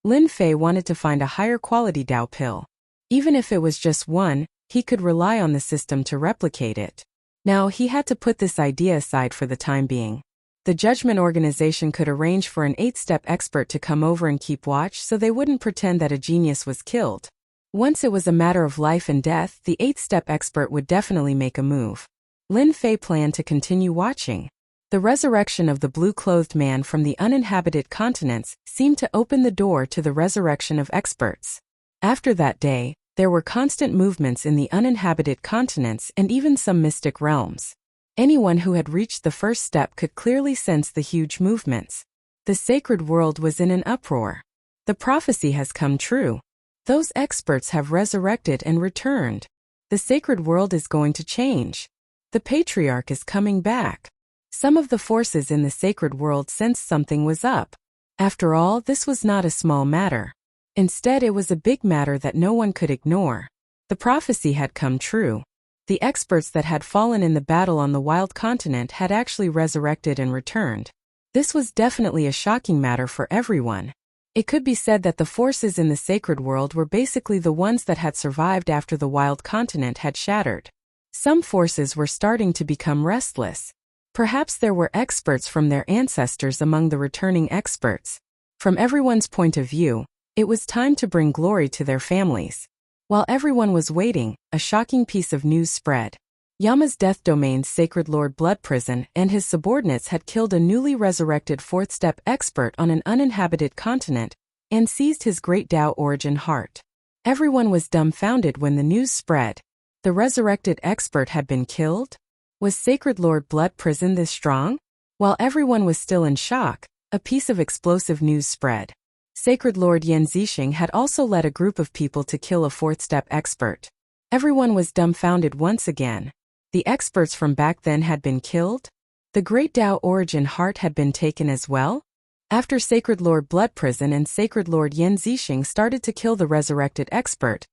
Lin Fei wanted to find a higher quality Tao pill. Even if it was just one, he could rely on the system to replicate it. Now he had to put this idea aside for the time being. The Judgment Organization could arrange for an 8th-step expert to come over and keep watch so they wouldn't pretend that a genius was killed. Once it was a matter of life and death, the 8th-step expert would definitely make a move. Lin Fei planned to continue watching. The resurrection of the blue-clothed man from the uninhabited continents seemed to open the door to the resurrection of experts. After that day, there were constant movements in the uninhabited continents and even some mystic realms. Anyone who had reached the 1st step could clearly sense the huge movements. The sacred world was in an uproar. The prophecy has come true. Those experts have resurrected and returned. The sacred world is going to change. The patriarch is coming back. Some of the forces in the sacred world sensed something was up. After all, this was not a small matter. Instead, it was a big matter that no one could ignore. The prophecy had come true. The experts that had fallen in the battle on the wild continent had actually resurrected and returned. This was definitely a shocking matter for everyone. It could be said that the forces in the sacred world were basically the ones that had survived after the wild continent had shattered. Some forces were starting to become restless. Perhaps there were experts from their ancestors among the returning experts. From everyone's point of view, it was time to bring glory to their families. While everyone was waiting, a shocking piece of news spread. Yama's death domain's Sacred Lord Blood Prison and his subordinates had killed a newly resurrected 4th-step expert on an uninhabited continent and seized his great Tao origin heart. Everyone was dumbfounded when the news spread. The resurrected expert had been killed? Was Sacred Lord Blood Prison this strong? While everyone was still in shock, a piece of explosive news spread. Sacred Lord Yan Zixing had also led a group of people to kill a fourth-step expert. Everyone was dumbfounded once again. The experts from back then had been killed? The Great Tao Origin Heart had been taken as well? After Sacred Lord Blood Prison and Sacred Lord Yan Zixing started to kill the resurrected expert,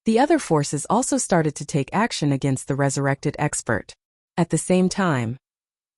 the other forces also started to take action against the resurrected expert. At the same time,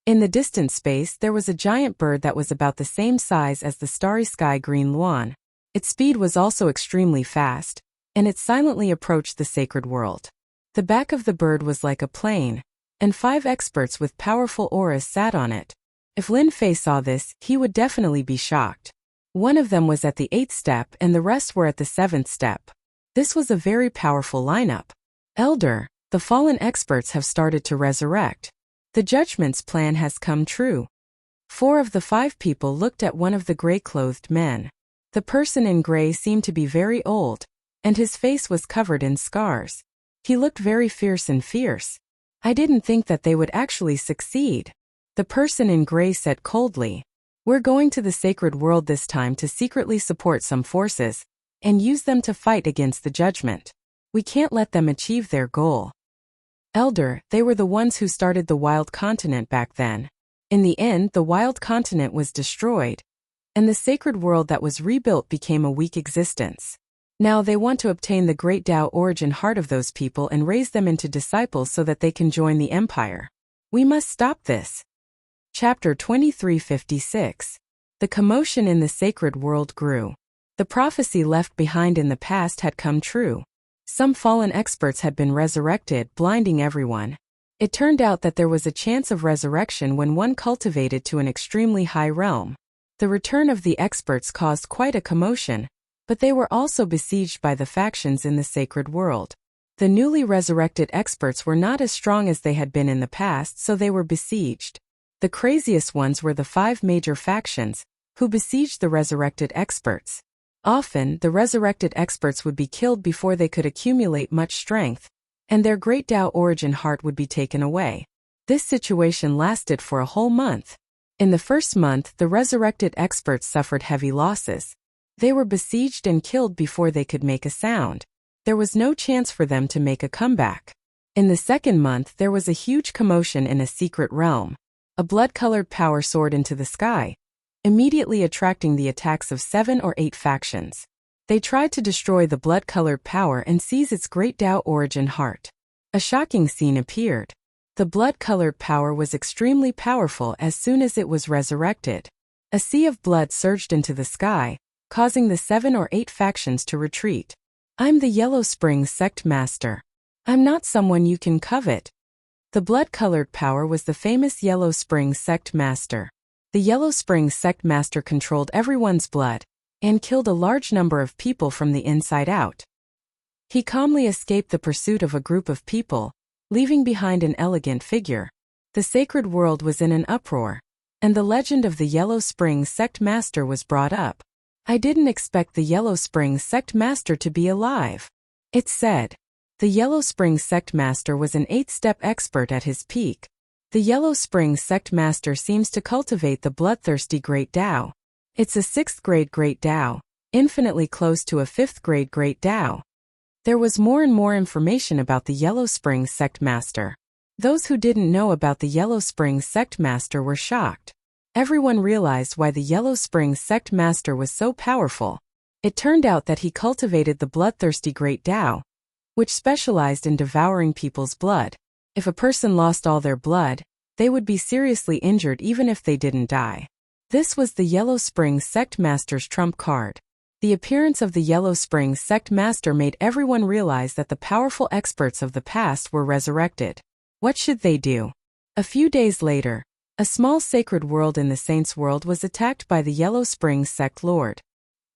in the distant space there was a giant bird that was about the same size as the starry sky green Luan. Its speed was also extremely fast, and it silently approached the sacred world. The back of the bird was like a plane, and 5 experts with powerful auras sat on it. If Lin Fei saw this, he would definitely be shocked. One of them was at the 8th step and the rest were at the 7th step. This was a very powerful lineup. Elder, the fallen experts have started to resurrect. The judgment's plan has come true. 4 of the 5 people looked at one of the gray-clothed men. The person in gray seemed to be very old, and his face was covered in scars. He looked very fierce and fierce. I didn't think that they would actually succeed. The person in gray said coldly, "We're going to the sacred world this time to secretly support some forces, and use them to fight against the judgment. We can't let them achieve their goal." Elder, they were the ones who started the wild continent back then. In the end, the wild continent was destroyed, and the sacred world that was rebuilt became a weak existence. Now they want to obtain the Great Tao Origin Heart of those people and raise them into disciples so that they can join the empire. We must stop this. Chapter 2356. The commotion in the sacred world grew. The prophecy left behind in the past had come true. Some fallen experts had been resurrected, blinding everyone. It turned out that there was a chance of resurrection when one cultivated to an extremely high realm. The return of the experts caused quite a commotion, but they were also besieged by the factions in the sacred world. The newly resurrected experts were not as strong as they had been in the past, so they were besieged. The craziest ones were the 5 major factions, who besieged the resurrected experts. Often, the resurrected experts would be killed before they could accumulate much strength, and their Great Tao Origin Heart would be taken away. This situation lasted for a whole month. In the first month, the resurrected experts suffered heavy losses. They were besieged and killed before they could make a sound. There was no chance for them to make a comeback. In the second month, there was a huge commotion in a secret realm. A blood-colored power soared into the sky, immediately attracting the attacks of 7 or 8 factions. They tried to destroy the blood-colored power and seize its Great Tao Origin Heart. A shocking scene appeared. The blood-colored power was extremely powerful as soon as it was resurrected. A sea of blood surged into the sky, causing the 7 or 8 factions to retreat. "I'm the Yellow Spring Sect Master. I'm not someone you can covet." The blood-colored power was the famous Yellow Spring Sect Master. The Yellow Spring Sect Master controlled everyone's blood and killed a large number of people from the inside out. He calmly escaped the pursuit of a group of people, leaving behind an elegant figure. The sacred world was in an uproar, and the legend of the Yellow Spring Sect Master was brought up. "I didn't expect the Yellow Spring Sect Master to be alive," it said. The Yellow Spring Sect Master was an 8th-step expert at his peak. The Yellow Spring Sect Master seems to cultivate the bloodthirsty Great Tao. It's a 6th-grade Great Tao, infinitely close to a 5th-grade Great Tao. There was more and more information about the Yellow Spring Sect Master. Those who didn't know about the Yellow Spring Sect Master were shocked. Everyone realized why the Yellow Spring Sect Master was so powerful. It turned out that he cultivated the bloodthirsty Great Tao, which specialized in devouring people's blood. If a person lost all their blood, they would be seriously injured even if they didn't die. This was the Yellow Spring Sect Master's trump card. The appearance of the Yellow Spring Sect Master made everyone realize that the powerful experts of the past were resurrected. What should they do? A few days later, a small sacred world in the Saints' world was attacked by the Yellow Spring Sect Lord.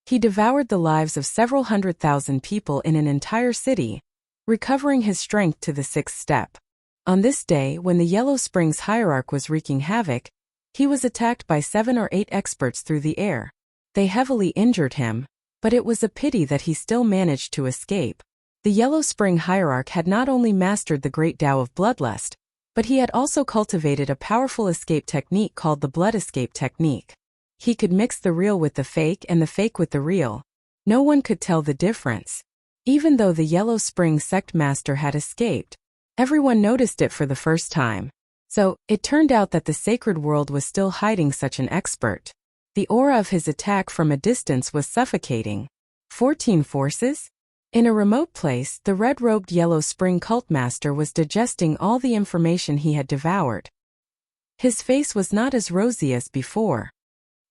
He devoured the lives of several 100,000 people in an entire city, recovering his strength to the 6th step. On this day, when the Yellow Springs hierarch was wreaking havoc, he was attacked by 7 or 8 experts through the air. They heavily injured him, but it was a pity that he still managed to escape. The Yellow Spring hierarch had not only mastered the Great Tao of Bloodlust, but he had also cultivated a powerful escape technique called the Blood Escape Technique. He could mix the real with the fake and the fake with the real. No one could tell the difference. Even though the Yellow Spring sect master had escaped, everyone noticed it for the first time. So, it turned out that the sacred world was still hiding such an expert. The aura of his attack from a distance was suffocating. 14 forces? In a remote place, the red-robed Yellow Spring cult master was digesting all the information he had devoured. His face was not as rosy as before.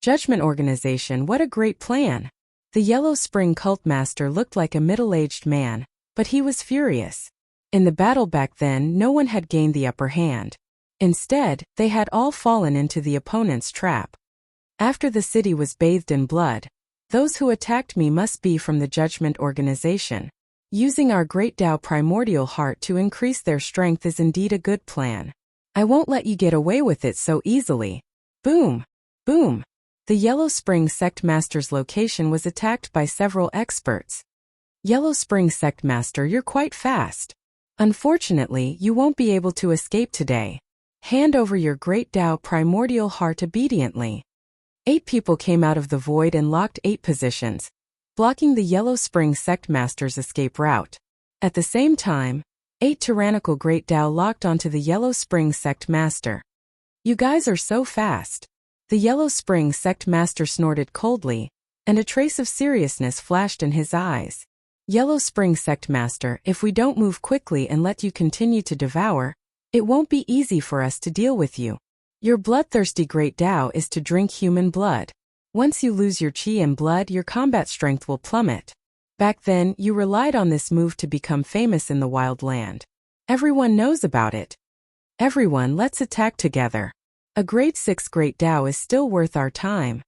Judgment Organization, what a great plan! The Yellow Spring cult master looked like a middle-aged man, but he was furious. In the battle back then, no one had gained the upper hand. Instead, they had all fallen into the opponent's trap. After the city was bathed in blood, those who attacked me must be from the Judgment Organization. Using our Great Tao Primordial Heart to increase their strength is indeed a good plan. I won't let you get away with it so easily. Boom! Boom! The Yellow Spring Sect Master's location was attacked by several experts. Yellow Spring Sect Master, you're quite fast. Unfortunately, you won't be able to escape today. Hand over your Great Tao Primordial Heart obediently. 8 people came out of the void and locked 8 positions, blocking the Yellow Spring Sect Master's escape route. At the same time, 8 tyrannical Great Tao locked onto the Yellow Spring Sect Master. You guys are so fast. The Yellow Spring Sect Master snorted coldly, and a trace of seriousness flashed in his eyes. Yellow Spring Sect Master, if we don't move quickly and let you continue to devour, it won't be easy for us to deal with you. Your bloodthirsty Great Tao is to drink human blood. Once you lose your chi and blood, your combat strength will plummet. Back then, you relied on this move to become famous in the wild land. Everyone knows about it. Everyone, let's attack together. A grade 6 Great Tao is still worth our time.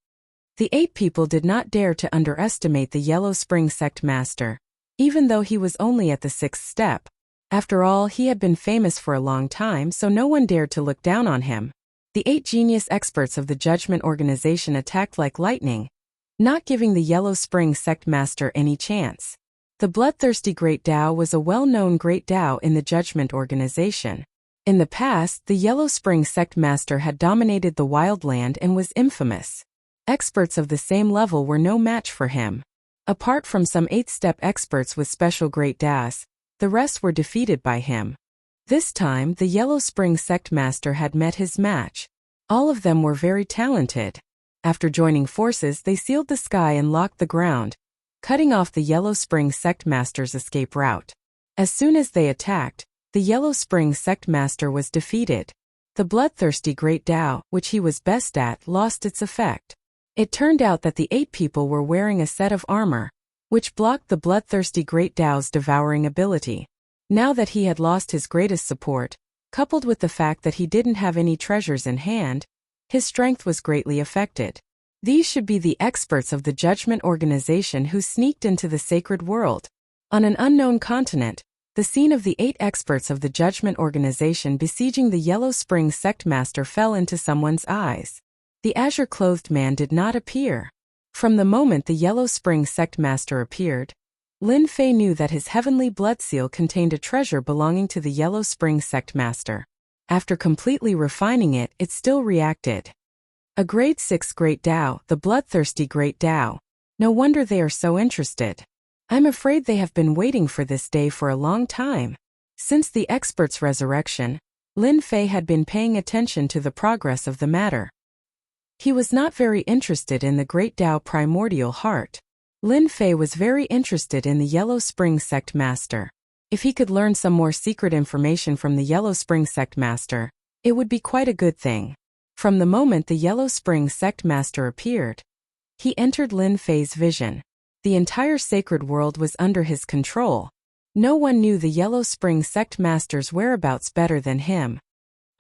The 8 people did not dare to underestimate the Yellow Spring Sect Master, even though he was only at the 6th step. After all, he had been famous for a long time, so no one dared to look down on him. The 8 genius experts of the Judgment Organization attacked like lightning, not giving the Yellow Spring Sect Master any chance. The bloodthirsty Great Tao was a well-known Great Tao in the Judgment Organization. In the past, the Yellow Spring Sect Master had dominated the wild land and was infamous. Experts of the same level were no match for him. Apart from some 8th-step experts with special Great Taos, the rest were defeated by him. This time, the Yellow Spring Sect Master had met his match. All of them were very talented. After joining forces, they sealed the sky and locked the ground, cutting off the Yellow Spring Sect Master's escape route. As soon as they attacked, the Yellow Spring Sect Master was defeated. The bloodthirsty Great Tao, which he was best at, lost its effect. It turned out that the 8 people were wearing a set of armor, which blocked the bloodthirsty Great Tao's devouring ability. Now that he had lost his greatest support, coupled with the fact that he didn't have any treasures in hand, his strength was greatly affected. These should be the experts of the Judgment Organization who sneaked into the sacred world. On an unknown continent, the scene of the 8 experts of the Judgment Organization besieging the Yellow Spring Sect Master fell into someone's eyes. The azure-clothed man did not appear. From the moment the Yellow Spring Sect Master appeared, Lin Fei knew that his heavenly blood seal contained a treasure belonging to the Yellow Spring Sect Master. After completely refining it, it still reacted. A grade 6 Great Tao, the bloodthirsty Great Tao. No wonder they are so interested. I'm afraid they have been waiting for this day for a long time. Since the expert's resurrection, Lin Fei had been paying attention to the progress of the matter. He was not very interested in the Great Tao Primordial Heart. Lin Fei was very interested in the Yellow Spring Sect Master. If he could learn some more secret information from the Yellow Spring Sect Master, it would be quite a good thing. From the moment the Yellow Spring Sect Master appeared, he entered Lin Fei's vision. The entire sacred world was under his control. No one knew the Yellow Spring Sect Master's whereabouts better than him.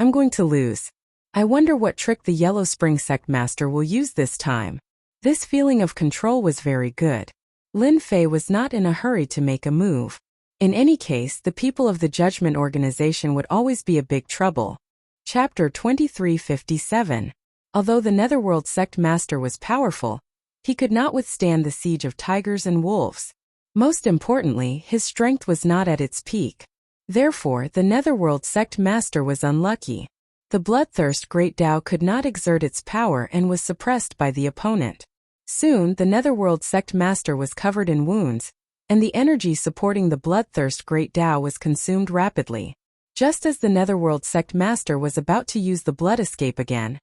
I'm going to lose. I wonder what trick the Yellow Spring Sect Master will use this time. This feeling of control was very good. Lin Fei was not in a hurry to make a move. In any case, the people of the Judgment Organization would always be a big trouble. Chapter 2357. Although the Netherworld Sect Master was powerful, he could not withstand the siege of tigers and wolves. Most importantly, his strength was not at its peak. Therefore, the Netherworld Sect Master was unlucky. The bloodthirst Great Tao could not exert its power and was suppressed by the opponent. Soon, the Netherworld Sect Master was covered in wounds, and the energy supporting the bloodthirst Great Tao was consumed rapidly. Just as the Netherworld Sect Master was about to use the blood escape again,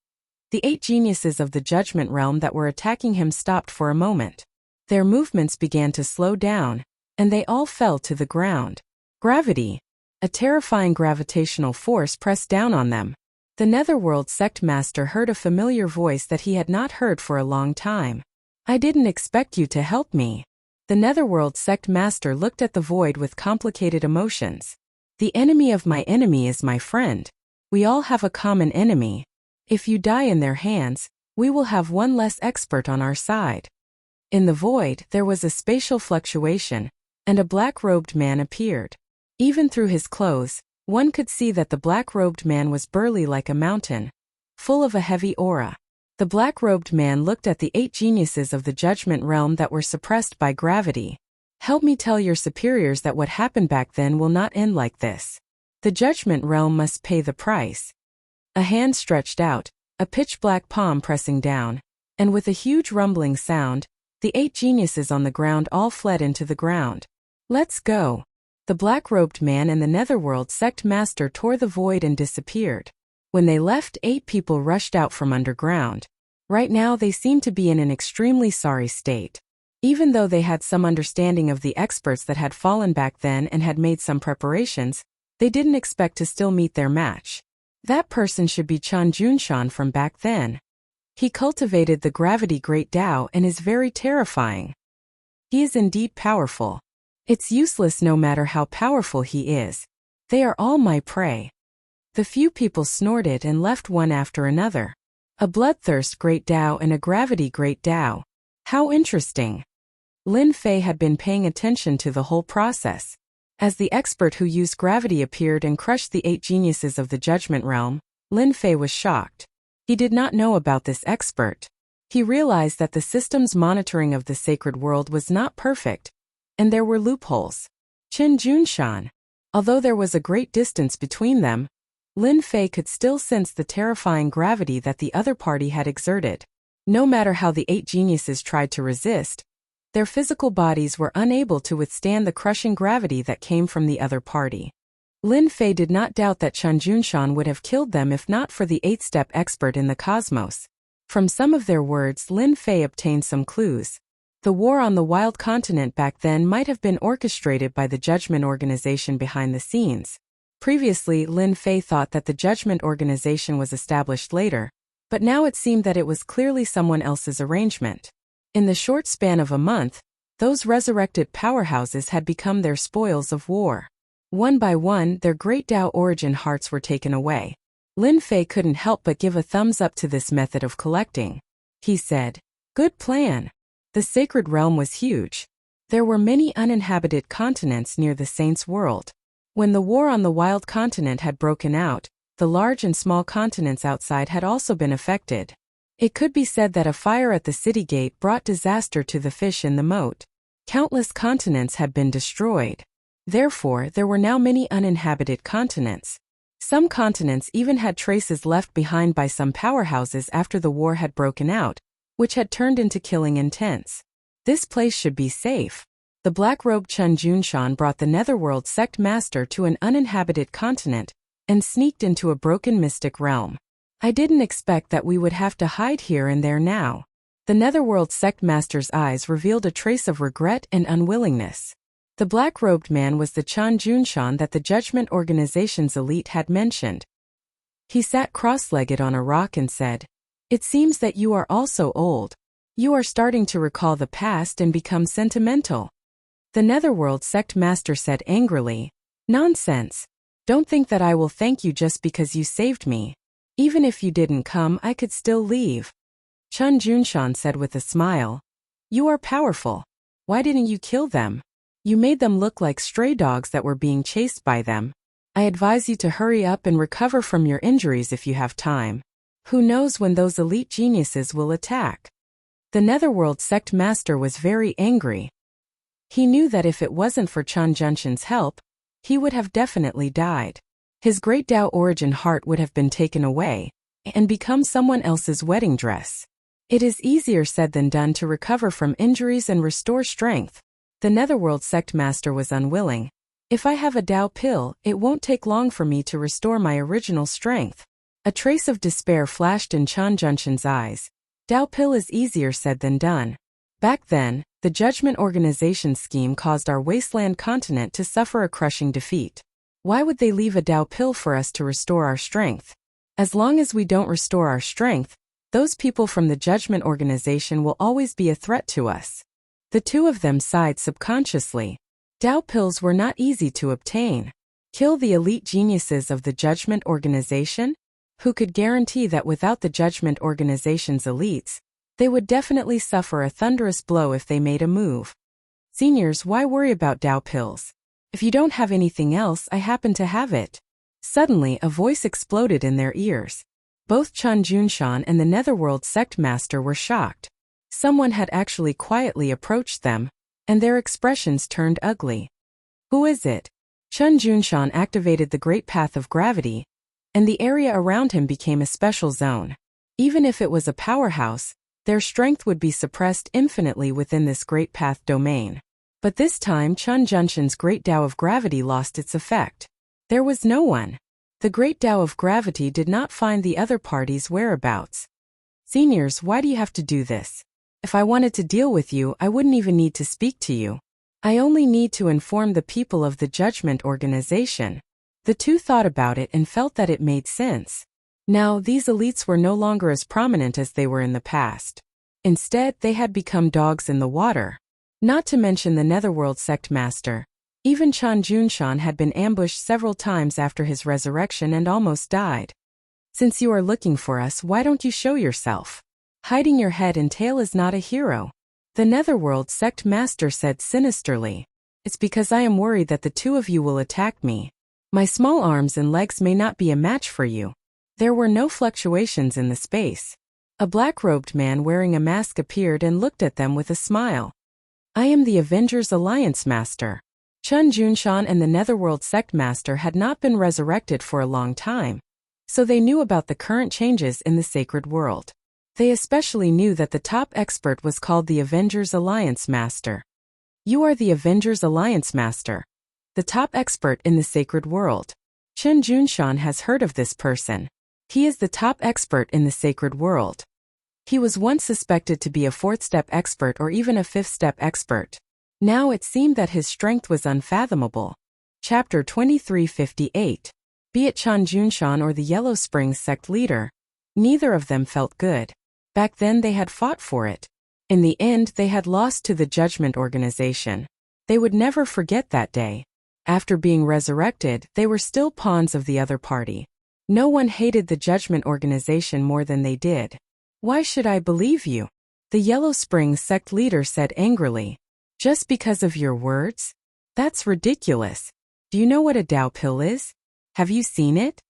the 8 geniuses of the Judgment Realm that were attacking him stopped for a moment. Their movements began to slow down, and they all fell to the ground. Gravity. A terrifying gravitational force pressed down on them. The Netherworld Sect Master heard a familiar voice that he had not heard for a long time. "I didn't expect you to help me." The Netherworld Sect Master looked at the void with complicated emotions. "The enemy of my enemy is my friend. We all have a common enemy. If you die in their hands, we will have one less expert on our side." In the void, there was a spatial fluctuation, and a black-robed man appeared. Even through his clothes, one could see that the black-robed man was burly like a mountain, full of a heavy aura. The black-robed man looked at the 8 geniuses of the Judgment Realm that were suppressed by gravity. "Help me tell your superiors that what happened back then will not end like this. The Judgment Realm must pay the price." A hand stretched out, a pitch-black palm pressing down, and with a huge rumbling sound, the 8 geniuses on the ground all fled into the ground. "Let's go." The black-robed man and the Netherworld Sect Master tore the void and disappeared. When they left, 8 people rushed out from underground. Right now they seemed to be in an extremely sorry state. Even though they had some understanding of the experts that had fallen back then and had made some preparations, they didn't expect to still meet their match. That person should be Chan Junshan from back then. He cultivated the gravity Great Tao and is very terrifying. He is indeed powerful. It's useless no matter how powerful he is. They are all my prey. The few people snorted and left one after another. A bloodthirst Great Tao and a gravity Great Tao. How interesting. Lin Fei had been paying attention to the whole process. As the expert who used gravity appeared and crushed the 8 geniuses of the Judgment Realm, Lin Fei was shocked. He did not know about this expert. He realized that the system's monitoring of the sacred world was not perfect, and there were loopholes. Qin Junshan. Although there was a great distance between them, Lin Fei could still sense the terrifying gravity that the other party had exerted. No matter how the 8 geniuses tried to resist, their physical bodies were unable to withstand the crushing gravity that came from the other party. Lin Fei did not doubt that Chan Junshan would have killed them if not for the 8-step expert in the cosmos. From some of their words, Lin Fei obtained some clues. The war on the Wild Continent back then might have been orchestrated by the Judgment Organization behind the scenes. Previously, Lin Fei thought that the Judgment Organization was established later, but now it seemed that it was clearly someone else's arrangement. In the short span of a month, those resurrected powerhouses had become their spoils of war. One by one, their Great Tao origin hearts were taken away. Lin Fei couldn't help but give a thumbs up to this method of collecting. He said, "Good plan." The sacred realm was huge. There were many uninhabited continents near the Saints' world. When the war on the Wild Continent had broken out, the large and small continents outside had also been affected. It could be said that a fire at the city gate brought disaster to the fish in the moat. Countless continents had been destroyed. Therefore, there were now many uninhabited continents. Some continents even had traces left behind by some powerhouses after the war had broken out, which had turned into killing intents. This place should be safe. The black-robed Chan Junshan brought the Netherworld Sect Master to an uninhabited continent and sneaked into a broken mystic realm. "I didn't expect that we would have to hide here and there now." The Netherworld Sect Master's eyes revealed a trace of regret and unwillingness. The black-robed man was the Chan Junshan that the Judgment Organization's elite had mentioned. He sat cross-legged on a rock and said, "It seems that you are also old. You are starting to recall the past and become sentimental." The Netherworld Sect Master said angrily, "Nonsense. Don't think that I will thank you just because you saved me. Even if you didn't come, I could still leave." Chan Junshan said with a smile, "You are powerful. Why didn't you kill them? You made them look like stray dogs that were being chased by them. I advise you to hurry up and recover from your injuries if you have time. Who knows when those elite geniuses will attack?" The Netherworld Sect Master was very angry. He knew that if it wasn't for Chan Junshan's help, he would have definitely died. His great Dao origin heart would have been taken away and become someone else's wedding dress. It is easier said than done to recover from injuries and restore strength. The Netherworld sect master was unwilling. If I have a Dao pill, it won't take long for me to restore my original strength. A trace of despair flashed in Chan Junshan's eyes. Dao pill is easier said than done. Back then, the Judgment Organization scheme caused our wasteland continent to suffer a crushing defeat. Why would they leave a Dao pill for us to restore our strength? As long as we don't restore our strength, those people from the Judgment Organization will always be a threat to us. The two of them sighed subconsciously. Dao pills were not easy to obtain. Kill the elite geniuses of the Judgment Organization? Who could guarantee that without the Judgment Organization's elites, they would definitely suffer a thunderous blow if they made a move? Seniors, why worry about Dao pills? If you don't have anything else, I happen to have it. Suddenly, a voice exploded in their ears. Both Chan Junshan and the Netherworld sect master were shocked. Someone had actually quietly approached them, and their expressions turned ugly. Who is it? Chan Junshan activated the Great Path of Gravity, and the area around him became a special zone. Even if it was a powerhouse, their strength would be suppressed infinitely within this Great Path domain. But this time Chan Junshan's Great Tao of Gravity lost its effect. There was no one. The Great Tao of Gravity did not find the other party's whereabouts. Seniors, why do you have to do this? If I wanted to deal with you, I wouldn't even need to speak to you. I only need to inform the people of the Judgment Organization. The two thought about it and felt that it made sense. Now, these elites were no longer as prominent as they were in the past. Instead, they had become dogs in the water. Not to mention the Netherworld sect master. Even Chan Junshan had been ambushed several times after his resurrection and almost died. Since you are looking for us, why don't you show yourself? Hiding your head and tail is not a hero. The Netherworld sect master said sinisterly. It's because I am worried that the two of you will attack me. My small arms and legs may not be a match for you. There were no fluctuations in the space. A black-robed man wearing a mask appeared and looked at them with a smile. I am the Avengers Alliance Master. Chan Junshan and the Netherworld sect master had not been resurrected for a long time, so they knew about the current changes in the sacred world. They especially knew that the top expert was called the Avengers Alliance Master. You are the Avengers Alliance Master, the top expert in the sacred world. Chan Junshan has heard of this person. He is the top expert in the sacred world. He was once suspected to be a fourth-step expert or even a fifth-step expert. Now it seemed that his strength was unfathomable. Chapter 2358. Be it Chan Junshan or the Yellow Springs sect leader, neither of them felt good. Back then they had fought for it. In the end they had lost to the Judgment Organization. They would never forget that day. After being resurrected, they were still pawns of the other party. No one hated the Judgment Organization more than they did. Why should I believe you? The Yellow Springs sect leader said angrily. Just because of your words? That's ridiculous. Do you know what a Dao pill is? Have you seen it?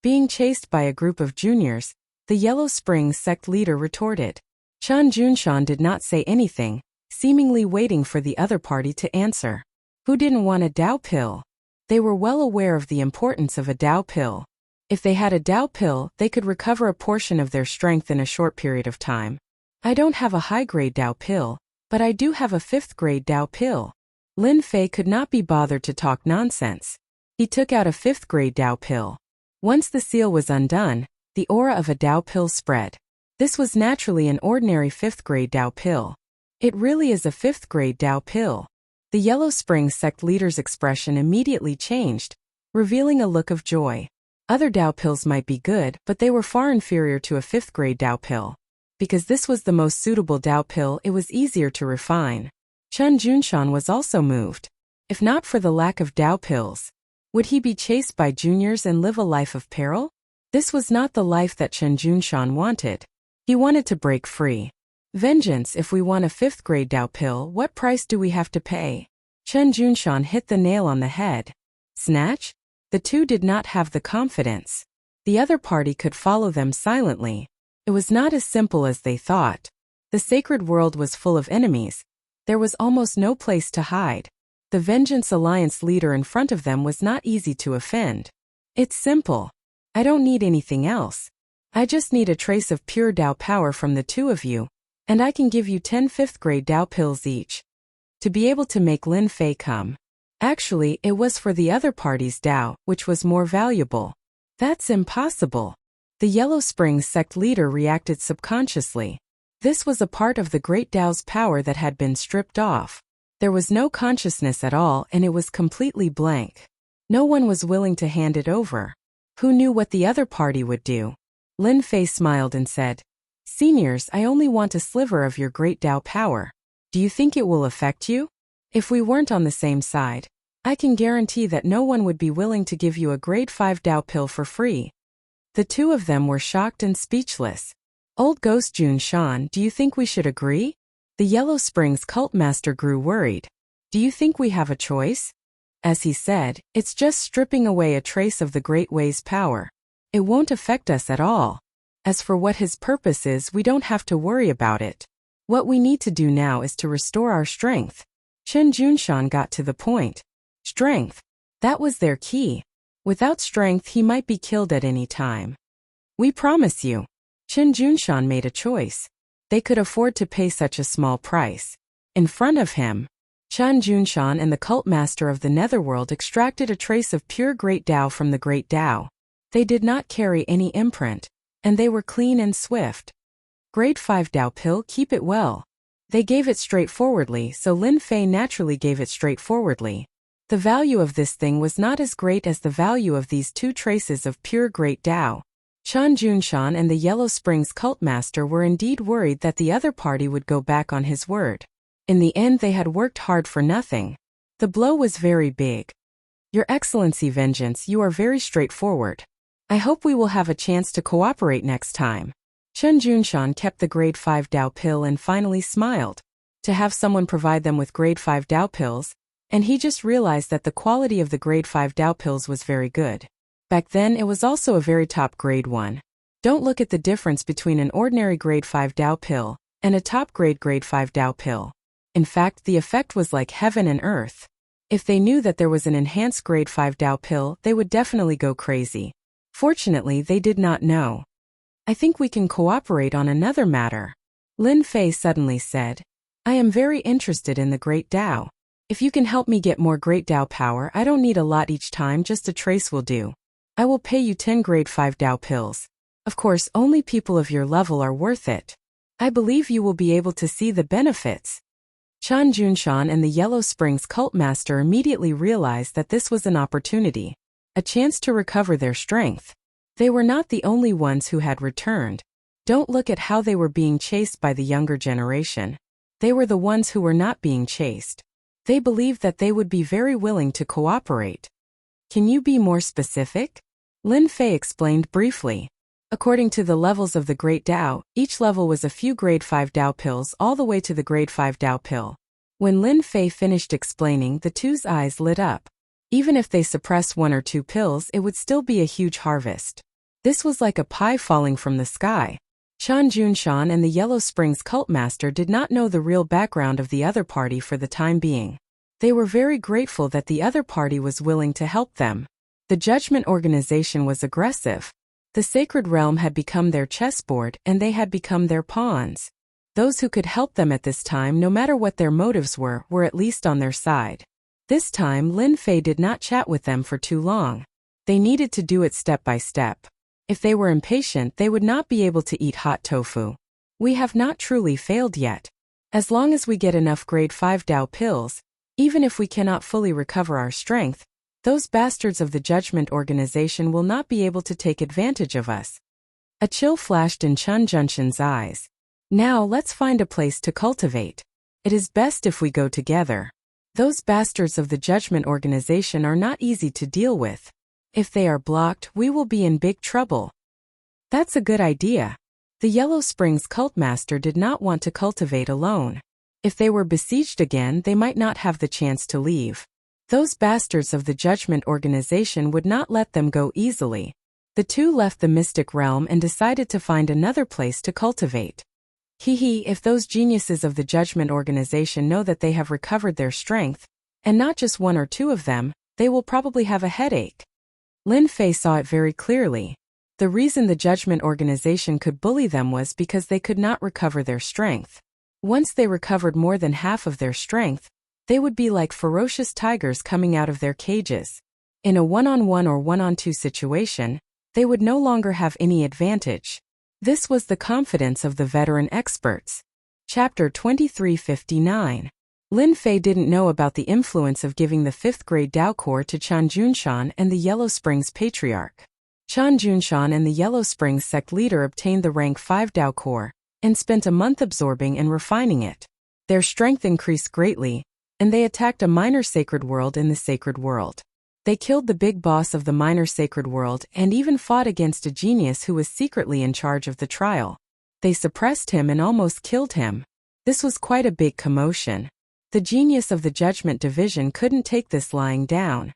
Being chased by a group of juniors, the Yellow Springs sect leader retorted. Chan Junshan did not say anything, seemingly waiting for the other party to answer. Who didn't want a Dao pill? They were well aware of the importance of a Dao pill. If they had a Dao pill, they could recover a portion of their strength in a short period of time. I don't have a high-grade Dao pill, but I do have a 5th-grade Dao pill. Lin Fei could not be bothered to talk nonsense. He took out a 5th-grade Dao pill. Once the seal was undone, the aura of a Dao pill spread. This was naturally an ordinary 5th-grade Dao pill. It really is a 5th-grade Dao pill. The Yellow Springs sect leader's expression immediately changed, revealing a look of joy. Other Dao pills might be good, but they were far inferior to a 5th-grade Dao pill. Because this was the most suitable Dao pill, it was easier to refine. Chan Junshan was also moved. If not for the lack of Dao pills, would he be chased by juniors and live a life of peril? This was not the life that Chan Junshan wanted. He wanted to break free. Vengeance. If we want a 5th-grade Dao pill, what price do we have to pay? Chan Junshan hit the nail on the head. Snatch? The two did not have the confidence. The other party could follow them silently. It was not as simple as they thought. The sacred world was full of enemies. There was almost no place to hide. The Vengeance Alliance leader in front of them was not easy to offend. It's simple. I don't need anything else. I just need a trace of pure Tao power from the two of you, and I can give you 10 fifth-grade Tao pills each. To be able to make Lin Fei come. Actually, it was for the other party's Tao, which was more valuable. That's impossible. The Yellow Springs sect leader reacted subconsciously. This was a part of the Great Tao's power that had been stripped off. There was no consciousness at all and it was completely blank. No one was willing to hand it over. Who knew what the other party would do? Lin Fei smiled and said, "Seniors, I only want a sliver of your Great Tao power. Do you think it will affect you? If we weren't on the same side, I can guarantee that no one would be willing to give you a grade 5 Tao pill for free." The two of them were shocked and speechless. Old Ghost Jun Shan, do you think we should agree? The Yellow Springs cult master grew worried. Do you think we have a choice? As he said, it's just stripping away a trace of the Great Way's power. It won't affect us at all. As for what his purpose is, we don't have to worry about it. What we need to do now is to restore our strength. Chen Junshan got to the point. Strength. That was their key. Without strength, he might be killed at any time. We promise you. Chen Junshan made a choice. They could afford to pay such a small price. In front of him, Chen Junshan and the cult master of the Netherworld extracted a trace of pure Great Tao from the Great Tao. They did not carry any imprint, and they were clean and swift. Grade 5 Tao pill, keep it well. They gave it straightforwardly, so Lin Fei naturally gave it straightforwardly. The value of this thing was not as great as the value of these two traces of pure Great Tao. Chen Junshan and the Yellow Springs cult master were indeed worried that the other party would go back on his word. In the end, they had worked hard for nothing. The blow was very big. Your Excellency, Vengeance, you are very straightforward. I hope we will have a chance to cooperate next time. Chen Junshan kept the grade 5 Tao pill and finally smiled. To have someone provide them with grade 5 Tao pills, and he just realized that the quality of the grade 5 Tao pills was very good. Back then, it was also a very top grade one. Don't look at the difference between an ordinary grade 5 Tao pill and a top grade 5 Tao pill. In fact, the effect was like heaven and earth. If they knew that there was an enhanced grade 5 Tao pill, they would definitely go crazy. Fortunately, they did not know. I think we can cooperate on another matter. Lin Fei suddenly said, I am very interested in the Great Tao. If you can help me get more Great Tao power, I don't need a lot each time, just a trace will do. I will pay you 10 grade 5 Tao pills. Of course, only people of your level are worth it. I believe you will be able to see the benefits. Chen Junshan and the Yellow Springs cult master immediately realized that this was an opportunity, a chance to recover their strength. They were not the only ones who had returned. Don't look at how they were being chased by the younger generation. They were the ones who were not being chased. They believed that they would be very willing to cooperate. Can you be more specific? Lin Fei explained briefly. According to the levels of the Great Tao, each level was a few grade 5 Tao pills all the way to the grade 5 Tao pill. When Lin Fei finished explaining, the two's eyes lit up. Even if they suppressed 1 or 2 pills, it would still be a huge harvest. This was like a pie falling from the sky. Chen Junshan and the Yellow Springs cult master did not know the real background of the other party for the time being. They were very grateful that the other party was willing to help them. The Judgment Organization was aggressive. The Sacred Realm had become their chessboard and they had become their pawns. Those who could help them at this time, no matter what their motives were at least on their side. This time, Lin Fei did not chat with them for too long. They needed to do it step by step. If they were impatient, they would not be able to eat hot tofu. We have not truly failed yet. As long as we get enough grade 5 Tao pills, even if we cannot fully recover our strength, those bastards of the Judgment Organization will not be able to take advantage of us. A chill flashed in Chen Junshan's eyes. Now let's find a place to cultivate. It is best if we go together. Those bastards of the Judgment Organization are not easy to deal with. If they are blocked, we will be in big trouble. That's a good idea. The Yellow Springs cult master did not want to cultivate alone. If they were besieged again, they might not have the chance to leave. Those bastards of the Judgment Organization would not let them go easily. The two left the Mystic Realm and decided to find another place to cultivate. If those geniuses of the Judgment Organization know that they have recovered their strength, and not just 1 or 2 of them, they will probably have a headache. Lin Fei saw it very clearly. The reason the Judgment Organization could bully them was because they could not recover their strength. Once they recovered more than half of their strength, they would be like ferocious tigers coming out of their cages. In a one-on-one or one-on-two situation, they would no longer have any advantage. This was the confidence of the veteran experts. Chapter 2359. Lin Fei didn't know about the influence of giving the 5th grade Dao Core to Chan Junshan and the Yellow Springs Patriarch. Chan Junshan and the Yellow Springs sect leader obtained the rank 5 Dao Core and spent a month absorbing and refining it. Their strength increased greatly, and they attacked a minor sacred world in the sacred world. They killed the big boss of the minor sacred world and even fought against a genius who was secretly in charge of the trial. They suppressed him and almost killed him. This was quite a big commotion. The genius of the Judgment Division couldn't take this lying down.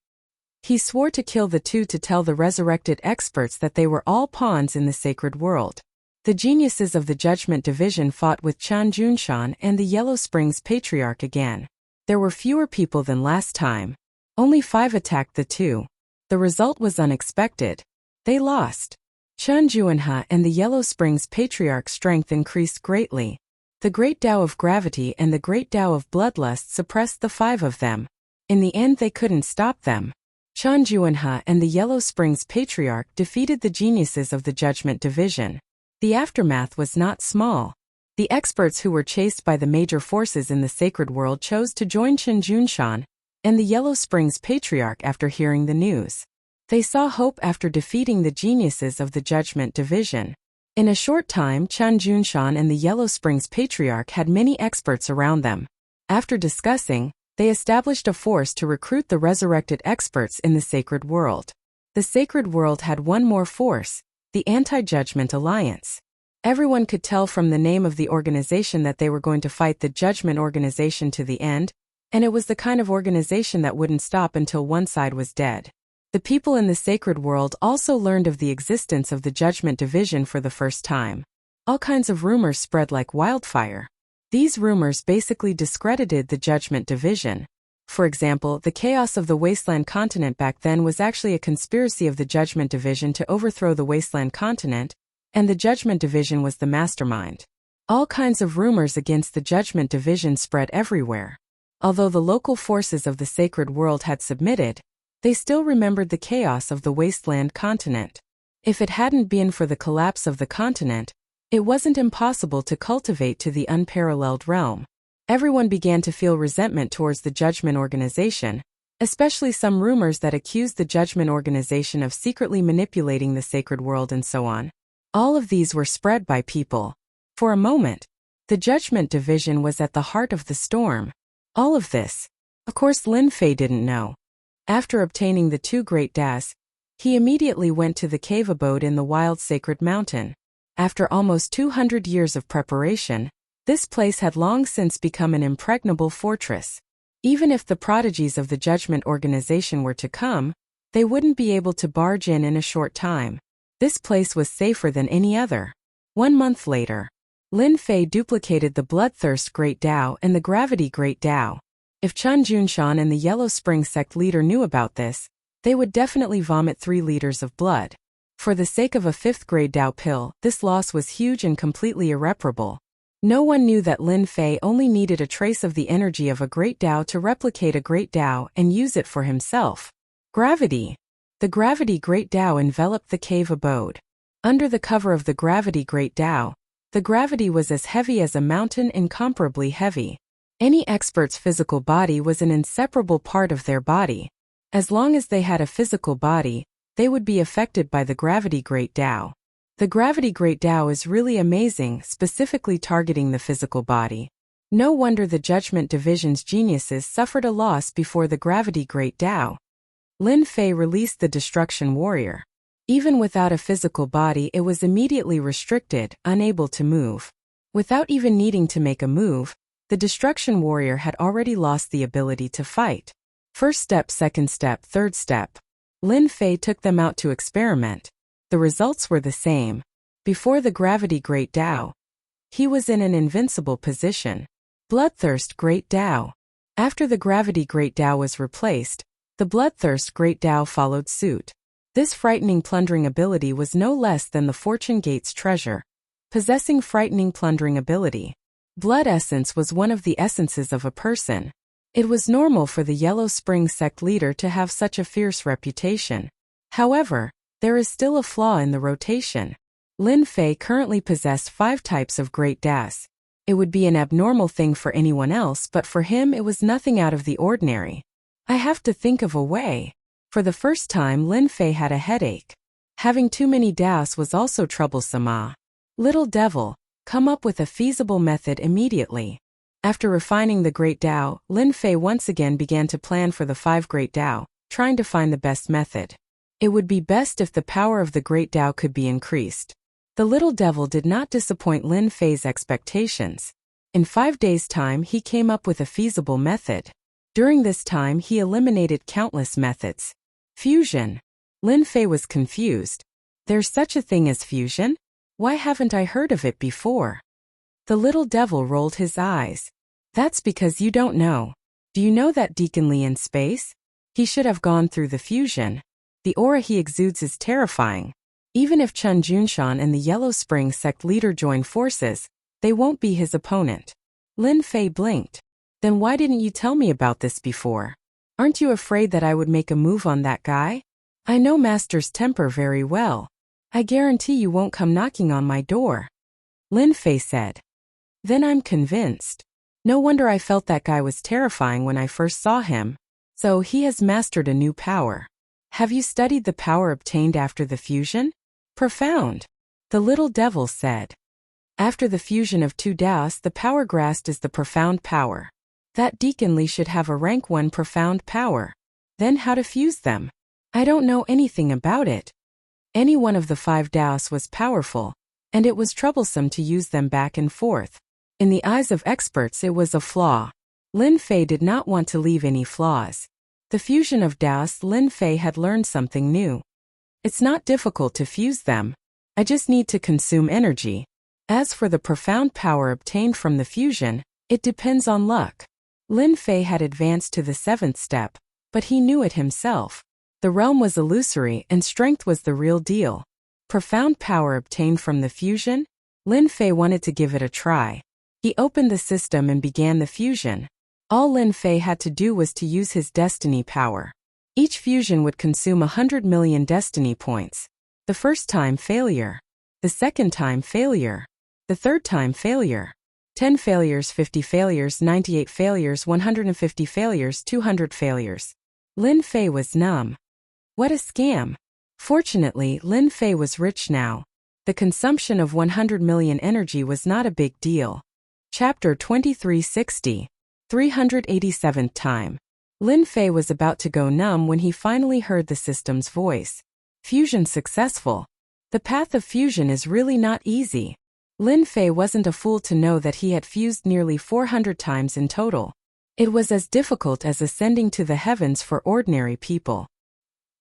He swore to kill the two to tell the resurrected experts that they were all pawns in the sacred world. The geniuses of the Judgment Division fought with Chan Junshan and the Yellow Springs Patriarch again. There were fewer people than last time. Only 5 attacked the two. The result was unexpected. They lost. Chan Juanha and the Yellow Springs Patriarch's strength increased greatly. The Great Tao of Gravity and the Great Tao of Bloodlust suppressed the 5 of them. In the end they couldn't stop them. Chan Juanha and the Yellow Springs Patriarch defeated the geniuses of the Judgment Division. The aftermath was not small. The experts who were chased by the major forces in the sacred world chose to join Chan Junshan and the Yellow Springs Patriarch after hearing the news. They saw hope after defeating the geniuses of the Judgment Division. In a short time, Chan Junshan and the Yellow Springs Patriarch had many experts around them. After discussing, they established a force to recruit the resurrected experts in the sacred world. The sacred world had one more force, the Anti-Judgment Alliance. Everyone could tell from the name of the organization that they were going to fight the Judgment Organization to the end, and it was the kind of organization that wouldn't stop until one side was dead. The people in the sacred world also learned of the existence of the Judgment Division for the first time. All kinds of rumors spread like wildfire. These rumors basically discredited the Judgment Division. For example, the chaos of the Wasteland Continent back then was actually a conspiracy of the Judgment Division to overthrow the Wasteland Continent, and the Judgment Division was the mastermind. All kinds of rumors against the Judgment Division spread everywhere. Although the local forces of the sacred world had submitted, they still remembered the chaos of the Wasteland Continent. If it hadn't been for the collapse of the continent, it wasn't impossible to cultivate to the unparalleled realm. Everyone began to feel resentment towards the Judgment Organization, especially some rumors that accused the Judgment Organization of secretly manipulating the sacred world and so on. All of these were spread by people. For a moment, the Judgment Division was at the heart of the storm. All of this, of course, Lin Fei didn't know. After obtaining the 2 great Das, he immediately went to the cave abode in the wild sacred mountain. After almost 200 years of preparation, this place had long since become an impregnable fortress. Even if the prodigies of the Judgment Organization were to come, they wouldn't be able to barge in a short time. This place was safer than any other. 1 month later, Lin Fei duplicated the Bloodthirst Great Tao and the Gravity Great Tao. If Chan Junshan and the Yellow Spring sect leader knew about this, they would definitely vomit 3 liters of blood. For the sake of a 5th grade Tao pill, this loss was huge and completely irreparable. No one knew that Lin Fei only needed a trace of the energy of a great Tao to replicate a great Tao and use it for himself. Gravity. The Gravity Great Tao enveloped the cave abode. Under the cover of the Gravity Great Tao, the gravity was as heavy as a mountain, incomparably heavy. Any expert's physical body was an inseparable part of their body. As long as they had a physical body, they would be affected by the Gravity Great Tao. The Gravity Great Tao is really amazing, specifically targeting the physical body. No wonder the Judgment Division's geniuses suffered a loss before the Gravity Great Tao. Lin Fei released the Destruction Warrior. Even without a physical body, it was immediately restricted, unable to move. Without even needing to make a move, the Destruction Warrior had already lost the ability to fight. First step, second step, third step. Lin Fei took them out to experiment. The results were the same. Before the Gravity Great Tao, he was in an invincible position. Bloodthirst Great Tao. After the Gravity Great Tao was replaced, the Bloodthirst Great Tao followed suit. This frightening plundering ability was no less than the Fortune Gate's treasure. Possessing frightening plundering ability. Blood essence was one of the essences of a person. It was normal for the Yellow Spring sect leader to have such a fierce reputation. However, there is still a flaw in the rotation. Lin Fei currently possessed 5 types of Great Das. It would be an abnormal thing for anyone else, but for him it was nothing out of the ordinary. I have to think of a way. For the first time, Lin Fei had a headache. Having too many Das was also troublesome. Little devil, come up with a feasible method immediately. After refining the Great Tao, Lin Fei once again began to plan for the 5 Great Tao, trying to find the best method. It would be best if the power of the Great Tao could be increased. The little devil did not disappoint Lin Fei's expectations. In 5 days' time, he came up with a feasible method. During this time, he eliminated countless methods. Fusion. Lin Fei was confused. There's such a thing as fusion? Why haven't I heard of it before? The little devil rolled his eyes. That's because you don't know. Do you know that Deacon Li in space? He should have gone through the fusion. The aura he exudes is terrifying. Even if Chun Junshan and the Yellow Spring sect leader join forces, they won't be his opponent. Lin Fei blinked. Then why didn't you tell me about this before? Aren't you afraid that I would make a move on that guy? I know Master's temper very well. I guarantee you won't come knocking on my door. Lin Fei said. Then I'm convinced. No wonder I felt that guy was terrifying when I first saw him. So he has mastered a new power. Have you studied the power obtained after the fusion? Profound. The little devil said. After the fusion of 2 Daos, the power grasped is the profound power. That Deacon Li should have a rank 1 profound power. Then how to fuse them? I don't know anything about it. Any one of the 5 Daos was powerful, and it was troublesome to use them back and forth. In the eyes of experts it was a flaw. Lin Fei did not want to leave any flaws. The fusion of Daos, Lin Fei had learned something new. It's not difficult to fuse them. I just need to consume energy. As for the profound power obtained from the fusion, it depends on luck. Lin Fei had advanced to the 7th step, but he knew it himself. The realm was illusory and strength was the real deal. Profound power obtained from the fusion? Lin Fei wanted to give it a try. He opened the system and began the fusion. All Lin Fei had to do was to use his destiny power. Each fusion would consume 100 million destiny points. The first time, failure. The second time, failure. The third time, failure. 10 failures, 50 failures, 98 failures, 150 failures, 200 failures. Lin Fei was numb. What a scam. Fortunately, Lin Fei was rich now. The consumption of 100 million energy was not a big deal. Chapter 2360. 387th time. Lin Fei was about to go numb when he finally heard the system's voice. Fusion successful. The path of fusion is really not easy. Lin Fei wasn't a fool to know that he had fused nearly 400 times in total. It was as difficult as ascending to the heavens for ordinary people.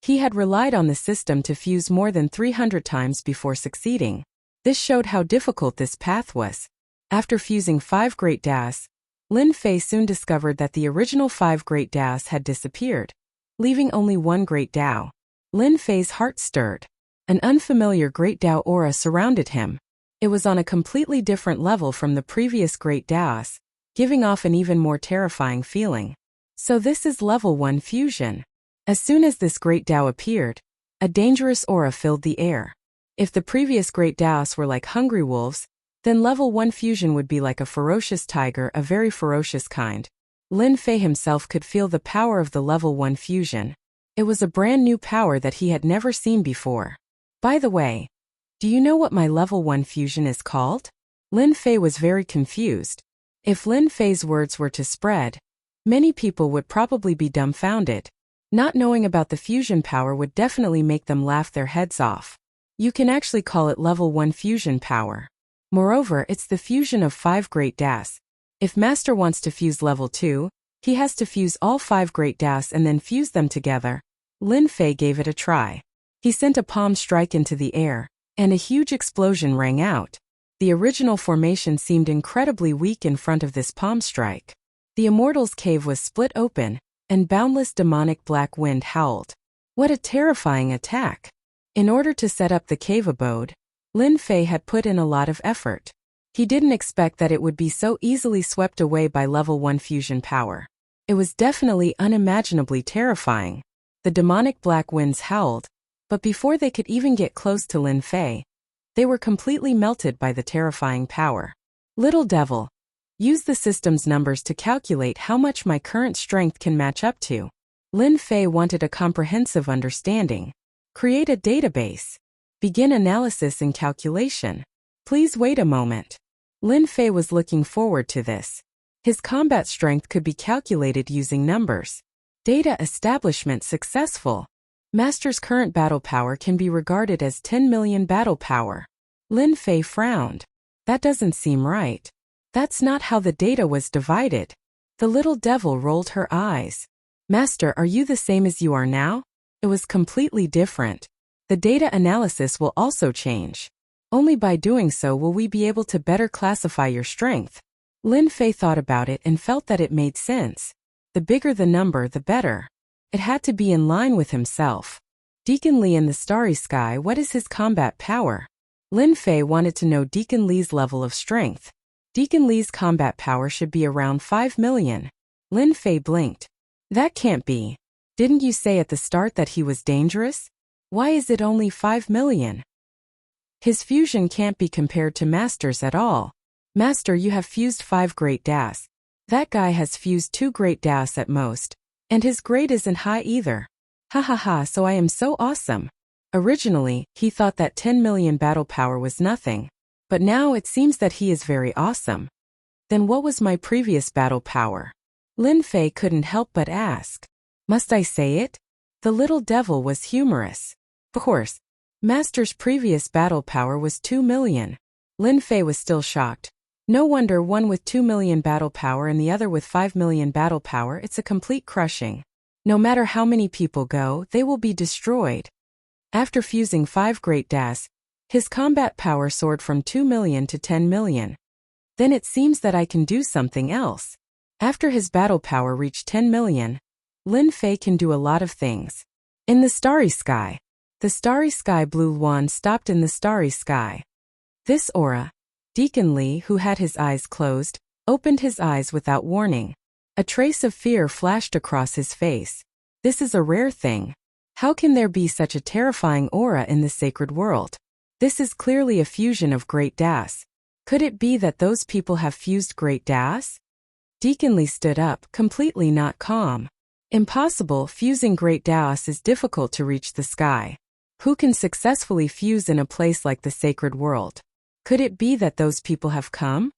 He had relied on the system to fuse more than 300 times before succeeding. This showed how difficult this path was. After fusing 5 Great Das, Lin Fei soon discovered that the original 5 Great Das had disappeared, leaving only 1 Great Tao. Lin Fei's heart stirred. An unfamiliar Great Tao aura surrounded him. It was on a completely different level from the previous Great Daos, giving off an even more terrifying feeling. So this is level 1 fusion. As soon as this Great Tao appeared, a dangerous aura filled the air. If the previous Great Daos were like hungry wolves, then level 1 fusion would be like a ferocious tiger, a very ferocious kind. Lin Fei himself could feel the power of the level 1 fusion. It was a brand new power that he had never seen before. By the way, do you know what my level 1 fusion is called? Lin Fei was very confused. If Lin Fei's words were to spread, many people would probably be dumbfounded. Not knowing about the fusion power would definitely make them laugh their heads off. You can actually call it level 1 fusion power. Moreover, it's the fusion of 5 Great Das. If Master wants to fuse level 2, he has to fuse all 5 Great Das and then fuse them together. Lin Fei gave it a try. He sent a palm strike into the air, and a huge explosion rang out. The original formation seemed incredibly weak in front of this palm strike. The Immortal's cave was split open, and boundless demonic black wind howled. What a terrifying attack! In order to set up the cave abode, Lin Fei had put in a lot of effort. He didn't expect that it would be so easily swept away by level 1 fusion power. It was definitely unimaginably terrifying. The demonic black winds howled, but before they could even get close to Lin Fei, they were completely melted by the terrifying power. Little devil, use the system's numbers to calculate how much my current strength can match up to. Lin Fei wanted a comprehensive understanding. Create a database. Begin analysis and calculation. Please wait a moment. Lin Fei was looking forward to this. His combat strength could be calculated using numbers. Data establishment successful. Master's current battle power can be regarded as 10 million battle power. Lin Fei frowned. That doesn't seem right. That's not how the data was divided. The little devil rolled her eyes. Master, are you the same as you are now? It was completely different. The data analysis will also change. Only by doing so will we be able to better classify your strength. Lin Fei thought about it and felt that it made sense. The bigger the number, the better. It had to be in line with himself. Deacon Li in the starry sky, what is his combat power? Lin Fei wanted to know Deacon Li's level of strength. Deacon Li's combat power should be around 5 million. Lin Fei blinked. That can't be. Didn't you say at the start that he was dangerous? Why is it only 5 million? His fusion can't be compared to Master's at all. Master, you have fused 5 great Das. That guy has fused 2 great Das at most, and his grade isn't high either. Ha ha ha, so I am so awesome. Originally, he thought that 10 million battle power was nothing, but now it seems that he is very awesome. Then what was my previous battle power? Lin Fei couldn't help but ask. Must I say it? The little devil was humorous. Of course. Master's previous battle power was 2 million. Lin Fei was still shocked. No wonder one with 2 million battle power and the other with 5 million battle power, it's a complete crushing. No matter how many people go, they will be destroyed. After fusing 5 great Das, his combat power soared from 2 million to 10 million. Then it seems that I can do something else. After his battle power reached 10 million, Lin Fei can do a lot of things. In the starry sky. The starry sky blue wand stopped in the starry sky. This aura. Deacon Li, who had his eyes closed, opened his eyes without warning. A trace of fear flashed across his face. This is a rare thing. How can there be such a terrifying aura in the sacred world? This is clearly a fusion of great Das. Could it be that those people have fused great Das? Deacon Li stood up, completely not calm. Impossible, fusing great Das is difficult to reach the sky. Who can successfully fuse in a place like the sacred world? Could it be that those people have come?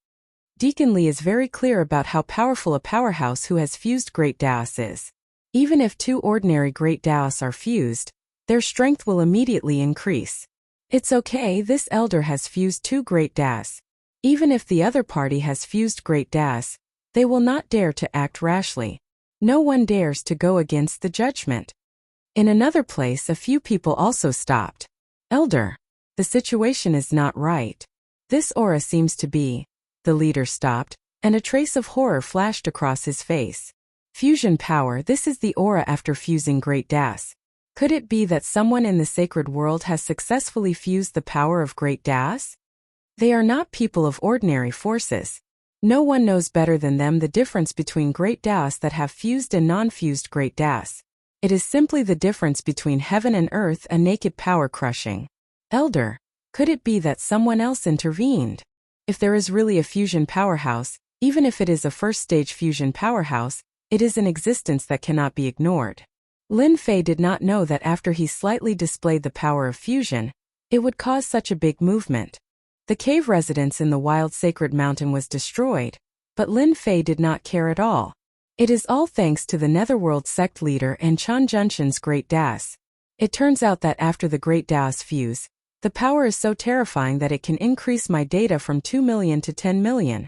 Deacon Li is very clear about how powerful a powerhouse who has fused great Das is. Even if 2 ordinary great Das are fused, their strength will immediately increase. It's okay, this elder has fused 2 great Das. Even if the other party has fused great Das, they will not dare to act rashly. No one dares to go against the judgment. In another place, a few people also stopped. Elder, the situation is not right. This aura seems to be. The leader stopped, and a trace of horror flashed across his face. Fusion power, this is the aura after fusing great Das. Could it be that someone in the sacred world has successfully fused the power of great Das? They are not people of ordinary forces. No one knows better than them the difference between great Das that have fused and non-fused great Das. It is simply the difference between heaven and earth, a naked power crushing. Elder, could it be that someone else intervened? If there is really a fusion powerhouse, even if it is a first-stage fusion powerhouse, it is an existence that cannot be ignored. Lin Fei did not know that after he slightly displayed the power of fusion, it would cause such a big movement. The cave residence in the wild sacred mountain was destroyed, but Lin Fei did not care at all. It is all thanks to the Netherworld sect leader and Chan Junshin's great Das. It turns out that after the great Das fuse, the power is so terrifying that it can increase my data from 2 million to 10 million.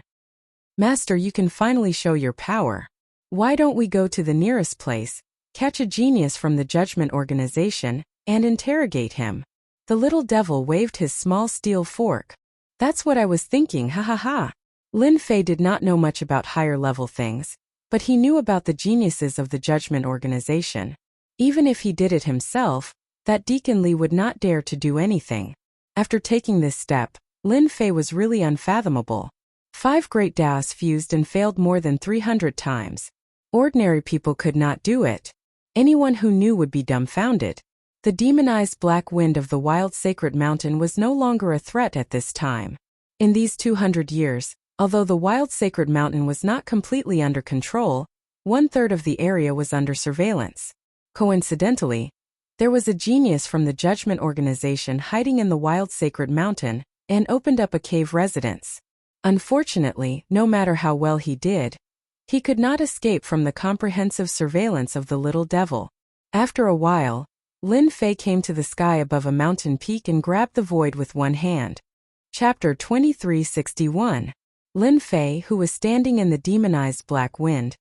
Master, you can finally show your power. Why don't we go to the nearest place, catch a genius from the judgment organization, and interrogate him? The little devil waved his small steel fork. That's what I was thinking, ha ha ha. Lin Fei did not know much about higher level things, but he knew about the geniuses of the judgment organization. Even if he did it himself, that Deacon Li would not dare to do anything. After taking this step, Lin Fei was really unfathomable. 5 great Daos fused and failed more than 300 times. Ordinary people could not do it. Anyone who knew would be dumbfounded. The demonized black wind of the wild sacred mountain was no longer a threat at this time. In these 200 years, although the wild sacred mountain was not completely under control, 1/3 of the area was under surveillance. Coincidentally, there was a genius from the Judgment Organization hiding in the wild sacred mountain and opened up a cave residence. Unfortunately, no matter how well he did, he could not escape from the comprehensive surveillance of the little devil. After a while, Lin Fei came to the sky above a mountain peak and grabbed the void with one hand. Chapter 2361. Lin Fei, who was standing in the demonized black wind,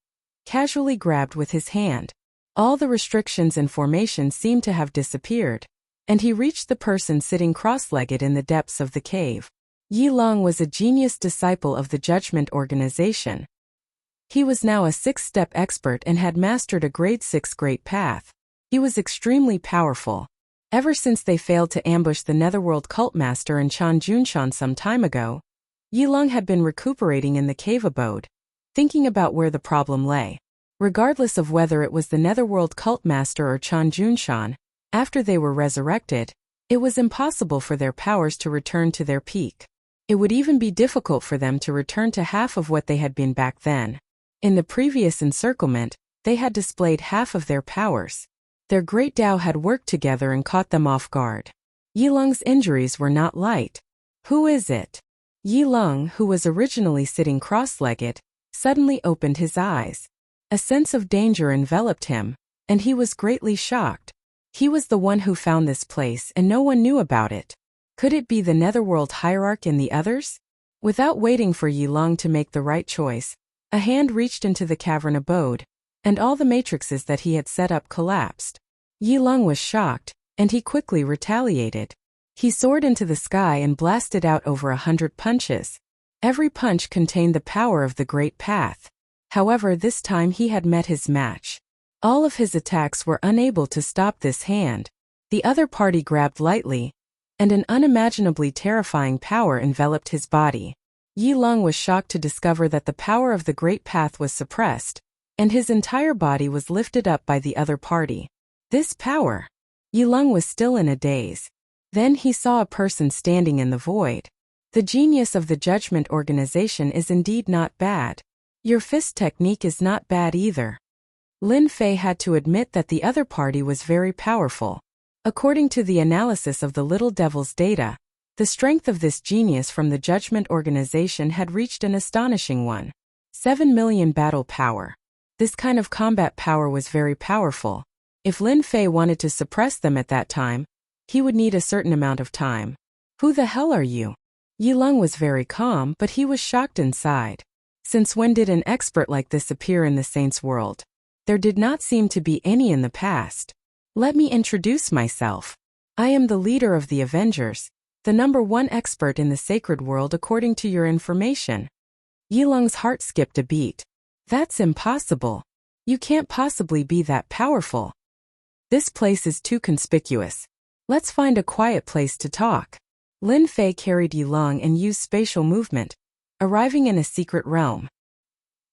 casually grabbed with his hand. All the restrictions and formation seemed to have disappeared, and he reached the person sitting cross-legged in the depths of the cave. Yi Long was a genius disciple of the Judgment Organization. He was now a 6-step expert and had mastered a grade 6 great path. He was extremely powerful. Ever since they failed to ambush the Netherworld cult master and Chan Junshan some time ago, Yi Long had been recuperating in the cave abode, thinking about where the problem lay. Regardless of whether it was the Netherworld cult master or Chan Junshan, after they were resurrected, it was impossible for their powers to return to their peak. It would even be difficult for them to return to half of what they had been back then. In the previous encirclement, they had displayed half of their powers. Their great Tao had worked together and caught them off guard. Yi Long's injuries were not light. Who is it? Yi Long, who was originally sitting cross-legged, suddenly opened his eyes. A sense of danger enveloped him, and he was greatly shocked. He was the one who found this place and no one knew about it. Could it be the Netherworld hierarch and the others? Without waiting for Yi Long to make the right choice, a hand reached into the cavern abode, and all the matrices that he had set up collapsed. Yi Long was shocked, and he quickly retaliated. He soared into the sky and blasted out over 100 punches. Every punch contained the power of the Great Path. However, this time he had met his match. All of his attacks were unable to stop this hand. The other party grabbed lightly, and an unimaginably terrifying power enveloped his body. Yi Long was shocked to discover that the power of the Great Path was suppressed, and his entire body was lifted up by the other party. This power! Yi Long was still in a daze. Then he saw a person standing in the void. The genius of the Judgment Organization is indeed not bad. Your fist technique is not bad either. Lin Fei had to admit that the other party was very powerful. According to the analysis of the Little Devil's data, the strength of this genius from the Judgment Organization had reached an astonishing one. 7 million battle power. This kind of combat power was very powerful. If Lin Fei wanted to suppress them at that time, he would need a certain amount of time. Who the hell are you? Yi Long was very calm, but he was shocked inside. Since when did an expert like this appear in the Saints' world? There did not seem to be any in the past. Let me introduce myself. I am the leader of the Avengers, the #1 expert in the sacred world according to your information. Yi Long's heart skipped a beat. That's impossible. You can't possibly be that powerful. This place is too conspicuous. Let's find a quiet place to talk. Lin Fei carried Yi Long and used spatial movement, arriving in a secret realm.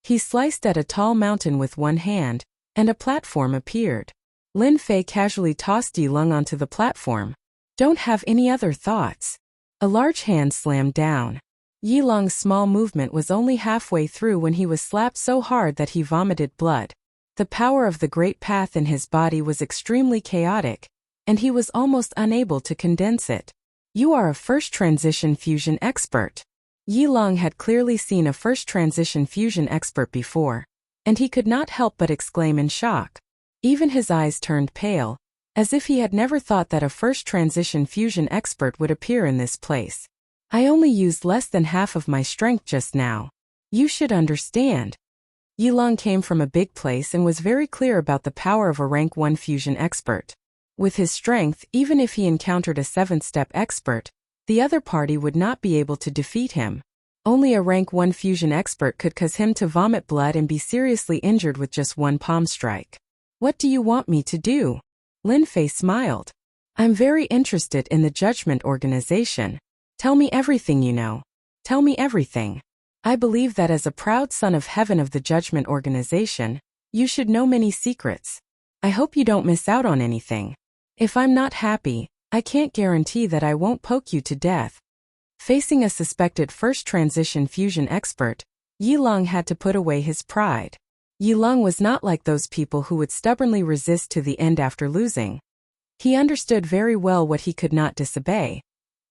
He sliced at a tall mountain with one hand, and a platform appeared. Lin Fei casually tossed Yi Long onto the platform. Don't have any other thoughts. A large hand slammed down. Yi Long's small movement was only halfway through when he was slapped so hard that he vomited blood. The power of the Great Path in his body was extremely chaotic, and he was almost unable to condense it. You are a first transition fusion expert. Yi Long had clearly seen a first transition fusion expert before, and he could not help but exclaim in shock. Even his eyes turned pale, as if he had never thought that a first transition fusion expert would appear in this place. I only used less than half of my strength just now. You should understand. Yi Long came from a big place and was very clear about the power of a rank 1 fusion expert. With his strength, even if he encountered a 7th-step expert, the other party would not be able to defeat him. Only a rank 1 fusion expert could cause him to vomit blood and be seriously injured with just one palm strike. What do you want me to do? Lin Fei smiled. I'm very interested in the Judgment Organization. Tell me everything you know. Tell me everything. I believe that as a proud son of heaven of the Judgment Organization, you should know many secrets. I hope you don't miss out on anything. If I'm not happy, I can't guarantee that I won't poke you to death. Facing a suspected first transition fusion expert, Yilong had to put away his pride. Yilong was not like those people who would stubbornly resist to the end after losing. He understood very well what he could not disobey,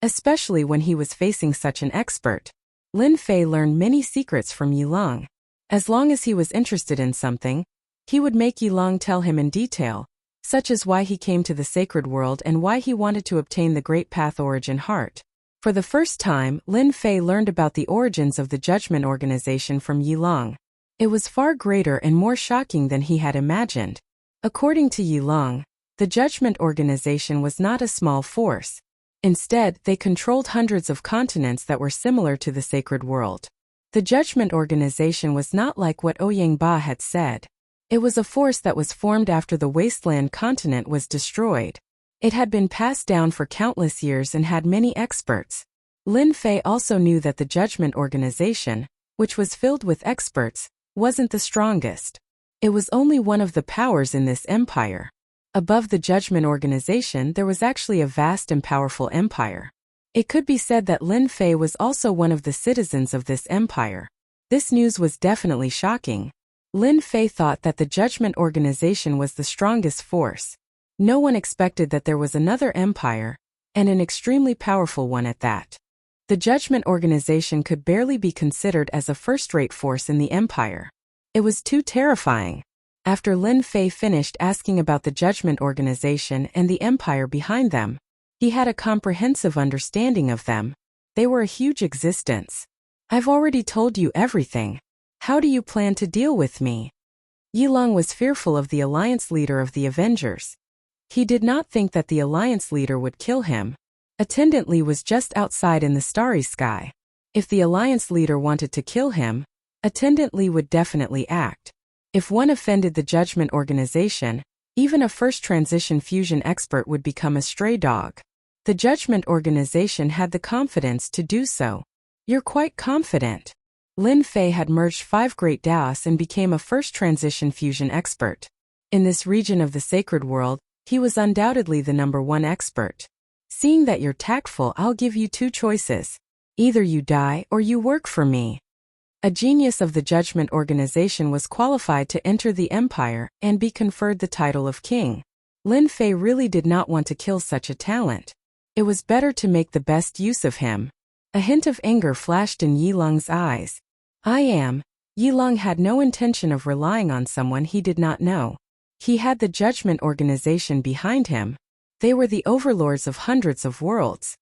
especially when he was facing such an expert. Lin Fei learned many secrets from Yilong. As long as he was interested in something, he would make Yilong tell him in detail, such as why he came to the sacred world and why he wanted to obtain the Great Path Origin Heart. For the first time, Lin Fei learned about the origins of the Judgment Organization from Yilong. It was far greater and more shocking than he had imagined. According to Yilong, the Judgment Organization was not a small force. Instead, they controlled hundreds of continents that were similar to the sacred world. The Judgment Organization was not like what Ouyang Ba had said. It was a force that was formed after the Wasteland continent was destroyed. It had been passed down for countless years and had many experts. Lin Fei also knew that the Judgment Organization, which was filled with experts, wasn't the strongest. It was only one of the powers in this empire. Above the Judgment Organization there was actually a vast and powerful empire. It could be said that Lin Fei was also one of the citizens of this empire. This news was definitely shocking. Lin Fei thought that the Judgment Organization was the strongest force. No one expected that there was another empire, and an extremely powerful one at that. The Judgment Organization could barely be considered as a first-rate force in the empire. It was too terrifying. After Lin Fei finished asking about the Judgment Organization and the empire behind them, he had a comprehensive understanding of them. They were a huge existence. I've already told you everything. How do you plan to deal with me? Yilong was fearful of the alliance leader of the Avengers. He did not think that the alliance leader would kill him. Attendant Li was just outside in the starry sky. If the alliance leader wanted to kill him, Attendant Li would definitely act. If one offended the Judgment Organization, even a first transition fusion expert would become a stray dog. The Judgment Organization had the confidence to do so. You're quite confident. Lin Fei had merged 5 great Daos and became a first transition fusion expert. In this region of the sacred world, he was undoubtedly the #1 expert. Seeing that you're tactful, I'll give you 2 choices. Either you die or you work for me. A genius of the Judgment Organization was qualified to enter the empire and be conferred the title of king. Lin Fei really did not want to kill such a talent. It was better to make the best use of him. A hint of anger flashed in Yilong's eyes. Yilong had no intention of relying on someone he did not know. He had the Judgment Organization behind him. They were the overlords of hundreds of worlds.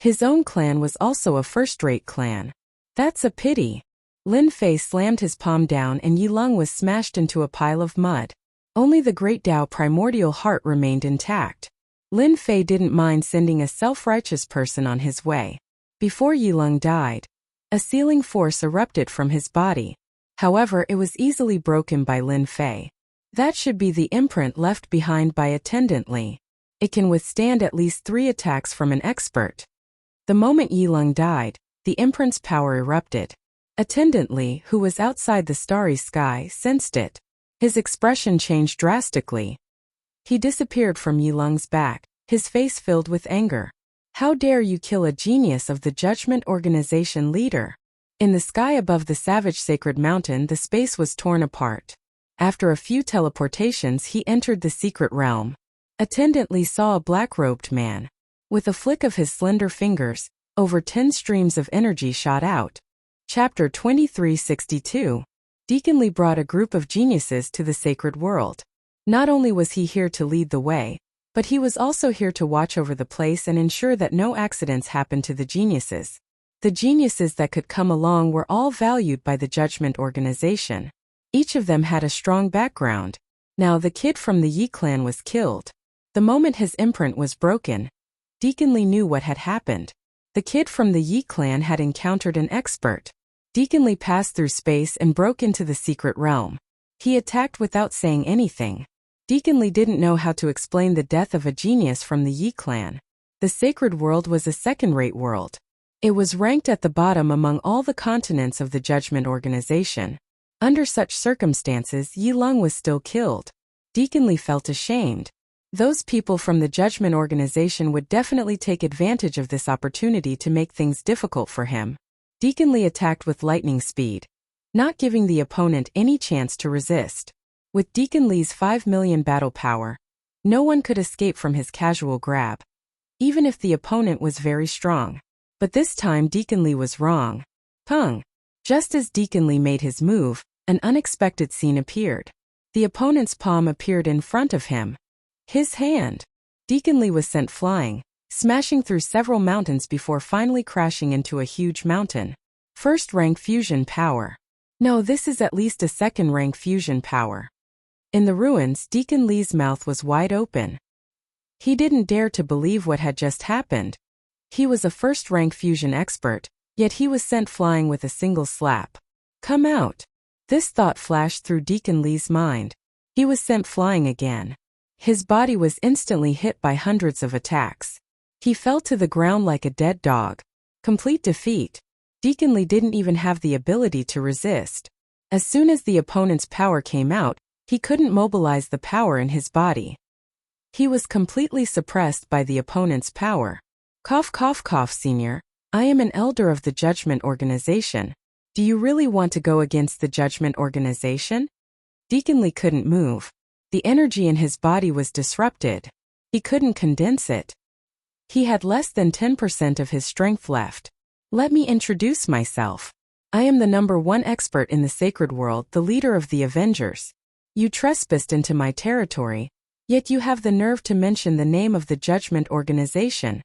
His own clan was also a first-rate clan. That's a pity. Lin Fei slammed his palm down and Yilong was smashed into a pile of mud. Only the Great Dao primordial heart remained intact. Lin Fei didn't mind sending a self-righteous person on his way. Before Yilong died, a sealing force erupted from his body. However, it was easily broken by Lin Fei. That should be the imprint left behind by Attendant Li. It can withstand at least 3 attacks from an expert. The moment Yilong died, the imprint's power erupted. Attendant Li, who was outside the starry sky, sensed it. His expression changed drastically. He disappeared from Yilong's back, his face filled with anger. How dare you kill a genius of the Judgment Organization leader? In the sky above the savage sacred mountain, the space was torn apart. After a few teleportations, he entered the secret realm. Attendant Li saw a black-robed man. With a flick of his slender fingers, over 10 streams of energy shot out. Chapter 2362. Deacon Li brought a group of geniuses to the sacred world. Not only was he here to lead the way, but he was also here to watch over the place and ensure that no accidents happened to the geniuses. The geniuses that could come along were all valued by the Judgment Organization. Each of them had a strong background. Now the kid from the Yi clan was killed. The moment his imprint was broken, Deacon Li knew what had happened. The kid from the Yi clan had encountered an expert. Deacon Li passed through space and broke into the secret realm. He attacked without saying anything. Deacon Li didn't know how to explain the death of a genius from the Yi clan. The sacred world was a second-rate world. It was ranked at the bottom among all the continents of the Judgment Organization. Under such circumstances, Yi Lung was still killed. Deacon Li felt ashamed. Those people from the Judgment Organization would definitely take advantage of this opportunity to make things difficult for him. Deacon Li attacked with lightning speed, not giving the opponent any chance to resist. With Deacon Li's 5 million battle power, no one could escape from his casual grab, even if the opponent was very strong. But this time Deacon Li was wrong. Pung! Just as Deacon Li made his move, an unexpected scene appeared. The opponent's palm appeared in front of him. His hand. Deacon Li was sent flying, smashing through several mountains before finally crashing into a huge mountain. First-rank fusion power. No, this is at least a second-rank fusion power. In the ruins, Deacon Li's mouth was wide open. He didn't dare to believe what had just happened. He was a first-rank fusion expert, yet he was sent flying with a single slap. Come out. This thought flashed through Deacon Li's mind. He was sent flying again. His body was instantly hit by hundreds of attacks. He fell to the ground like a dead dog. Complete defeat. Deacon Li didn't even have the ability to resist. As soon as the opponent's power came out, he couldn't mobilize the power in his body. He was completely suppressed by the opponent's power. Cough cough cough, senior. I am an elder of the Judgment Organization. Do you really want to go against the Judgment Organization? Deacon Li couldn't move. The energy in his body was disrupted. He couldn't condense it. He had less than 10% of his strength left. Let me introduce myself. I am the #1 expert in the sacred world, the leader of the Avengers. You trespassed into my territory, yet you have the nerve to mention the name of the Judgment Organization.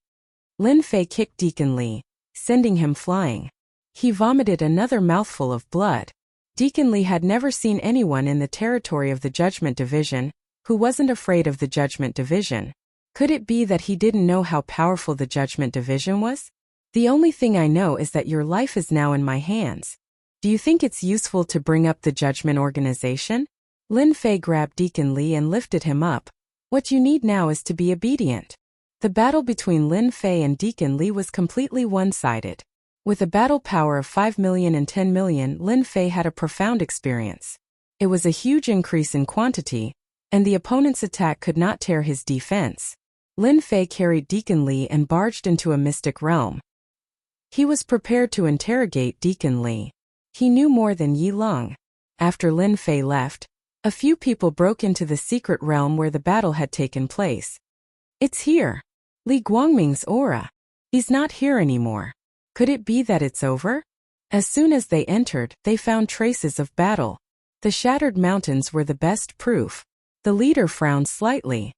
Lin Fei kicked Deacon Li, sending him flying. He vomited another mouthful of blood. Deacon Li had never seen anyone in the territory of the Judgment Division who wasn't afraid of the Judgment Division. Could it be that he didn't know how powerful the Judgment Division was? The only thing I know is that your life is now in my hands. Do you think it's useful to bring up the Judgment Organization? Lin Fei grabbed Deacon Li and lifted him up. What you need now is to be obedient. The battle between Lin Fei and Deacon Li was completely one-sided. With a battle power of 5 million and 10 million, Lin Fei had a profound experience. It was a huge increase in quantity, and the opponent's attack could not tear his defense. Lin Fei carried Deacon Li and barged into a mystic realm. He was prepared to interrogate Deacon Li. He knew more than Yi Lung. After Lin Fei left, a few people broke into the secret realm where the battle had taken place. It's here. Li Guangming's aura. He's not here anymore. Could it be that it's over? As soon as they entered, they found traces of battle. The shattered mountains were the best proof. The leader frowned slightly.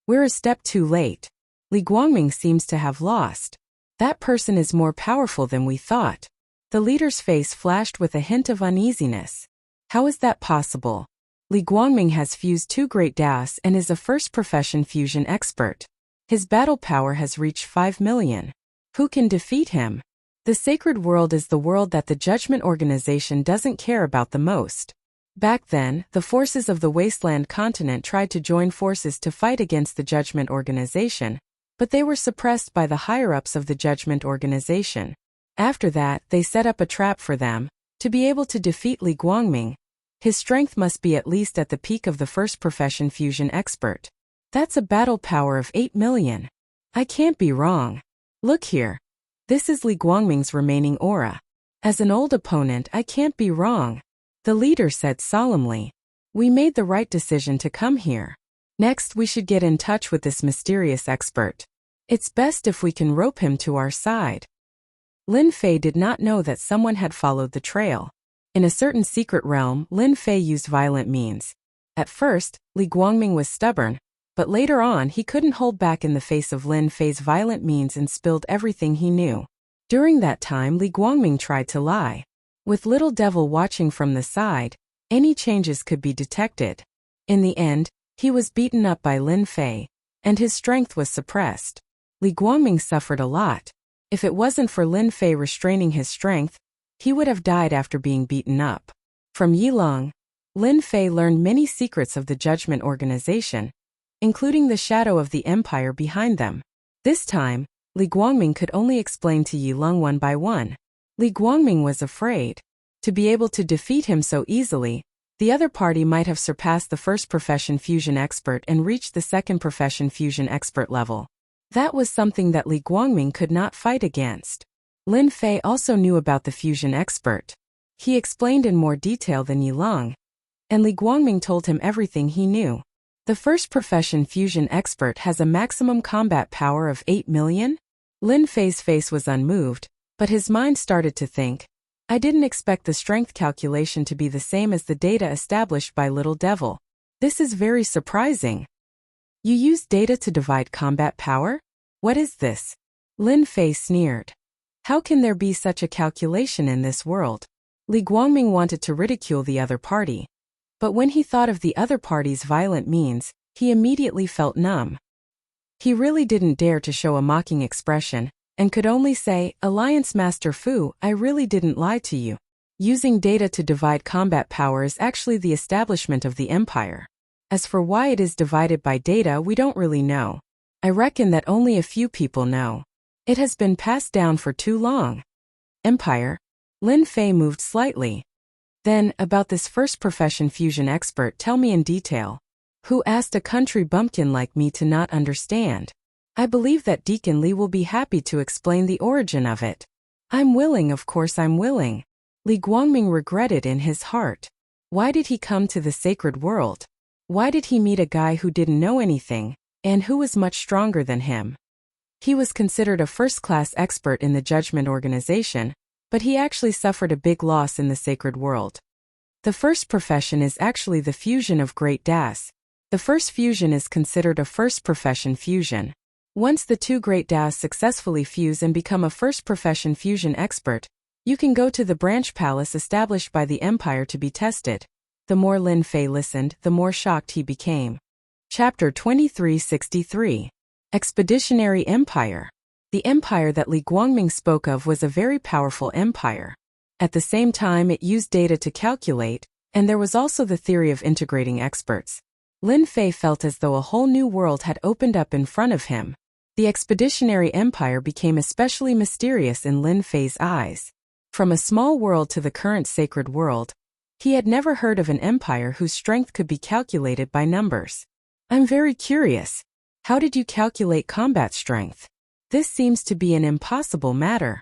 We're a step too late. Li Guangming seems to have lost. That person is more powerful than we thought. The leader's face flashed with a hint of uneasiness. How is that possible? Li Guangming has fused 2 great Daos and is a first-profession fusion expert. His battle power has reached 5 million. Who can defeat him? The sacred world is the world that the Judgment Organization doesn't care about the most. Back then, the forces of the Wasteland continent tried to join forces to fight against the Judgment Organization, but they were suppressed by the higher-ups of the Judgment Organization. After that, they set up a trap for them, to be able to defeat Li Guangming. His strength must be at least at the peak of the first-profession fusion expert. That's a battle power of 8 million. I can't be wrong. Look here. This is Li Guangming's remaining aura. As an old opponent, I can't be wrong. The leader said solemnly. We made the right decision to come here. Next, we should get in touch with this mysterious expert. It's best if we can rope him to our side. Lin Fei did not know that someone had followed the trail. In a certain secret realm, Lin Fei used violent means. At first, Li Guangming was stubborn, but later on he couldn't hold back in the face of Lin Fei's violent means and spilled everything he knew. During that time, Li Guangming tried to lie. With Little Devil watching from the side, any changes could be detected. In the end, he was beaten up by Lin Fei, and his strength was suppressed. Li Guangming suffered a lot. If it wasn't for Lin Fei restraining his strength, he would have died after being beaten up. From Yi Lung, Lin Fei learned many secrets of the Judgment Organization, including the shadow of the empire behind them. This time, Li Guangming could only explain to Yi Lung one by one. Li Guangming was afraid. To be able to defeat him so easily, the other party might have surpassed the first profession fusion expert and reached the second profession fusion expert level. That was something that Li Guangming could not fight against. Lin Fei also knew about the fusion expert. He explained in more detail than Yi Lung, and Li Guangming told him everything he knew. The first profession fusion expert has a maximum combat power of 8 million? Lin Fei's face was unmoved, but his mind started to think, I didn't expect the strength calculation to be the same as the data established by Little Devil. This is very surprising. You use data to divide combat power? What is this? Lin Fei sneered. How can there be such a calculation in this world? Li Guangming wanted to ridicule the other party, but when he thought of the other party's violent means, he immediately felt numb. He really didn't dare to show a mocking expression, and could only say, Alliance Master Fu, I really didn't lie to you. Using data to divide combat power is actually the establishment of the empire. As for why it is divided by data, we don't really know. I reckon that only a few people know. It has been passed down for too long. Empire. Lin Fei moved slightly. Then, about this first profession fusion expert, tell me in detail. Who asked a country bumpkin like me to not understand? I believe that Deacon Li will be happy to explain the origin of it. I'm willing, of course I'm willing. Li Guangming regretted in his heart. Why did he come to the sacred world? Why did he meet a guy who didn't know anything, and who was much stronger than him? He was considered a first-class expert in the Judgment Organization, but he actually suffered a big loss in the sacred world. The first profession is actually the fusion of Great Das. The first fusion is considered a first profession fusion. Once the two Great Das successfully fuse and become a first profession fusion expert, you can go to the branch palace established by the Empire to be tested. The more Lin Fei listened, the more shocked he became. Chapter 2363. Expeditionary Empire. The empire that Li Guangming spoke of was a very powerful empire. At the same time, it used data to calculate, and there was also the theory of integrating experts. Lin Fei felt as though a whole new world had opened up in front of him. The Expeditionary Empire became especially mysterious in Lin Fei's eyes. From a small world to the current sacred world, he had never heard of an empire whose strength could be calculated by numbers. I'm very curious. How did you calculate combat strength? This seems to be an impossible matter.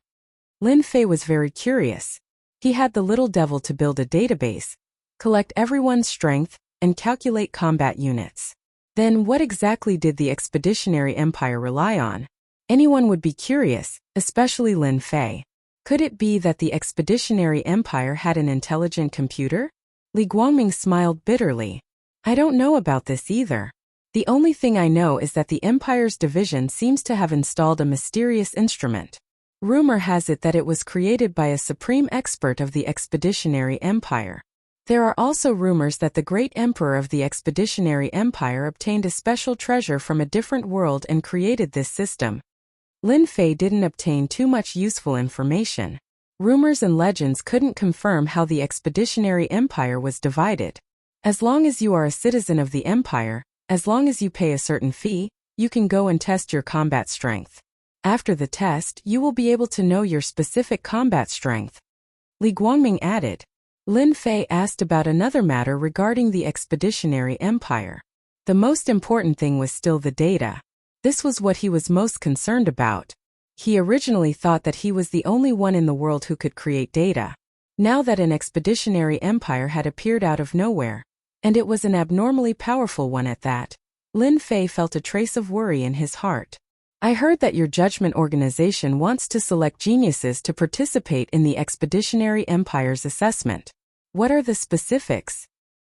Lin Fei was very curious. He had the little devil to build a database, collect everyone's strength, and calculate combat units. Then what exactly did the Expeditionary Empire rely on? Anyone would be curious, especially Lin Fei. Could it be that the Expeditionary Empire had an intelligent computer? Li Guangming smiled bitterly. I don't know about this either. The only thing I know is that the Empire's division seems to have installed a mysterious instrument. Rumor has it that it was created by a supreme expert of the Expeditionary Empire. There are also rumors that the great emperor of the Expeditionary Empire obtained a special treasure from a different world and created this system. Lin Fei didn't obtain too much useful information. Rumors and legends couldn't confirm how the Expeditionary Empire was divided. As long as you are a citizen of the Empire, as long as you pay a certain fee, you can go and test your combat strength. After the test, you will be able to know your specific combat strength. Li Guangming added. Lin Fei asked about another matter regarding the Expeditionary Empire. The most important thing was still the data. This was what he was most concerned about. He originally thought that he was the only one in the world who could create data. Now that an Expeditionary Empire had appeared out of nowhere, and it was an abnormally powerful one at that, Lin Fei felt a trace of worry in his heart. I heard that your Judgment Organization wants to select geniuses to participate in the Expeditionary Empire's assessment. What are the specifics?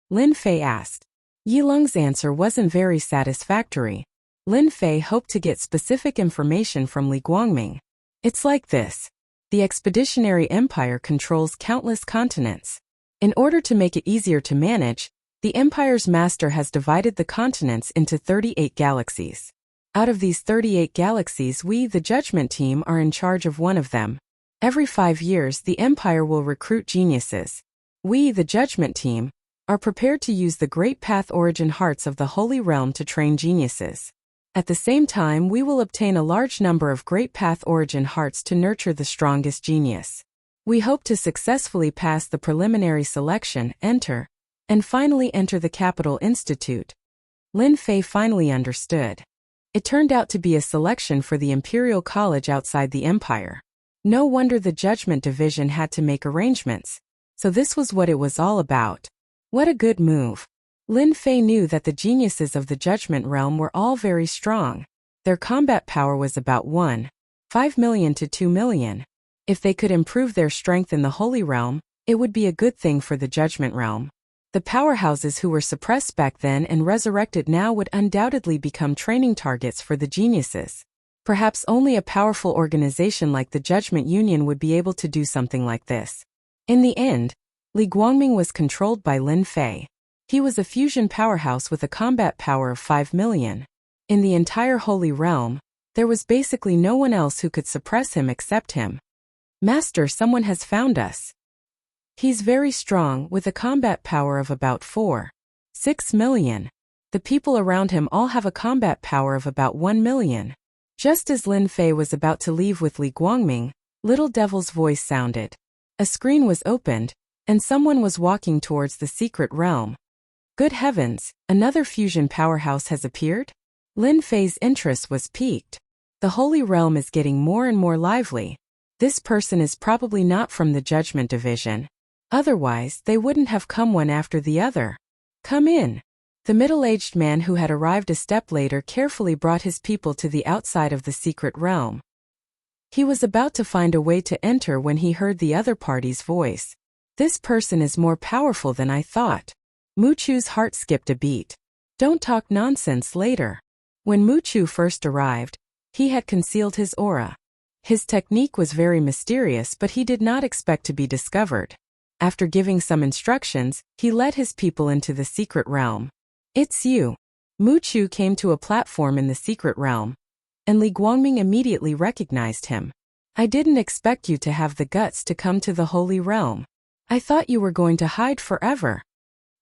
Lin Fei asked. Yi Lung's answer wasn't very satisfactory. Lin Fei hoped to get specific information from Li Guangming. It's like this. The Expeditionary Empire controls countless continents. In order to make it easier to manage, the Empire's master has divided the continents into 38 galaxies. Out of these 38 galaxies, we, the Judgment Team, are in charge of one of them. Every 5 years, the Empire will recruit geniuses. We, the Judgment Team, are prepared to use the Great Path origin hearts of the Holy Realm to train geniuses. At the same time, we will obtain a large number of Great Path origin hearts to nurture the strongest genius. We hope to successfully pass the preliminary selection, enter, and finally enter the Capital Institute. Lin Fei finally understood. It turned out to be a selection for the Imperial College outside the Empire. No wonder the Judgment Division had to make arrangements. So this was what it was all about. What a good move. Lin Fei knew that the geniuses of the Judgment Realm were all very strong. Their combat power was about 1.5 million to 2 million. If they could improve their strength in the Holy Realm, it would be a good thing for the Judgment Realm. The powerhouses who were suppressed back then and resurrected now would undoubtedly become training targets for the geniuses. Perhaps only a powerful organization like the Judgment Union would be able to do something like this. In the end, Li Guangming was controlled by Lin Fei. He was a fusion powerhouse with a combat power of 5 million. In the entire Holy Realm, there was basically no one else who could suppress him except him. Master, someone has found us. He's very strong, with a combat power of about 4.6 million. The people around him all have a combat power of about 1 million. Just as Lin Fei was about to leave with Li Guangming, Little Devil's voice sounded. A screen was opened, and someone was walking towards the secret realm. Good heavens, another fusion powerhouse has appeared? Lin Fei's interest was piqued. The Holy Realm is getting more and more lively. This person is probably not from the Judgment Division. Otherwise, they wouldn't have come one after the other. Come in. The middle-aged man who had arrived a step later carefully brought his people to the outside of the secret realm. He was about to find a way to enter when he heard the other party's voice. This person is more powerful than I thought. Mu Chu's heart skipped a beat. Don't talk nonsense later. When Mu Chu first arrived, he had concealed his aura. His technique was very mysterious, but he did not expect to be discovered. After giving some instructions, he led his people into the secret realm. It's you. Mu Chu came to a platform in the secret realm, and Li Guangming immediately recognized him. I didn't expect you to have the guts to come to the Holy Realm. I thought you were going to hide forever.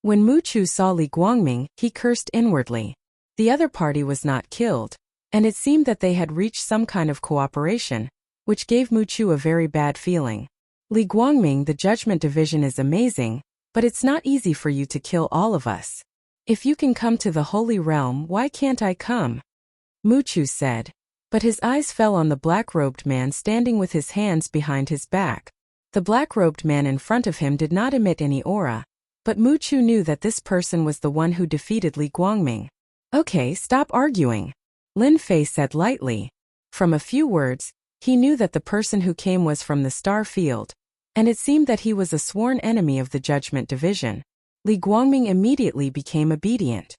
When Mu Chu saw Li Guangming, he cursed inwardly. The other party was not killed, and it seemed that they had reached some kind of cooperation, which gave Mu Chu a very bad feeling. Li Guangming, the Judgment Division is amazing, but it's not easy for you to kill all of us. If you can come to the Holy Realm, why can't I come? Mu Chu said. But his eyes fell on the black-robed man standing with his hands behind his back. The black-robed man in front of him did not emit any aura, but Mu Chu knew that this person was the one who defeated Li Guangming. Okay, stop arguing, Lin Fei said lightly. From a few words, he knew that the person who came was from the Star Field, and it seemed that he was a sworn enemy of the Judgment Division. Li Guangming immediately became obedient.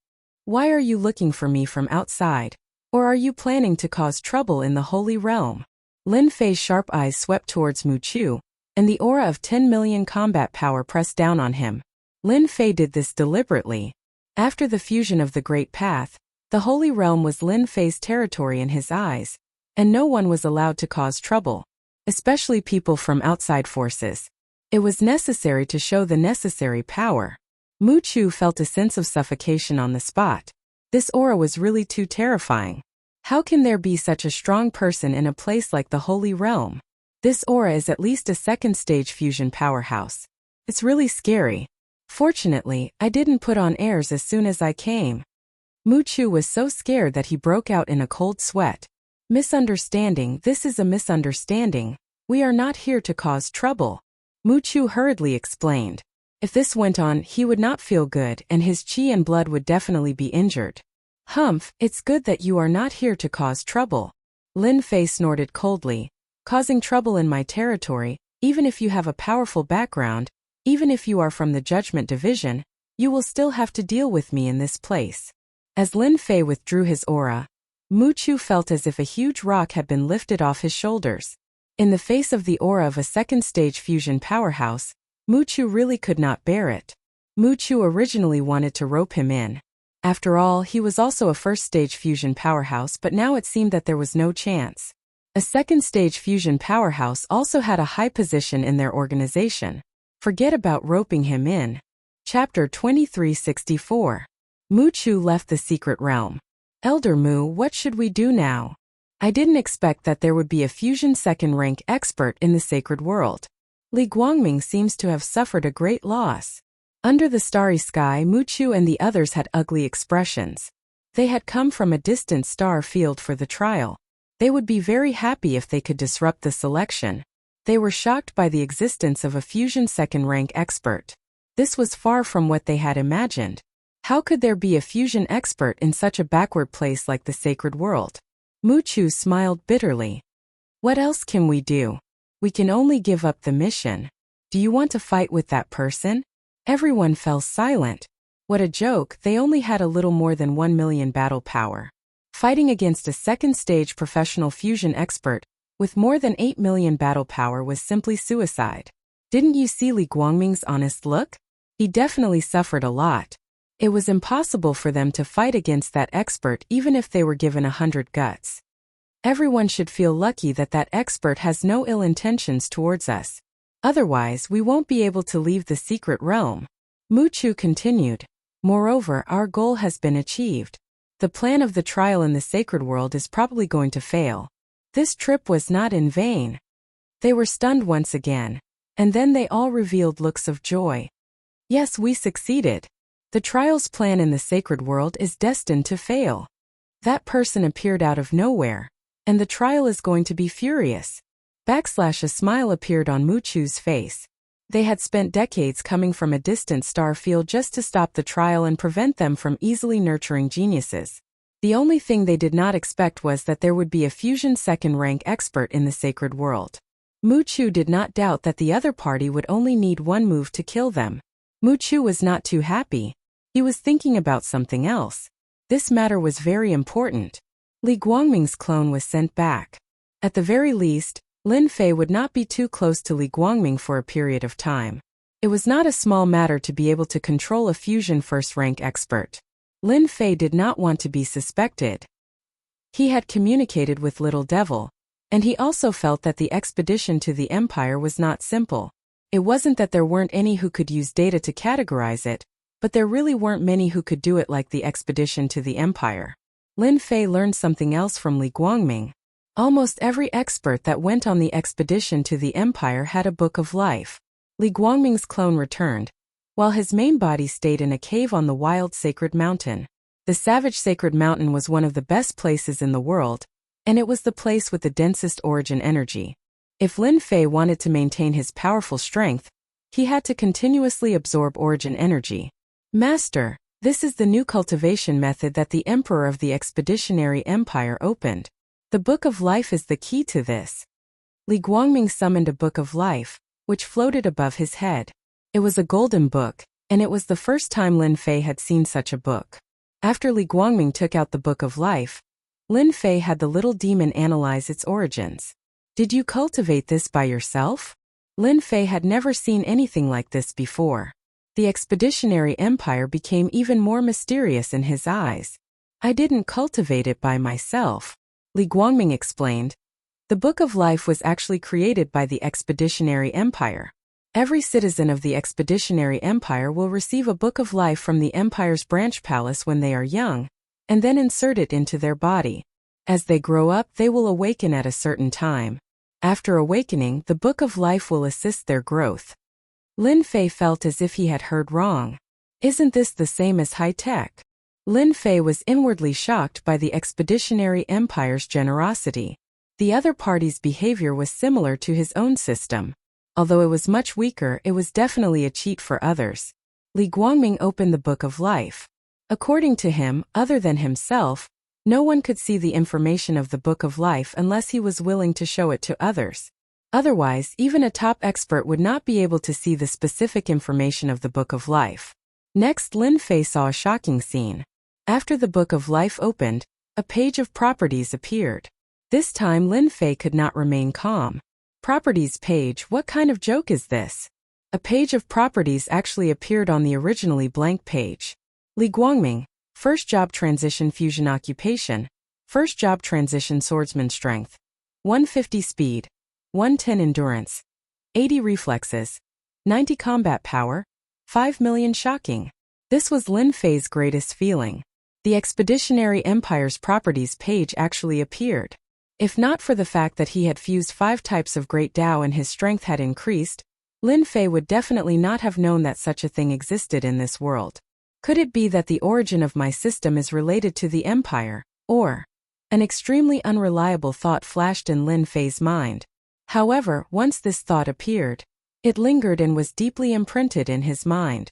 Why are you looking for me from outside? Or are you planning to cause trouble in the Holy Realm? Lin Fei's sharp eyes swept towards Mu Chu, and the aura of 10 million combat power pressed down on him. Lin Fei did this deliberately. After the fusion of the Great Path, the Holy Realm was Lin Fei's territory in his eyes, and no one was allowed to cause trouble, especially people from outside forces. It was necessary to show the necessary power. Mu Chu felt a sense of suffocation on the spot. This aura was really too terrifying. How can there be such a strong person in a place like the Holy Realm? This aura is at least a second-stage fusion powerhouse. It's really scary. Fortunately, I didn't put on airs as soon as I came. Mu Chu was so scared that he broke out in a cold sweat. Misunderstanding, this is a misunderstanding. We are not here to cause trouble. Mu Chu hurriedly explained. If this went on, he would not feel good and his qi and blood would definitely be injured. Humph, it's good that you are not here to cause trouble. Lin Fei snorted coldly. Causing trouble in my territory, even if you have a powerful background, even if you are from the Judgment Division, you will still have to deal with me in this place. As Lin Fei withdrew his aura, Mu Chu felt as if a huge rock had been lifted off his shoulders. In the face of the aura of a second-stage fusion powerhouse, Mu Chu really could not bear it. Mu Chu originally wanted to rope him in. After all, he was also a first-stage fusion powerhouse, but now it seemed that there was no chance. A second-stage fusion powerhouse also had a high position in their organization. Forget about roping him in. Chapter 2364. Mu Chu left the secret realm. Elder Mu, what should we do now? I didn't expect that there would be a fusion second-rank expert in the sacred world. Li Guangming seems to have suffered a great loss. Under the starry sky, Mu Chu and the others had ugly expressions. They had come from a distant star field for the trial. They would be very happy if they could disrupt the selection. They were shocked by the existence of a fusion second-rank expert. This was far from what they had imagined. How could there be a fusion expert in such a backward place like the sacred world? Mu Chu smiled bitterly. What else can we do? We can only give up the mission. Do you want to fight with that person? Everyone fell silent. What a joke, they only had a little more than 1 million battle power. Fighting against a second-stage professional fusion expert with more than 8 million battle power was simply suicide. Didn't you see Li Guangming's honest look? He definitely suffered a lot. It was impossible for them to fight against that expert even if they were given 100 guts. Everyone should feel lucky that that expert has no ill intentions towards us. Otherwise, we won't be able to leave the secret realm. Mu Chu continued. Moreover, our goal has been achieved. The plan of the trial in the sacred world is probably going to fail. This trip was not in vain. They were stunned once again, and then they all revealed looks of joy. Yes, we succeeded. The trial's plan in the sacred world is destined to fail. That person appeared out of nowhere, and the trial is going to be furious. A smile appeared on Mu Chu's face. They had spent decades coming from a distant star field just to stop the trial and prevent them from easily nurturing geniuses. The only thing they did not expect was that there would be a fusion second-rank expert in the sacred world. Mu Chu did not doubt that the other party would only need one move to kill them. Mu Chu was not too happy. He was thinking about something else. This matter was very important. Li Guangming's clone was sent back. At the very least, Lin Fei would not be too close to Li Guangming for a period of time. It was not a small matter to be able to control a fusion first-rank expert. Lin Fei did not want to be suspected. He had communicated with Little Devil, and he also felt that the expedition to the Empire was not simple. It wasn't that there weren't any who could use data to categorize it, but there really weren't many who could do it like the expedition to the Empire. Lin Fei learned something else from Li Guangming. Almost every expert that went on the expedition to the Empire had a book of life. Li Guangming's clone returned, while his main body stayed in a cave on the wild sacred mountain. The savage sacred mountain was one of the best places in the world, and it was the place with the densest origin energy. If Lin Fei wanted to maintain his powerful strength, he had to continuously absorb origin energy. Master, this is the new cultivation method that the Emperor of the Expeditionary Empire opened. The Book of Life is the key to this. Li Guangming summoned a Book of Life, which floated above his head. It was a golden book, and it was the first time Lin Fei had seen such a book. After Li Guangming took out the Book of Life, Lin Fei had the little demon analyze its origins. Did you cultivate this by yourself? Lin Fei had never seen anything like this before. The Expeditionary Empire became even more mysterious in his eyes. I didn't cultivate it by myself, Li Guangming explained. The Book of Life was actually created by the Expeditionary Empire. Every citizen of the Expeditionary Empire will receive a Book of Life from the Empire's branch palace when they are young, and then insert it into their body. As they grow up, they will awaken at a certain time. After awakening, the Book of Life will assist their growth. Lin Fei felt as if he had heard wrong. Isn't this the same as high-tech? Lin Fei was inwardly shocked by the Expeditionary Empire's generosity. The other party's behavior was similar to his own system. Although it was much weaker, it was definitely a cheat for others. Li Guangming opened the Book of Life. According to him, other than himself, no one could see the information of the Book of Life unless he was willing to show it to others. Otherwise, even a top expert would not be able to see the specific information of the Book of Life. Next, Lin Fei saw a shocking scene. After the Book of Life opened, a page of properties appeared. This time Lin Fei could not remain calm. Properties page, what kind of joke is this? A page of properties actually appeared on the originally blank page. Li Guangming, first job transition fusion occupation, first job transition swordsman strength, 150 speed, 110 endurance, 80 reflexes, 90 combat power, 5 million shocking. This was Lin Fei's greatest feeling. The Expeditionary Empire's properties page actually appeared. If not for the fact that he had fused 5 types of Great Tao and his strength had increased, Lin Fei would definitely not have known that such a thing existed in this world. Could it be that the origin of my system is related to the Empire, or? An extremely unreliable thought flashed in Lin Fei's mind. However, once this thought appeared, it lingered and was deeply imprinted in his mind.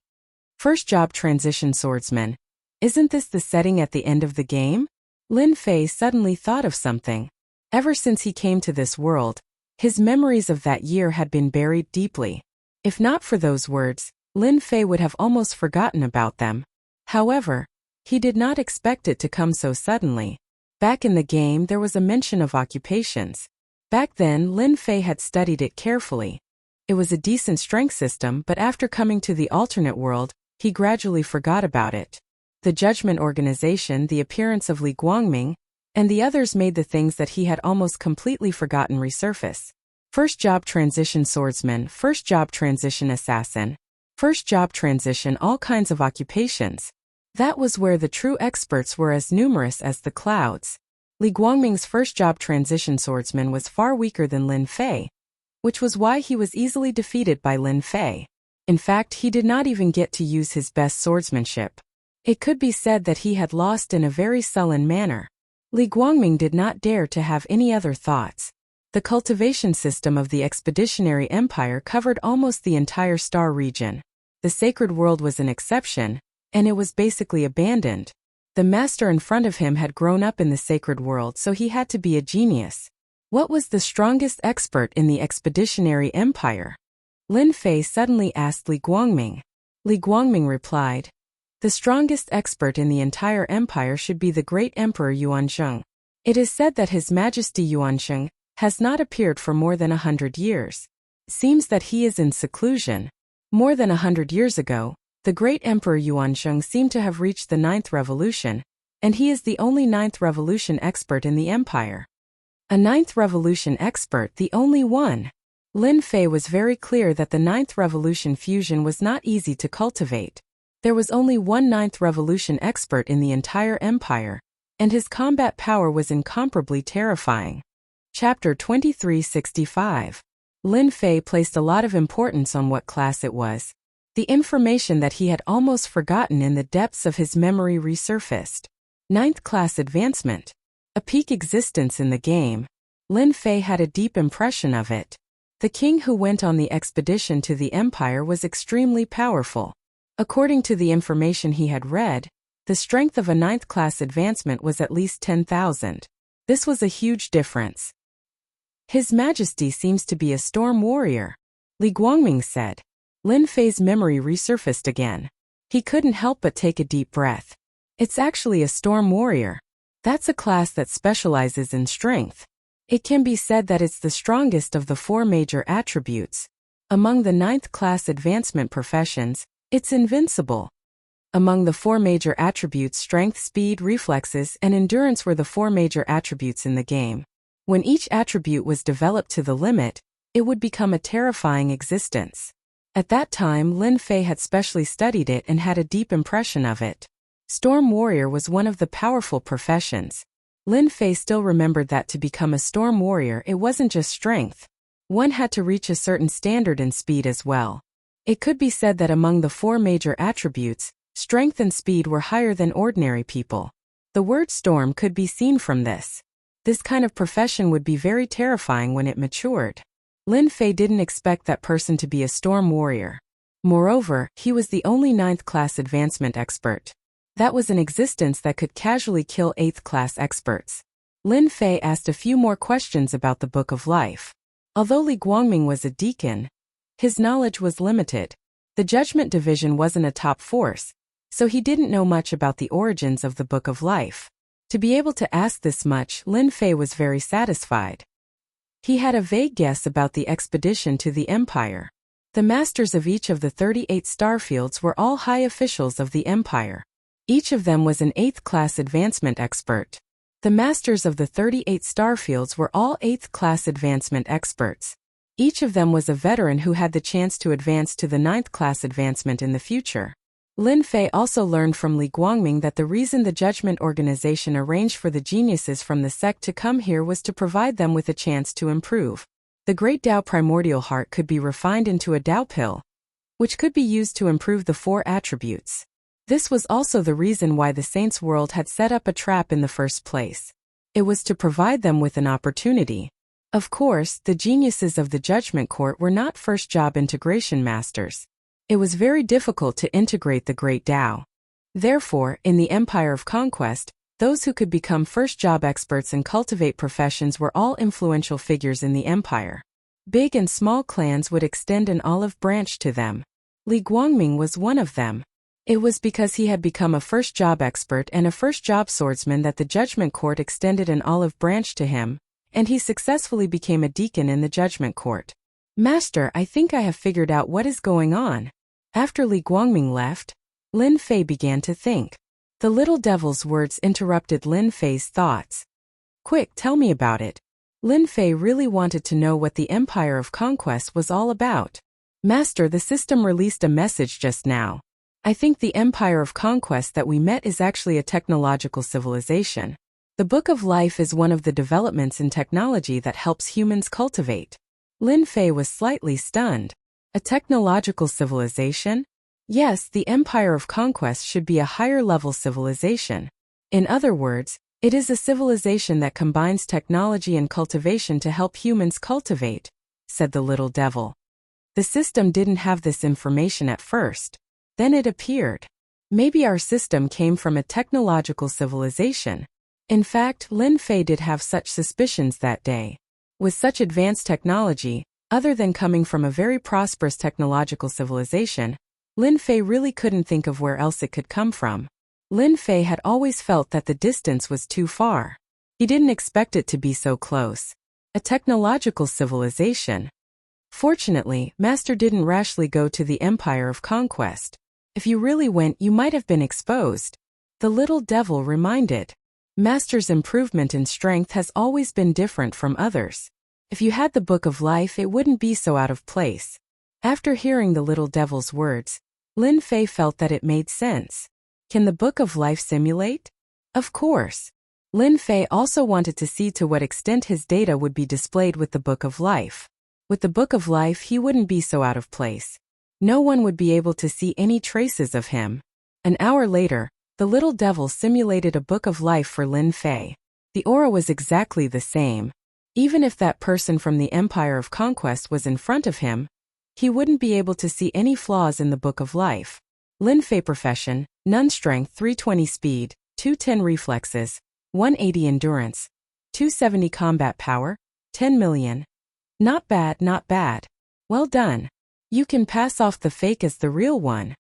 First job transition swordsman. Isn't this the setting at the end of the game? Lin Fei suddenly thought of something. Ever since he came to this world, his memories of that year had been buried deeply. If not for those words, Lin Fei would have almost forgotten about them. However, he did not expect it to come so suddenly. Back in the game there was a mention of occupations. Back then Lin Fei had studied it carefully. It was a decent strength system, but after coming to the alternate world, he gradually forgot about it. The Judgment Organization, the appearance of Li Guangming, and the others made the things that he had almost completely forgotten resurface. First job transition swordsman, first job transition assassin, first job transition all kinds of occupations. That was where the true experts were as numerous as the clouds. Li Guangming's first job transition swordsman was far weaker than Lin Fei, which was why he was easily defeated by Lin Fei. In fact, he did not even get to use his best swordsmanship. It could be said that he had lost in a very sullen manner. Li Guangming did not dare to have any other thoughts. The cultivation system of the Expeditionary Empire covered almost the entire star region. The sacred world was an exception, and it was basically abandoned. The master in front of him had grown up in the sacred world, so he had to be a genius. What was the strongest expert in the Expeditionary Empire? Lin Fei suddenly asked Li Guangming. Li Guangming replied, "The strongest expert in the entire empire should be the great Emperor Yuanzheng. It is said that His Majesty Yuanzheng has not appeared for more than 100 years. Seems that he is in seclusion. More than 100 years ago, the great Emperor Yuanzheng seemed to have reached the 9th revolution, and he is the only 9th revolution expert in the empire." A 9th revolution expert, the only one? Lin Fei was very clear that the 9th revolution fusion was not easy to cultivate. There was only one 9th revolution expert in the entire empire, and his combat power was incomparably terrifying. Chapter 2365. Lin Fei placed a lot of importance on what class it was. The information that he had almost forgotten in the depths of his memory resurfaced. 9th class advancement. A peak existence in the game. Lin Fei had a deep impression of it. The king who went on the expedition to the empire was extremely powerful. According to the information he had read, the strength of a 9th class advancement was at least 10,000. This was a huge difference. His Majesty seems to be a storm warrior, Li Guangming said. Lin Fei's memory resurfaced again. He couldn't help but take a deep breath. It's actually a storm warrior. That's a class that specializes in strength. It can be said that it's the strongest of the 4 major attributes. Among the 9th class advancement professions, it's invincible. Among the 4 major attributes, strength, speed, reflexes, and endurance were the 4 major attributes in the game. When each attribute was developed to the limit, it would become a terrifying existence. At that time, Lin Fei had specially studied it and had a deep impression of it. Storm warrior was one of the powerful professions. Lin Fei still remembered that to become a storm warrior, it wasn't just strength. One had to reach a certain standard in speed as well. It could be said that among the 4 major attributes, strength and speed were higher than ordinary people. The word storm could be seen from this. This kind of profession would be very terrifying when it matured. Lin Fei didn't expect that person to be a storm warrior. Moreover, he was the only 9th class advancement expert. That was an existence that could casually kill 8th class experts. Lin Fei asked a few more questions about the Book of Life. Although Li Guangming was a deacon, his knowledge was limited. The Judgment Division wasn't a top force, so he didn't know much about the origins of the Book of Life. To be able to ask this much, Lin Fei was very satisfied. He had a vague guess about the expedition to the Empire. The masters of each of the 38 starfields were all high officials of the Empire. Each of them was an 8th class advancement expert. The masters of the 38 starfields were all 8th class advancement experts. Each of them was a veteran who had the chance to advance to the 9th class advancement in the future. Lin Fei also learned from Li Guangming that the reason the Judgment Organization arranged for the geniuses from the sect to come here was to provide them with a chance to improve. The Great Tao Primordial Heart could be refined into a Tao pill, which could be used to improve the 4 attributes. This was also the reason why the Saints' World had set up a trap in the first place. It was to provide them with an opportunity. Of course, the geniuses of the Judgment Court were not first job integration masters. It was very difficult to integrate the Great Tao. Therefore, in the Empire of Conquest, those who could become first job experts and cultivate professions were all influential figures in the empire. Big and small clans would extend an olive branch to them. Li Guangming was one of them. It was because he had become a first job expert and a first job swordsman that the Judgment Court extended an olive branch to him, and he successfully became a deacon in the Judgment Court. Master, I think I have figured out what is going on. After Li Guangming left, Lin Fei began to think. The little devil's words interrupted Lin Fei's thoughts. Quick, tell me about it. Lin Fei really wanted to know what the Empire of Conquest was all about. Master, the system released a message just now. I think the Empire of Conquest that we met is actually a technological civilization. The Book of Life is one of the developments in technology that helps humans cultivate. Lin Fei was slightly stunned. A technological civilization? Yes, the Empire of Conquest should be a higher-level civilization. In other words, it is a civilization that combines technology and cultivation to help humans cultivate, said the little devil. The system didn't have this information at first. Then it appeared. Maybe our system came from a technological civilization. In fact, Lin Fei did have such suspicions that day. With such advanced technology, other than coming from a very prosperous technological civilization, Lin Fei really couldn't think of where else it could come from. Lin Fei had always felt that the distance was too far. He didn't expect it to be so close. A technological civilization. Fortunately, Master didn't rashly go to the Empire of Conquest. If you really went, you might have been exposed. The little devil reminded. Master's improvement in strength has always been different from others. If you had the Book of Life, it wouldn't be so out of place. After hearing the little devil's words, Lin Fei felt that it made sense. Can the Book of Life simulate? Of course. Lin Fei also wanted to see to what extent his data would be displayed with the Book of Life. With the Book of Life, he wouldn't be so out of place. No one would be able to see any traces of him. An hour later, the little devil simulated a Book of Life for Lin Fei. The aura was exactly the same. Even if that person from the Empire of Conquest was in front of him, he wouldn't be able to see any flaws in the Book of Life. Lin Fei profession, Nun strength 320 speed, 210 reflexes, 180 endurance, 270 combat power, 10 million. Not bad, not bad. Well done. You can pass off the fake as the real one.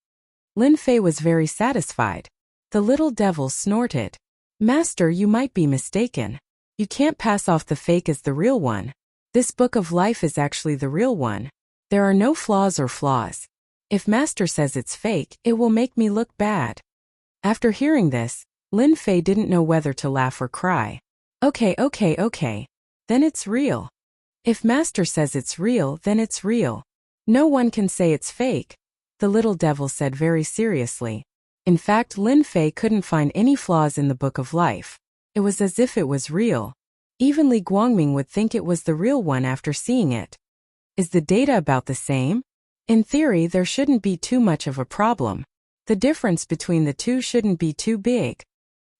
Lin Fei was very satisfied. The little devil snorted. Master, you might be mistaken. You can't pass off the fake as the real one. This Book of Life is actually the real one. There are no flaws or flaws. If Master says it's fake, it will make me look bad. After hearing this, Lin Fei didn't know whether to laugh or cry. Okay. Then it's real. If Master says it's real, then it's real. No one can say it's fake, the little devil said very seriously. In fact, Lin Fei couldn't find any flaws in the Book of Life. It was as if it was real. Even Li Guangming would think it was the real one after seeing it. Is the data about the same? In theory, there shouldn't be too much of a problem. The difference between the two shouldn't be too big.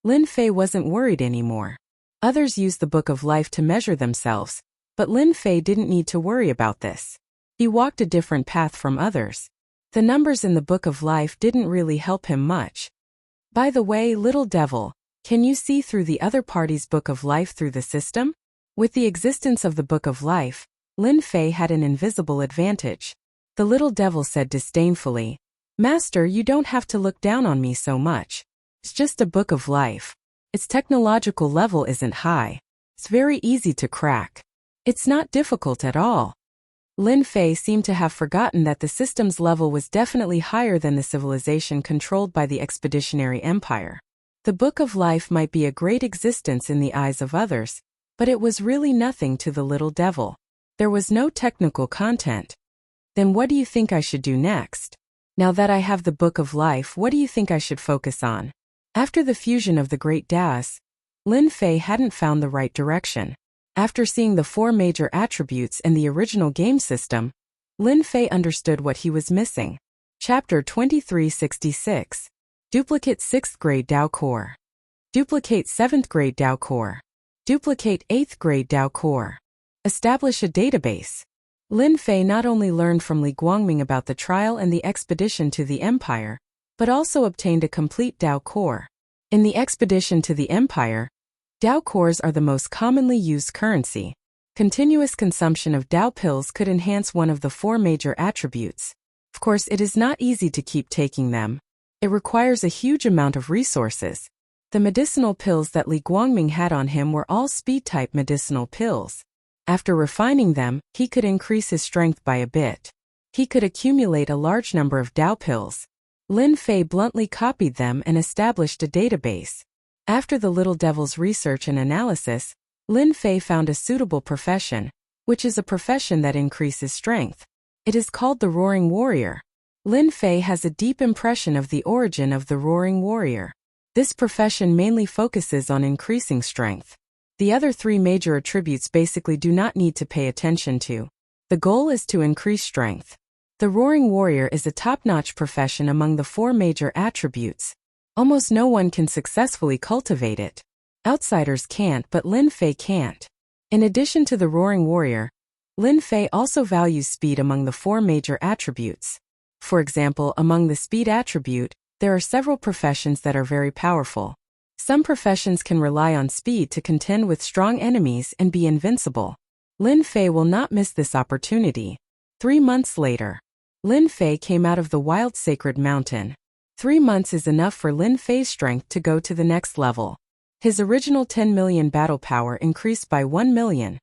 Lin Fei wasn't worried anymore. Others used the Book of Life to measure themselves, but Lin Fei didn't need to worry about this. He walked a different path from others. The numbers in the Book of Life didn't really help him much. By the way, little devil, can you see through the other party's Book of Life through the system? With the existence of the Book of Life, Lin Fei had an invisible advantage. The little devil said disdainfully, Master, you don't have to look down on me so much. It's just a Book of Life. Its technological level isn't high. It's very easy to crack. It's not difficult at all. Lin Fei seemed to have forgotten that the system's level was definitely higher than the civilization controlled by the Expeditionary Empire. The Book of Life might be a great existence in the eyes of others, but it was really nothing to the little devil. There was no technical content. Then what do you think I should do next? Now that I have the Book of Life, what do you think I should focus on? After the fusion of the great Daos, Lin Fei hadn't found the right direction. After seeing the 4 major attributes in the original game system, Lin Fei understood what he was missing. Chapter 2366. Duplicate 6th grade Dao Core. Duplicate 7th grade Dao Core. Duplicate 8th grade Dao Core. Establish a database. Lin Fei not only learned from Li Guangming about the trial and the expedition to the Empire, but also obtained a complete Dao Core. In the expedition to the Empire, Dao Cores are the most commonly used currency. Continuous consumption of Dao pills could enhance one of the 4 major attributes. Of course, it is not easy to keep taking them. It requires a huge amount of resources. The medicinal pills that Li Guangming had on him were all speed-type medicinal pills. After refining them, he could increase his strength by a bit. He could accumulate a large number of Dao pills. Lin Fei bluntly copied them and established a database. After the little devil's research and analysis, Lin Fei found a suitable profession, which is a profession that increases strength. It is called the Roaring Warrior. Lin Fei has a deep impression of the origin of the Roaring Warrior. This profession mainly focuses on increasing strength. The other 3 major attributes basically do not need to pay attention to. The goal is to increase strength. The Roaring Warrior is a top-notch profession among the 4 major attributes. Almost no one can successfully cultivate it. Outsiders can't, but Lin Fei can't. In addition to the Roaring Warrior, Lin Fei also values speed among the 4 major attributes. For example, among the speed attribute, there are several professions that are very powerful. Some professions can rely on speed to contend with strong enemies and be invincible. Lin Fei will not miss this opportunity. 3 months later, Lin Fei came out of the wild sacred mountain. 3 months is enough for Lin Fei's strength to go to the next level. His original 10 million battle power increased by 1 million,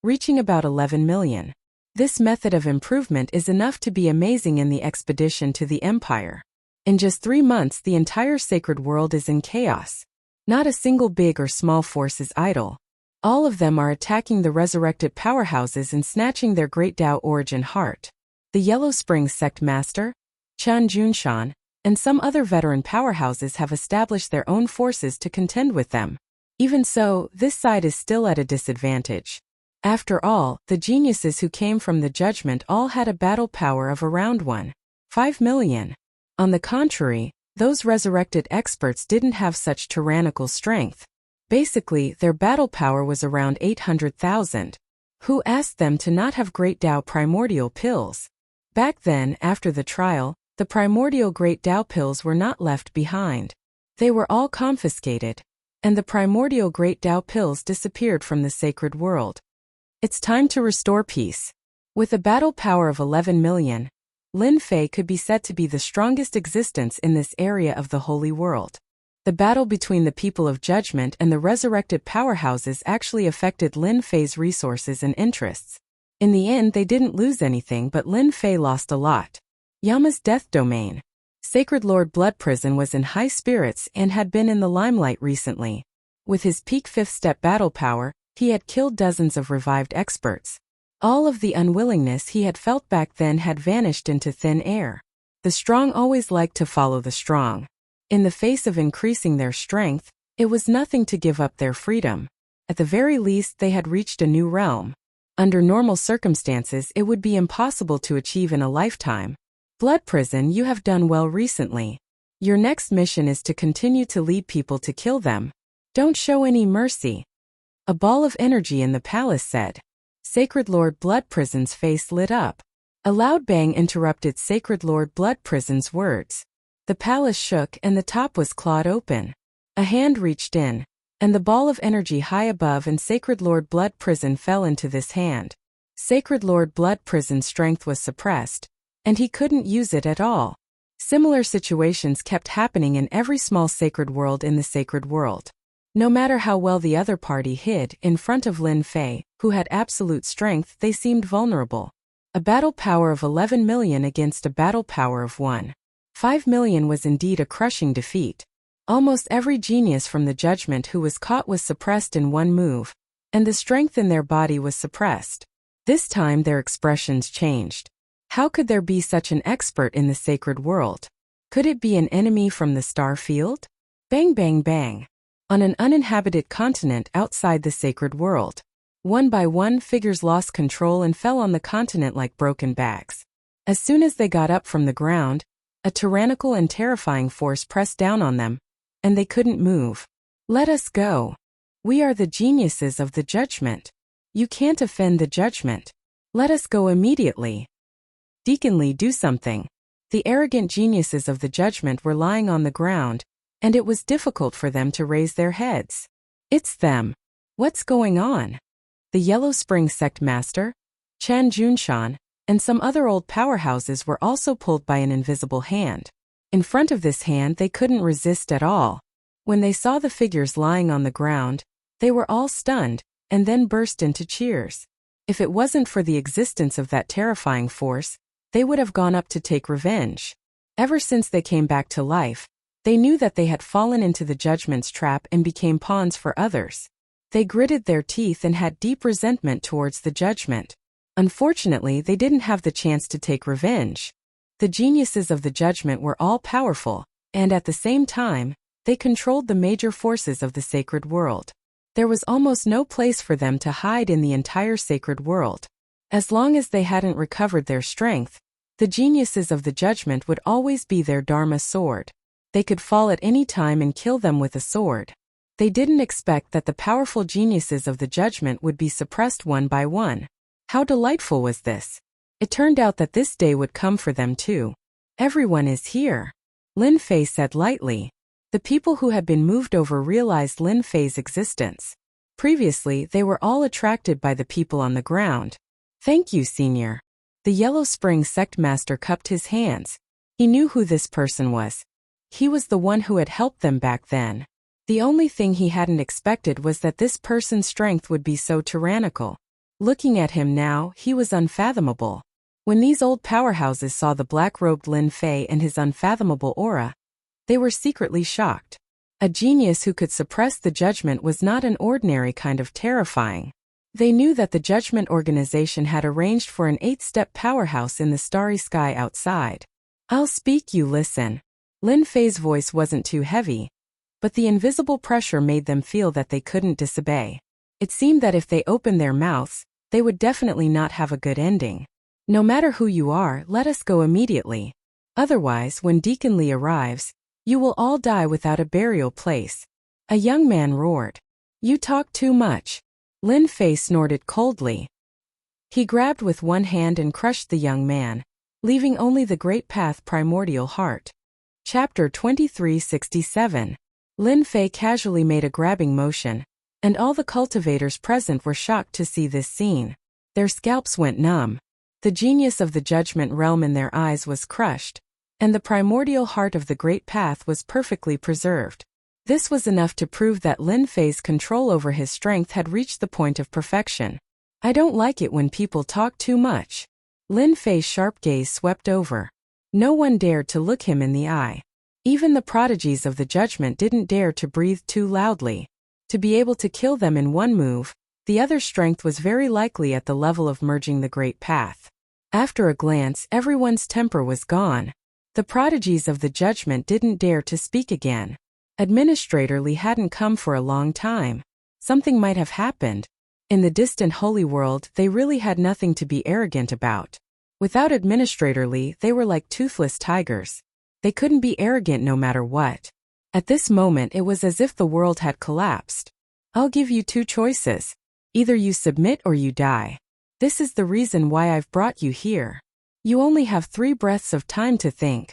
reaching about 11 million. This method of improvement is enough to be amazing in the expedition to the Empire. In just 3 months, the entire sacred world is in chaos. Not a single big or small force is idle. All of them are attacking the resurrected powerhouses and snatching their great Dao origin heart. The Yellow Springs sect master, Chen Junshan, and some other veteran powerhouses have established their own forces to contend with them. Even so, this side is still at a disadvantage. After all, the geniuses who came from the judgment all had a battle power of around 1.5 million. On the contrary, those resurrected experts didn't have such tyrannical strength. Basically, their battle power was around 800,000. Who asked them to not have great Dao primordial pills? Back then, after the trial, the primordial great Dao pills were not left behind. They were all confiscated, and the primordial great Dao pills disappeared from the sacred world. It's time to restore peace. With a battle power of 11 million, Lin Fei could be said to be the strongest existence in this area of the holy world. The battle between the people of judgment and the resurrected powerhouses actually affected Lin Fei's resources and interests. In the end, they didn't lose anything, but Lin Fei lost a lot. Yama's death domain. Sacred Lord Blood Prison was in high spirits and had been in the limelight recently. With his peak 5th step battle power, he had killed dozens of revived experts. All of the unwillingness he had felt back then had vanished into thin air. The strong always like to follow the strong. In the face of increasing their strength, it was nothing to give up their freedom. At the very least, they had reached a new realm. Under normal circumstances, it would be impossible to achieve in a lifetime. Blood Prison, you have done well recently. Your next mission is to continue to lead people to kill them. Don't show any mercy. A ball of energy in the palace said. Sacred Lord Blood Prison's face lit up. A loud bang interrupted Sacred Lord Blood Prison's words. The palace shook and the top was clawed open. A hand reached in, and the ball of energy high above and Sacred Lord Blood Prison fell into this hand. Sacred Lord Blood Prison's strength was suppressed, and he couldn't use it at all. Similar situations kept happening in every small sacred world in the sacred world. No matter how well the other party hid in front of Lin Fei, who had absolute strength, they seemed vulnerable. A battle power of 11 million against a battle power of 1.5 million was indeed a crushing defeat. Almost every genius from the judgment who was caught was suppressed in one move, and the strength in their body was suppressed. This time their expressions changed. How could there be such an expert in the sacred world? Could it be an enemy from the star field? Bang bang bang. On an uninhabited continent outside the sacred world. One by one figures lost control and fell on the continent like broken bags. As soon as they got up from the ground, a tyrannical and terrifying force pressed down on them, and they couldn't move. Let us go. We are the geniuses of the judgment. You can't offend the judgment. Let us go immediately. Deacon Lee, do something. The arrogant geniuses of the judgment were lying on the ground, and it was difficult for them to raise their heads. It's them. What's going on? The Yellow Spring sect master, Chan Junshan, and some other old powerhouses were also pulled by an invisible hand. In front of this hand they couldn't resist at all. When they saw the figures lying on the ground, they were all stunned, and then burst into cheers. If it wasn't for the existence of that terrifying force, they would have gone up to take revenge. Ever since they came back to life, they knew that they had fallen into the judgment's trap and became pawns for others. They gritted their teeth and had deep resentment towards the judgment. Unfortunately, they didn't have the chance to take revenge. The geniuses of the judgment were all powerful, and at the same time, they controlled the major forces of the sacred world. There was almost no place for them to hide in the entire sacred world. As long as they hadn't recovered their strength, the geniuses of the judgment would always be their Dharma sword. They could fall at any time and kill them with a sword. They didn't expect that the powerful geniuses of the judgment would be suppressed one by one. How delightful was this? It turned out that this day would come for them too. Everyone is here, Lin Fei said lightly. The people who had been moved over realized Lin Fei's existence. Previously, they were all attracted by the people on the ground. Thank you, Senior. The Yellow Spring sect master cupped his hands. He knew who this person was. He was the one who had helped them back then. The only thing he hadn't expected was that this person's strength would be so tyrannical. Looking at him now, he was unfathomable. When these old powerhouses saw the black-robed Lin Fei and his unfathomable aura, they were secretly shocked. A genius who could suppress the judgment was not an ordinary kind of terrifying. They knew that the judgment organization had arranged for an 8-step powerhouse in the starry sky outside. I'll speak, you listen. Lin Fei's voice wasn't too heavy, but the invisible pressure made them feel that they couldn't disobey. It seemed that if they opened their mouths, they would definitely not have a good ending. No matter who you are, let us go immediately. Otherwise, when Deacon Lee arrives, you will all die without a burial place. A young man roared. You talk too much. Lin Fei snorted coldly. He grabbed with one hand and crushed the young man, leaving only the great path primordial heart. Chapter 2367. Lin Fei casually made a grabbing motion, and all the cultivators present were shocked to see this scene. Their scalps went numb. The genius of the judgment realm in their eyes was crushed, and the primordial heart of the great path was perfectly preserved. This was enough to prove that Lin Fei's control over his strength had reached the point of perfection. I don't like it when people talk too much. Lin Fei's sharp gaze swept over. No one dared to look him in the eye. Even the prodigies of the judgment didn't dare to breathe too loudly. To be able to kill them in one move, the other's strength was very likely at the level of merging the great path. After a glance, everyone's temper was gone. The prodigies of the judgment didn't dare to speak again. Administrator Lee hadn't come for a long time. Something might have happened. In the distant holy world, they really had nothing to be arrogant about. Without Administrator Lee, they were like toothless tigers. They couldn't be arrogant no matter what. At this moment, it was as if the world had collapsed. I'll give you two choices. Either you submit or you die. This is the reason why I've brought you here. You only have 3 breaths of time to think.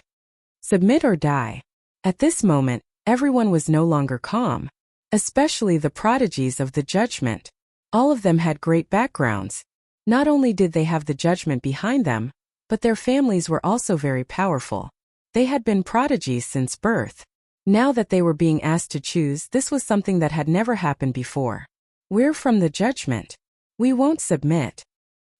Submit or die. At this moment, everyone was no longer calm, especially the prodigies of the judgment. All of them had great backgrounds. Not only did they have the judgment behind them, but their families were also very powerful. They had been prodigies since birth. Now that they were being asked to choose, this was something that had never happened before. We're from the judgment. We won't submit.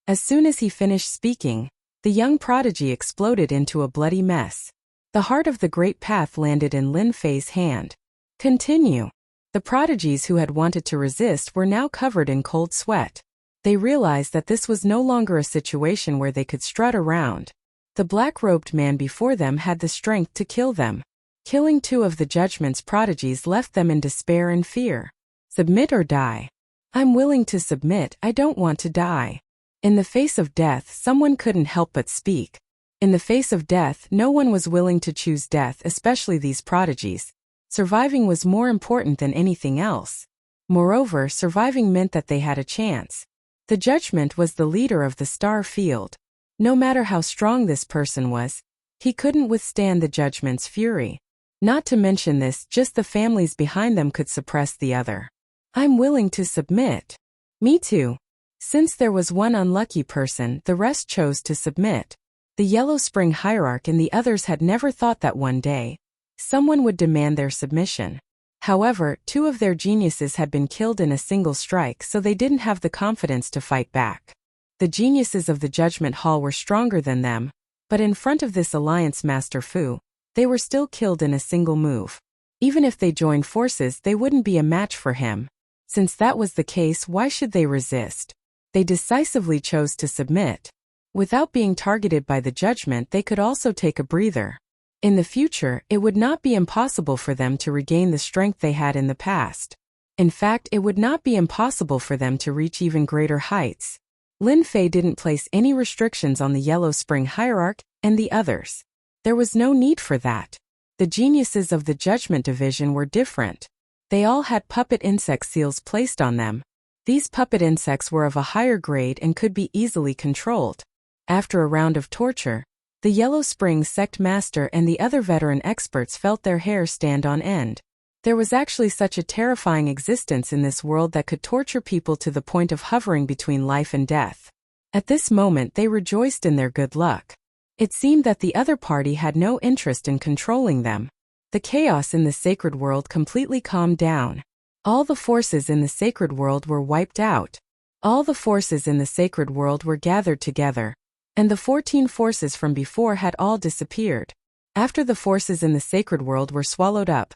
As soon as he finished speaking, the young prodigy exploded into a bloody mess. The heart of the great path landed in Lin Fei's hand. Continue. The prodigies who had wanted to resist were now covered in cold sweat. They realized that this was no longer a situation where they could strut around. The black-robed man before them had the strength to kill them. Killing 2 of the Judgment's prodigies left them in despair and fear. Submit or die. I'm willing to submit, I don't want to die. In the face of death, someone couldn't help but speak. In the face of death, no one was willing to choose death, especially these prodigies. Surviving was more important than anything else. Moreover, surviving meant that they had a chance. The Judgment was the leader of the star field. No matter how strong this person was, he couldn't withstand the Judgment's fury. Not to mention this, just the families behind them could suppress the other. I'm willing to submit. Me too. Since there was one unlucky person, the rest chose to submit. The Yellow Spring Hierarch and the others had never thought that one day someone would demand their submission. However, 2 of their geniuses had been killed in a single strike, so they didn't have the confidence to fight back. The geniuses of the Judgment Hall were stronger than them, but in front of this Alliance Master Fu, they were still killed in a single move. Even if they joined forces, they wouldn't be a match for him. Since that was the case, why should they resist? They decisively chose to submit. Without being targeted by the Judgment, they could also take a breather. In the future, it would not be impossible for them to regain the strength they had in the past. In fact, it would not be impossible for them to reach even greater heights. Lin Fei didn't place any restrictions on the Yellow Spring Hierarch and the others. There was no need for that. The geniuses of the Judgment Division were different. They all had puppet insect seals placed on them. These puppet insects were of a higher grade and could be easily controlled. After a round of torture, the Yellow Spring Sect Master and the other veteran experts felt their hair stand on end. There was actually such a terrifying existence in this world that could torture people to the point of hovering between life and death. At this moment, they rejoiced in their good luck. It seemed that the other party had no interest in controlling them. The chaos in the sacred world completely calmed down. All the forces in the sacred world were wiped out. All the forces in the sacred world were gathered together. And the 14 forces from before had all disappeared. After the forces in the sacred world were swallowed up,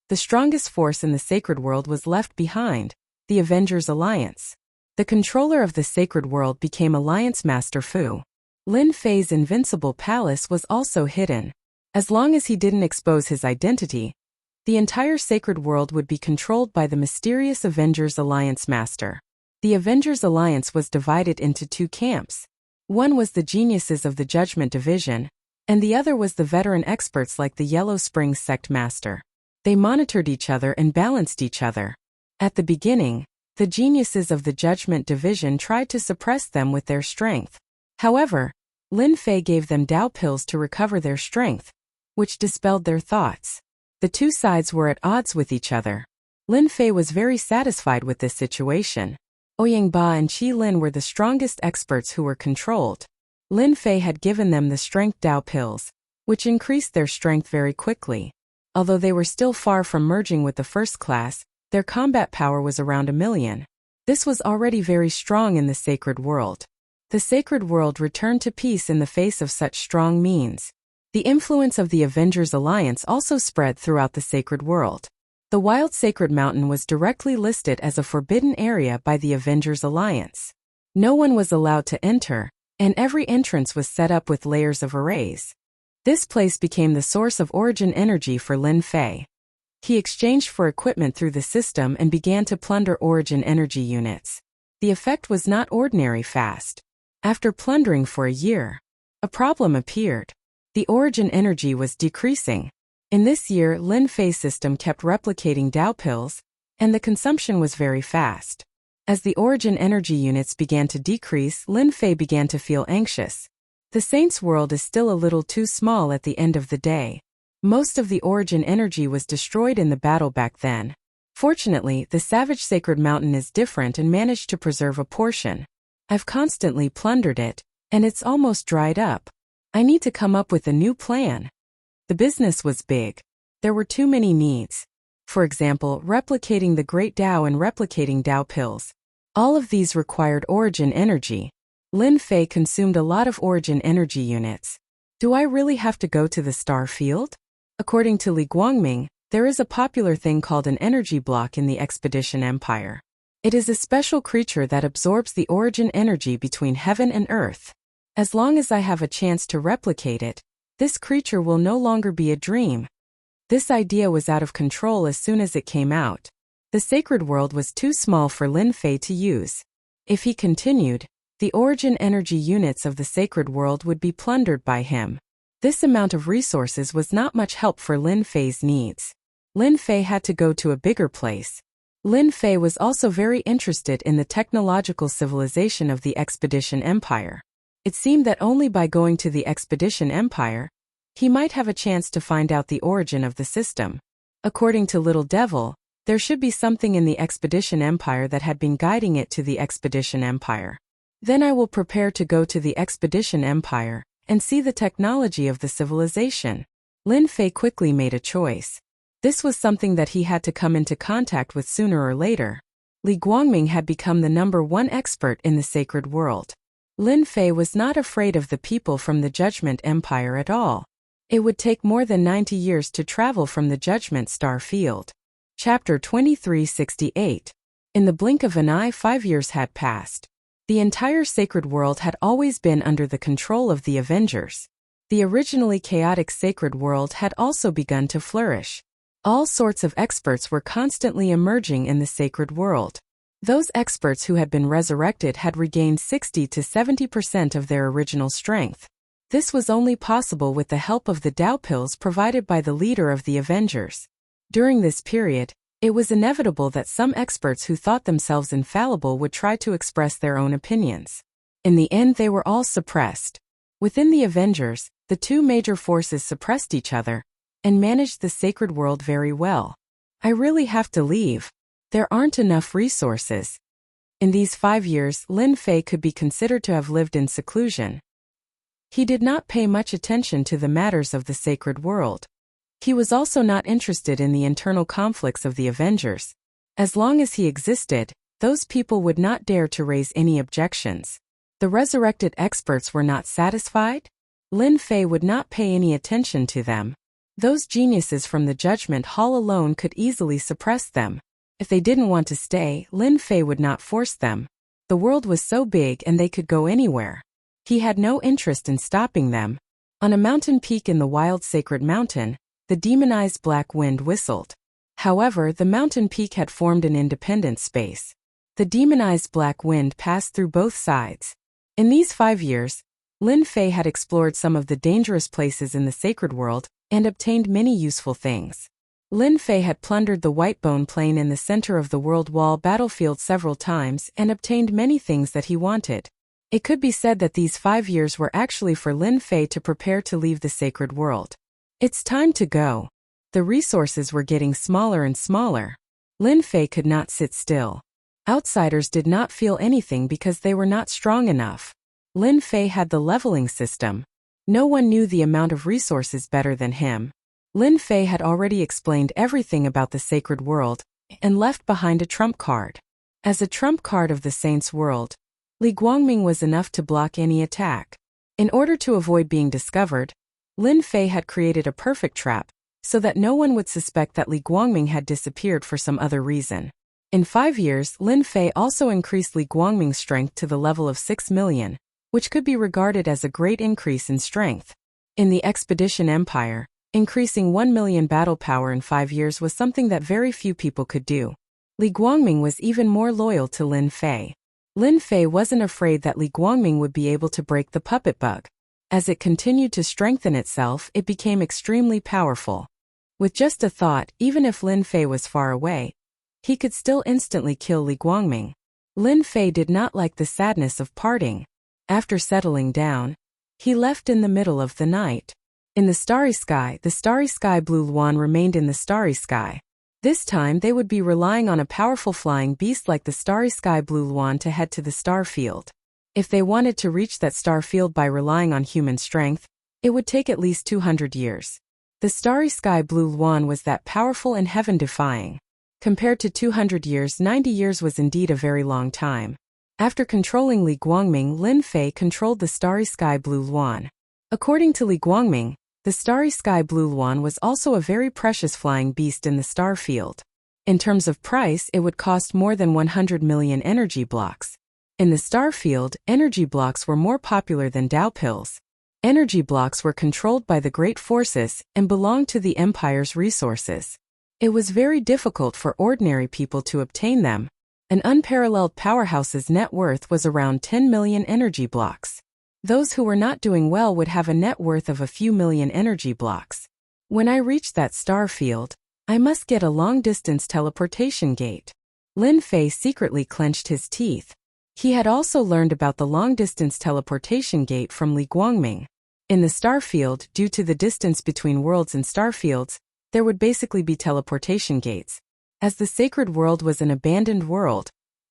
the strongest force in the sacred world was left behind, the Avengers Alliance. The controller of the sacred world became Alliance Master Fu. Lin Fei's invincible palace was also hidden. As long as he didn't expose his identity, the entire sacred world would be controlled by the mysterious Avengers Alliance Master. The Avengers Alliance was divided into 2 camps. One was the geniuses of the Judgment Division, and the other was the veteran experts like the Yellow Spring Sect Master. They monitored each other and balanced each other. At the beginning, the geniuses of the Judgment Division tried to suppress them with their strength. However, Lin Fei gave them Tao pills to recover their strength, which dispelled their thoughts. The 2 sides were at odds with each other. Lin Fei was very satisfied with this situation. Ouyang Ba and Qi Lin were the strongest experts who were controlled. Lin Fei had given them the strength Tao pills, which increased their strength very quickly. Although they were still far from merging with the first class, their combat power was around 1,000,000. This was already very strong in the sacred world. The sacred world returned to peace in the face of such strong means. The influence of the Avengers Alliance also spread throughout the sacred world. The Wild Sacred Mountain was directly listed as a forbidden area by the Avengers Alliance. No one was allowed to enter, and every entrance was set up with layers of arrays. This place became the source of origin energy for Lin Fei. He exchanged for equipment through the system and began to plunder origin energy units. The effect was not ordinary fast. After plundering for a year, a problem appeared. The origin energy was decreasing. In this year, Lin Fei's system kept replicating Tao pills, and the consumption was very fast. As the origin energy units began to decrease, Lin Fei began to feel anxious. The Saints' world is still a little too small at the end of the day. Most of the origin energy was destroyed in the battle back then. Fortunately, the Savage Sacred Mountain is different and managed to preserve a portion. I've constantly plundered it, and it's almost dried up. I need to come up with a new plan. The business was big. There were too many needs. For example, replicating the Great Tao and replicating Tao pills. All of these required origin energy. Lin Fei consumed a lot of origin energy units. Do I really have to go to the star field? According to Li Guangming, there is a popular thing called an energy block in the Expedition Empire. It is a special creature that absorbs the origin energy between heaven and earth. As long as I have a chance to replicate it, this creature will no longer be a dream. This idea was out of control as soon as it came out. The sacred world was too small for Lin Fei to use. If he continued, the origin energy units of the sacred world would be plundered by him. This amount of resources was not much help for Lin Fei's needs. Lin Fei had to go to a bigger place. Lin Fei was also very interested in the technological civilization of the Expedition Empire. It seemed that only by going to the Expedition Empire, he might have a chance to find out the origin of the system. According to Little Devil, there should be something in the Expedition Empire that had been guiding it to the Expedition Empire. Then I will prepare to go to the Expedition Empire and see the technology of the civilization. Lin Fei quickly made a choice. This was something that he had to come into contact with sooner or later. Li Guangming had become the #1 expert in the sacred world. Lin Fei was not afraid of the people from the Judgment Empire at all. It would take more than 90 years to travel from the Judgment Star Field. Chapter 2368. In the blink of an eye, 5 years had passed. The entire sacred world had always been under the control of the Avengers. The originally chaotic sacred world had also begun to flourish. All sorts of experts were constantly emerging in the sacred world. Those experts who had been resurrected had regained 60 to 70% of their original strength. This was only possible with the help of the Tao pills provided by the leader of the Avengers. During this period, it was inevitable that some experts who thought themselves infallible would try to express their own opinions. In the end, they were all suppressed. Within the Avengers, the two major forces suppressed each other and managed the sacred world very well. I really have to leave. There aren't enough resources. In these 5 years, Lin Fei could be considered to have lived in seclusion. He did not pay much attention to the matters of the sacred world. He was also not interested in the internal conflicts of the Avengers. As long as he existed, those people would not dare to raise any objections. The resurrected experts were not satisfied? Lin Fei would not pay any attention to them. Those geniuses from the Judgment Hall alone could easily suppress them. If they didn't want to stay, Lin Fei would not force them. The world was so big and they could go anywhere. He had no interest in stopping them. On a mountain peak in the wild sacred mountain, the demonized black wind whistled. However, the mountain peak had formed an independent space. The demonized black wind passed through both sides. In these 5 years, Lin Fei had explored some of the dangerous places in the sacred world and obtained many useful things. Lin Fei had plundered the White Bone Plain in the center of the World Wall battlefield several times and obtained many things that he wanted. It could be said that these 5 years were actually for Lin Fei to prepare to leave the sacred world. It's time to go. The resources were getting smaller and smaller. Lin Fei could not sit still. Outsiders did not feel anything because they were not strong enough. Lin Fei had the leveling system. No one knew the amount of resources better than him. Lin Fei had already explained everything about the sacred world and left behind a trump card. As a trump card of the saints' world, Li Guangming was enough to block any attack. In order to avoid being discovered, Lin Fei had created a perfect trap so that no one would suspect that Li Guangming had disappeared for some other reason. In 5 years, Lin Fei also increased Li Guangming's strength to the level of 6 million, which could be regarded as a great increase in strength. In the Expedition Empire, increasing 1 million battle power in 5 years was something that very few people could do. Li Guangming was even more loyal to Lin Fei. Lin Fei wasn't afraid that Li Guangming would be able to break the puppet bug. As it continued to strengthen itself, it became extremely powerful. With just a thought, even if Lin Fei was far away, he could still instantly kill Li Guangming. Lin Fei did not like the sadness of parting. After settling down, he left in the middle of the night. In the starry sky blue Luan remained in the starry sky. This time they would be relying on a powerful flying beast like the starry sky blue Luan to head to the star field. If they wanted to reach that star field by relying on human strength, it would take at least 200 years. The starry sky blue Luan was that powerful and heaven-defying. Compared to 200 years, 90 years was indeed a very long time. After controlling Li Guangming, Lin Fei controlled the starry sky blue Luan. According to Li Guangming, the starry sky blue Luan was also a very precious flying beast in the star field. In terms of price, it would cost more than 100 million energy blocks. In the star field, energy blocks were more popular than Dow pills. Energy blocks were controlled by the great forces and belonged to the Empire's resources. It was very difficult for ordinary people to obtain them. An unparalleled powerhouse's net worth was around 10 million energy blocks. Those who were not doing well would have a net worth of a few million energy blocks. When I reach that star field, I must get a long-distance teleportation gate. Lin Fei secretly clenched his teeth. He had also learned about the long-distance teleportation gate from Li Guangming. In the star field, due to the distance between worlds and star fields, there would basically be teleportation gates. As the sacred world was an abandoned world,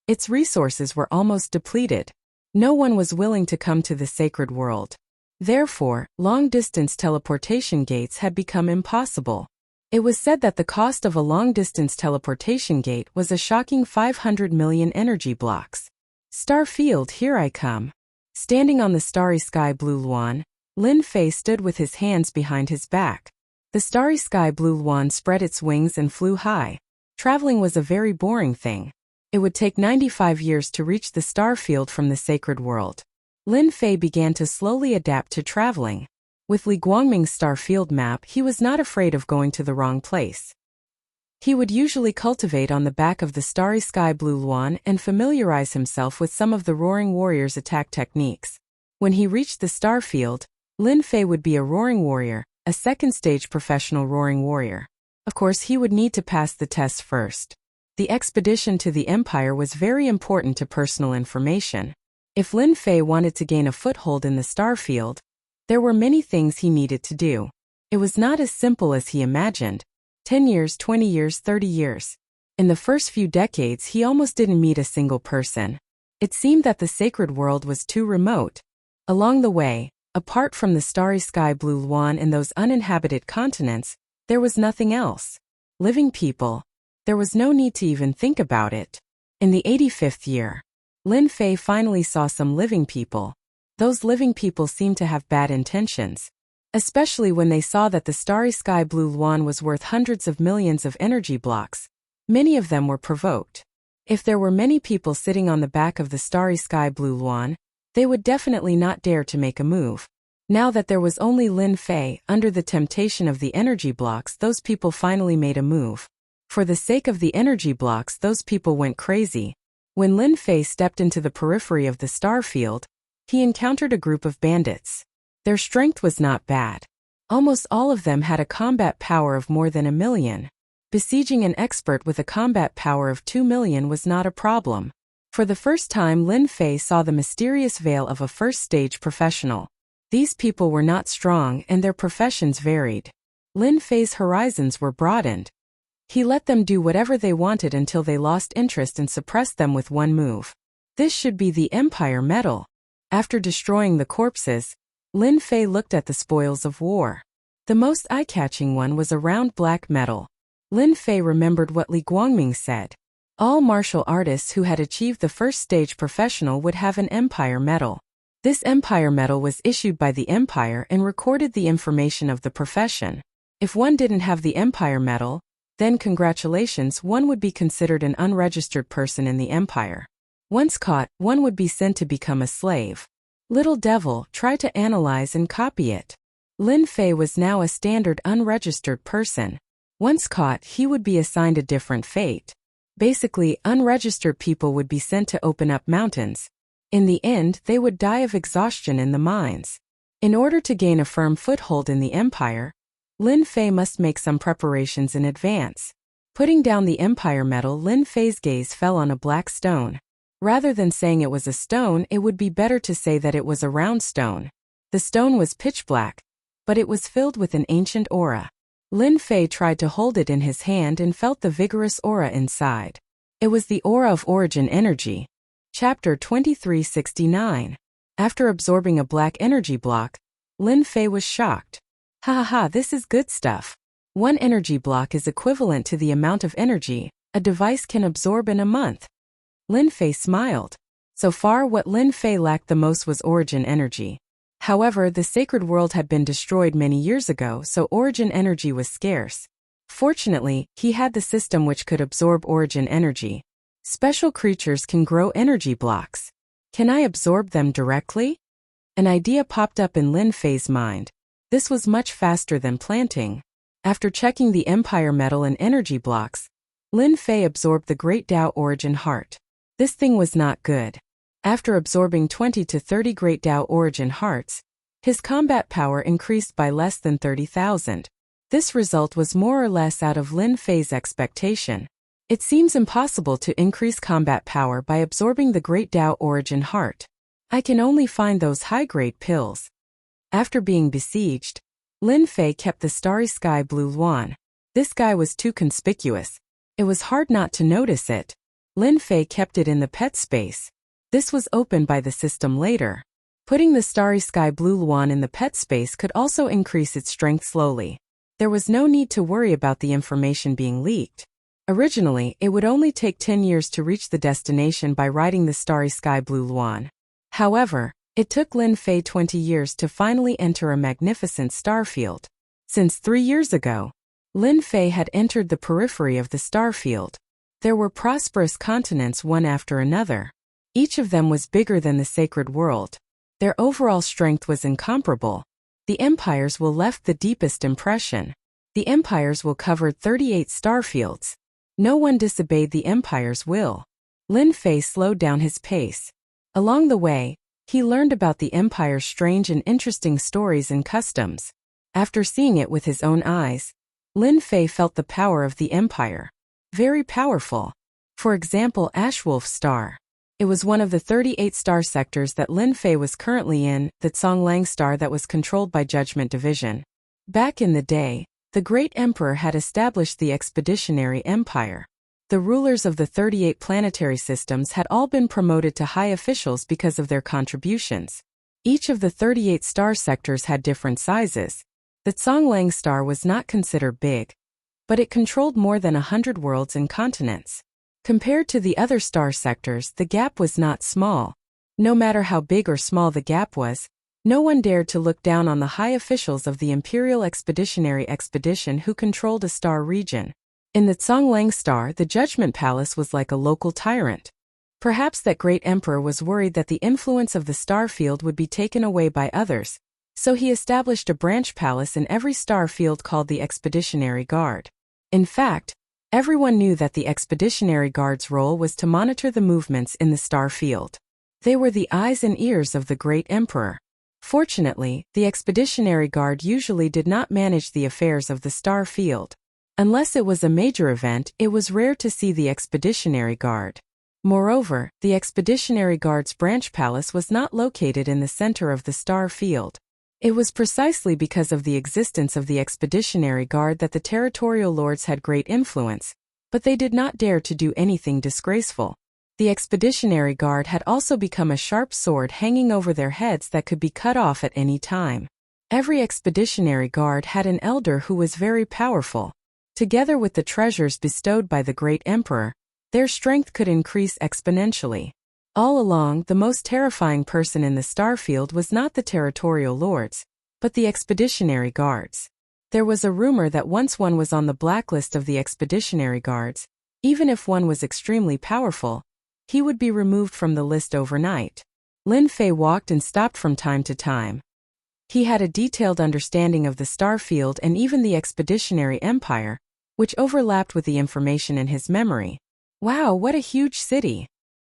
its resources were almost depleted. No one was willing to come to the sacred world. Therefore, long-distance teleportation gates had become impossible. It was said that the cost of a long-distance teleportation gate was a shocking 500 million energy blocks. Star field, here I come. Standing on the starry sky blue Luan, Lin Fei stood with his hands behind his back. The starry sky blue Luan spread its wings and flew high. Traveling was a very boring thing. It would take 95 years to reach the star field from the sacred world. Lin Fei began to slowly adapt to traveling. With Li Guangming's star field map, he was not afraid of going to the wrong place. He would usually cultivate on the back of the starry sky blue Luan and familiarize himself with some of the Roaring Warrior's attack techniques. When he reached the star field, Lin Fei would be a Roaring Warrior, a second-stage professional Roaring Warrior. Of course, he would need to pass the test first. The expedition to the Empire was very important to personal information. If Lin Fei wanted to gain a foothold in the star field, there were many things he needed to do. It was not as simple as he imagined. 10 years, 20 years, 30 years. In the first few decades, he almost didn't meet a single person. It seemed that the sacred world was too remote. Along the way, apart from the starry sky blue Luan and those uninhabited continents, there was nothing else. Living people. There was no need to even think about it. In the 85th year, Lin Fei finally saw some living people. Those living people seemed to have bad intentions. Especially when they saw that the starry sky blue Luan was worth hundreds of millions of energy blocks. Many of them were provoked. If there were many people sitting on the back of the starry sky blue Luan, they would definitely not dare to make a move. Now that there was only Lin Fei, under the temptation of the energy blocks, those people finally made a move. For the sake of the energy blocks, those people went crazy. When Lin Fei stepped into the periphery of the star field, he encountered a group of bandits. Their strength was not bad. Almost all of them had a combat power of more than 1 million. Besieging an expert with a combat power of 2 million was not a problem. For the first time, Lin Fei saw the mysterious veil of a first-stage professional. These people were not strong and their professions varied. Lin Fei's horizons were broadened. He let them do whatever they wanted until they lost interest and suppressed them with one move. This should be the Empire medal. After destroying the corpses, Lin Fei looked at the spoils of war. The most eye-catching one was a round black medal. Lin Fei remembered what Li Guangming said. All martial artists who had achieved the first stage professional would have an Empire medal. This Empire medal was issued by the Empire and recorded the information of the profession. If one didn't have the Empire medal, then congratulations, one would be considered an unregistered person in the Empire. Once caught, one would be sent to become a slave. Little devil, try to analyze and copy it. Lin Fei was now a standard unregistered person. Once caught, he would be assigned a different fate. Basically, unregistered people would be sent to open up mountains. In the end, they would die of exhaustion in the mines. In order to gain a firm foothold in the Empire, Lin Fei must make some preparations in advance. Putting down the Empire medal, Lin Fei's gaze fell on a black stone. Rather than saying it was a stone, it would be better to say that it was a round stone. The stone was pitch black, but it was filled with an ancient aura. Lin Fei tried to hold it in his hand and felt the vigorous aura inside. It was the aura of origin energy. Chapter 2369. After absorbing a black energy block, Lin Fei was shocked. Ha ha ha, this is good stuff. One energy block is equivalent to the amount of energy a device can absorb in a month. Lin Fei smiled. So far, what Lin Fei lacked the most was origin energy. However, the sacred world had been destroyed many years ago, so origin energy was scarce. Fortunately, he had the system which could absorb origin energy. Special creatures can grow energy blocks. Can I absorb them directly? An idea popped up in Lin Fei's mind. This was much faster than planting. After checking the Empire metal and energy blocks, Lin Fei absorbed the Great Tao Origin Heart. This thing was not good. After absorbing 20 to 30 Great Tao Origin Hearts, his combat power increased by less than 30,000. This result was more or less out of Lin Fei's expectation. It seems impossible to increase combat power by absorbing the Great Tao Origin Heart. I can only find those high-grade pills. After being besieged, Lin Fei kept the Starry Sky Blue Luan. This guy was too conspicuous. It was hard not to notice it. Lin Fei kept it in the pet space. This was opened by the system later. Putting the Starry Sky Blue Luan in the pet space could also increase its strength slowly. There was no need to worry about the information being leaked. Originally, it would only take 10 years to reach the destination by riding the Starry Sky Blue Luan. However, it took Lin Fei 20 years to finally enter a magnificent star field. Since 3 years ago, Lin Fei had entered the periphery of the star field. There were prosperous continents one after another. Each of them was bigger than the sacred world. Their overall strength was incomparable. The empires will left the deepest impression. The empires will covered 38 star fields. No one disobeyed the empire's will. Lin Fei slowed down his pace. Along the way, he learned about the empire's strange and interesting stories and customs. After seeing it with his own eyes, Lin Fei felt the power of the empire. Very powerful. For example, Ashwolf Star. It was one of the 38 star sectors that Lin Fei was currently in, the Zhonglang Star that was controlled by Judgment Division. Back in the day, the great emperor had established the Expeditionary Empire. The rulers of the 38 planetary systems had all been promoted to high officials because of their contributions. Each of the 38 star sectors had different sizes. The Zhonglang Star was not considered big, but it controlled more than 100 worlds and continents. Compared to the other star sectors, the gap was not small. No matter how big or small the gap was, no one dared to look down on the high officials of the Imperial Expeditionary Expedition who controlled a star region. In the Zhonglang Star, the Judgment Palace was like a local tyrant. Perhaps that great emperor was worried that the influence of the star field would be taken away by others, so he established a branch palace in every star field called the Expeditionary Guard. In fact, everyone knew that the Expeditionary Guard's role was to monitor the movements in the star field. They were the eyes and ears of the great emperor. Fortunately, the Expeditionary Guard usually did not manage the affairs of the star field. Unless it was a major event, it was rare to see the Expeditionary Guard. Moreover, the Expeditionary Guard's branch palace was not located in the center of the star field. It was precisely because of the existence of the Expeditionary Guard that the territorial lords had great influence, but they did not dare to do anything disgraceful. The Expeditionary Guard had also become a sharp sword hanging over their heads that could be cut off at any time. Every Expeditionary Guard had an elder who was very powerful. Together with the treasures bestowed by the great emperor, their strength could increase exponentially. All along, the most terrifying person in the star field was not the territorial lords, but the Expeditionary Guards. There was a rumor that once one was on the blacklist of the Expeditionary Guards, even if one was extremely powerful, he would be removed from the list overnight. Lin Fei walked and stopped from time to time. He had a detailed understanding of the star field and even the Expeditionary Empire, which overlapped with the information in his memory. Wow, what a huge city!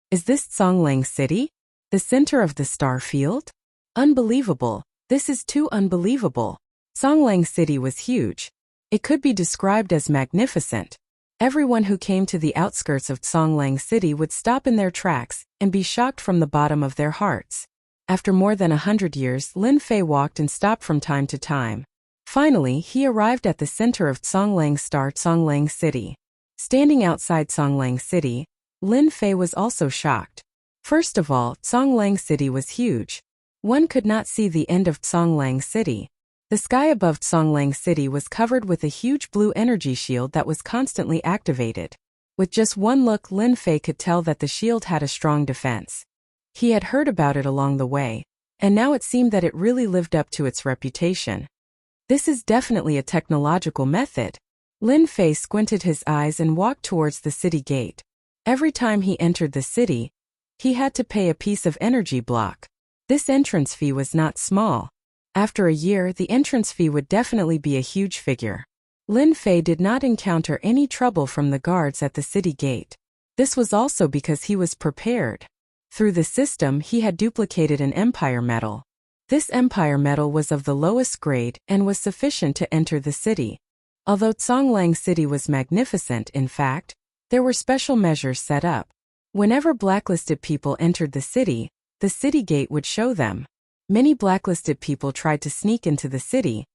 Is this Zhonglang City? The center of the star field? Unbelievable. This is too unbelievable. Zhonglang City was huge. It could be described as magnificent. Everyone who came to the outskirts of Zhonglang City would stop in their tracks and be shocked from the bottom of their hearts. After more than 100 years, Lin Fei walked and stopped from time to time. Finally, he arrived at the center of Zhonglang Star, Zhonglang City. Standing outside Zhonglang City, Lin Fei was also shocked. First of all, Zhonglang City was huge. One could not see the end of Zhonglang City. The sky above Zhonglang City was covered with a huge blue energy shield that was constantly activated. With just one look, Lin Fei could tell that the shield had a strong defense. He had heard about it along the way, and now it seemed that it really lived up to its reputation. This is definitely a technological method. Lin Fei squinted his eyes and walked towards the city gate. Every time he entered the city, he had to pay a piece of energy block. This entrance fee was not small. After a year, the entrance fee would definitely be a huge figure. Lin Fei did not encounter any trouble from the guards at the city gate. This was also because he was prepared. Through the system, he had duplicated an empire medal. This empire medal was of the lowest grade and was sufficient to enter the city. Although Conglang City was magnificent, in fact, there were special measures set up. Whenever blacklisted people entered the city gate would show them. Many blacklisted people tried to sneak into the city,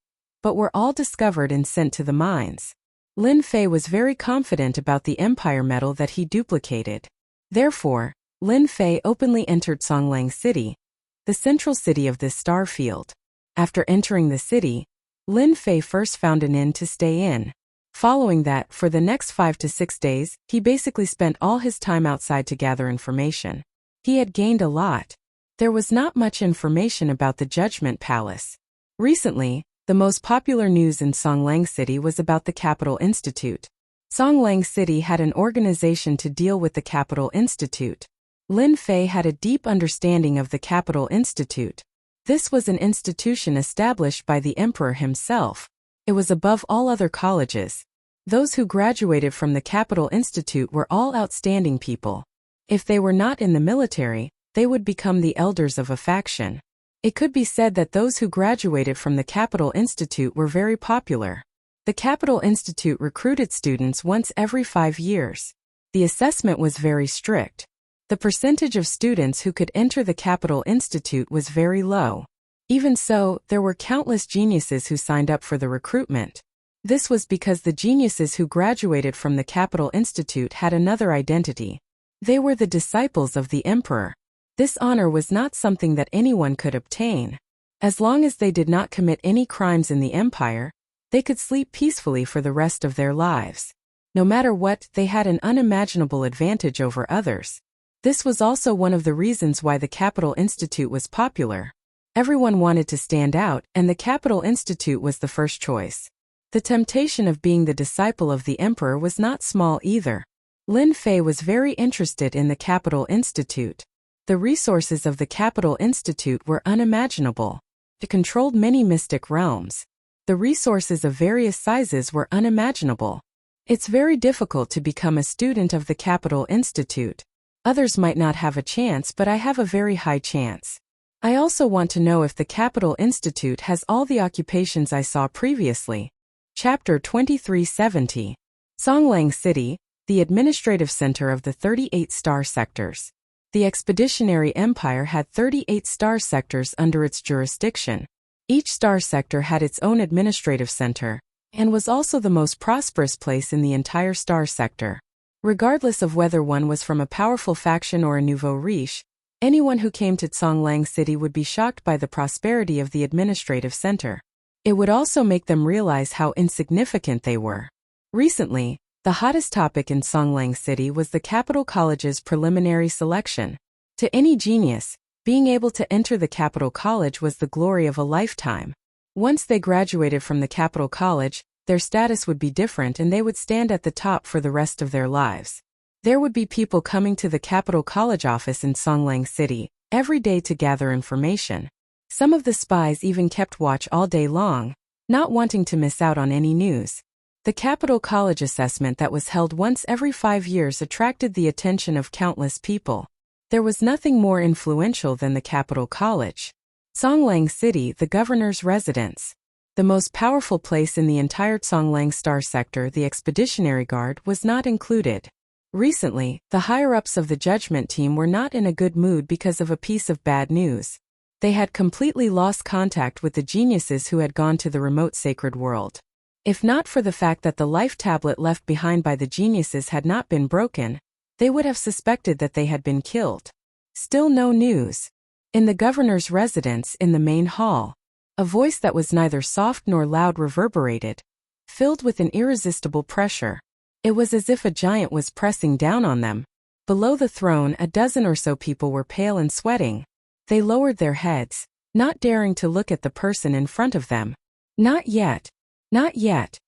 but were all discovered and sent to the mines. Lin Fei was very confident about the empire medal that he duplicated. Therefore, Lin Fei openly entered Conglang City, the central city of this star field. After entering the city, Lin Fei first found an inn to stay in. Following that, for the next 5 to 6 days, he basically spent all his time outside to gather information. He had gained a lot. There was not much information about the Judgment Palace. Recently, the most popular news in Conglang City was about the Capital Institute. Conglang City had an organization to deal with the Capital Institute. Lin Fei had a deep understanding of the Capital Institute. This was an institution established by the emperor himself. It was above all other colleges. Those who graduated from the Capital Institute were all outstanding people. If they were not in the military, they would become the elders of a faction. It could be said that those who graduated from the Capital Institute were very popular. The Capital Institute recruited students once every 5 years. The assessment was very strict. The percentage of students who could enter the Capital Institute was very low. Even so, there were countless geniuses who signed up for the recruitment. This was because the geniuses who graduated from the Capital Institute had another identity. They were the disciples of the emperor. This honor was not something that anyone could obtain. As long as they did not commit any crimes in the empire, they could sleep peacefully for the rest of their lives. No matter what, they had an unimaginable advantage over others. This was also one of the reasons why the Capital Institute was popular. Everyone wanted to stand out, and the Capital Institute was the first choice. The temptation of being the disciple of the emperor was not small either. Lin Fei was very interested in the Capital Institute. The resources of the Capital Institute were unimaginable. It controlled many mystic realms. The resources of various sizes were unimaginable. It's very difficult to become a student of the Capital Institute. Others might not have a chance, but I have a very high chance. I also want to know if the Capital Institute has all the occupations I saw previously. Chapter 2370. Conglang City, the administrative center of the 38 star sectors. The Expeditionary Empire had 38 star sectors under its jurisdiction. Each star sector had its own administrative center, and was also the most prosperous place in the entire star sector. Regardless of whether one was from a powerful faction or a nouveau riche, anyone who came to Conglang City would be shocked by the prosperity of the administrative center. It would also make them realize how insignificant they were. Recently, the hottest topic in Conglang City was the Capital College's preliminary selection. To any genius, being able to enter the Capital College was the glory of a lifetime. Once they graduated from the Capital College, their status would be different and they would stand at the top for the rest of their lives. There would be people coming to the Capital College office in Conglang City every day to gather information. Some of the spies even kept watch all day long, not wanting to miss out on any news. The Capital College assessment that was held once every 5 years attracted the attention of countless people. There was nothing more influential than the Capital College. Conglang City, the governor's residence. The most powerful place in the entire Conglang Star sector, the Expeditionary Guard, was not included. Recently, the higher-ups of the judgment team were not in a good mood because of a piece of bad news. They had completely lost contact with the geniuses who had gone to the remote sacred world. If not for the fact that the life tablet left behind by the geniuses had not been broken, they would have suspected that they had been killed. Still no news. In the governor's residence in the main hall, a voice that was neither soft nor loud reverberated, filled with an irresistible pressure. It was as if a giant was pressing down on them. Below the throne, a dozen or so people were pale and sweating. They lowered their heads, not daring to look at the person in front of them. Not yet. Not yet.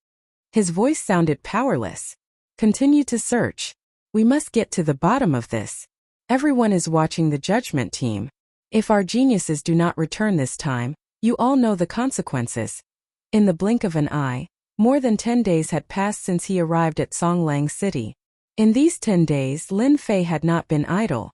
His voice sounded powerless. Continue to search. We must get to the bottom of this. Everyone is watching the judgment team. If our geniuses do not return this time, you all know the consequences. In the blink of an eye, more than 10 days had passed since he arrived at Songlang City. In these 10 days, Lin Fei had not been idle.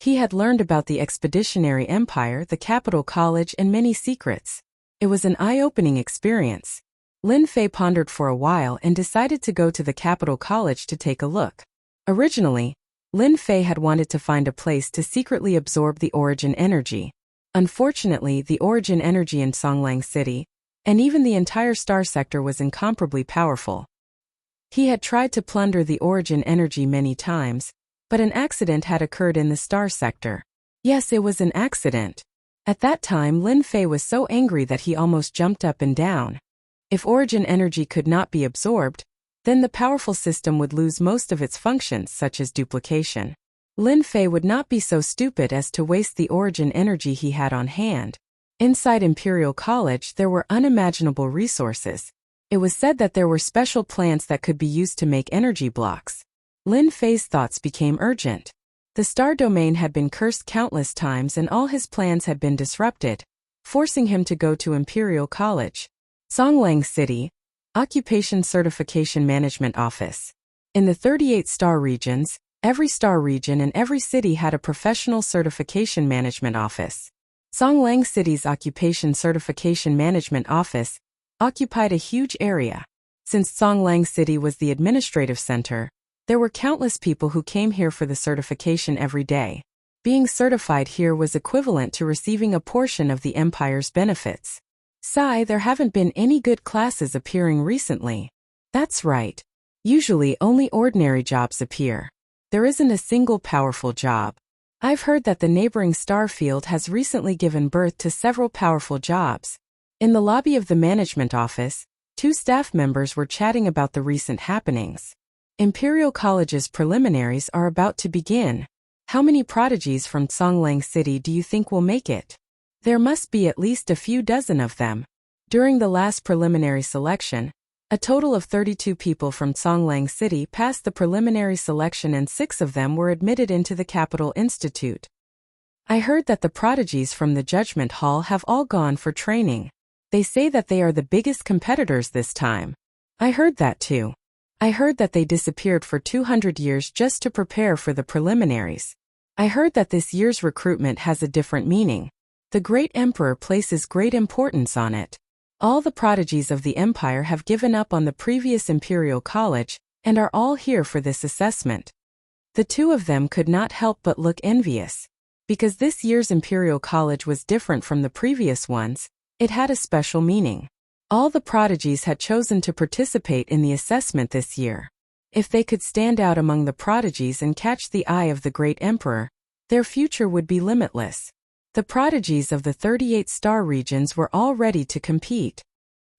He had learned about the Expeditionary Empire, the Capital College, and many secrets. It was an eye-opening experience. Lin Fei pondered for a while and decided to go to the Capital College to take a look. Originally, Lin Fei had wanted to find a place to secretly absorb the origin energy. Unfortunately, the origin energy in Songlang City, and even the entire star sector, was incomparably powerful. He had tried to plunder the origin energy many times, but an accident had occurred in the star sector. Yes, it was an accident. At that time, Lin Fei was so angry that he almost jumped up and down. If origin energy could not be absorbed, then the powerful system would lose most of its functions, such as duplication. Lin Fei would not be so stupid as to waste the origin energy he had on hand. Inside Imperial College, there were unimaginable resources. It was said that there were special plants that could be used to make energy blocks. Lin Fei's thoughts became urgent. The star domain had been cursed countless times and all his plans had been disrupted, forcing him to go to Imperial College. Songlang City, Occupation Certification Management Office. In the 38 star regions, every star region and every city had a professional certification management office. Songlang City's Occupation Certification Management Office occupied a huge area. Since Songlang City was the administrative center, there were countless people who came here for the certification every day. Being certified here was equivalent to receiving a portion of the empire's benefits. Sigh, there haven't been any good classes appearing recently. That's right. Usually only ordinary jobs appear. There isn't a single powerful job. I've heard that the neighboring star field has recently given birth to several powerful jobs. In the lobby of the management office, 2 staff members were chatting about the recent happenings. Imperial College's preliminaries are about to begin. How many prodigies from Songlang City do you think will make it? There must be at least a few dozen of them. During the last preliminary selection, a total of 32 people from Songlang City passed the preliminary selection and 6 of them were admitted into the Capital Institute. I heard that the prodigies from the Judgment Hall have all gone for training. They say that they are the biggest competitors this time. I heard that too. I heard that they disappeared for 200 years just to prepare for the preliminaries. I heard that this year's recruitment has a different meaning. The great emperor places great importance on it. All the prodigies of the empire have given up on the previous Imperial College and are all here for this assessment. The 2 of them could not help but look envious. Because this year's Imperial College was different from the previous ones, it had a special meaning. All the prodigies had chosen to participate in the assessment this year. If they could stand out among the prodigies and catch the eye of the great emperor, their future would be limitless. The prodigies of the 38 star regions were all ready to compete.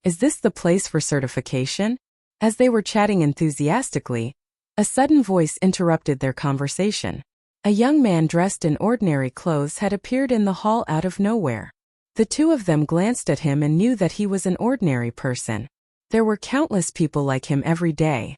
Is this the place for certification? As they were chatting enthusiastically, a sudden voice interrupted their conversation. A young man dressed in ordinary clothes had appeared in the hall out of nowhere. The 2 of them glanced at him and knew that he was an ordinary person. There were countless people like him every day.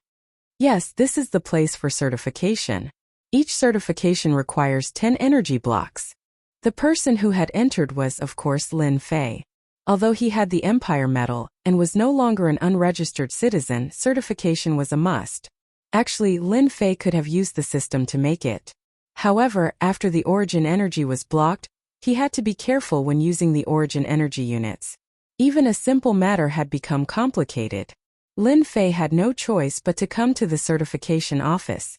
Yes, this is the place for certification. Each certification requires 10 energy blocks. The person who had entered was, of course, Lin Fei. Although he had the Empire Medal and was no longer an unregistered citizen, certification was a must. Actually, Lin Fei could have used the system to make it. However, after the origin energy was blocked, he had to be careful when using the origin energy units. Even a simple matter had become complicated. Lin Fei had no choice but to come to the certification office.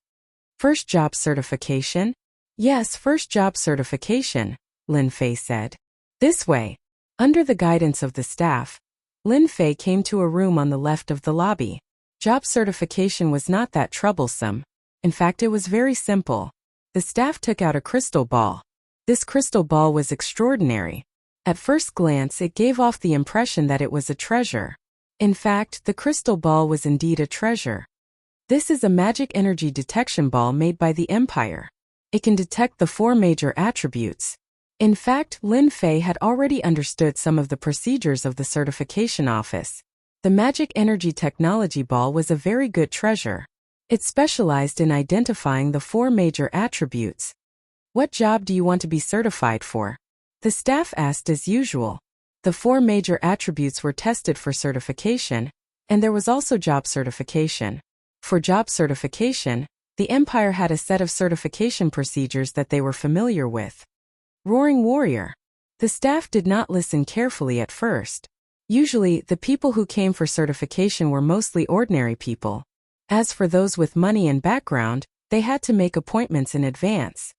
First job certification? Yes, first job certification, Lin Fei said. This way. Under the guidance of the staff, Lin Fei came to a room on the left of the lobby. Job certification was not that troublesome. In fact, it was very simple. The staff took out a crystal ball. This crystal ball was extraordinary. At first glance, it gave off the impression that it was a treasure. In fact, the crystal ball was indeed a treasure. This is a magic energy detection ball made by the Empire. It can detect the 4 major attributes. In fact, Lin Fei had already understood some of the procedures of the certification office. The magic energy technology ball was a very good treasure. It specialized in identifying the 4 major attributes. What job do you want to be certified for? The staff asked as usual. The 4 major attributes were tested for certification, and there was also job certification. For job certification, the Empire had a set of certification procedures that they were familiar with. Roaring Warrior. The staff did not listen carefully at first. Usually, the people who came for certification were mostly ordinary people. As for those with money and background, they had to make appointments in advance.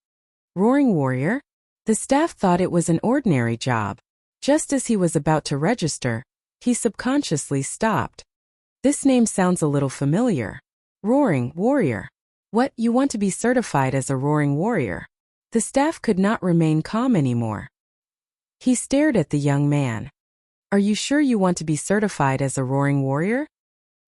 Roaring Warrior? The staff thought it was an ordinary job. Just as he was about to register, he subconsciously stopped. This name sounds a little familiar. Roaring Warrior. What, you want to be certified as a Roaring Warrior? The staff could not remain calm anymore. He stared at the young man. Are you sure you want to be certified as a Roaring Warrior?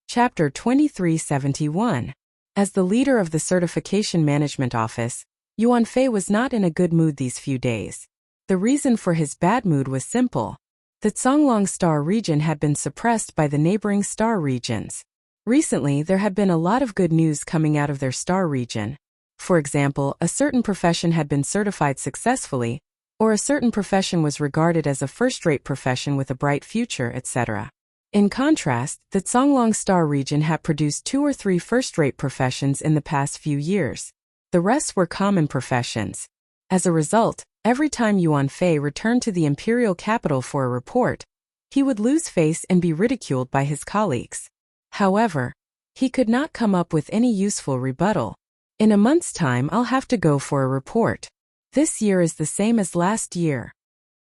Chapter 2371. As the leader of the Certification Management Office, Yuan Fei was not in a good mood these few days. The reason for his bad mood was simple. The Zonglong Star region had been suppressed by the neighboring star regions. Recently, there had been a lot of good news coming out of their star region. For example, a certain profession had been certified successfully, or a certain profession was regarded as a first-rate profession with a bright future, etc. In contrast, the Zonglong Star region had produced 2 or 3 first-rate professions in the past few years. The rest were common professions. As a result, every time Yuan Fei returned to the imperial capital for a report, he would lose face and be ridiculed by his colleagues. However, he could not come up with any useful rebuttal. In a month's time, I'll have to go for a report. This year is the same as last year.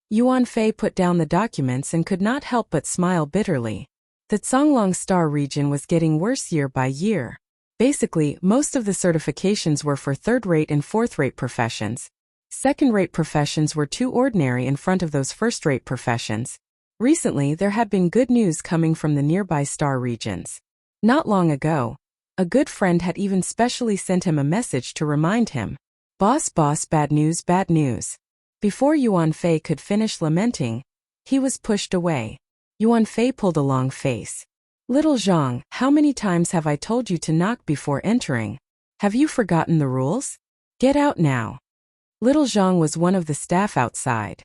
Yuan Fei put down the documents and could not help but smile bitterly. The Zonglong Star region was getting worse year by year. Basically, most of the certifications were for third-rate and fourth-rate professions. Second-rate professions were too ordinary in front of those first-rate professions. Recently, there had been good news coming from the nearby star regions. Not long ago, a good friend had even specially sent him a message to remind him. Boss, bad news, bad news. Before Yuan Fei could finish lamenting, he was pushed away. Yuan Fei pulled a long face. Little Zhang, how many times have I told you to knock before entering? Have you forgotten the rules? Get out now. Little Zhang was one of the staff outside.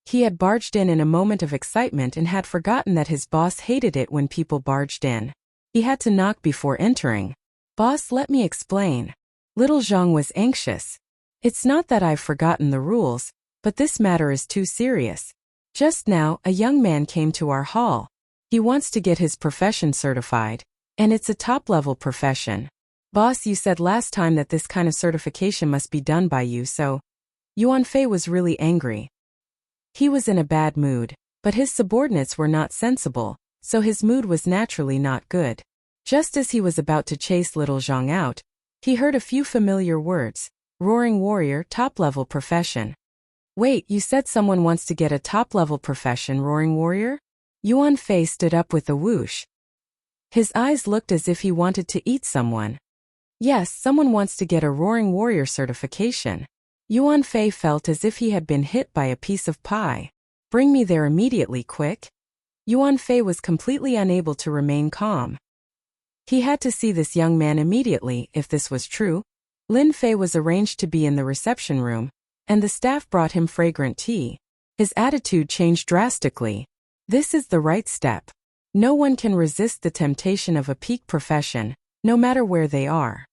He had barged in a moment of excitement and had forgotten that his boss hated it when people barged in. He had to knock before entering. Boss, let me explain. Little Zhang was anxious. It's not that I've forgotten the rules, but this matter is too serious. Just now, a young man came to our hall. He wants to get his profession certified, and it's a top-level profession. Boss, you said last time that this kind of certification must be done by you, so... Yuan Fei was really angry. He was in a bad mood, but his subordinates were not sensible, so his mood was naturally not good. Just as he was about to chase little Zhang out, he heard a few familiar words. Roaring Warrior, top-level profession. Wait, you said someone wants to get a top-level profession, Roaring Warrior? Yuan Fei stood up with a whoosh. His eyes looked as if he wanted to eat someone. Yes, someone wants to get a Roaring Warrior certification. Yuan Fei felt as if he had been hit by a piece of pie. Bring me there immediately, quick. Yuan Fei was completely unable to remain calm. He had to see this young man immediately, if this was true. Lin Fei was arranged to be in the reception room, and the staff brought him fragrant tea. His attitude changed drastically. This is the right step. No one can resist the temptation of a peak profession, no matter where they are.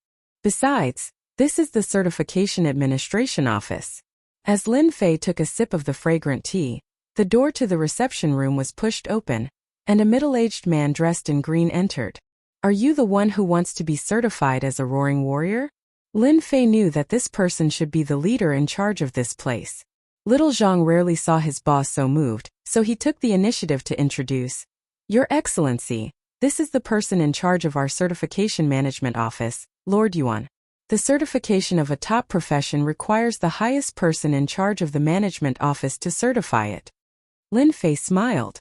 Besides, this is the Certification Administration Office. As Lin Fei took a sip of the fragrant tea, the door to the reception room was pushed open, and a middle-aged man dressed in green entered. Are you the one who wants to be certified as a Roaring Warrior? Lin Fei knew that this person should be the leader in charge of this place. Little Zhang rarely saw his boss so moved, so he took the initiative to introduce. Your Excellency, this is the person in charge of our Certification Management Office, Lord Yuan. The certification of a top profession requires the highest person in charge of the management office to certify it. Lin Fei smiled.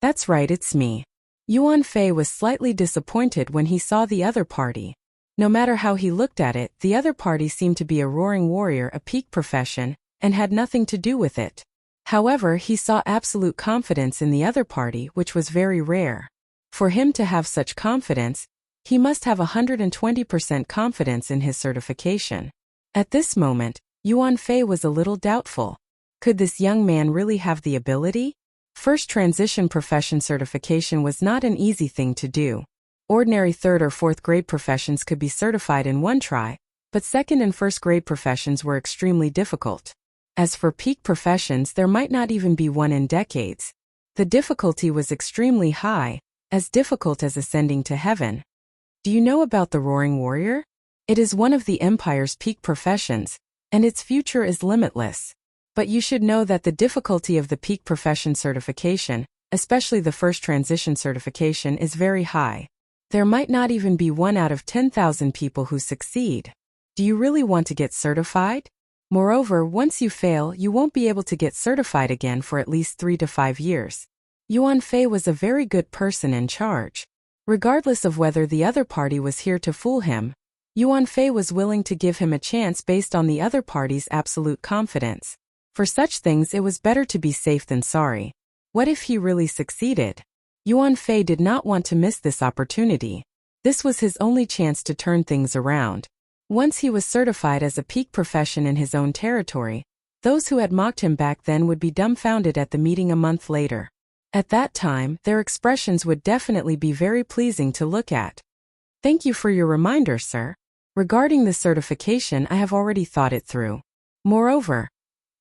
That's right, it's me. Yuan Fei was slightly disappointed when he saw the other party. No matter how he looked at it, the other party seemed to be a Roaring Warrior, a peak profession, and had nothing to do with it. However, he saw absolute confidence in the other party, which was very rare. For him to have such confidence, he must have 120% confidence in his certification. At this moment, Yuan Fei was a little doubtful. Could this young man really have the ability? First transition profession certification was not an easy thing to do. Ordinary third or fourth grade professions could be certified in one try, but second and first grade professions were extremely difficult. As for peak professions, there might not even be one in decades. The difficulty was extremely high, as difficult as ascending to heaven. Do you know about the Roaring Warrior? It is one of the Empire's peak professions, and its future is limitless. But you should know that the difficulty of the peak profession certification, especially the first transition certification, is very high. There might not even be 1 out of 10,000 people who succeed. Do you really want to get certified? Moreover, once you fail, you won't be able to get certified again for at least 3 to 5 years. Yuan Fei was a very good person in charge. Regardless of whether the other party was here to fool him, Yuan Fei was willing to give him a chance based on the other party's absolute confidence. For such things, it was better to be safe than sorry. What if he really succeeded? Yuan Fei did not want to miss this opportunity. This was his only chance to turn things around. Once he was certified as a peak profession in his own territory, those who had mocked him back then would be dumbfounded at the meeting a month later. At that time, their expressions would definitely be very pleasing to look at. Thank you for your reminder, sir. Regarding the certification, I have already thought it through. Moreover,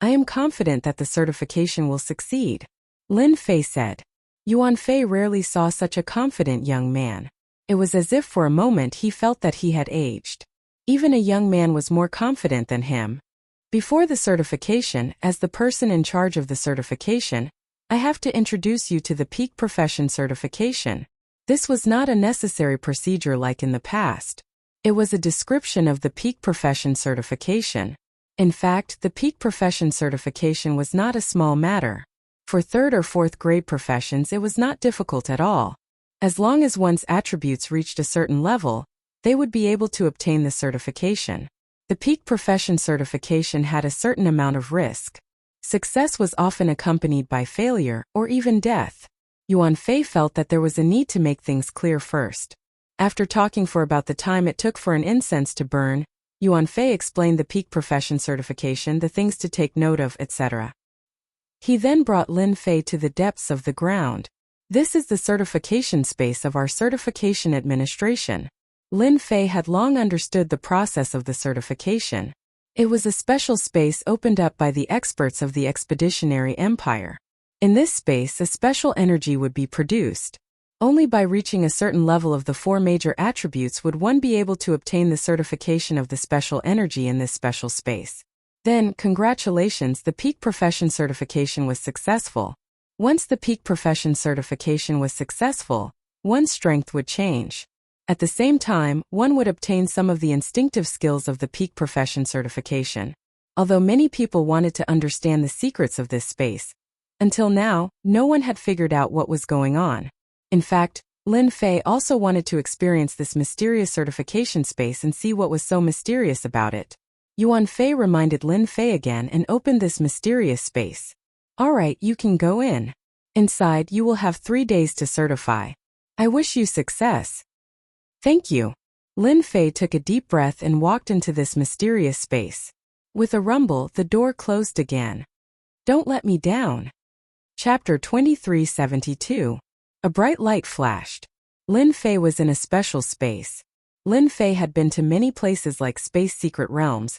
I am confident that the certification will succeed, Lin Fei said. Yuan Fei rarely saw such a confident young man. It was as if for a moment he felt that he had aged. Even a young man was more confident than him. Before the certification, as the person in charge of the certification, I have to introduce you to the peak profession certification. This was not a necessary procedure like in the past. It was a description of the peak profession certification. In fact, the peak profession certification was not a small matter. For third or fourth grade professions, it was not difficult at all. As long as one's attributes reached a certain level, they would be able to obtain the certification. The peak profession certification had a certain amount of risk. Success was often accompanied by failure or even death. Yuan Fei felt that there was a need to make things clear first. After talking for about the time it took for an incense to burn, Yuan Fei explained the peak profession certification, the things to take note of, etc. He then brought Lin Fei to the depths of the ground. This is the certification space of our certification administration. Lin Fei had long understood the process of the certification. It was a special space opened up by the experts of the Expeditionary Empire. In this space, a special energy would be produced. Only by reaching a certain level of the 4 major attributes would one be able to obtain the certification of the special energy in this special space. Then, congratulations, the peak profession certification was successful. Once the peak profession certification was successful, one's strength would change. At the same time, one would obtain some of the instinctive skills of the peak profession certification. Although many people wanted to understand the secrets of this space, until now, no one had figured out what was going on. In fact, Lin Fei also wanted to experience this mysterious certification space and see what was so mysterious about it. Yuan Fei reminded Lin Fei again and opened this mysterious space. Alright, you can go in. Inside, you will have 3 days to certify. I wish you success. Thank you. Lin Fei took a deep breath and walked into this mysterious space. With a rumble, the door closed again. Don't let me down. Chapter 2372. A bright light flashed. Lin Fei was in a special space. Lin Fei had been to many places like space secret realms,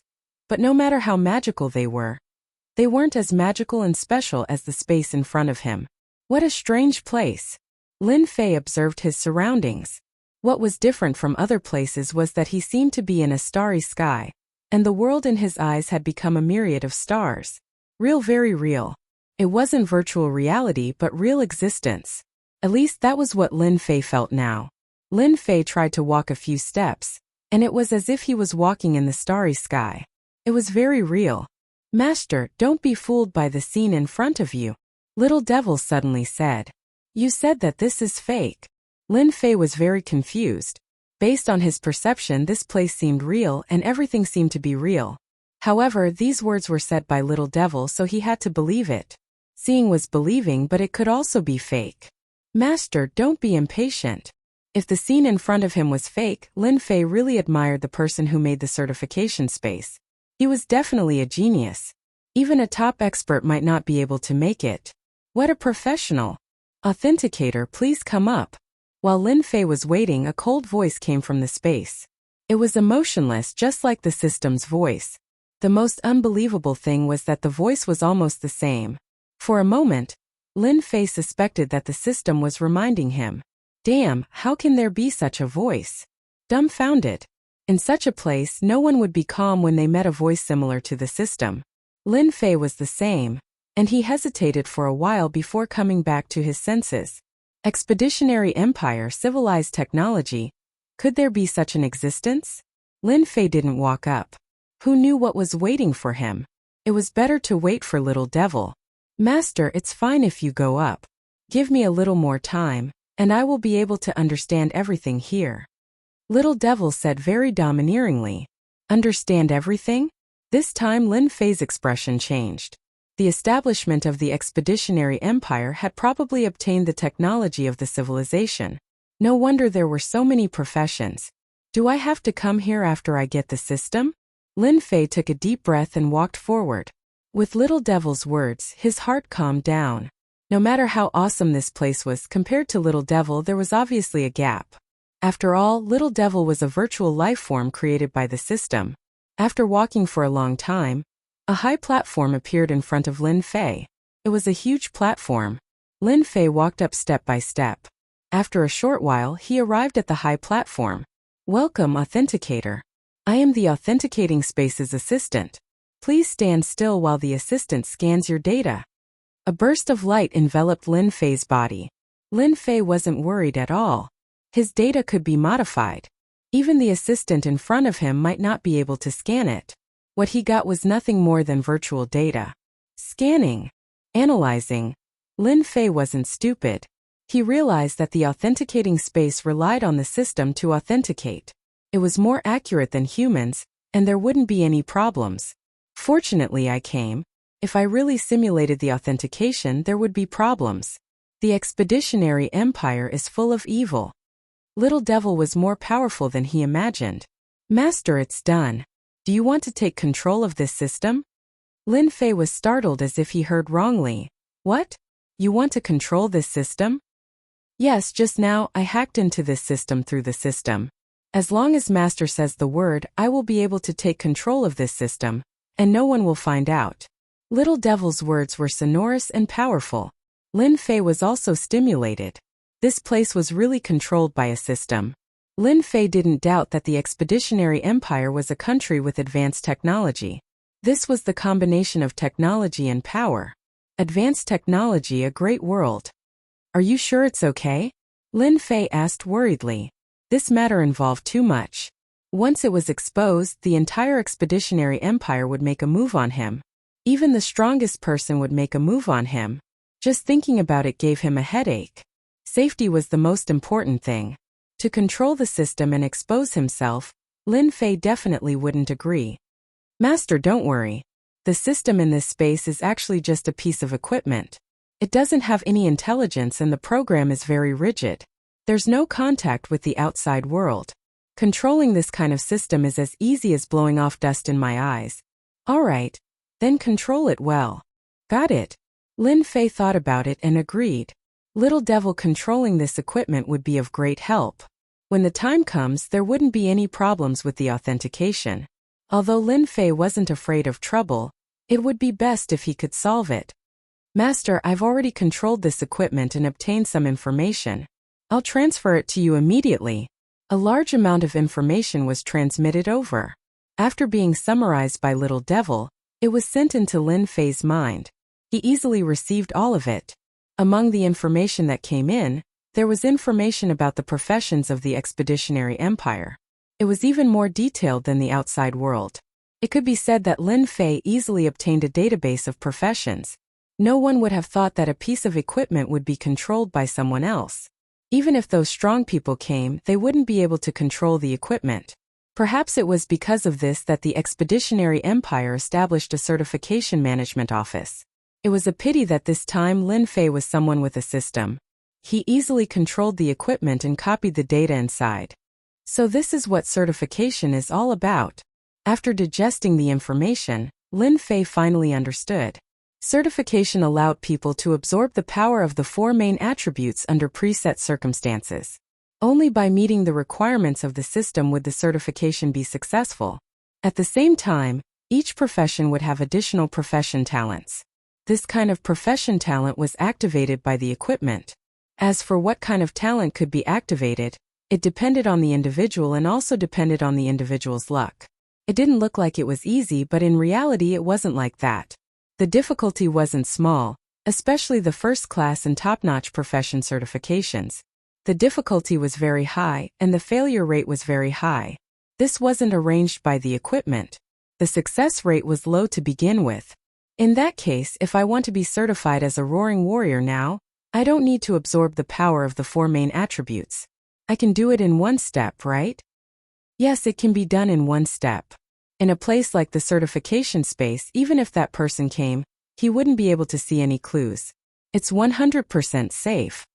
but no matter how magical they weren't as magical and special as the space in front of him. What a strange place. Lin Fei observed his surroundings. What was different from other places was that he seemed to be in a starry sky, and the world in his eyes had become a myriad of stars. Real, very real. It wasn't virtual reality but real existence. At least that was what Lin Fei felt now. Lin Fei tried to walk a few steps, and it was as if he was walking in the starry sky. It was very real. Master, don't be fooled by the scene in front of you, Little Devil suddenly said. You said that this is fake. Lin Fei was very confused. Based on his perception, this place seemed real and everything seemed to be real. However, these words were said by Little Devil, so he had to believe it. Seeing was believing, but it could also be fake. Master, don't be impatient. If the scene in front of him was fake, Lin Fei really admired the person who made the certification space. He was definitely a genius. Even a top expert might not be able to make it. What a professional. Authenticator, please come up. While Lin Fei was waiting, a cold voice came from the space. It was emotionless, just like the system's voice. The most unbelievable thing was that the voice was almost the same. For a moment, Lin Fei suspected that the system was reminding him. Damn, how can there be such a voice? Dumbfounded. In such a place, no one would be calm when they met a voice similar to the system. Lin Fei was the same, and he hesitated for a while before coming back to his senses. Expeditionary Empire, civilized technology. Could there be such an existence? Lin Fei didn't walk up. Who knew what was waiting for him? It was better to wait for Little Devil. Master, it's fine if you go up. Give me a little more time, and I will be able to understand everything here. Little Devil said very domineeringly. Understand everything? This time Lin Fei's expression changed. The establishment of the Expeditionary Empire had probably obtained the technology of the civilization. No wonder there were so many professions. Do I have to come here after I get the system? Lin Fei took a deep breath and walked forward. With Little Devil's words, his heart calmed down. No matter how awesome this place was, compared to Little Devil, there was obviously a gap. After all, Little Devil was a virtual life form created by the system. After walking for a long time, a high platform appeared in front of Lin Fei. It was a huge platform. Lin Fei walked up step by step. After a short while, he arrived at the high platform. Welcome, Authenticator. I am the Authenticating Space's assistant. Please stand still while the assistant scans your data. A burst of light enveloped Lin Fei's body. Lin Fei wasn't worried at all. His data could be modified. Even the assistant in front of him might not be able to scan it. What he got was nothing more than virtual data. Scanning. Analyzing. Lin Fei wasn't stupid. He realized that the authenticating space relied on the system to authenticate. It was more accurate than humans, and there wouldn't be any problems. Fortunately, I came. If I really simulated the authentication, there would be problems. The Expeditionary Empire is full of evil. Little Devil was more powerful than he imagined. Master, it's done. Do you want to take control of this system? Lin Fei was startled as if he heard wrongly. What? You want to control this system? Yes, just now, I hacked into this system through the system. As long as Master says the word, I will be able to take control of this system, and no one will find out. Little Devil's words were sonorous and powerful. Lin Fei was also stimulated. This place was really controlled by a system. Lin Fei didn't doubt that the Expeditionary Empire was a country with advanced technology. This was the combination of technology and power. Advanced technology, a great world. Are you sure it's okay? Lin Fei asked worriedly. This matter involved too much. Once it was exposed, the entire Expeditionary Empire would make a move on him. Even the strongest person would make a move on him. Just thinking about it gave him a headache. Safety was the most important thing. To control the system and expose himself, Lin Fei definitely wouldn't agree. Master, don't worry. The system in this space is actually just a piece of equipment. It doesn't have any intelligence and the program is very rigid. There's no contact with the outside world. Controlling this kind of system is as easy as blowing off dust in my eyes. All right. Then control it well. Got it. Lin Fei thought about it and agreed. Little Devil controlling this equipment would be of great help. When the time comes, there wouldn't be any problems with the authentication. Although Lin Fei wasn't afraid of trouble, it would be best if he could solve it. Master, I've already controlled this equipment and obtained some information. I'll transfer it to you immediately. A large amount of information was transmitted over. After being summarized by Little Devil, it was sent into Lin Fei's mind. He easily received all of it. Among the information that came in, there was information about the professions of the Expeditionary Empire. It was even more detailed than the outside world. It could be said that Lin Fei easily obtained a database of professions. No one would have thought that a piece of equipment would be controlled by someone else. Even if those strong people came, they wouldn't be able to control the equipment. Perhaps it was because of this that the Expeditionary Empire established a certification management office. It was a pity that this time Lin Fei was someone with a system. He easily controlled the equipment and copied the data inside. So this is what certification is all about. After digesting the information, Lin Fei finally understood. Certification allowed people to absorb the power of the four main attributes under preset circumstances. Only by meeting the requirements of the system would the certification be successful. At the same time, each profession would have additional profession talents. This kind of profession talent was activated by the equipment. As for what kind of talent could be activated, it depended on the individual and also depended on the individual's luck. It didn't look like it was easy, but in reality it wasn't like that. The difficulty wasn't small, especially the first-class and top-notch profession certifications. The difficulty was very high, and the failure rate was very high. This wasn't arranged by the equipment. The success rate was low to begin with. In that case, if I want to be certified as a roaring warrior now, I don't need to absorb the power of the four main attributes. I can do it in one step, right? Yes, it can be done in one step. In a place like the certification space, even if that person came, he wouldn't be able to see any clues. It's 100% safe.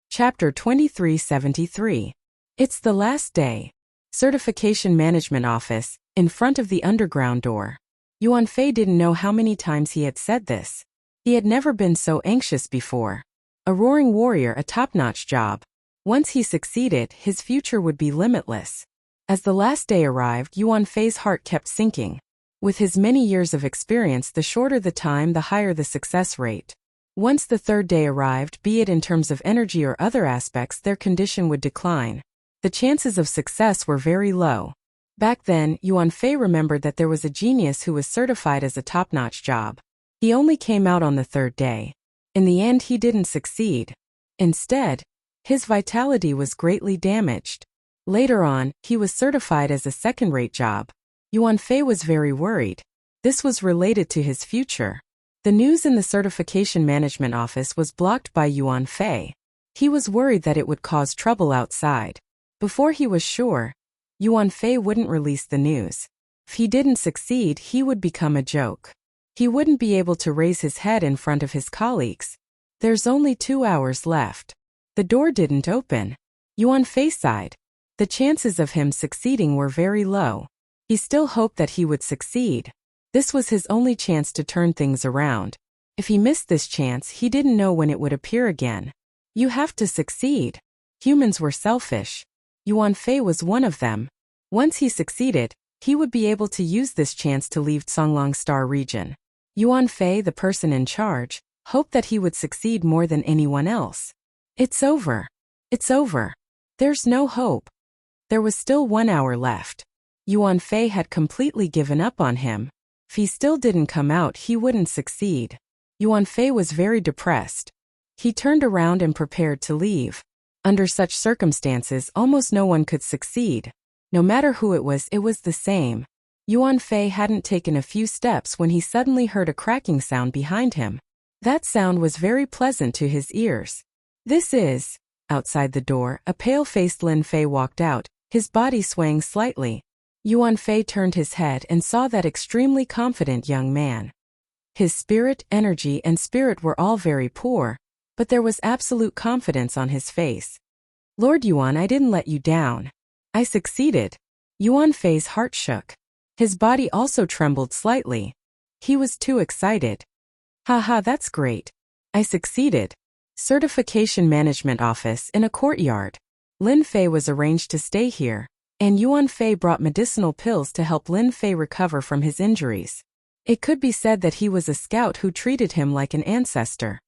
Chapter 2373. It's the last day. Certification Management Office, in front of the underground door. Yuan Fei didn't know how many times he had said this. He had never been so anxious before. A roaring warrior, a top-notch job. Once he succeeded, his future would be limitless. As the last day arrived, Yuan Fei's heart kept sinking. With his many years of experience, the shorter the time, the higher the success rate. Once the third day arrived, be it in terms of energy or other aspects, their condition would decline. The chances of success were very low. Back then, Yuan Fei remembered that there was a genius who was certified as a top-notch job. He only came out on the third day. In the end, he didn't succeed. Instead, his vitality was greatly damaged. Later on, he was certified as a second-rate job. Yuan Fei was very worried. This was related to his future. The news in the Certification Management Office was blocked by Yuan Fei. He was worried that it would cause trouble outside. Before he was sure, Yuan Fei wouldn't release the news. If he didn't succeed, he would become a joke. He wouldn't be able to raise his head in front of his colleagues. There's only 2 hours left. The door didn't open. Yuan Fei sighed. The chances of him succeeding were very low. He still hoped that he would succeed. This was his only chance to turn things around. If he missed this chance, he didn't know when it would appear again. You have to succeed. Humans were selfish. Yuan Fei was one of them. Once he succeeded, he would be able to use this chance to leave Songlong Star region. Yuan Fei, the person in charge, hoped that he would succeed more than anyone else. It's over. It's over. There's no hope. There was still 1 hour left. Yuan Fei had completely given up on him. If he still didn't come out, he wouldn't succeed. Yuan Fei was very depressed. He turned around and prepared to leave. Under such circumstances, almost no one could succeed. No matter who it was the same. Yuan Fei hadn't taken a few steps when he suddenly heard a cracking sound behind him. That sound was very pleasant to his ears. This is... Outside the door, a pale-faced Lin Fei walked out, his body swaying slightly. Yuan Fei turned his head and saw that extremely confident young man. His spirit, energy, and spirit were all very poor, but there was absolute confidence on his face. Lord Yuan, I didn't let you down. I succeeded. Yuan Fei's heart shook. His body also trembled slightly. He was too excited. Haha, that's great. I succeeded. Certification Management Office in a courtyard. Lin Fei was arranged to stay here, and Yuan Fei brought medicinal pills to help Lin Fei recover from his injuries. It could be said that he was a scout who treated him like an ancestor.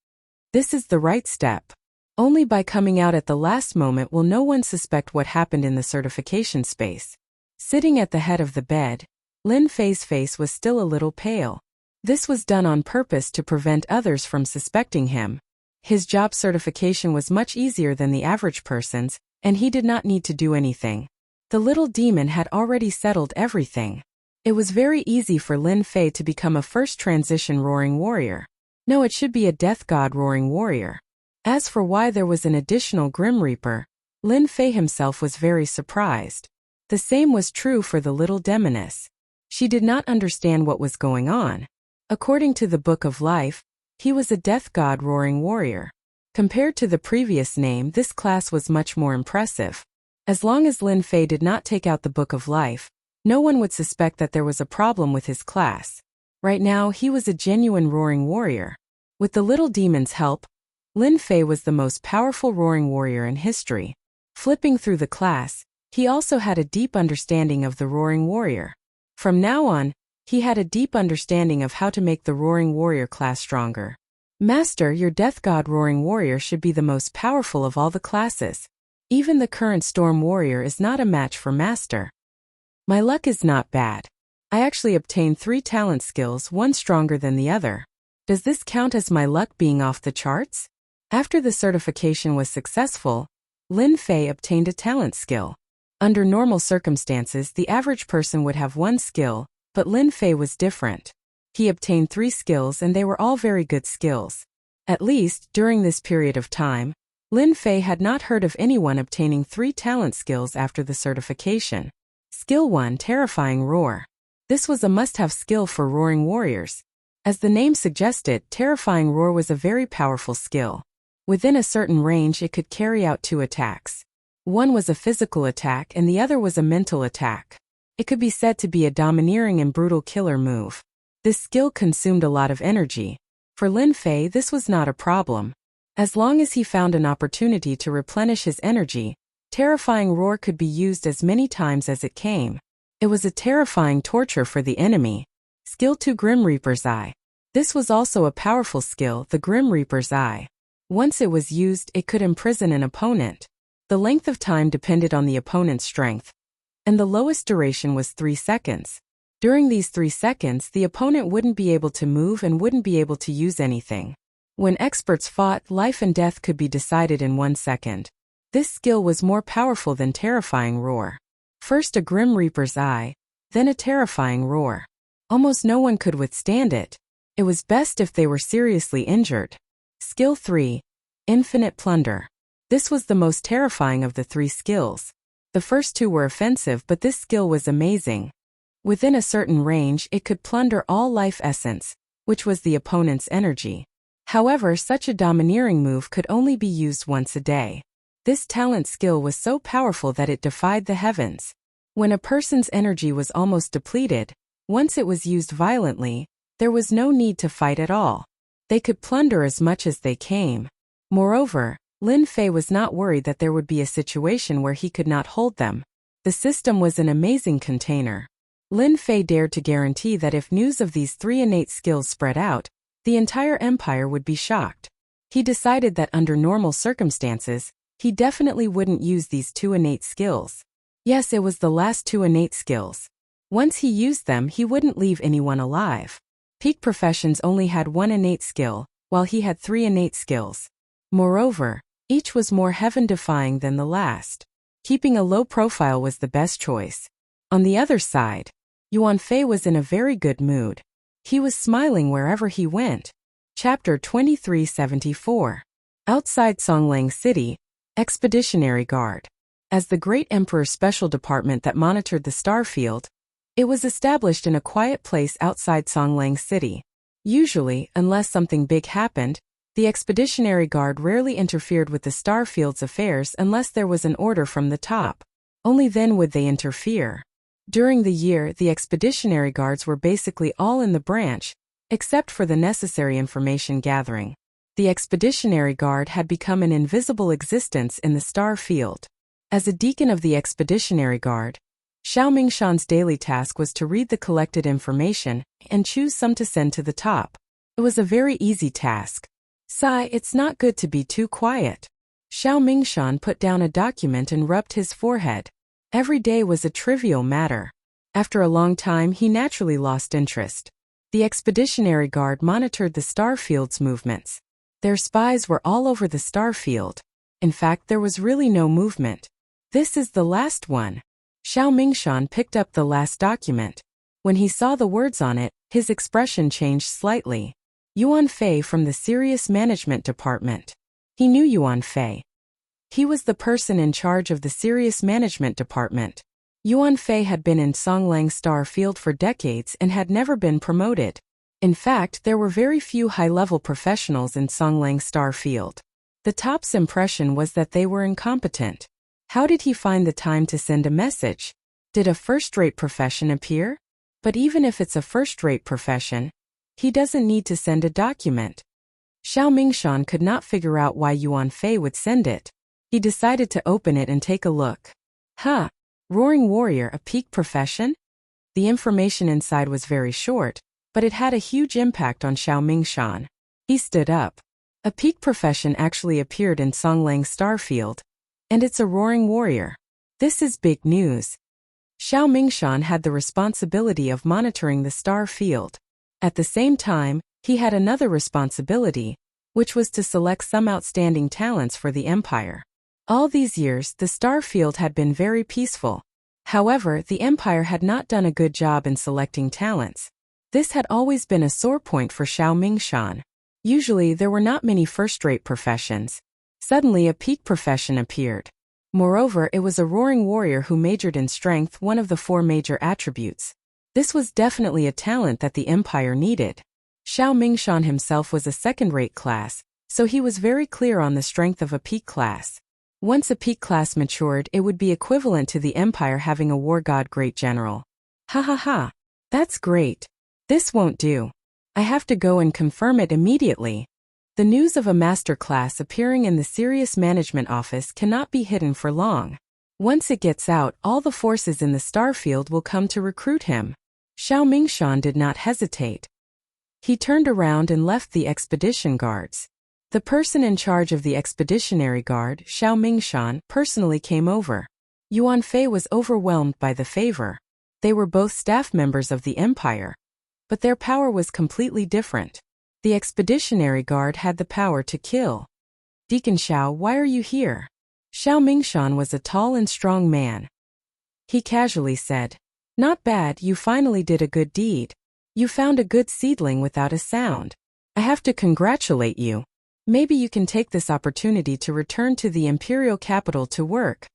This is the right step. Only by coming out at the last moment will no one suspect what happened in the certification space. Sitting at the head of the bed, Lin Fei's face was still a little pale. This was done on purpose to prevent others from suspecting him. His job certification was much easier than the average person's, and he did not need to do anything. The little demon had already settled everything. It was very easy for Lin Fei to become a first transition roaring warrior. No, it should be a death god roaring warrior. As for why there was an additional Grim Reaper, Lin Fei himself was very surprised. The same was true for the little demoness. She did not understand what was going on. According to the Book of Life, he was a death god roaring warrior. Compared to the previous name, this class was much more impressive. As long as Lin Fei did not take out the Book of Life, no one would suspect that there was a problem with his class. Right now, he was a genuine roaring warrior. With the little demon's help, Lin Fei was the most powerful roaring warrior in history. Flipping through the class, he also had a deep understanding of the roaring warrior. From now on, he had a deep understanding of how to make the roaring warrior class stronger. Master, your death god roaring warrior should be the most powerful of all the classes. Even the current storm warrior is not a match for Master. My luck is not bad. I actually obtained 3 talent skills, one stronger than the other. Does this count as my luck being off the charts? After the certification was successful, Lin Fei obtained a talent skill. Under normal circumstances, the average person would have 1 skill, but Lin Fei was different. He obtained 3 skills and they were all very good skills. At least, during this period of time, Lin Fei had not heard of anyone obtaining 3 talent skills after the certification. Skill 1, Terrifying Roar. This was a must-have skill for roaring warriors. As the name suggested, Terrifying Roar was a very powerful skill. Within a certain range, it could carry out 2 attacks. One was a physical attack and the other was a mental attack. It could be said to be a domineering and brutal killer move. This skill consumed a lot of energy. For Lin Fei, this was not a problem. As long as he found an opportunity to replenish his energy, Terrifying Roar could be used as many times as it came. It was a terrifying torture for the enemy. Skill 2, Grim Reaper's Eye. This was also a powerful skill, the Grim Reaper's Eye. Once it was used, it could imprison an opponent. The length of time depended on the opponent's strength, and the lowest duration was 3 seconds. During these 3 seconds, the opponent wouldn't be able to move and wouldn't be able to use anything. When experts fought, life and death could be decided in 1 second. This skill was more powerful than Terrifying Roar. First a Grim Reaper's Eye, then a Terrifying Roar. Almost no one could withstand it. It was best if they were seriously injured. Skill 3, Infinite Plunder. This was the most terrifying of the 3 skills. The first 2 were offensive, but this skill was amazing. Within a certain range, it could plunder all life essence, which was the opponent's energy. However, such a domineering move could only be used once a day. This talent skill was so powerful that it defied the heavens. When a person's energy was almost depleted, once it was used violently, there was no need to fight at all. They could plunder as much as they came. Moreover, Lin Fei was not worried that there would be a situation where he could not hold them. The system was an amazing container. Lin Fei dared to guarantee that if news of these 3 innate skills spread out, the entire empire would be shocked. He decided that under normal circumstances, he definitely wouldn't use these 2 innate skills. Yes, it was the last 2 innate skills. Once he used them, he wouldn't leave anyone alive. Peak Professions only had 1 innate skill, while he had 3 innate skills. Moreover, each was more heaven-defying than the last. Keeping a low profile was the best choice. On the other side, Yuan Fei was in a very good mood. He was smiling wherever he went. Chapter 2374. Outside Songlang City, Expeditionary Guard. As the Great Emperor's special department that monitored the star field, it was established in a quiet place outside Songlang City. Usually, unless something big happened, the Expeditionary Guard rarely interfered with the star field's affairs unless there was an order from the top. Only then would they interfere. During the year, the Expeditionary Guards were basically all in the branch, except for the necessary information gathering. The Expeditionary Guard had become an invisible existence in the star field. As a deacon of the Expeditionary Guard, Xiao Mingshan's daily task was to read the collected information and choose some to send to the top. It was a very easy task. Sigh, it's not good to be too quiet. Xiao Mingshan put down a document and rubbed his forehead. Every day was a trivial matter. After a long time, he naturally lost interest. The Expeditionary Guard monitored the star field's movements. Their spies were all over the star field. In fact, there was really no movement. This is the last one. Xiao Mingshan picked up the last document. When he saw the words on it, his expression changed slightly. Yuan Fei from the Serious Management Department. He knew Yuan Fei. He was the person in charge of the Serious Management Department. Yuan Fei had been in Songlang Star Field for decades and had never been promoted. In fact, there were very few high-level professionals in Songlang Star Field. The top's impression was that they were incompetent. How did he find the time to send a message? Did a first-rate profession appear? But even if it's a first-rate profession, he doesn't need to send a document. Xiao Mingshan could not figure out why Yuan Fei would send it. He decided to open it and take a look. Huh! Roaring Warrior, a peak profession? The information inside was very short, but it had a huge impact on Xiao Mingshan. He stood up. A peak profession actually appeared in Songlang's star field. And it's a Roaring Warrior. This is big news. Xiao Mingshan had the responsibility of monitoring the star field. At the same time, he had another responsibility, which was to select some outstanding talents for the Empire. All these years, the star field had been very peaceful. However, the Empire had not done a good job in selecting talents. This had always been a sore point for Xiao Mingshan. Usually, there were not many first-rate professions. Suddenly, a peak profession appeared. Moreover, it was a Roaring Warrior who majored in strength, one of the 4 major attributes. This was definitely a talent that the Empire needed. Xiao Mingshan himself was a second-rate class, so he was very clear on the strength of a peak class. Once a peak class matured, it would be equivalent to the Empire having a war god great general. Ha ha ha. That's great. This won't do. I have to go and confirm it immediately. The news of a master class appearing in the Serious Management Office cannot be hidden for long. Once it gets out, all the forces in the star field will come to recruit him. Xiao Mingshan did not hesitate. He turned around and left the expedition guards. The person in charge of the expeditionary guard, Xiao Mingshan, personally came over. Yuan Fei was overwhelmed by the favor. They were both staff members of the Empire. But their power was completely different. The expeditionary guard had the power to kill. Deacon Xiao, why are you here? Xiao Mingshan was a tall and strong man. He casually said, "Not bad, you finally did a good deed. You found a good seedling without a sound. I have to congratulate you. Maybe you can take this opportunity to return to the imperial capital to work."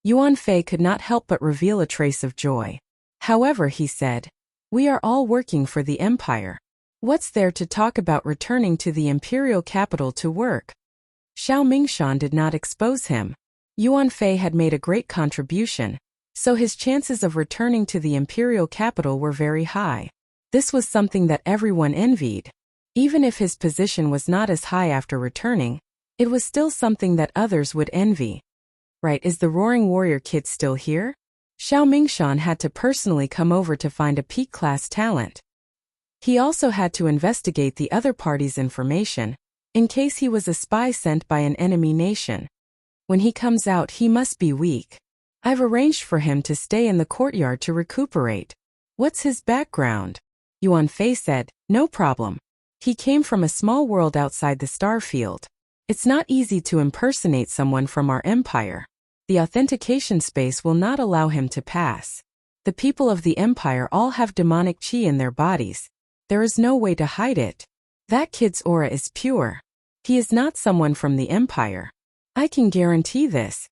Yuan Fei could not help but reveal a trace of joy. However, he said, "We are all working for the Empire. What's there to talk about returning to the imperial capital to work?" Xiao Mingshan did not expose him. Yuan Fei had made a great contribution, so his chances of returning to the imperial capital were very high. This was something that everyone envied. Even if his position was not as high after returning, it was still something that others would envy. Right, is the Roaring Warrior kid still here? Xiao Mingshan had to personally come over to find a peak class talent. He also had to investigate the other party's information, in case he was a spy sent by an enemy nation. When he comes out, he must be weak. I've arranged for him to stay in the courtyard to recuperate. What's his background? Yuan Fei said, "No problem. He came from a small world outside the star field. It's not easy to impersonate someone from our empire. The authentication space will not allow him to pass. The people of the empire all have demonic chi in their bodies. There is no way to hide it. That kid's aura is pure. He is not someone from the empire. I can guarantee this."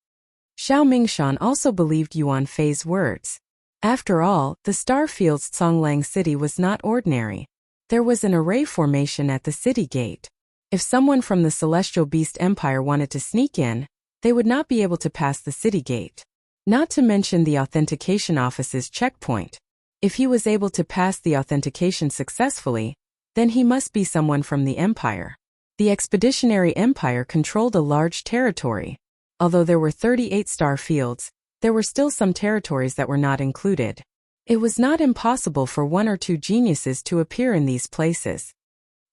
Xiao Mingshan also believed Yuan Fei's words. After all, the Starfield's Songlang city was not ordinary. There was an array formation at the city gate. If someone from the Celestial Beast Empire wanted to sneak in, they would not be able to pass the city gate. Not to mention the authentication office's checkpoint. If he was able to pass the authentication successfully, then he must be someone from the Empire. The Expeditionary Empire controlled a large territory. Although there were 38 star fields, there were still some territories that were not included. It was not impossible for 1 or 2 geniuses to appear in these places.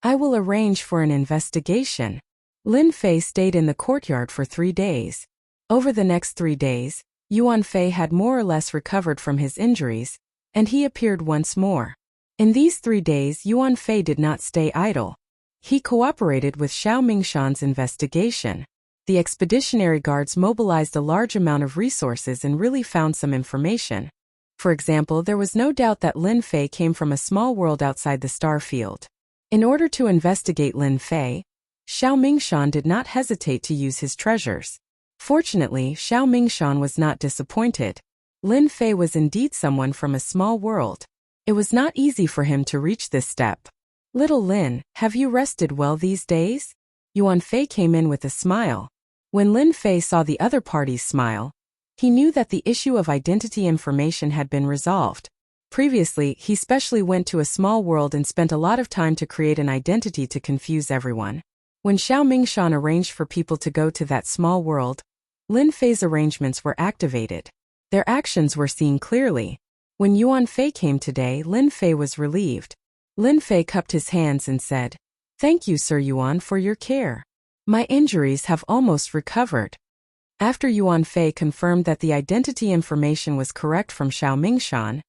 I will arrange for an investigation. Lin Fei stayed in the courtyard for 3 days. Over the next 3 days, Yuan Fei had more or less recovered from his injuries, and he appeared once more. In these 3 days, Yuan Fei did not stay idle. He cooperated with Xiao Mingshan's investigation. The expeditionary guards mobilized a large amount of resources and really found some information. For example, there was no doubt that Lin Fei came from a small world outside the star field. In order to investigate Lin Fei, Xiao Mingshan did not hesitate to use his treasures. Fortunately, Xiao Mingshan was not disappointed. Lin Fei was indeed someone from a small world. It was not easy for him to reach this step. "Little Lin, have you rested well these days?" Yuan Fei came in with a smile. When Lin Fei saw the other party's smile, he knew that the issue of identity information had been resolved. Previously, he specially went to a small world and spent a lot of time to create an identity to confuse everyone. When Xiao Mingshan arranged for people to go to that small world, Lin Fei's arrangements were activated. Their actions were seen clearly. When Yuan Fei came today, Lin Fei was relieved. Lin Fei cupped his hands and said, "Thank you, Sir Yuan, for your care. My injuries have almost recovered." After Yuan Fei confirmed that the identity information was correct from Xiao Mingshan,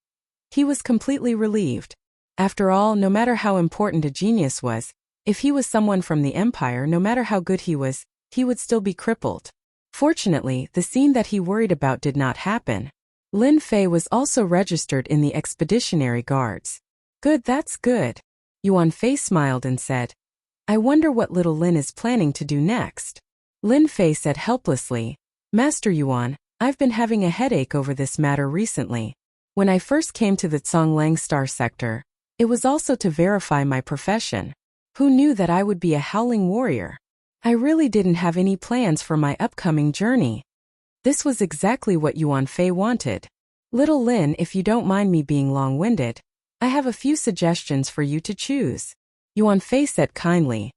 he was completely relieved. After all, no matter how important a genius was, if he was someone from the Empire, no matter how good he would still be crippled. Fortunately, the scene that he worried about did not happen. Lin Fei was also registered in the Expeditionary Guards. Good, that's good. Yuan Fei smiled and said, "I wonder what little Lin is planning to do next." Lin Fei said helplessly, "Master Yuan, I've been having a headache over this matter recently. When I first came to the Zhonglang Star Sector, it was also to verify my profession. Who knew that I would be a howling warrior? I really didn't have any plans for my upcoming journey." This was exactly what Yuan Fei wanted. "Little Lin, if you don't mind me being long-winded, I have a few suggestions for you to choose." Yuan Fei said kindly,